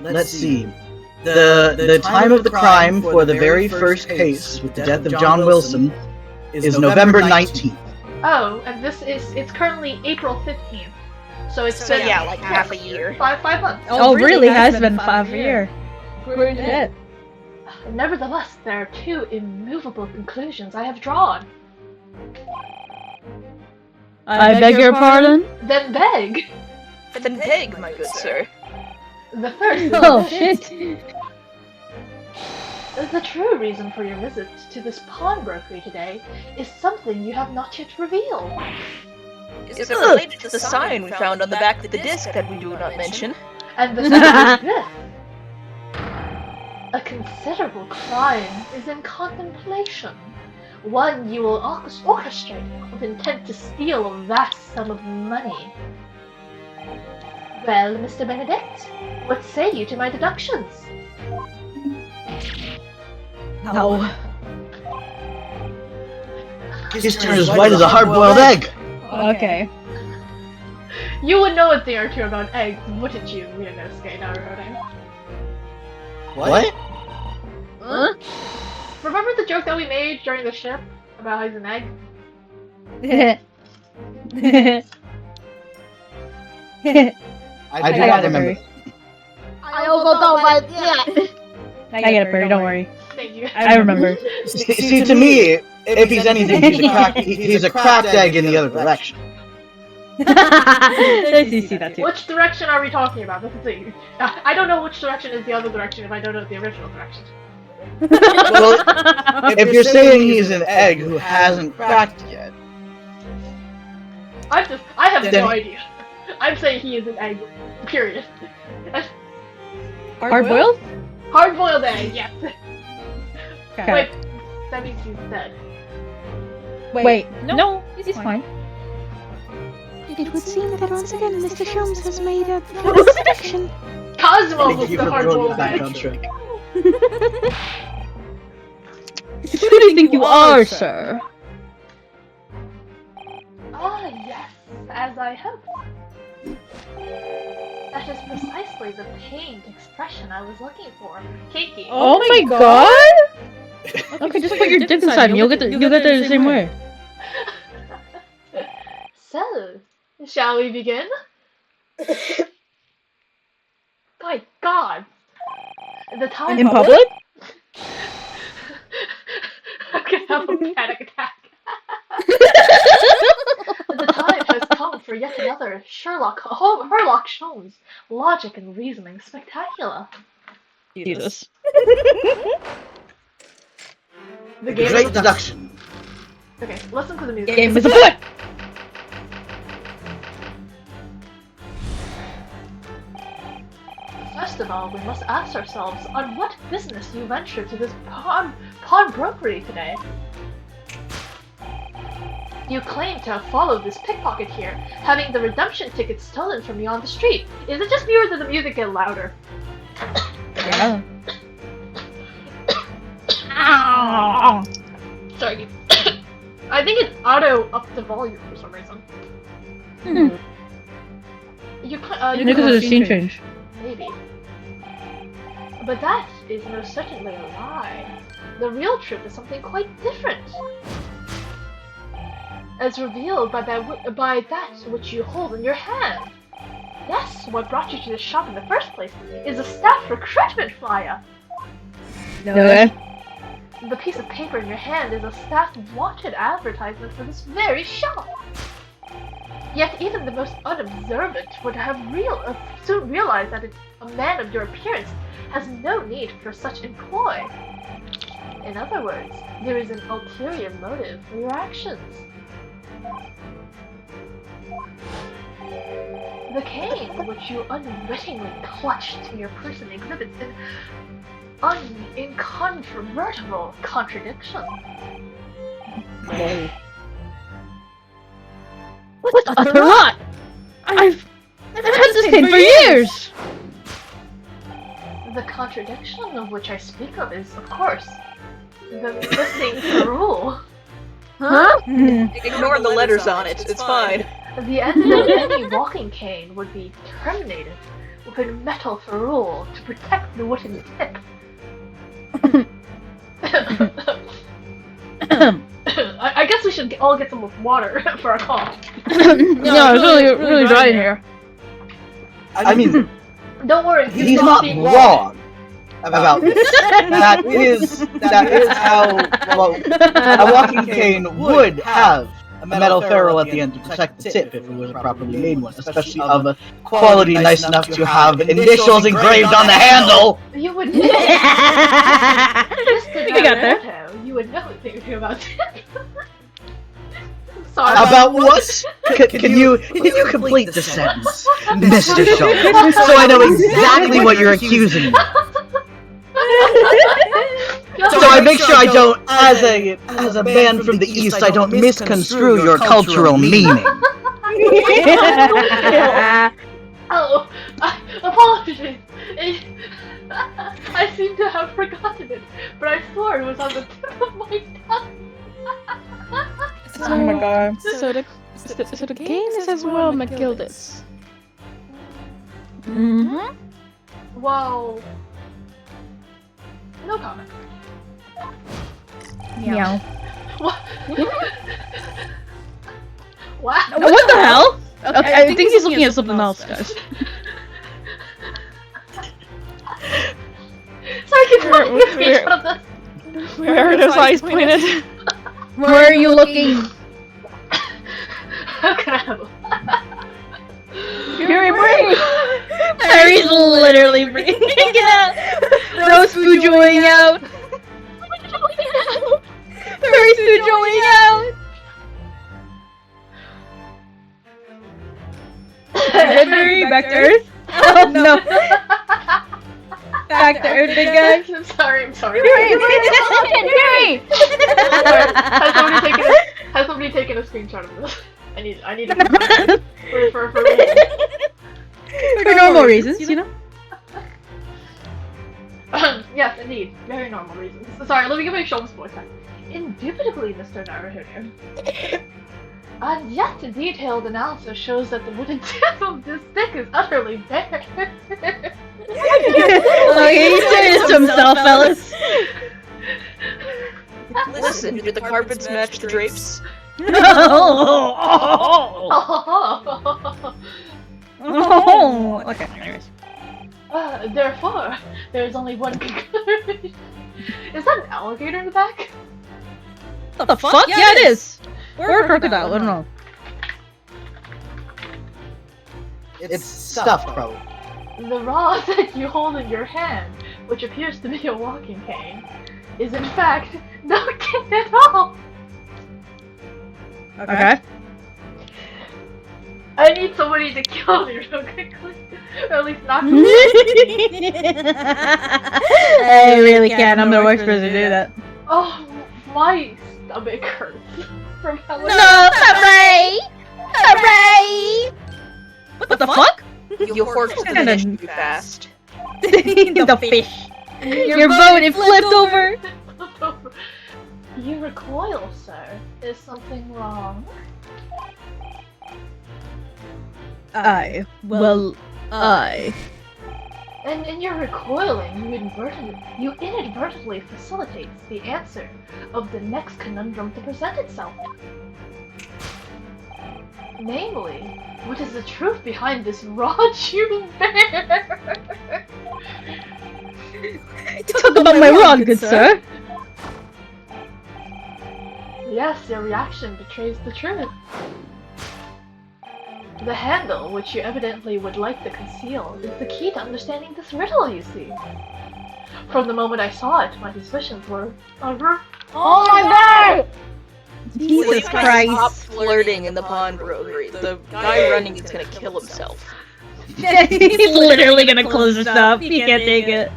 Let's see. The time of the crime for the very first case with the death of John Wilson is November 19th. Oh, and it's currently April 15th. So it's been yeah, like half a year. 5 months. Oh, really? Has been 5 years. Shit. Nevertheless, there are 2 immovable conclusions I have drawn. I beg your pardon? Then beg. Then beg, my good sir. The first is Oh, shit. The true reason for your visit to this pawnbrokery today is something you have not yet revealed. Is it related to the sign we found on the back of the disc that we do not mention? And the second is this. A considerable crime is in contemplation. One you will orchestrate with intent to steal a vast sum of money. Well, Mr. Benedict, what say you to my deductions? No. History is white as a hard-boiled egg. Okay. You would know a thing or two about eggs, wouldn't you, Ryunosuke Naruhodo? What? Huh? Remember the joke that we made during the ship about how he's an egg? I do not remember. I also don't like I get it, Perry, don't worry. Thank you. I remember. See, to me, if he's anything, he's a cracked egg in the other direction. I see that too. Which direction are we talking about? That's the thing. I don't know which direction is the other direction if I don't know the original direction. Well, if you're saying he's an egg who hasn't cracked yet, I have no idea. I'm saying he is an egg. Period. Hard-boiled? Hard-boiled egg, yes. Okay. Wait, that means he's dead. Wait, no, he's fine. It would seem that once again Mr. Sholmes has made a prediction. Cosmo was thank you the for hard-boiled throwing egg. back on track. Who do you think you are, sir? Ah, yes, as I hoped. That is precisely the pained expression I was looking for. Kiki. Oh my god! Okay, just put your dick inside and you'll get there the same way. So, shall we begin? My god! The time In public? I'm gonna have a panic attack. The time has come for yet another Sherlock Holmes logic and reasoning spectacular. Jesus. The game Great is deduction. Okay, listen to the music. Game is afoot! First of all, we must ask ourselves on what business you ventured to this pawnbrokery today. You claim to have followed this pickpocket here, having the redemption ticket stolen from you on the street. Is it just me or did the music get louder? Yeah. Sorry. I think it auto-upped the volume for some reason. Because of the scene change. Maybe. But that is most certainly a lie. The real truth is something quite different. As revealed by that which you hold in your hand. Yes, what brought you to this shop in the first place is a staff recruitment flyer. Okay. The piece of paper in your hand is a staff wanted advertisement for this very shop. Yet even the most unobservant would have soon realized that a man of your appearance has no need for such employ. In other words, there is an ulterior motive for your actions. The cane, which you unwittingly clutched to your person, exhibits an incontrovertible contradiction. What the utter rot? I've had this cane for years! The contradiction of which I speak of is, of course, the missing rule. Huh? Ignore the letters on it, it's fine. The end of any walking cane would be terminated with a metal ferrule to protect the wooden tip. I guess we should all get some water for our cough. No, it's really dry in here. I mean, don't worry, he's not wrong about this. That is how a walking cane would have a metal ferrule at the end to protect the tip if it was a properly made one, especially of a quality nice enough to have initials engraved on the handle. You would know. We got there. You would know anything about it. Sorry. About what? Can you complete the sentence, Mr. Schultz, so I know exactly what you're accusing me of? So I make sure I don't, as a man from the East, I don't misconstrue your cultural meaning. Oh, apologies. I seem to have forgotten it, but I swore it was on the tip of my tongue. Oh my god. So the game is as well McGilda's. Mm-hmm. Well, no comment. Meow. What? Wow. What the hell? Okay, I think he's looking at something else, guys. Sorry, where are those eyes pointed? Where are you looking? How can I have a Fury, bring! Harry's literally bringing it out. Rose Fujoing out. Harry's Fujoing out. Harry, back to Earth. Oh no. Back to Earth again. I'm sorry. Fury! Has somebody taken a screenshot of this? I need it for For normal reasons, you know? Yes, indeed. Very normal reasons. Sorry, let me get my Shulm's voice back. Indubitably, Mr. Naruhodo. And yet, a detailed analysis shows that the wooden tip of this stick is utterly bare. Okay, he's saying this to himself, fellas. Listen, did the carpets match the drapes? Oh, okay, anyways. Therefore, there is only one conclusion. Is that an alligator in the back? The fuck? Yeah, it is. Or a crocodile, I don't know. It's stuffed, probably. The rod that you hold in your hand, which appears to be a walking cane, is in fact not a cane at all. Okay. I need somebody to kill me real quickly, or at least knock me. I really can't. I'm the worst person to do that. Oh, my stomach hurts. From how No, hooray! Hooray! What the fuck? Your horse will finish too fast. The fish. Your boat, it flipped over. You recoil, sir. Is something wrong? I. And in your recoiling, you inadvertently facilitates the answer of the next conundrum to present itself. Namely, what is the truth behind this rod you bear? Talk about my rod, good sir. Yes, your reaction betrays the truth. The handle, which you evidently would like to conceal, is the key to understanding this riddle, you see. From the moment I saw it, my suspicions were over. Oh my god! Jesus Stop Christ. flirting in the pond, Rotary. The guy running is gonna kill himself. He's literally gonna close this up. He can't take it.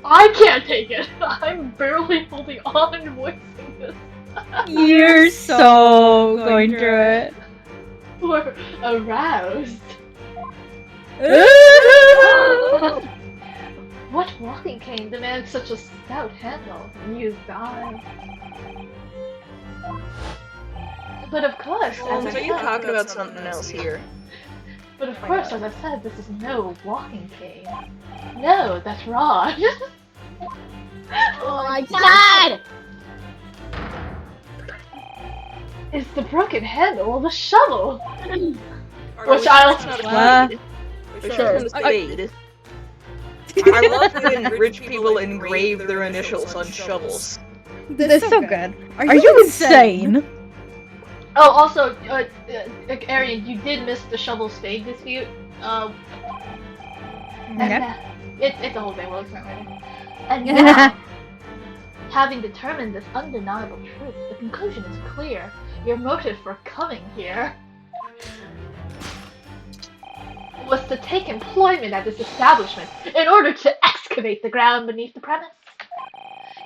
I can't take it! I'm barely holding on and voicing this. You're so going through it. We're aroused. What walking cane demands such a stout handle? Mused I. But of course, as I So you're talking about something else here. But of course, as I said, this is no walking cane. No, that's Rod. Oh my god! It's the broken handle of a shovel. Which I'll. Spade. I love when rich people engrave their initials on shovels. That's so good. Are you insane? Oh, also, Arian, you did miss the shovel spade dispute. It's a whole thing. We'll explain later. And now, having determined this undeniable truth, the conclusion is clear. Your motive for coming here was to take employment at this establishment in order to excavate the ground beneath the premise.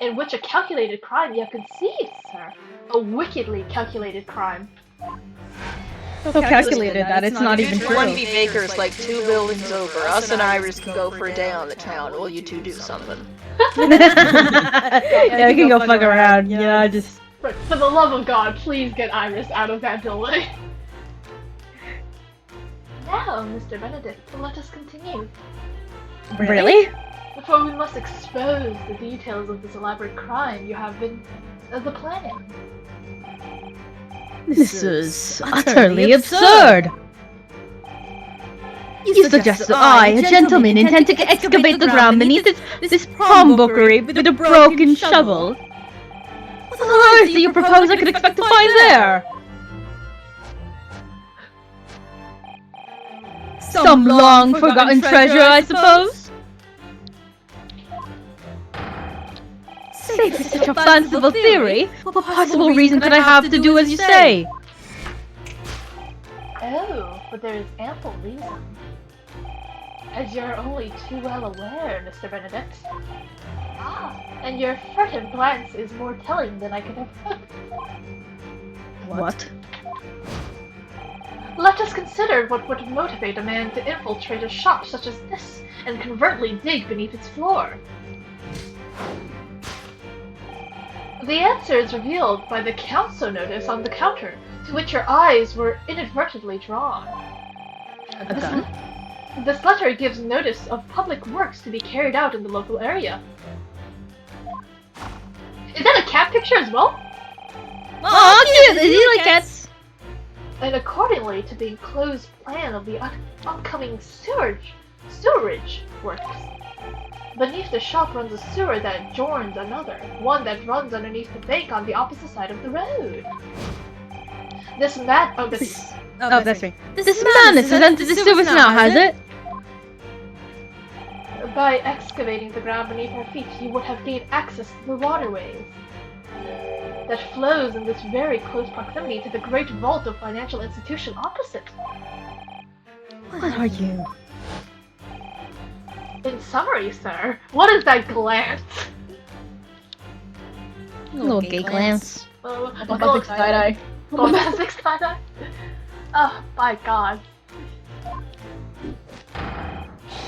In which a calculated crime you have conceived, sir. A wickedly calculated crime. So calculated that it's not even true. 1B Baker's like 2 buildings over. Us and Iris can go for a day on the town while you two do something. Yeah, we can go fuck around, you know, just... For the love of God, please get Iris out of that building. Now, Mr. Benedict, let us continue. Really? Before we must expose the details of this elaborate crime you have been the planning. This is utterly absurd! You suggest that I, a gentleman, intend to excavate the ground beneath this prom bookery with a broken shovel? What on earth do you propose I could expect to find there? Some long forgotten treasure, I suppose? Say it's such a fanciful theory. What possible reason could I have to do as you say? Oh, but there is ample reason. As you're only too well aware, Mr. Benedict. Ah, and your furtive glance is more telling than I could have hoped. What? Let us consider what would motivate a man to infiltrate a shop such as this and covertly dig beneath its floor. The answer is revealed by the council notice on the counter, to which your eyes were inadvertently drawn. This letter gives notice of public works to be carried out in the local area. Is that a cat picture as well? Oh, cute! Is he like cats? And accordingly to the enclosed plan of the upcoming sewerage works. Beneath the shop runs a sewer that joins another, one that runs underneath the bank on the opposite side of the road. This that's right. This madness has entered the sewers now, has it? By excavating the ground beneath our feet, you would have gained access to the waterways that flows in this very close proximity to the great vault of financial institution opposite. What are you? In summary, sir, what is that glance? Little gay glance. Bombastic side-eye. Bombastic side-eye? Oh, by God.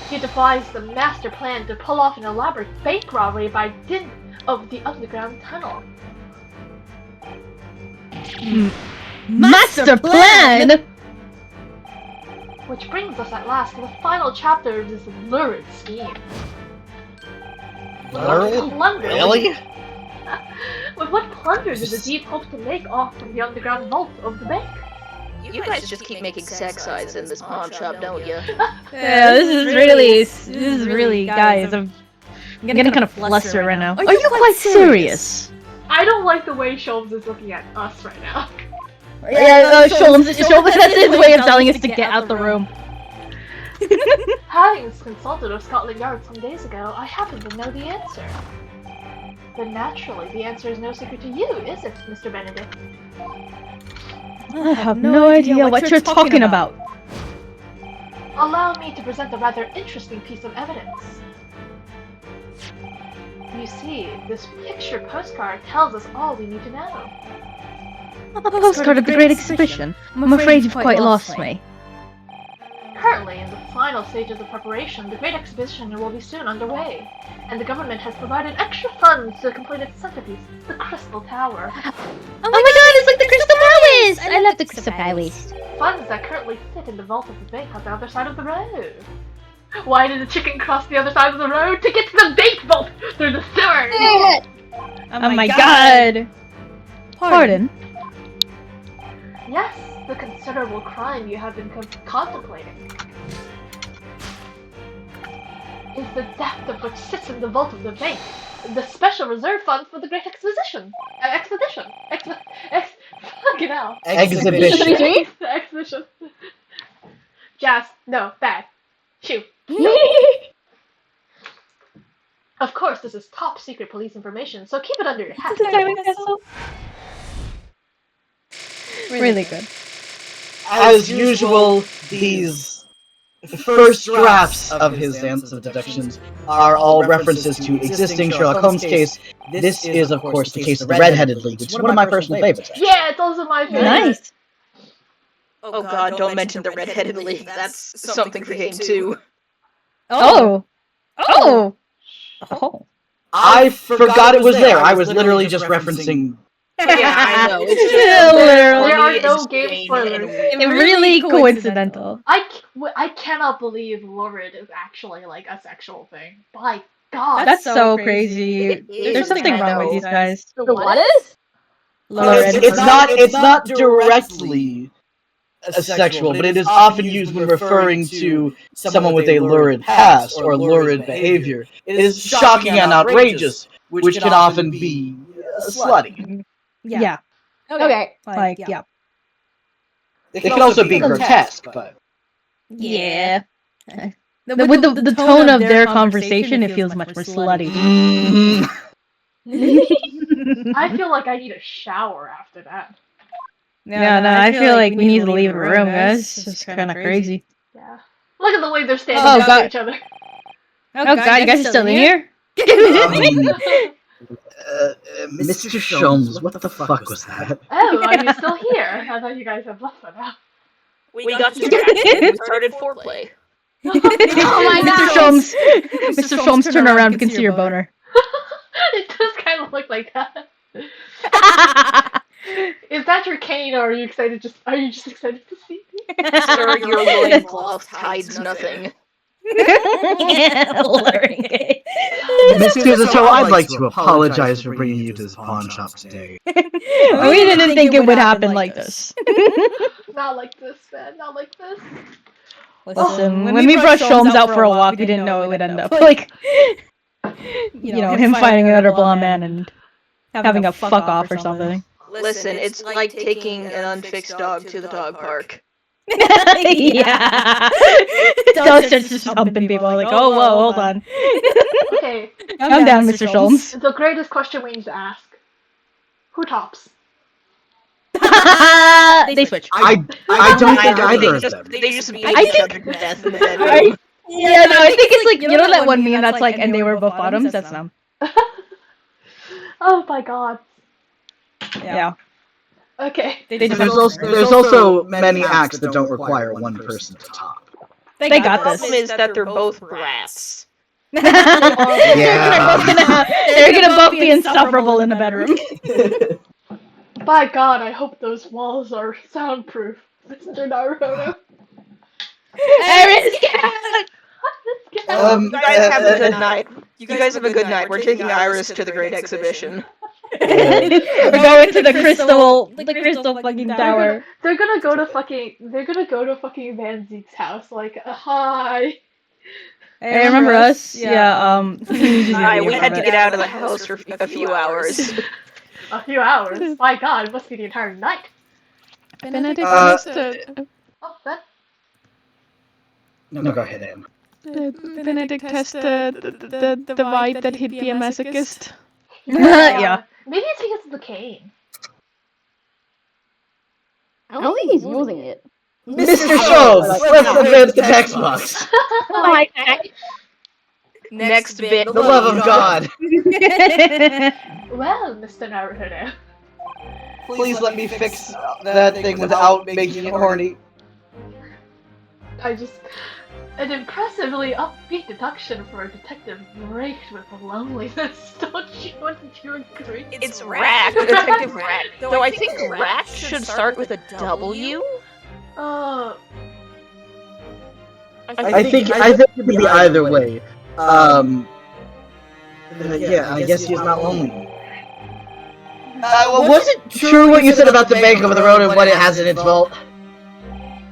He devised the master plan to pull off an elaborate bank robbery by dint of the underground tunnel. Master plan? Which brings us at last to the final chapter of this lurid scheme. Lurid? Really? With what plunder did the thief hope to make off from the underground vault of the bank? You guys just keep making sex signs in this pawn shop, don't you? Yeah, this is really, guys. I'm getting kind of flustered right now. Are you quite serious? I don't like the way Sholmes is looking at us right now. Yeah, Sholmes, that's his way of telling us to get out the room. Having consulted with Scotland Yard some days ago, I happen to know the answer. But naturally, the answer is no secret to you, is it, Mr. Benedict? I have no idea what you're talking about. Allow me to present a rather interesting piece of evidence. You see, this picture postcard tells us all we need to know. A postcard of the Great Exhibition. I'm afraid you've quite lost me. Currently, in the final stages of preparation, the Great Exhibition will be soon underway, and the government has provided extra funds to complete its centerpiece, the Crystal Tower. Oh my god, it's like the Crystal Palace! I love the Crystal Palace. Funds that currently sit in the vault of the bank on the other side of the road. Why did the chicken cross the other side of the road? To get to the bank vault through the sewers! Oh my god! Pardon? Yes, the considerable crime you have been contemplating is the depth of which sits in the vault of the bank, the special reserve fund for the Great Exposition. Fucking hell. Exhibition. Exhibition. Jazz, no, bad. Shoot. Of course, this is top secret police information, so keep it under your hat. Really good. As usual, these first drafts of his Dance of Deductions are all references to existing Sherlock Holmes case. This is, of course, the case of the Red-Headed League, which is one of my personal favorites. Yeah, it's also my favorite. Nice. Oh god, don't mention the Red-Headed League. That's something for game 2. Oh! I forgot it was there. I was literally just referencing... Yeah, I know. There are no game spoilers. It's really coincidental. I cannot believe lurid is actually like a sexual thing. By God. That's so crazy. There's something wrong with these guys. What is? Lurid. It's not directly sexual, but it is often used when referring to someone with a lurid past or lurid behavior. It is shocking and outrageous, which can often be slutty. Yeah. Okay. Like, yeah. It can also be grotesque, but... Yeah. With the tone of their conversation, it feels much more slutty. I feel like I need a shower after that. Yeah, no, I feel like we need to leave the room, guys. It's just kind of crazy. Yeah. Look at the way they're standing next to each other. Oh god, you guys are still in here? Mr. Sholmes, what the fuck was that? Oh, are you still here? I thought you guys had left by now. We got distracted. We started foreplay. Oh my god! Mr. Sholmes, turn around, we can see your boner. It does kind of look like that. Is that your cane, or are you excited? Are you just excited to see me? Sir, your loincloth hides nothing. Mr. the Toe, I'd like to apologize for bringing you to this pawn shop today. We didn't think it would happen like this. Not like this, man. Not like this. Listen, when we brushed Sholmes out for a walk, we didn't know it would end up like, you know, him fighting another blonde man and having a fuck off or something. Listen, it's like taking an unfixed dog to the dog park. Yeah. Dog starts just humping people like, oh, whoa, hold on. Okay. Calm down, Mr. Sholmes. The greatest question we need to ask. Who tops? They switch. I don't think either of them. They just beat each other to death in the bedroom. Yeah, no, I think it's like, you know that one meme that's like, and they were both bottoms? That's them. Oh my god. Yeah. Okay. There's also many acts that don't require one person to top. They got this. The problem is that they're both brats. Yeah. They're gonna both be insufferable in the bedroom. By God, I hope those walls are soundproof, Mr. Naruto. You guys have a good night. You guys have a good night. We're taking Iris to the Great Exhibition. We're going to the crystal fucking tower. They're gonna go to fucking Van Zeke's house. Like, hi. Hey, remember us? Yeah. We had to get out of the house for a few hours. A few hours? My God, it must be the entire night. Benedict has to. Oh, that. No, go ahead, Em. Benedict has the vibe that he'd be a masochist. Yeah. Maybe it's because of the cane. I don't think he's using it. Mr. Sholmes, let's advance the text box. Oh my god. Next bit. The love of God. Well, Mr. Naruto. Please let me fix that thing without making it horny. An impressively upbeat deduction for a detective raked with loneliness. Wouldn't you agree? It's Rack, Detective Rack. Though I think Rack should start with a W. I think it could be either way. Yeah, I guess he's not lonely. Was it true what you said about the bank over the road and what it has in its vault?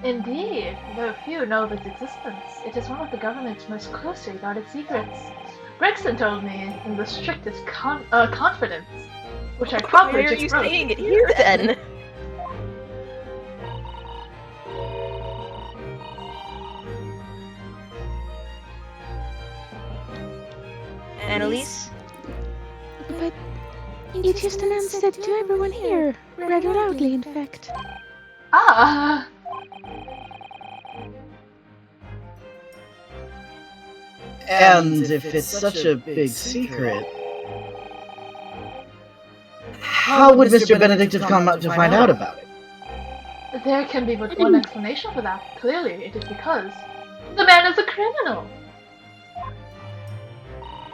Indeed, though few know of its existence, it is one of the government's most closely guarded secrets. Gregson told me in the strictest confidence, which I promptly just broke. Why are you saying it here then? Annalise? But you just announced it to everyone here, rather loudly, in fact. Ah! And if it's such a big secret, how would Mr. Benedict have come out to find out about it? There can be but one explanation for that. Clearly, it is because the man is a criminal.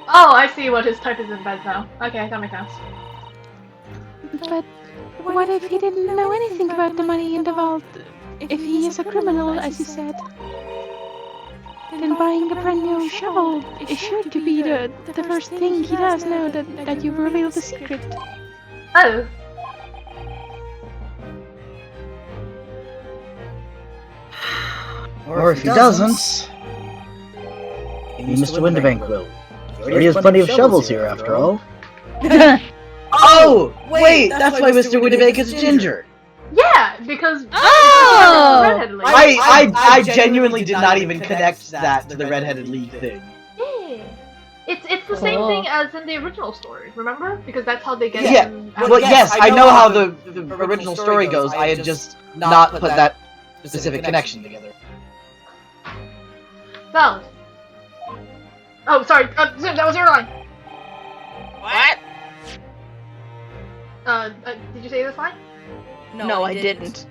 Oh, I see what his type is in bed now. Okay, that makes sense. But what if he didn't know anything about the money in the vault? If he is a criminal, as you said, then buying a brand new shovel is sure to be the first thing he does now that you've revealed the secret. Oh. Or if he doesn't, maybe Mr. Winterbank will. He already has plenty of shovels here, after all. Oh! Wait, that's why Mr. Winterbank is a ginger! Yeah, because Oh! redheaded lady. I genuinely did not even connect that to the redheaded league thing. Yeah. It's the same Cool. thing as in the original story, remember? Because that's how they get Yeah. him. Well, yes, I know how the original story goes. I had just not put that specific connection together. Valid. Oh, sorry. Zoom, that was your line. What? Did you say this line? No, I didn't.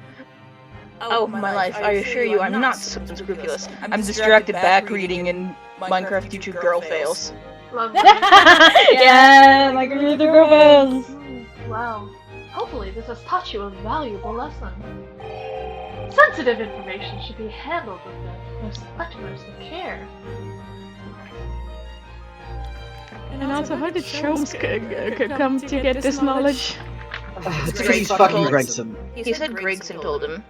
Oh, my life, I assure you I'm not so unscrupulous. I'm distracted back reading in Minecraft YouTube girl fails. Lovely. Yeah, my computer girl fails. Well, hopefully this has taught you a valuable lesson. Sensitive information should be handled with the most utmost of care. And also, how did Sholmes come to get this knowledge? It's because he's fucking Gregson. He said Gregson told him.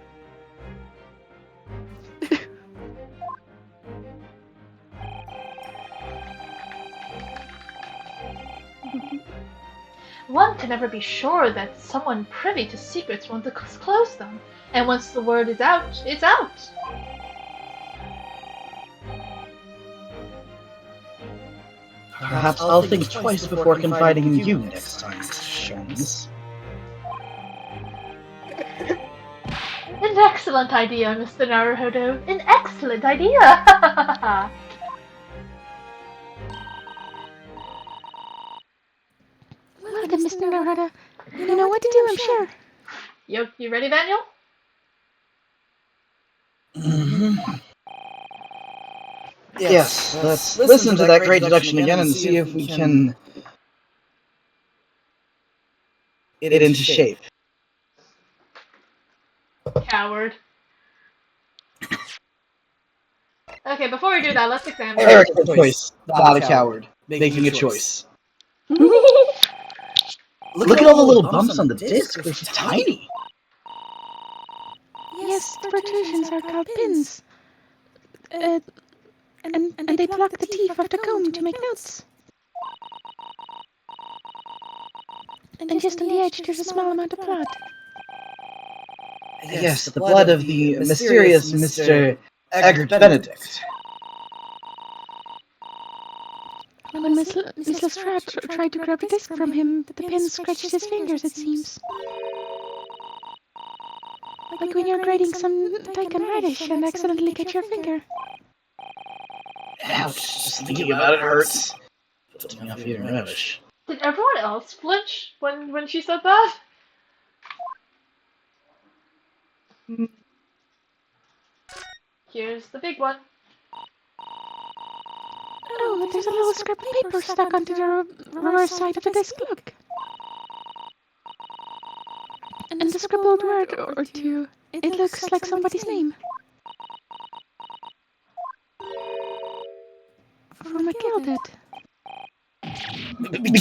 One can never be sure that someone privy to secrets won't disclose them, and once the word is out, it's out. Perhaps I'll think twice before confiding in you next time, Sholmes. An excellent idea, Mr. Naruhodo. An excellent idea! Welcome, Mr. Naruhodo. You know what to do, I'm sure. You ready, Daniel? Yes, let's listen to that great deduction again and see if we can get it into shape. Coward. Okay, before we do that, let's examine Eric's a choice, not a coward. Making a choice. Look at all the little bumps on the disc, they're tiny. Yes, the protrusions are called pins. And they block the teeth of the comb to make notes. And just on the edge, there's a small amount of blood. Yes, the blood of the mysterious Mr. Egbert Benedict. When Miss Lestrade tried to grab the disc from him, the pin scratched his fingers, it seems. Like when you're grating some daikon radish and accidentally cut your finger. Ouch, just thinking about it hurts. Puts me off eating radish. Did everyone else flinch when she said that? Here's the big one. Oh, but there's a little scrap of paper stuck onto the reverse side of the disc, look. And a scribbled word or two. It looks like somebody's name. From a gilded.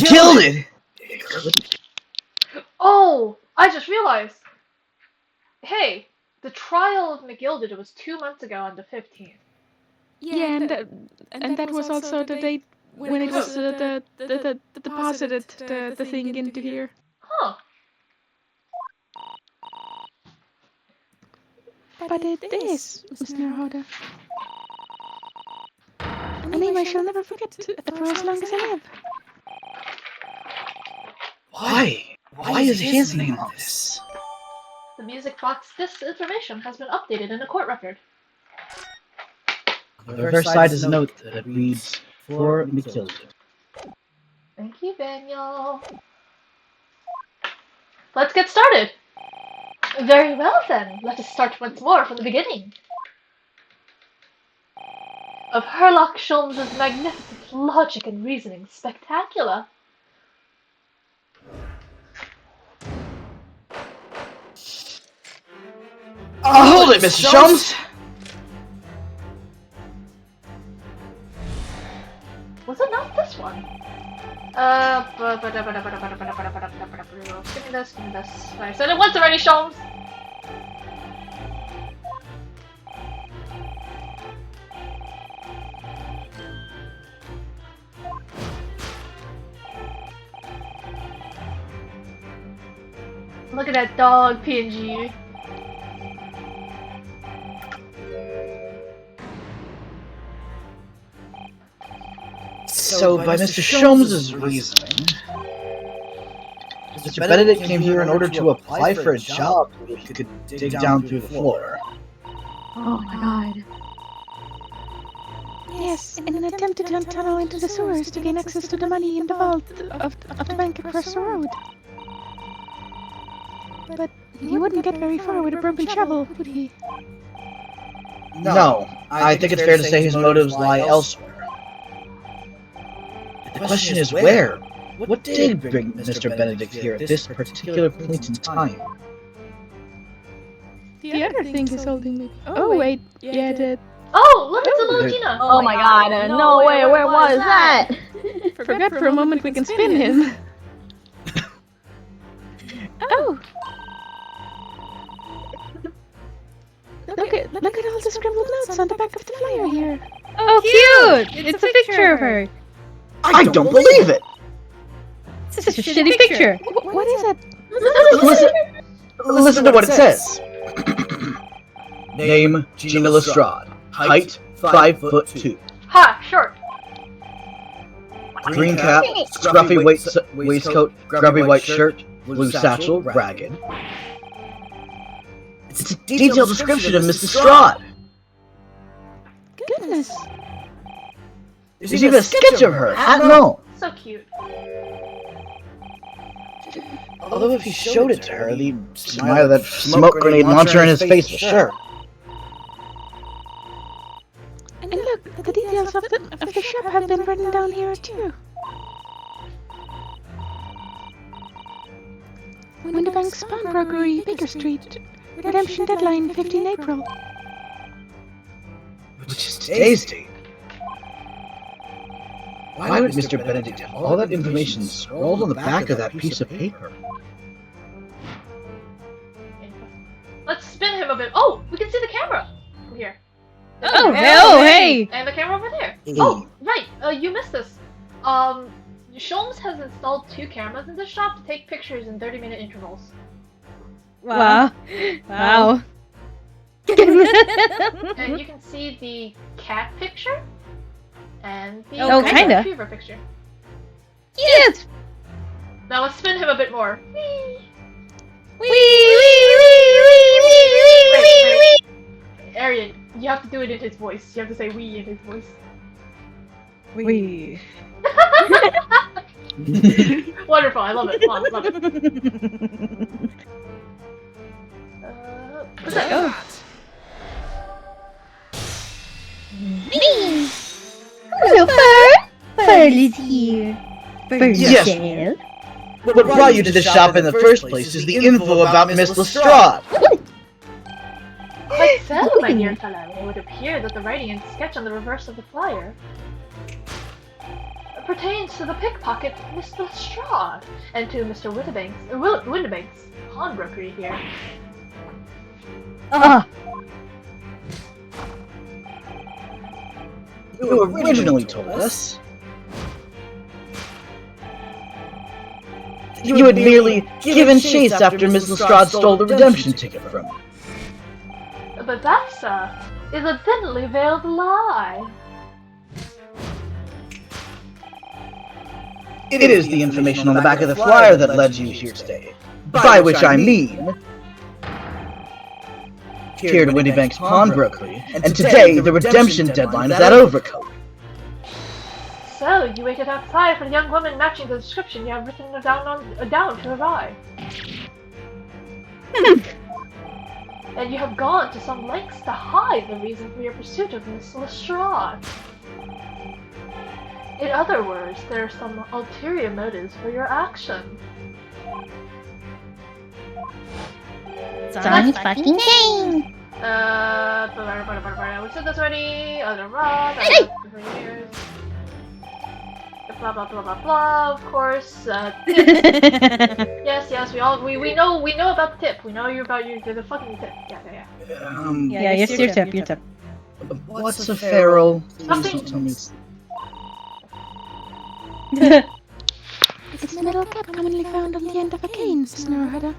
Gilded! Oh! I just realized! Hey, the trial of McGilded was 2 months ago on the 15th. Yeah, and that was also the date when it was the deposited the thing into here. Huh. But it is, Mr. Naruhodo. A name I shall never forget for as long as I live. Why? Why is his name on this? The music box this information has been updated in the court record. The reverse side is a note that reads, for McGilded. Thank you, Daniel. Let's get started! Very well then, let us start once more from the beginning. Of Herlock Sholmes' magnificent logic and reasoning spectacular. Hold it, Mr. Sholmes! Was it not this one? Give me this, give me this. I said it once already, Sholmes! Look at that dog, PNG. So, by Mr. Sholmes' reasoning, Mr. Benedict came here in order to apply for a job where he could dig down through the floor. Oh my god. Yes, in an attempt to tunnel into the sewers to gain access to the money in the vault of the bank across the road. But he wouldn't get very far with a broken shovel, would he? No, I think it's fair to say his motives lie elsewhere. The question is where? What did bring Mr. Benedict here at this particular point in time? The other thing is holding me. Oh wait, yeah, the... Oh, look, it's a little Gina! Oh my god, no way, where was that? Forgot for a moment we can spin him. Oh! Look at all the scribbled notes on the back of the flyer here. Oh, cute! It's a picture of her. I don't believe it! This is a shitty picture. What is it? Listen to what it says. Name, Gina Lestrade. Height, 5'2". Ha! Short! Green cap, scruffy waistcoat, grubby white shirt, blue satchel, ragged. It's a detailed description of Miss Lestrade. Goodness. There's even a sketch of her, hat and all. So cute. Although if he showed it to her, the smile of that smoke grenade launcher in his face for sure. And look, the details of the shop have been written down here too. Winterbank's Pawnbrokery, Baker Street. Redemption deadline 15 April. Which is today's date. Why would Mr. Benedict have all that information scrawled on the back of that piece of paper? Let's spin him a bit. Oh, we can see the camera from here. Oh, hey! And the camera over there. Hey. Oh, right. You missed this. Sholmes has installed 2 cameras in the shop to take pictures in 30-minute intervals. Wow. And you can see the cat picture and the kinda. retriever picture. Cute! Now let's spin him a bit more. Whee! Wait. Arian, you have to do it in his voice. You have to say "wee" in his voice. Wee. Wonderful, I love it. Love it. What's that? Oh. Hello, Fur! Fur is here. Yes. What brought you to this shop in the first place is the info about Miss Lestrade. Quite so, my dear fellow. It would appear that the writing and sketch on the reverse of the flyer pertains to the pickpocket Miss Lestrade and to Mr. Winterbank's pawnbrokery here. You originally told us you had merely given chase after Miss Lestrade stole the redemption ticket from you. But that, sir, is a thinly veiled lie. It is the information on the back of the flyer that led you here today. By which I mean here to Winterbank's pawnbrokery, and today the redemption deadline of that overcoat. So, you waited outside for the young woman matching the description you have written down to arrive. And you have gone to some lengths to hide the reason for your pursuit of Miss Lestrade. In other words, there are some ulterior motives for your action. Sounds fucking game! We said this already. Other rod. Blah blah blah blah blah. Of course. Yes. We know about the tip. We know you're the fucking tip. Yeah. Yes, your tip. What's a feral? Nothing. Tell me It's a metal cap commonly found on the end of a cane, Snowheader.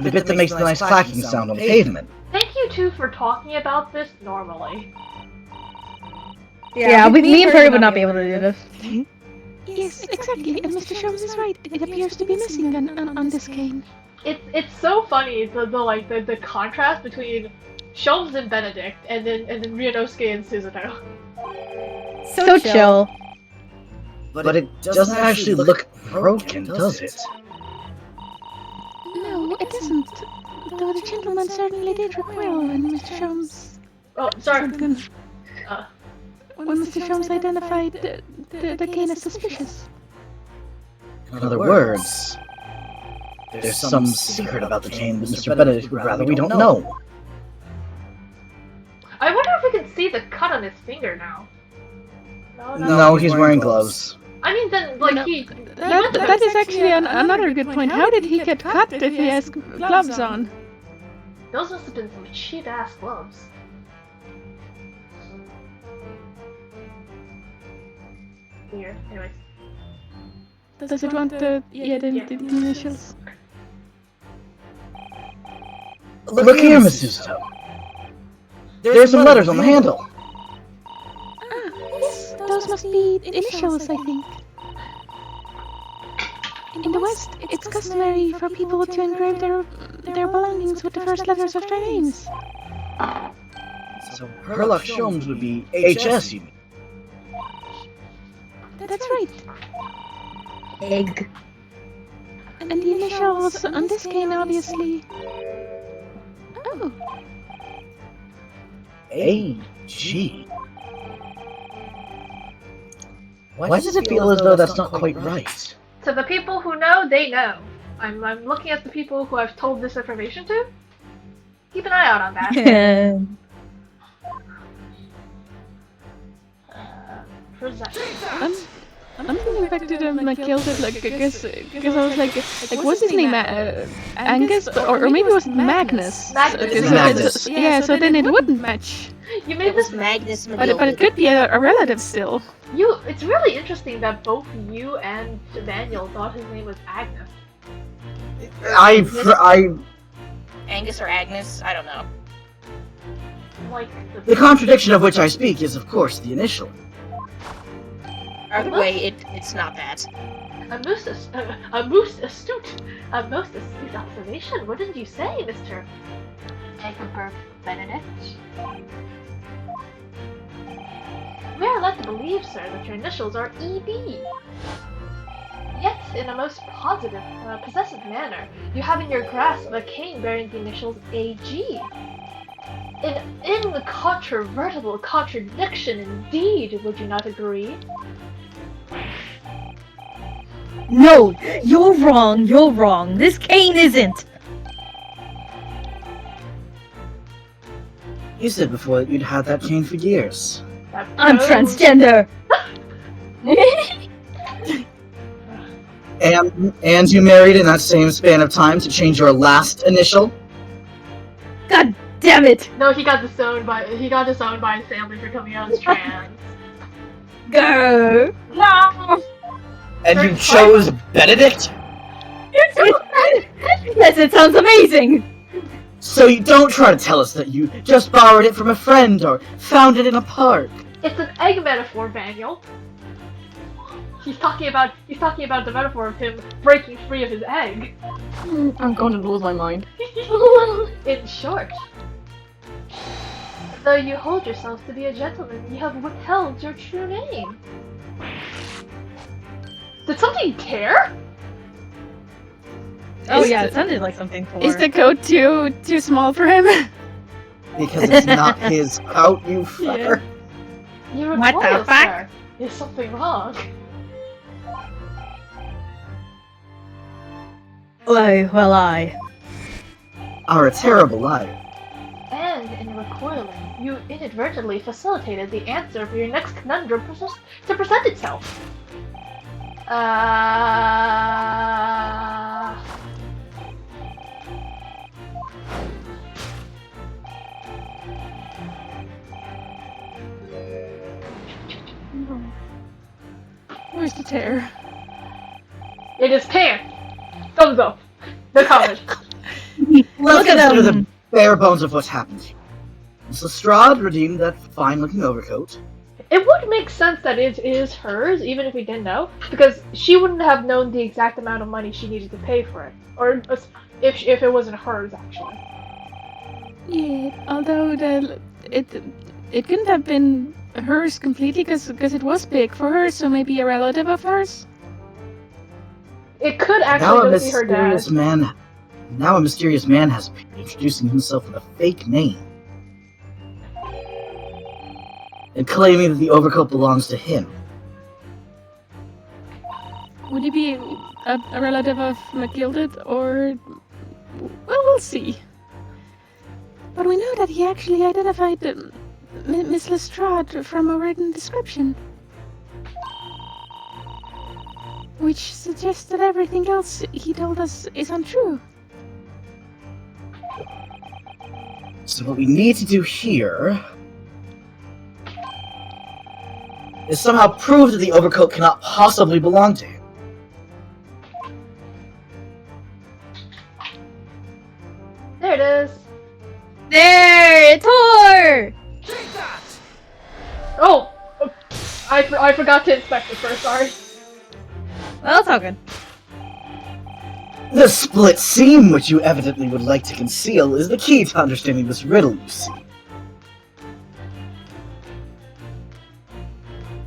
the bit that makes the nice clacking sound on the pavement. Thank you two for talking about this normally. Yeah, me and Perry would not be able to do this. Yes, exactly. And Mr. Sholmes is right. It appears to be missing on this cane. It's so funny the contrast between Sholmes and Benedict and then Ryunosuke and Suzuto. So chill. But it doesn't actually look broken, does it? No, it isn't. Though the gentleman certainly did recoil when Mr. Sholmes... Oh, sorry. When Mr. Sholmes identified the cane as suspicious. In other words, there's some secret about the cane that Mr. Benedict would rather we don't know. I wonder if we can see the cut on his finger now. No, he's wearing gloves. I mean, then, That is actually another good point. How did he get cut if he has gloves on? Those must have been some cheap-ass gloves. Weird. Anyways. Does it want the initials? Look here, Miss Suzuto. There's some letters on the handle. Yes, those must be initials, I think. In the West, it's customary for people to engrave their belongings with the first letters of their names. So Herlock Sholmes would be HS, you mean? That's right. Egg. And the initials on this cane, obviously. Oh. AG. Why does it feel as though that's not quite right? To the people who know, they know. I'm looking at the people who I've told this information to. Keep an eye out on that. I'm thinking back to the McKilded, because I was like, what's his name? Angus? Or maybe it was Magnus. Magnus. Yeah, so then it wouldn't match. You made this Magnus, but it could be a relative still. It's really interesting that both you and Daniel thought his name was Agnes. Angus or Agnes, I don't know. Like the contradiction of which I speak is, of course, the initial. Either way, it's not that. A most astute observation. What did you say, Mr. Egbert Benedict? We are led to believe, sir, that your initials are EB. Yet, in a most positive, possessive manner, you have in your grasp a cane bearing the initials AG. An incontrovertible contradiction indeed, would you not agree? No, you're wrong. This cane isn't. You said before that you'd had that cane for years. I'm transgender. And you married in that same span of time to change your last initial? God damn it! No, he got disowned by his family for coming out as trans. Go! No! And you chose Benedict? Yes, it sounds amazing! So you don't try to tell us that you just borrowed it from a friend or found it in a park. It's an egg metaphor, Daniel. He's talking about the metaphor of him breaking free of his egg. I'm going to lose my mind. In short, though you hold yourselves to be a gentleman, you have withheld your true name. Did something tear? Oh yeah, it sounded like something for... Is the coat too small for him? Because it's not his coat, you fucker. You're What the fuck? Sir. Is something wrong? Well, I are a terrible liar. And in recoiling, you inadvertently facilitated the answer for your next conundrum to present itself. Where's the tear? It is tear. Thumbs up. No comment. Let's consider the bare bones of what's happened. Miss Lestrade redeemed that fine-looking overcoat. It would make sense that it is hers, even if we didn't know, because she wouldn't have known the exact amount of money she needed to pay for it, or if it wasn't hers actually. Yeah, although it couldn't have been hers completely because it was big for her, so maybe a relative of hers. It could actually just be her dad. Now a mysterious man has appeared, introducing himself with a fake name. And claiming that the overcoat belongs to him. Would he be a relative of McGilded, or... Well, we'll see. But we know that he actually identified Miss Lestrade from a written description. Which suggests that everything else he told us is untrue. So what we need to do here is somehow prove that the overcoat cannot possibly belong to him. There it is. There! It's her! Oh! I forgot to inspect it first, sorry. Well, it's all good. The split seam which you evidently would like to conceal is the key to understanding this riddle, you see.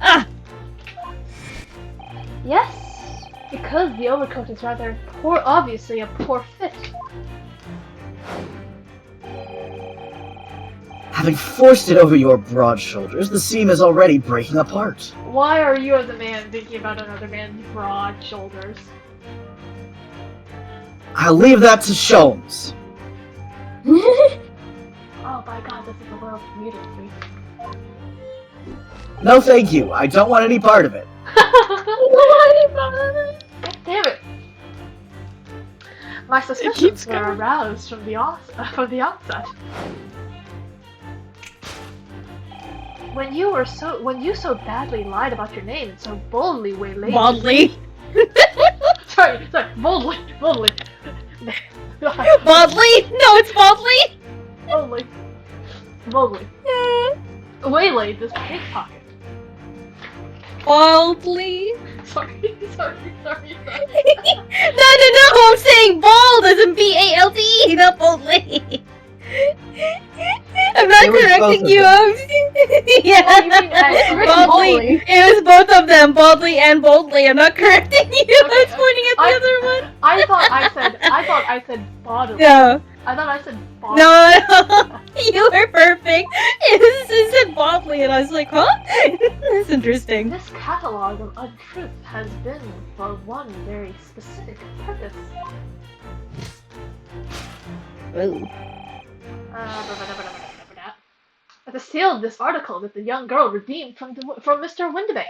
Ah! Yes, because the overcoat is rather obviously a poor fit. Having forced it over your broad shoulders, the seam is already breaking apart. Why are you as a man thinking about another man's broad shoulders? I'll leave that to Sholmes. Oh my god, this is the world's beauty. No thank you, I don't want any part of it. God damn it! My suspicions were aroused from the outset. When you so badly lied about your name and so boldly waylaid. Boldly? sorry, boldly. Boldly? No, it's boldly! Boldly. Waylaid this pickpocket. Boldly? Sorry. No, I'm saying bald as in B-A-L-D, not boldly. I'm not correcting you. Yeah. Boldly. It was both of them, boldly and boldly. I'm not correcting you. I was pointing at the other one. I thought I said bodily. No. I thought I said bodily. No. You were perfect. It said boldly, and I was like, huh? That's interesting. This catalog of untruth has been for one very specific purpose. Ooh. The sale of this article that the young girl redeemed from Mr. Windibank.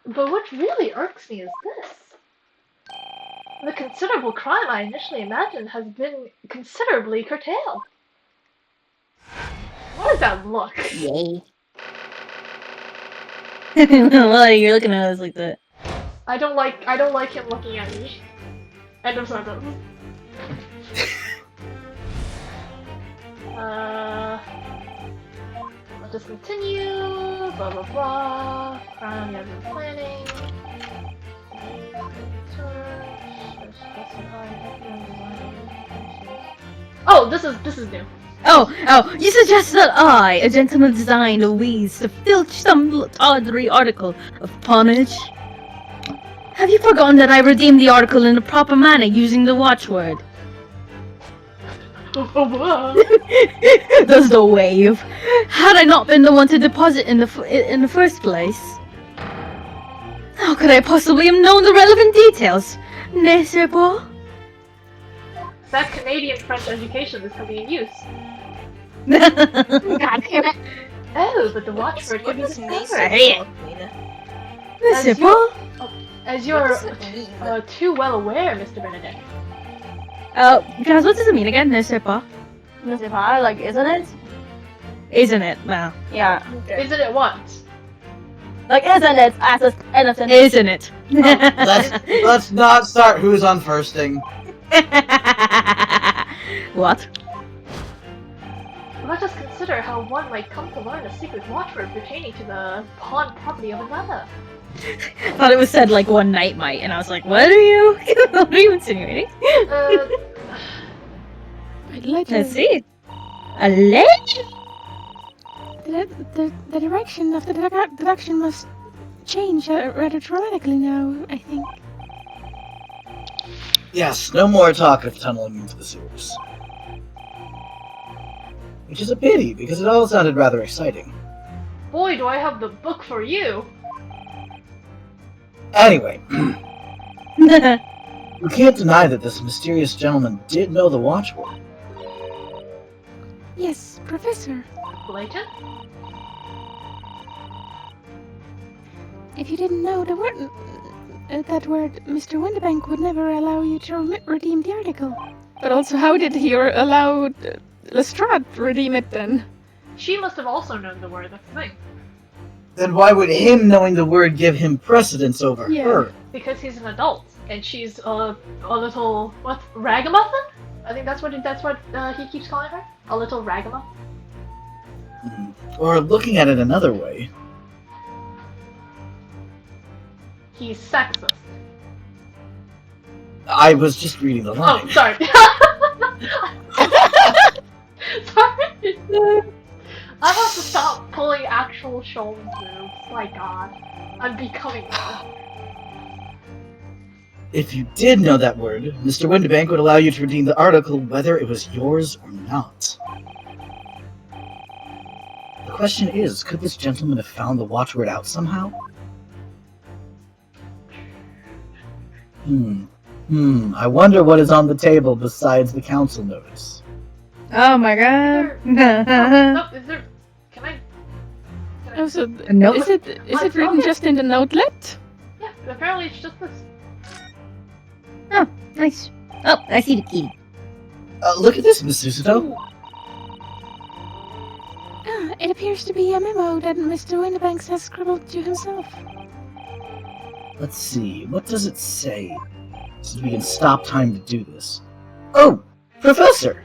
But what really irks me is this. The considerable crime I initially imagined has been considerably curtailed. What does that look? Yay. Well, you're looking at us like that. I don't like him looking at me. End of sentence. Let's just continue. Blah blah blah. Crown you have been planning. Oh, this is new. Oh, you suggest that I, a gentleman, design Louise to filch some tawdry article of pawnage? Have you forgotten that I redeemed the article in the proper manner using the watchword? That's the wave. Had I not been the one to deposit in the first place, how could I possibly have known the relevant details? N'est-ce pas? That Canadian French education is coming in use. God damn it. Oh, but the watchword can be discovered. N'est-ce pas? As you're too well aware, Mr. Benedict. Guys, what does it mean again? N'est-ce pas? N'est-ce pas? Like, isn't it? Isn't it? Well. Yeah. Okay. Isn't it what? Like, isn't it? As a innocent. Isn't it? Let's not start who's on firsting. What? Let us consider how one might come to learn a secret watchword pertaining to the pawn property of another. I thought it was said like one night might, and I was like, what are you insinuating? Let's see. A legend? The direction of the deduction must change rather dramatically now, I think. Yes, no more talk of tunneling into the sewers. Which is a pity, because it all sounded rather exciting. Boy, do I have the book for you! Anyway, you can't deny that this mysterious gentleman did know the watchword. Yes, Professor. Blatant? If you didn't know the word, that word, Mr. Winterbank would never allow you to redeem the article. But also, how did he allow Lestrade redeem it then? She must have also known the word, that's the thing. Then why would him knowing the word give him precedence over her? Because he's an adult, and she's a little, what, ragamuffin? I think that's what he keeps calling her? A little ragamuffin? Or looking at it another way. He's sexist. I was just reading the line. Oh, sorry. Sorry. I have to stop pulling actual shoulder moves. My god. I'm becoming one. If you did know that word, Mr. Winterbank would allow you to redeem the article whether it was yours or not. The question is, could this gentleman have found the watchword out somehow? I wonder what is on the table besides the council notice. Oh my god. No, is there... Can I... Oh, so nope. Is it written just in the notelet? Yeah, apparently it's just this. Oh, nice. Oh, I see the key. Look at this, Miss Susato. It appears to be a memo that Mr. Winterbanks has scribbled to himself. Let's see, what does it say? So we can stop time to do this. Oh, Professor!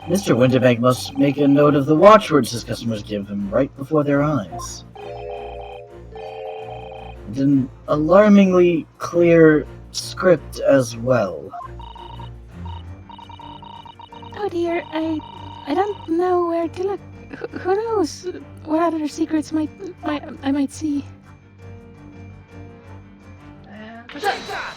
Mr. Winterbank must make a note of the watchwords his customers give him right before their eyes. And an alarmingly clear script as well. Oh dear, I don't know where to look. Who knows what other secrets I might see. Take that!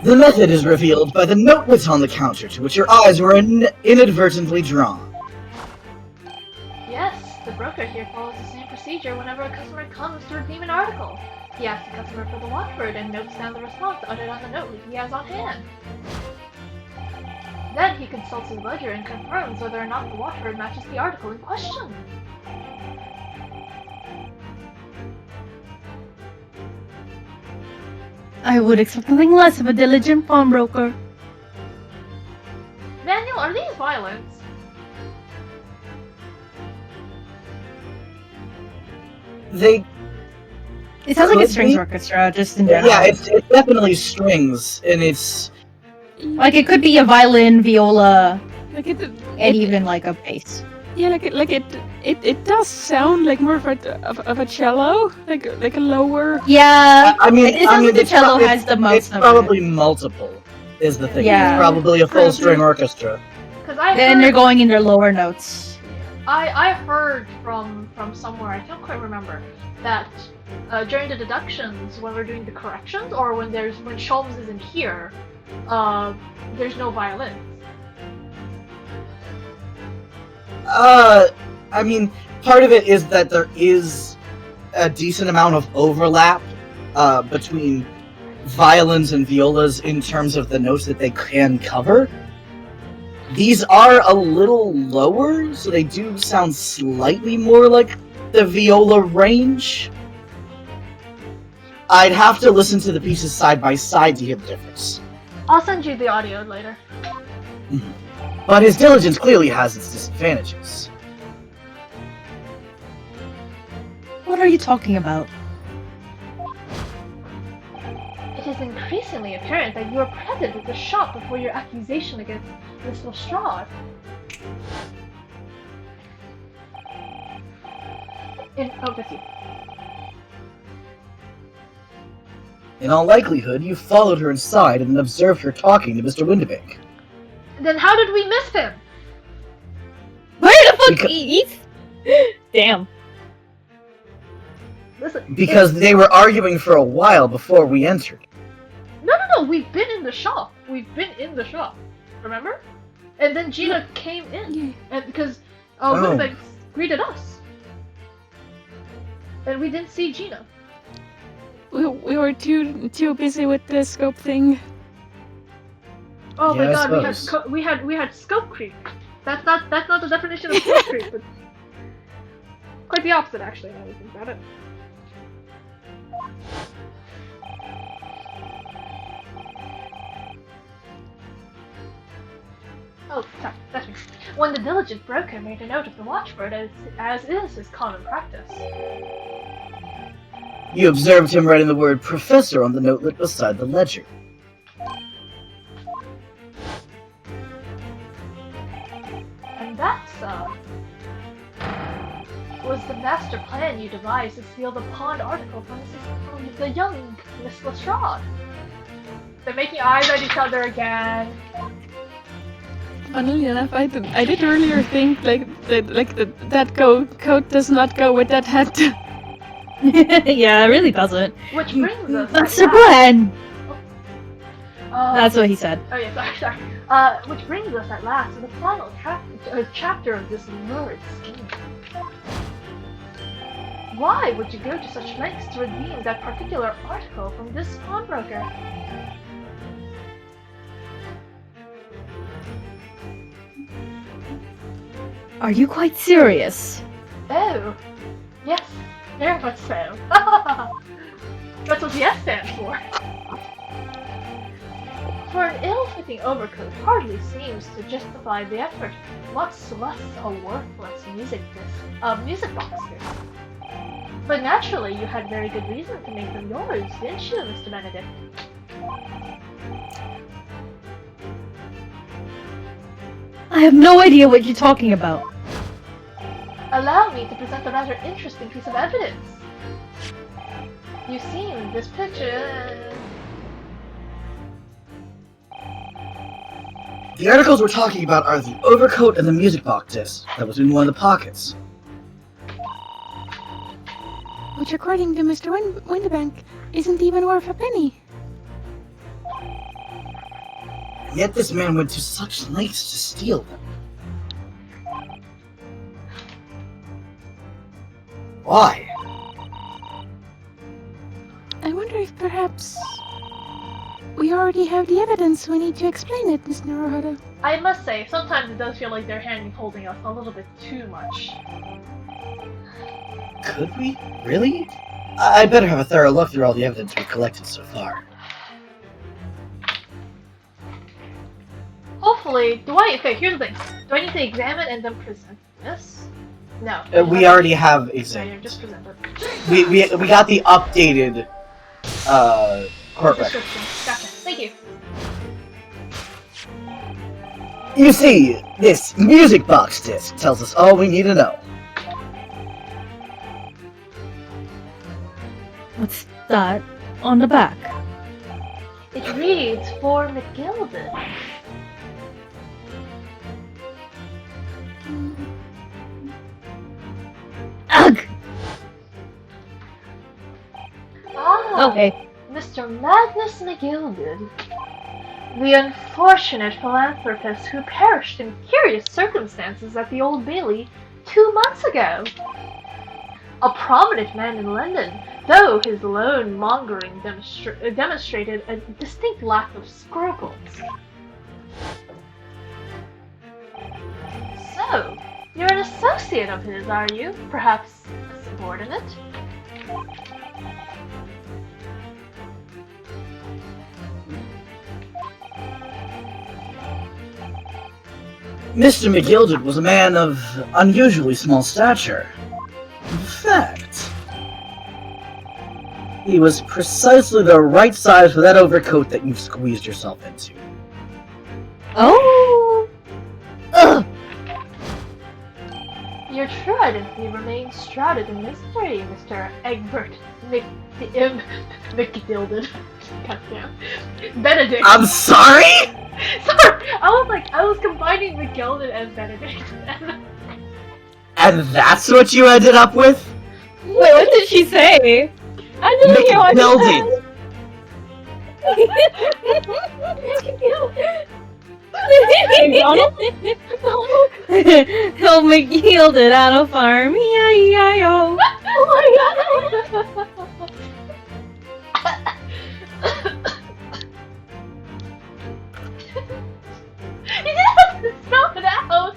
The method is revealed by the notelets on the counter to which your eyes were inadvertently drawn. Yes, the broker here follows the same procedure whenever a customer comes to redeem an article. He asks the customer for the watchword and notes down the response uttered on the note he has on hand. Then he consults his ledger and confirms whether or not the watchword matches the article in question. I would expect nothing less of a diligent pawnbroker. Daniel, are these violins? It sounds like a strings orchestra, just in general. Yeah, it's definitely strings, and it's... Like, it could be a violin, viola, and even, like, a bass. Yeah, it does sound like more of a cello, like a lower... Yeah, I mean, it sounds like the cello has the most It's probably multiple, is the thing. Yeah. It's probably a full string orchestra. Then they're going in their lower notes. I heard from somewhere, I don't quite remember, that during the deductions, when we're doing the corrections, or when Sholmes isn't here, there's no violins. I mean, part of it is that there is a decent amount of overlap between violins and violas in terms of the notes that they can cover. These are a little lower, so they do sound slightly more like the viola range. I'd have to listen to the pieces side by side to hear the difference. I'll send you the audio later. But his diligence clearly has its disadvantages. What are you talking about? It is increasingly apparent that you were present at the shop before your accusation against Miss Lestrade. That's you. In all likelihood, you followed her inside and observed her talking to Mr. Windibank. Then how did we miss him? Where the fuck he's? Damn. Listen. Because they were arguing for a while before we entered. No, we've been in the shop. Remember? And then Gina came in. And because Windibank greeted us. And we didn't see Gina. We were too busy with the scope thing. Oh my god, we had scope creep. That's not the definition of scope creep, but quite the opposite actually, now that I think about it. Oh, sorry, that's me. When the diligent broker made a note of the watchword as is his common practice. You observed him writing the word professor on the notelet beside the ledger. And that, was the master plan you devised to steal the pawned article from the young Miss Lestrade. They're making eyes at each other again. Funnily enough, I did earlier think that coat does not go with that hat. Yeah, it really doesn't. Which brings us. That's the plan. That's what he said. Oh yeah, sorry. Which brings us at last to the final chapter of this lurid scheme. Why would you go to such lengths to redeem that particular article from this pawnbroker? Are you quite serious? Oh, yes, very much so. That's what the S stands for. For an ill-fitting overcoat hardly seems to justify the effort, much less a worthless music box disc. But naturally, you had very good reason to make them yours, didn't you, Mr. Benedict? I have no idea what you're talking about. Allow me to present a rather interesting piece of evidence. You've seen this picture. The articles we're talking about are the overcoat and the music box disc that was in one of the pockets. Which, according to Mr. Windibank, isn't even worth a penny. And yet this man went to such lengths to steal them. Why? I wonder if perhaps we already have the evidence. We need to explain it, Miss Naruhodo. I must say, sometimes it does feel like they're hand-holding us a little bit too much. Could we? Really? I'd better have a thorough look through all the evidence we've collected so far. Hopefully, okay, here's the thing. Do I need to examine and then present this? No. We already have examined. Just present it. We got the updated court record. Gotcha. Thank you. You see, this music box disc tells us all we need to know. What's that on the back? It reads for McGilden. Ugh! Ah, okay. Mr. Magnus McGilden. The unfortunate philanthropist who perished in curious circumstances at the Old Bailey 2 months ago. A prominent man in London, though his loan mongering demonstrated a distinct lack of scruples. So, you're an associate of his, are you? Perhaps a subordinate? Mr. McGilded was a man of unusually small stature. In fact, he was precisely the right size for that overcoat that you've squeezed yourself into. Oh! Ugh! Your true identity remains shrouded in mystery, Mr. Egbert McGilded. Goddamn. Benedict. I'm sorry? Sorry! I was combining McGilded and Benedict. And that's what you ended up with? Wait, what did she say? I didn't hear what He'll McGield it on a farm. E-I-E-I-O. Oh my god! You didn't have to spell it out!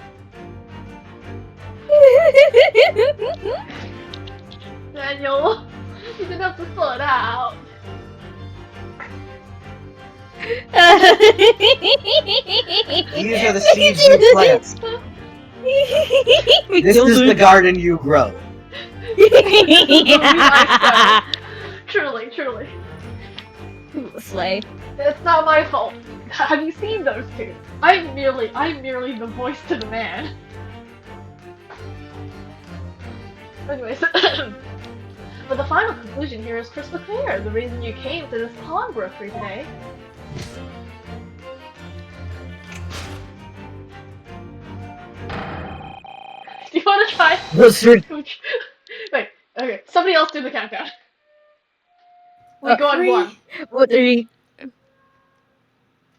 Daniel, you didn't have to spell it out. These are the seeds you plant. This is the garden you grow. Truly, truly. Slay. It's not my fault. Have you seen those two? I'm merely the voice to the man. Anyways, but the final conclusion here is crystal clear. The reason you came to this pawnbrokery today. Do you want to try? Wait, okay. Somebody else do the countdown. We go on 1. What 3?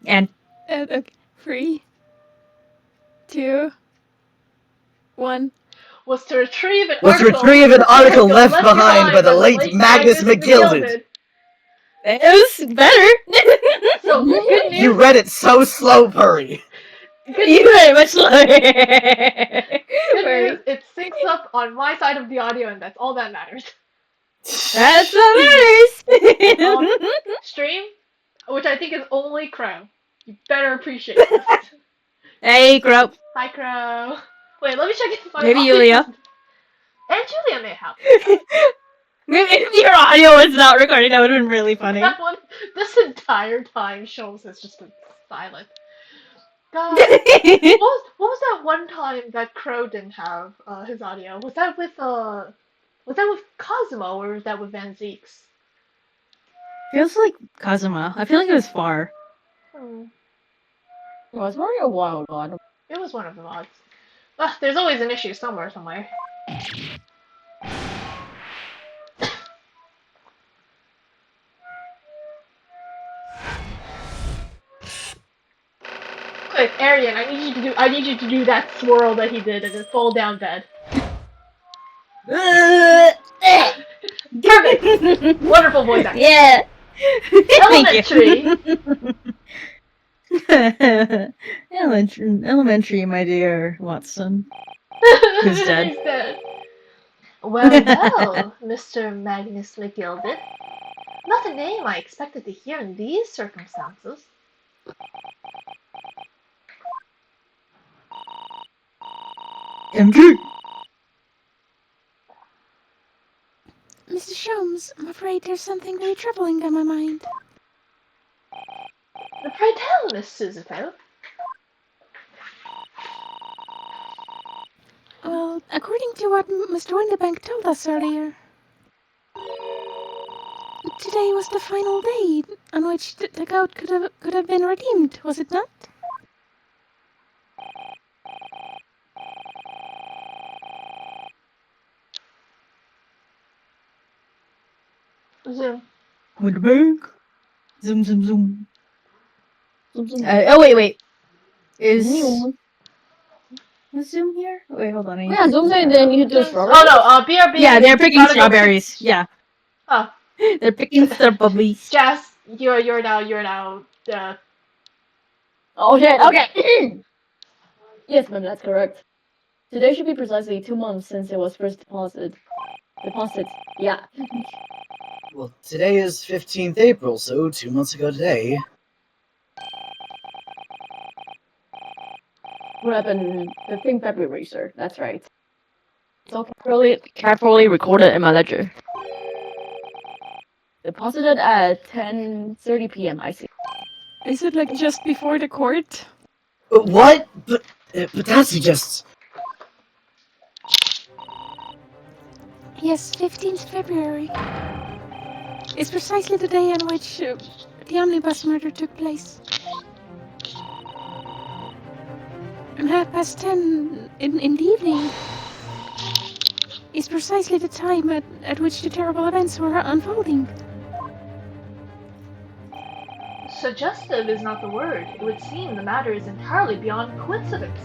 And Okay. 3, 2, 1. Was to retrieve an article left behind by the late Magnus McGilded. It was better. So, good news. You read it so slow, Purry. You read it much slower. Good news, it syncs up on my side of the audio, and that's all that matters. That's what matters. Stream, which I think is only Crow. You better appreciate this. Hey, Crow. Hi, Crow. Wait, let me check if my Maybe audio- Yulia. And Julia may have. Maybe if your audio was not recording, that would have been really funny. That one, this entire time, Shoals has just been silent. God, what was that one time that Crow didn't have his audio? Was that with Cosmo or was that with Van Zeeks? Feels like Kazuma. I feel like it was far. Hmm. It was very a while ago. It was one of the mods. There's always an issue somewhere. Quick, Arian, I need you to do that swirl that he did and then fall down dead. Perfect! Wonderful voice acting. Yeah! Elementary! Elementary, my dear Watson. Who's dead? He's dead. Well, Mr. Magnus McGilded. Not a name I expected to hear in these circumstances. MG! Mr. Sholmes, I'm afraid there's something very troubling on my mind. Pray tell, Miss Suzuko. Well, according to what Mr. Winterbank told us earlier, today was the final day on which the goat could have been redeemed, was it not? Zoom. Winterbank. Zoom, zoom, zoom. Oh, wait. Is Zoom here? Wait, hold on. Yeah, Zoom's saying then you do strawberries. Oh no, BRB. Yeah, they're picking strawberries. Yeah. Oh. They're picking strawberries. Jess, you're now. Oh shit. Okay. Yes, ma'am, that's correct. Today should be precisely 2 months since it was first deposited. Yeah. Well, today is 15th April, so 2 months ago today. What happened 15 February, sir? That's right. It's all carefully recorded in my ledger. Deposited at 10:30 p.m. I see. Is it like just before the court? What? But that suggests... Yes, 15th February. It's precisely the day on which the omnibus murder took place. And 10:30 in the evening is precisely the time at which the terrible events were unfolding. Suggestive is not the word. It would seem the matter is entirely beyond coincidence.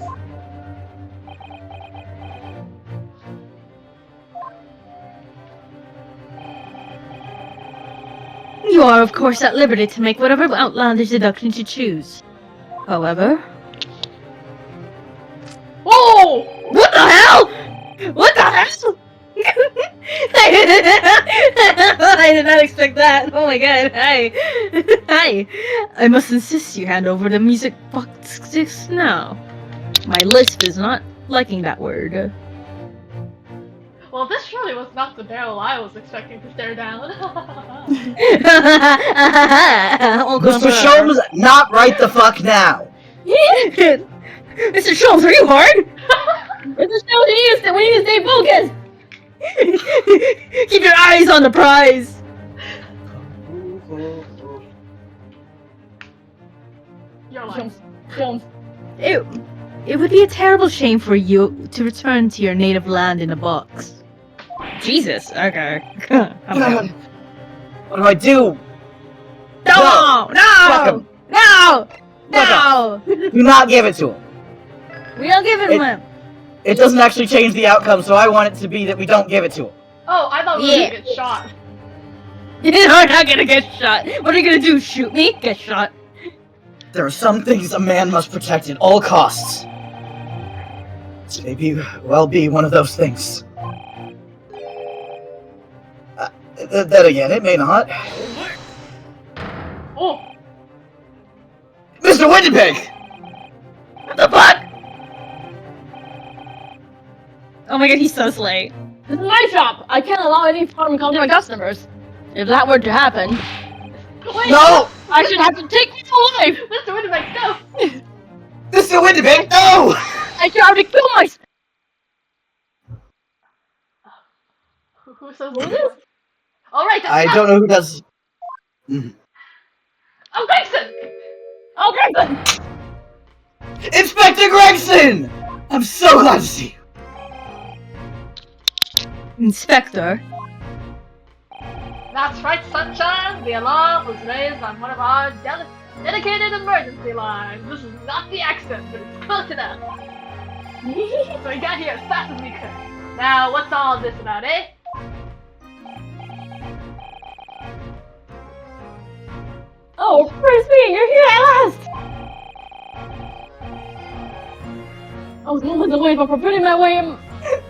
You are, of course, at liberty to make whatever outlandish deductions you choose. However... Oh! What the hell? What the hell? I did not expect that. Oh my god, hi. Hi. I must insist you hand over the music box now. My lisp is not liking that word. Well, this surely was not the barrel I was expecting to stare down. Mr. Sholmes, not right the fuck now! Mr. Schultz, are you hard? Mr. Schultz, we need to stay focused! Keep your eyes on the prize! You're lying. Jones. It would be a terrible shame for you to return to your native land in a box. Jesus, okay. What do I do? No! No! No! No! Do not give it to him. We don't give it to him. It doesn't actually change the outcome, so I want it to be that we don't give it to him. Oh, I thought we were gonna get shot. We're not gonna get shot. What are you gonna do? Shoot me? Get shot. There are some things a man must protect at all costs. This may well be one of those things. Then again, it may not. Oh! Mr. Windenpeg! What the fuck? Oh my god, he's so slay. This is my shop. I can't allow any harm come to my customers. If that were to happen, Wait, no! I should have to take my life. Mr. Windenpeg, no! Mr. Windenpeg, no! I should have to kill myself. Who says this? Alright, I don't know who does... Oh, Gregson! Oh, Gregson! Inspector Gregson! I'm so glad to see you. Inspector? That's right, sunshine. The alarm was raised on one of our dedicated emergency lines. This is not the accident, but it's close enough. So we got here as fast as we could. Now, what's all this about, eh? oh, Frisbee, you're here at last! I was moments away from preventing my way in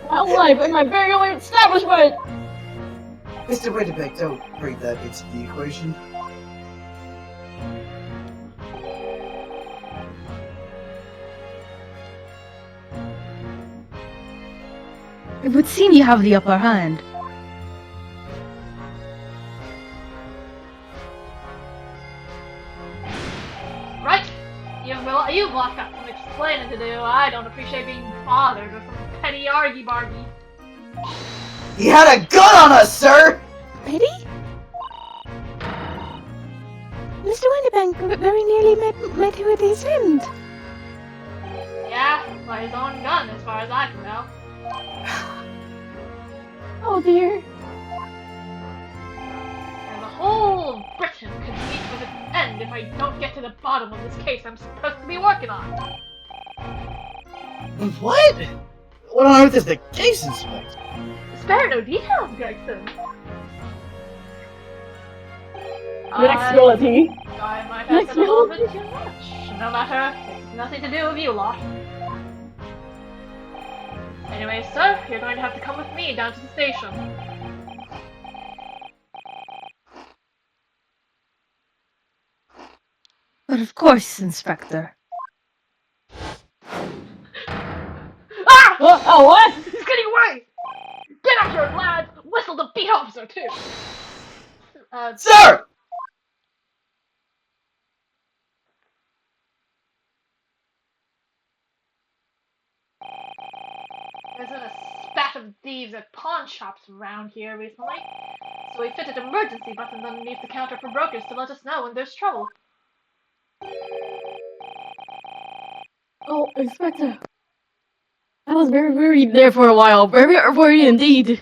my own life in my very own establishment! Mr. Windenpeg, don't bring that into the equation. It would seem you have the upper hand. Right? You've lost got some explaining to do. I don't appreciate being bothered with some petty argy-bargy. He had a gun on us, sir! Petty? Mr. Windenpeg very nearly met you at his end. Yeah, by his own gun, as far as I can tell. Oh dear. And the whole Britain could meet with its end if I don't get to the bottom of this case I'm supposed to be working on. What? What on earth is the case, Inspector? Spare no details, Gregson. Flexibility. I might have said a little bit too much. No matter, it's nothing to do with you lot. Anyway, sir, you're going to have to come with me down to the station. But of course, Inspector. Oh, what? He's getting away! Get after him, lads! Whistle the beat officer, too! Sir! There's been a spat of thieves at pawn shops around here recently, so we fitted emergency buttons underneath the counter for brokers to let us know when there's trouble. Oh, Inspector. I was very worried there for a while. Very worried indeed.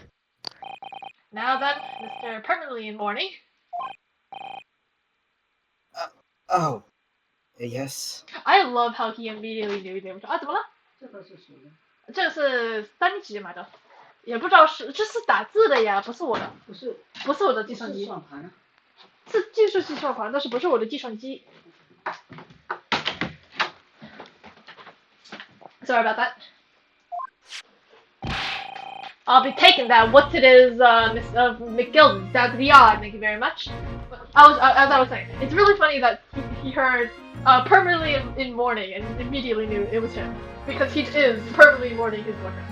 Now then, Mr. Permanently in mourning. Oh. Yes. I love how he immediately knew they were. 啊，怎么了？这是单集买的，也不知道这是打字的呀，不是我的，不是我的计算机，是技术系算盘，但是不是我的计算机。Sorry about that. I'll be taking that. What it is, Miss McGill. That's the odd. Thank you very much. As I was saying, it's really funny that he heard permanently in mourning and immediately knew it was him because he is permanently mourning his boyfriend.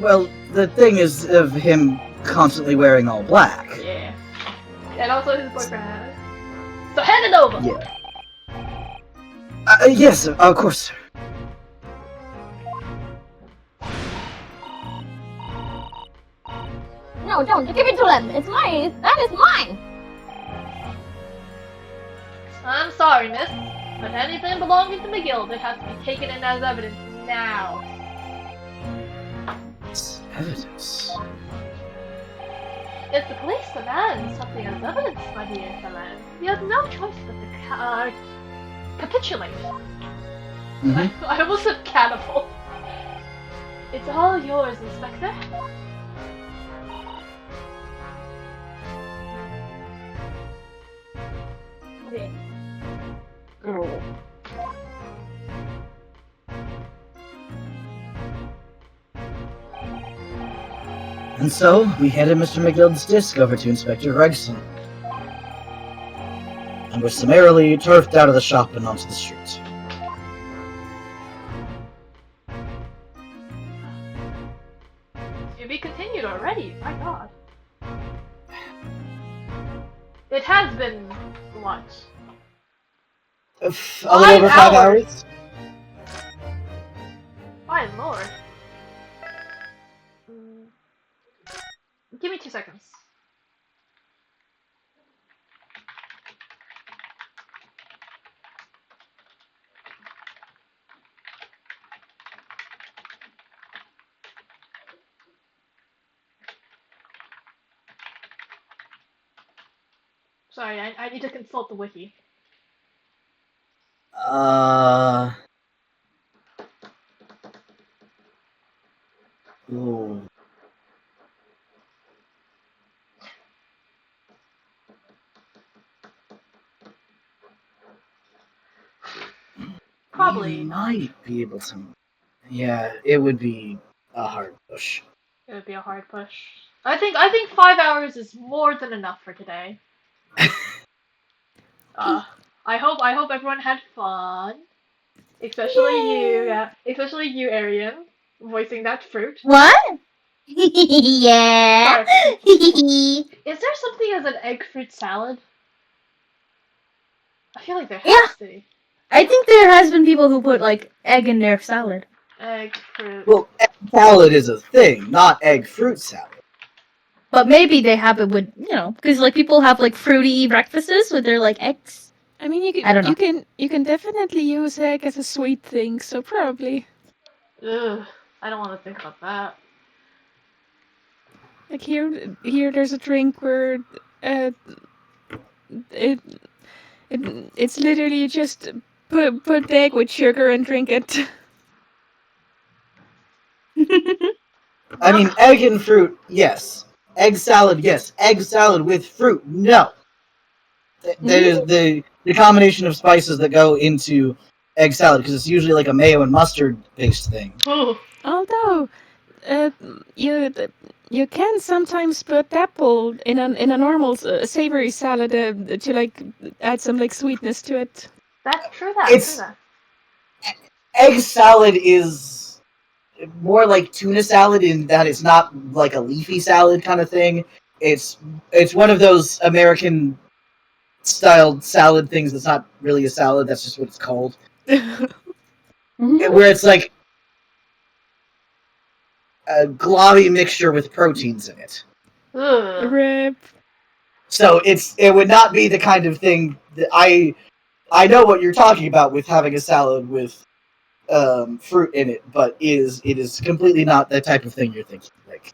Well, the thing is of him constantly wearing all black. Yeah, and also his boyfriend. So hand it over. Yeah. Yes, of course, sir. No, don't give it to them. It's mine. That is mine. I'm sorry, miss, but anything belonging to McGill that has to be taken in as evidence now. It's evidence. If the police demand something as evidence, my dear Helen, you have no choice but to capitulate. Mm-hmm. I almost said catapult. It's all yours, Inspector. Okay. Girl. And so, we handed Mr. McGill's disc over to Inspector Gregson. And were summarily turfed out of the shop and onto the street. To be continued already, my god. It has been what? A little over 5 hours? My lord. Give me 2 seconds. Sorry, I need to consult the wiki. Ooh. Probably You not. might be able to. Yeah, it would be a hard push. It would be a hard push. I think 5 hours is more than enough for today. I hope everyone had fun. Especially you, Arian, voicing that fruit. What? Yeah. Is there something as an egg fruit salad? I feel like there has to be. I think there has been people who put like egg in their salad. Egg fruit. Well, egg salad is a thing, not egg fruit salad. But maybe they have it with, because like people have like fruity breakfasts with their like eggs. I mean, I don't know. you can definitely use egg as a sweet thing, so probably. Ugh, I don't want to think about that. Like here there's a drink where it's literally just put the egg with sugar and drink it. I mean, egg and fruit, yes. Egg salad, yes. Egg salad with fruit, no. That is the combination of spices that go into egg salad, because it's usually like a mayo and mustard based thing. Although, you can sometimes put apple in a normal savory salad to like add some like sweetness to it. That's true. Egg salad is more like tuna salad in that it's not like a leafy salad kind of thing. It's one of those American styled salad things that's not really a salad, that's just what it's called. Where it's like a globby mixture with proteins in it. Rip. So it would not be the kind of thing that I know what you're talking about with having a salad with fruit in it, but it is completely not the type of thing you're thinking. Like,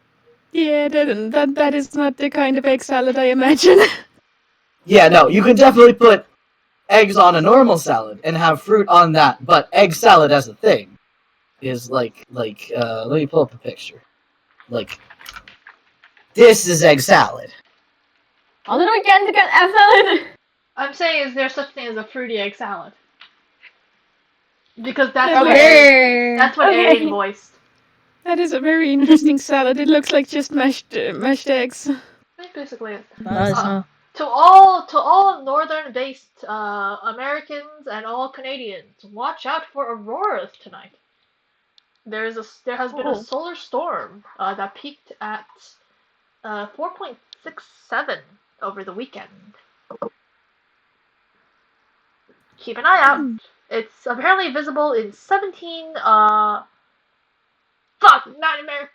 Yeah, that is not the kind of egg salad I imagine. yeah, no, you can definitely put eggs on a normal salad and have fruit on that, but egg salad as a thing is like let me pull up a picture. Like, this is egg salad. How did we get into egg salad? I'm saying, is there such thing as a fruity egg salad? Because that's what Arian voiced. That is a very interesting salad. It looks like just mashed eggs. Basically, Nice, to all northern-based Americans and all Canadians, watch out for auroras tonight. There has been a solar storm that peaked at 4.67 over the weekend. Keep an eye out. It's apparently visible in 17 not America.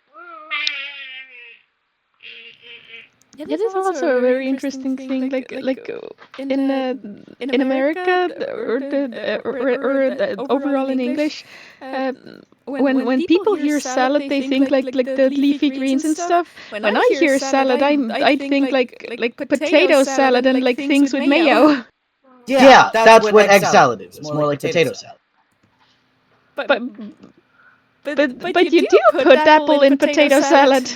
Yeah, this is also a very interesting thing. Like in America or overall in English, when people hear salad, they think like the leafy greens and stuff. When I hear salad, I think like potato salad and like things with mayo. Yeah, that's what egg salad is. It's more like potato salad. But you do put apple in potato salad.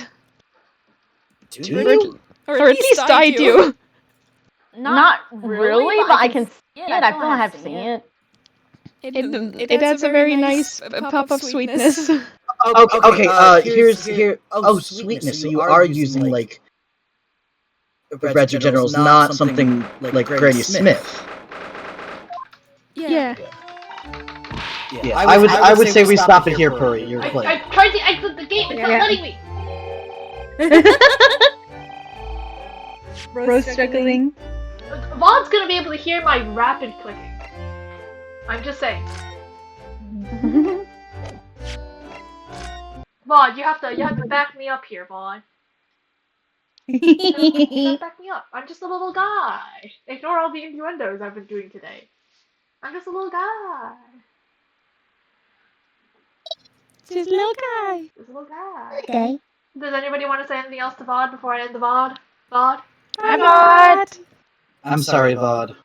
Do you? Or at least I do. Not really, but I can see it. I feel like I have seen it. It adds a very nice pop of sweetness. Okay, sweetness. So you are using like Breads or Generals, not something like Granny Smith. Yeah. Yeah, I would say we stop it here, Puri. You're playing. I tried to exit the game. It's not letting me. Rose struggling. Vaughn's gonna be able to hear my rapid clicking. I'm just saying. Vaughn, you have to back me up here, Vaughn. You gotta back me up. I'm just a little guy. Ignore all the innuendos I've been doing today. I'm just a little guy. Just a little guy. Just a little guy. Okay. Does anybody want to say anything else to Vaughn before I end the VOD? VOD? Hi, Vaughn. I'm sorry, Vaughn.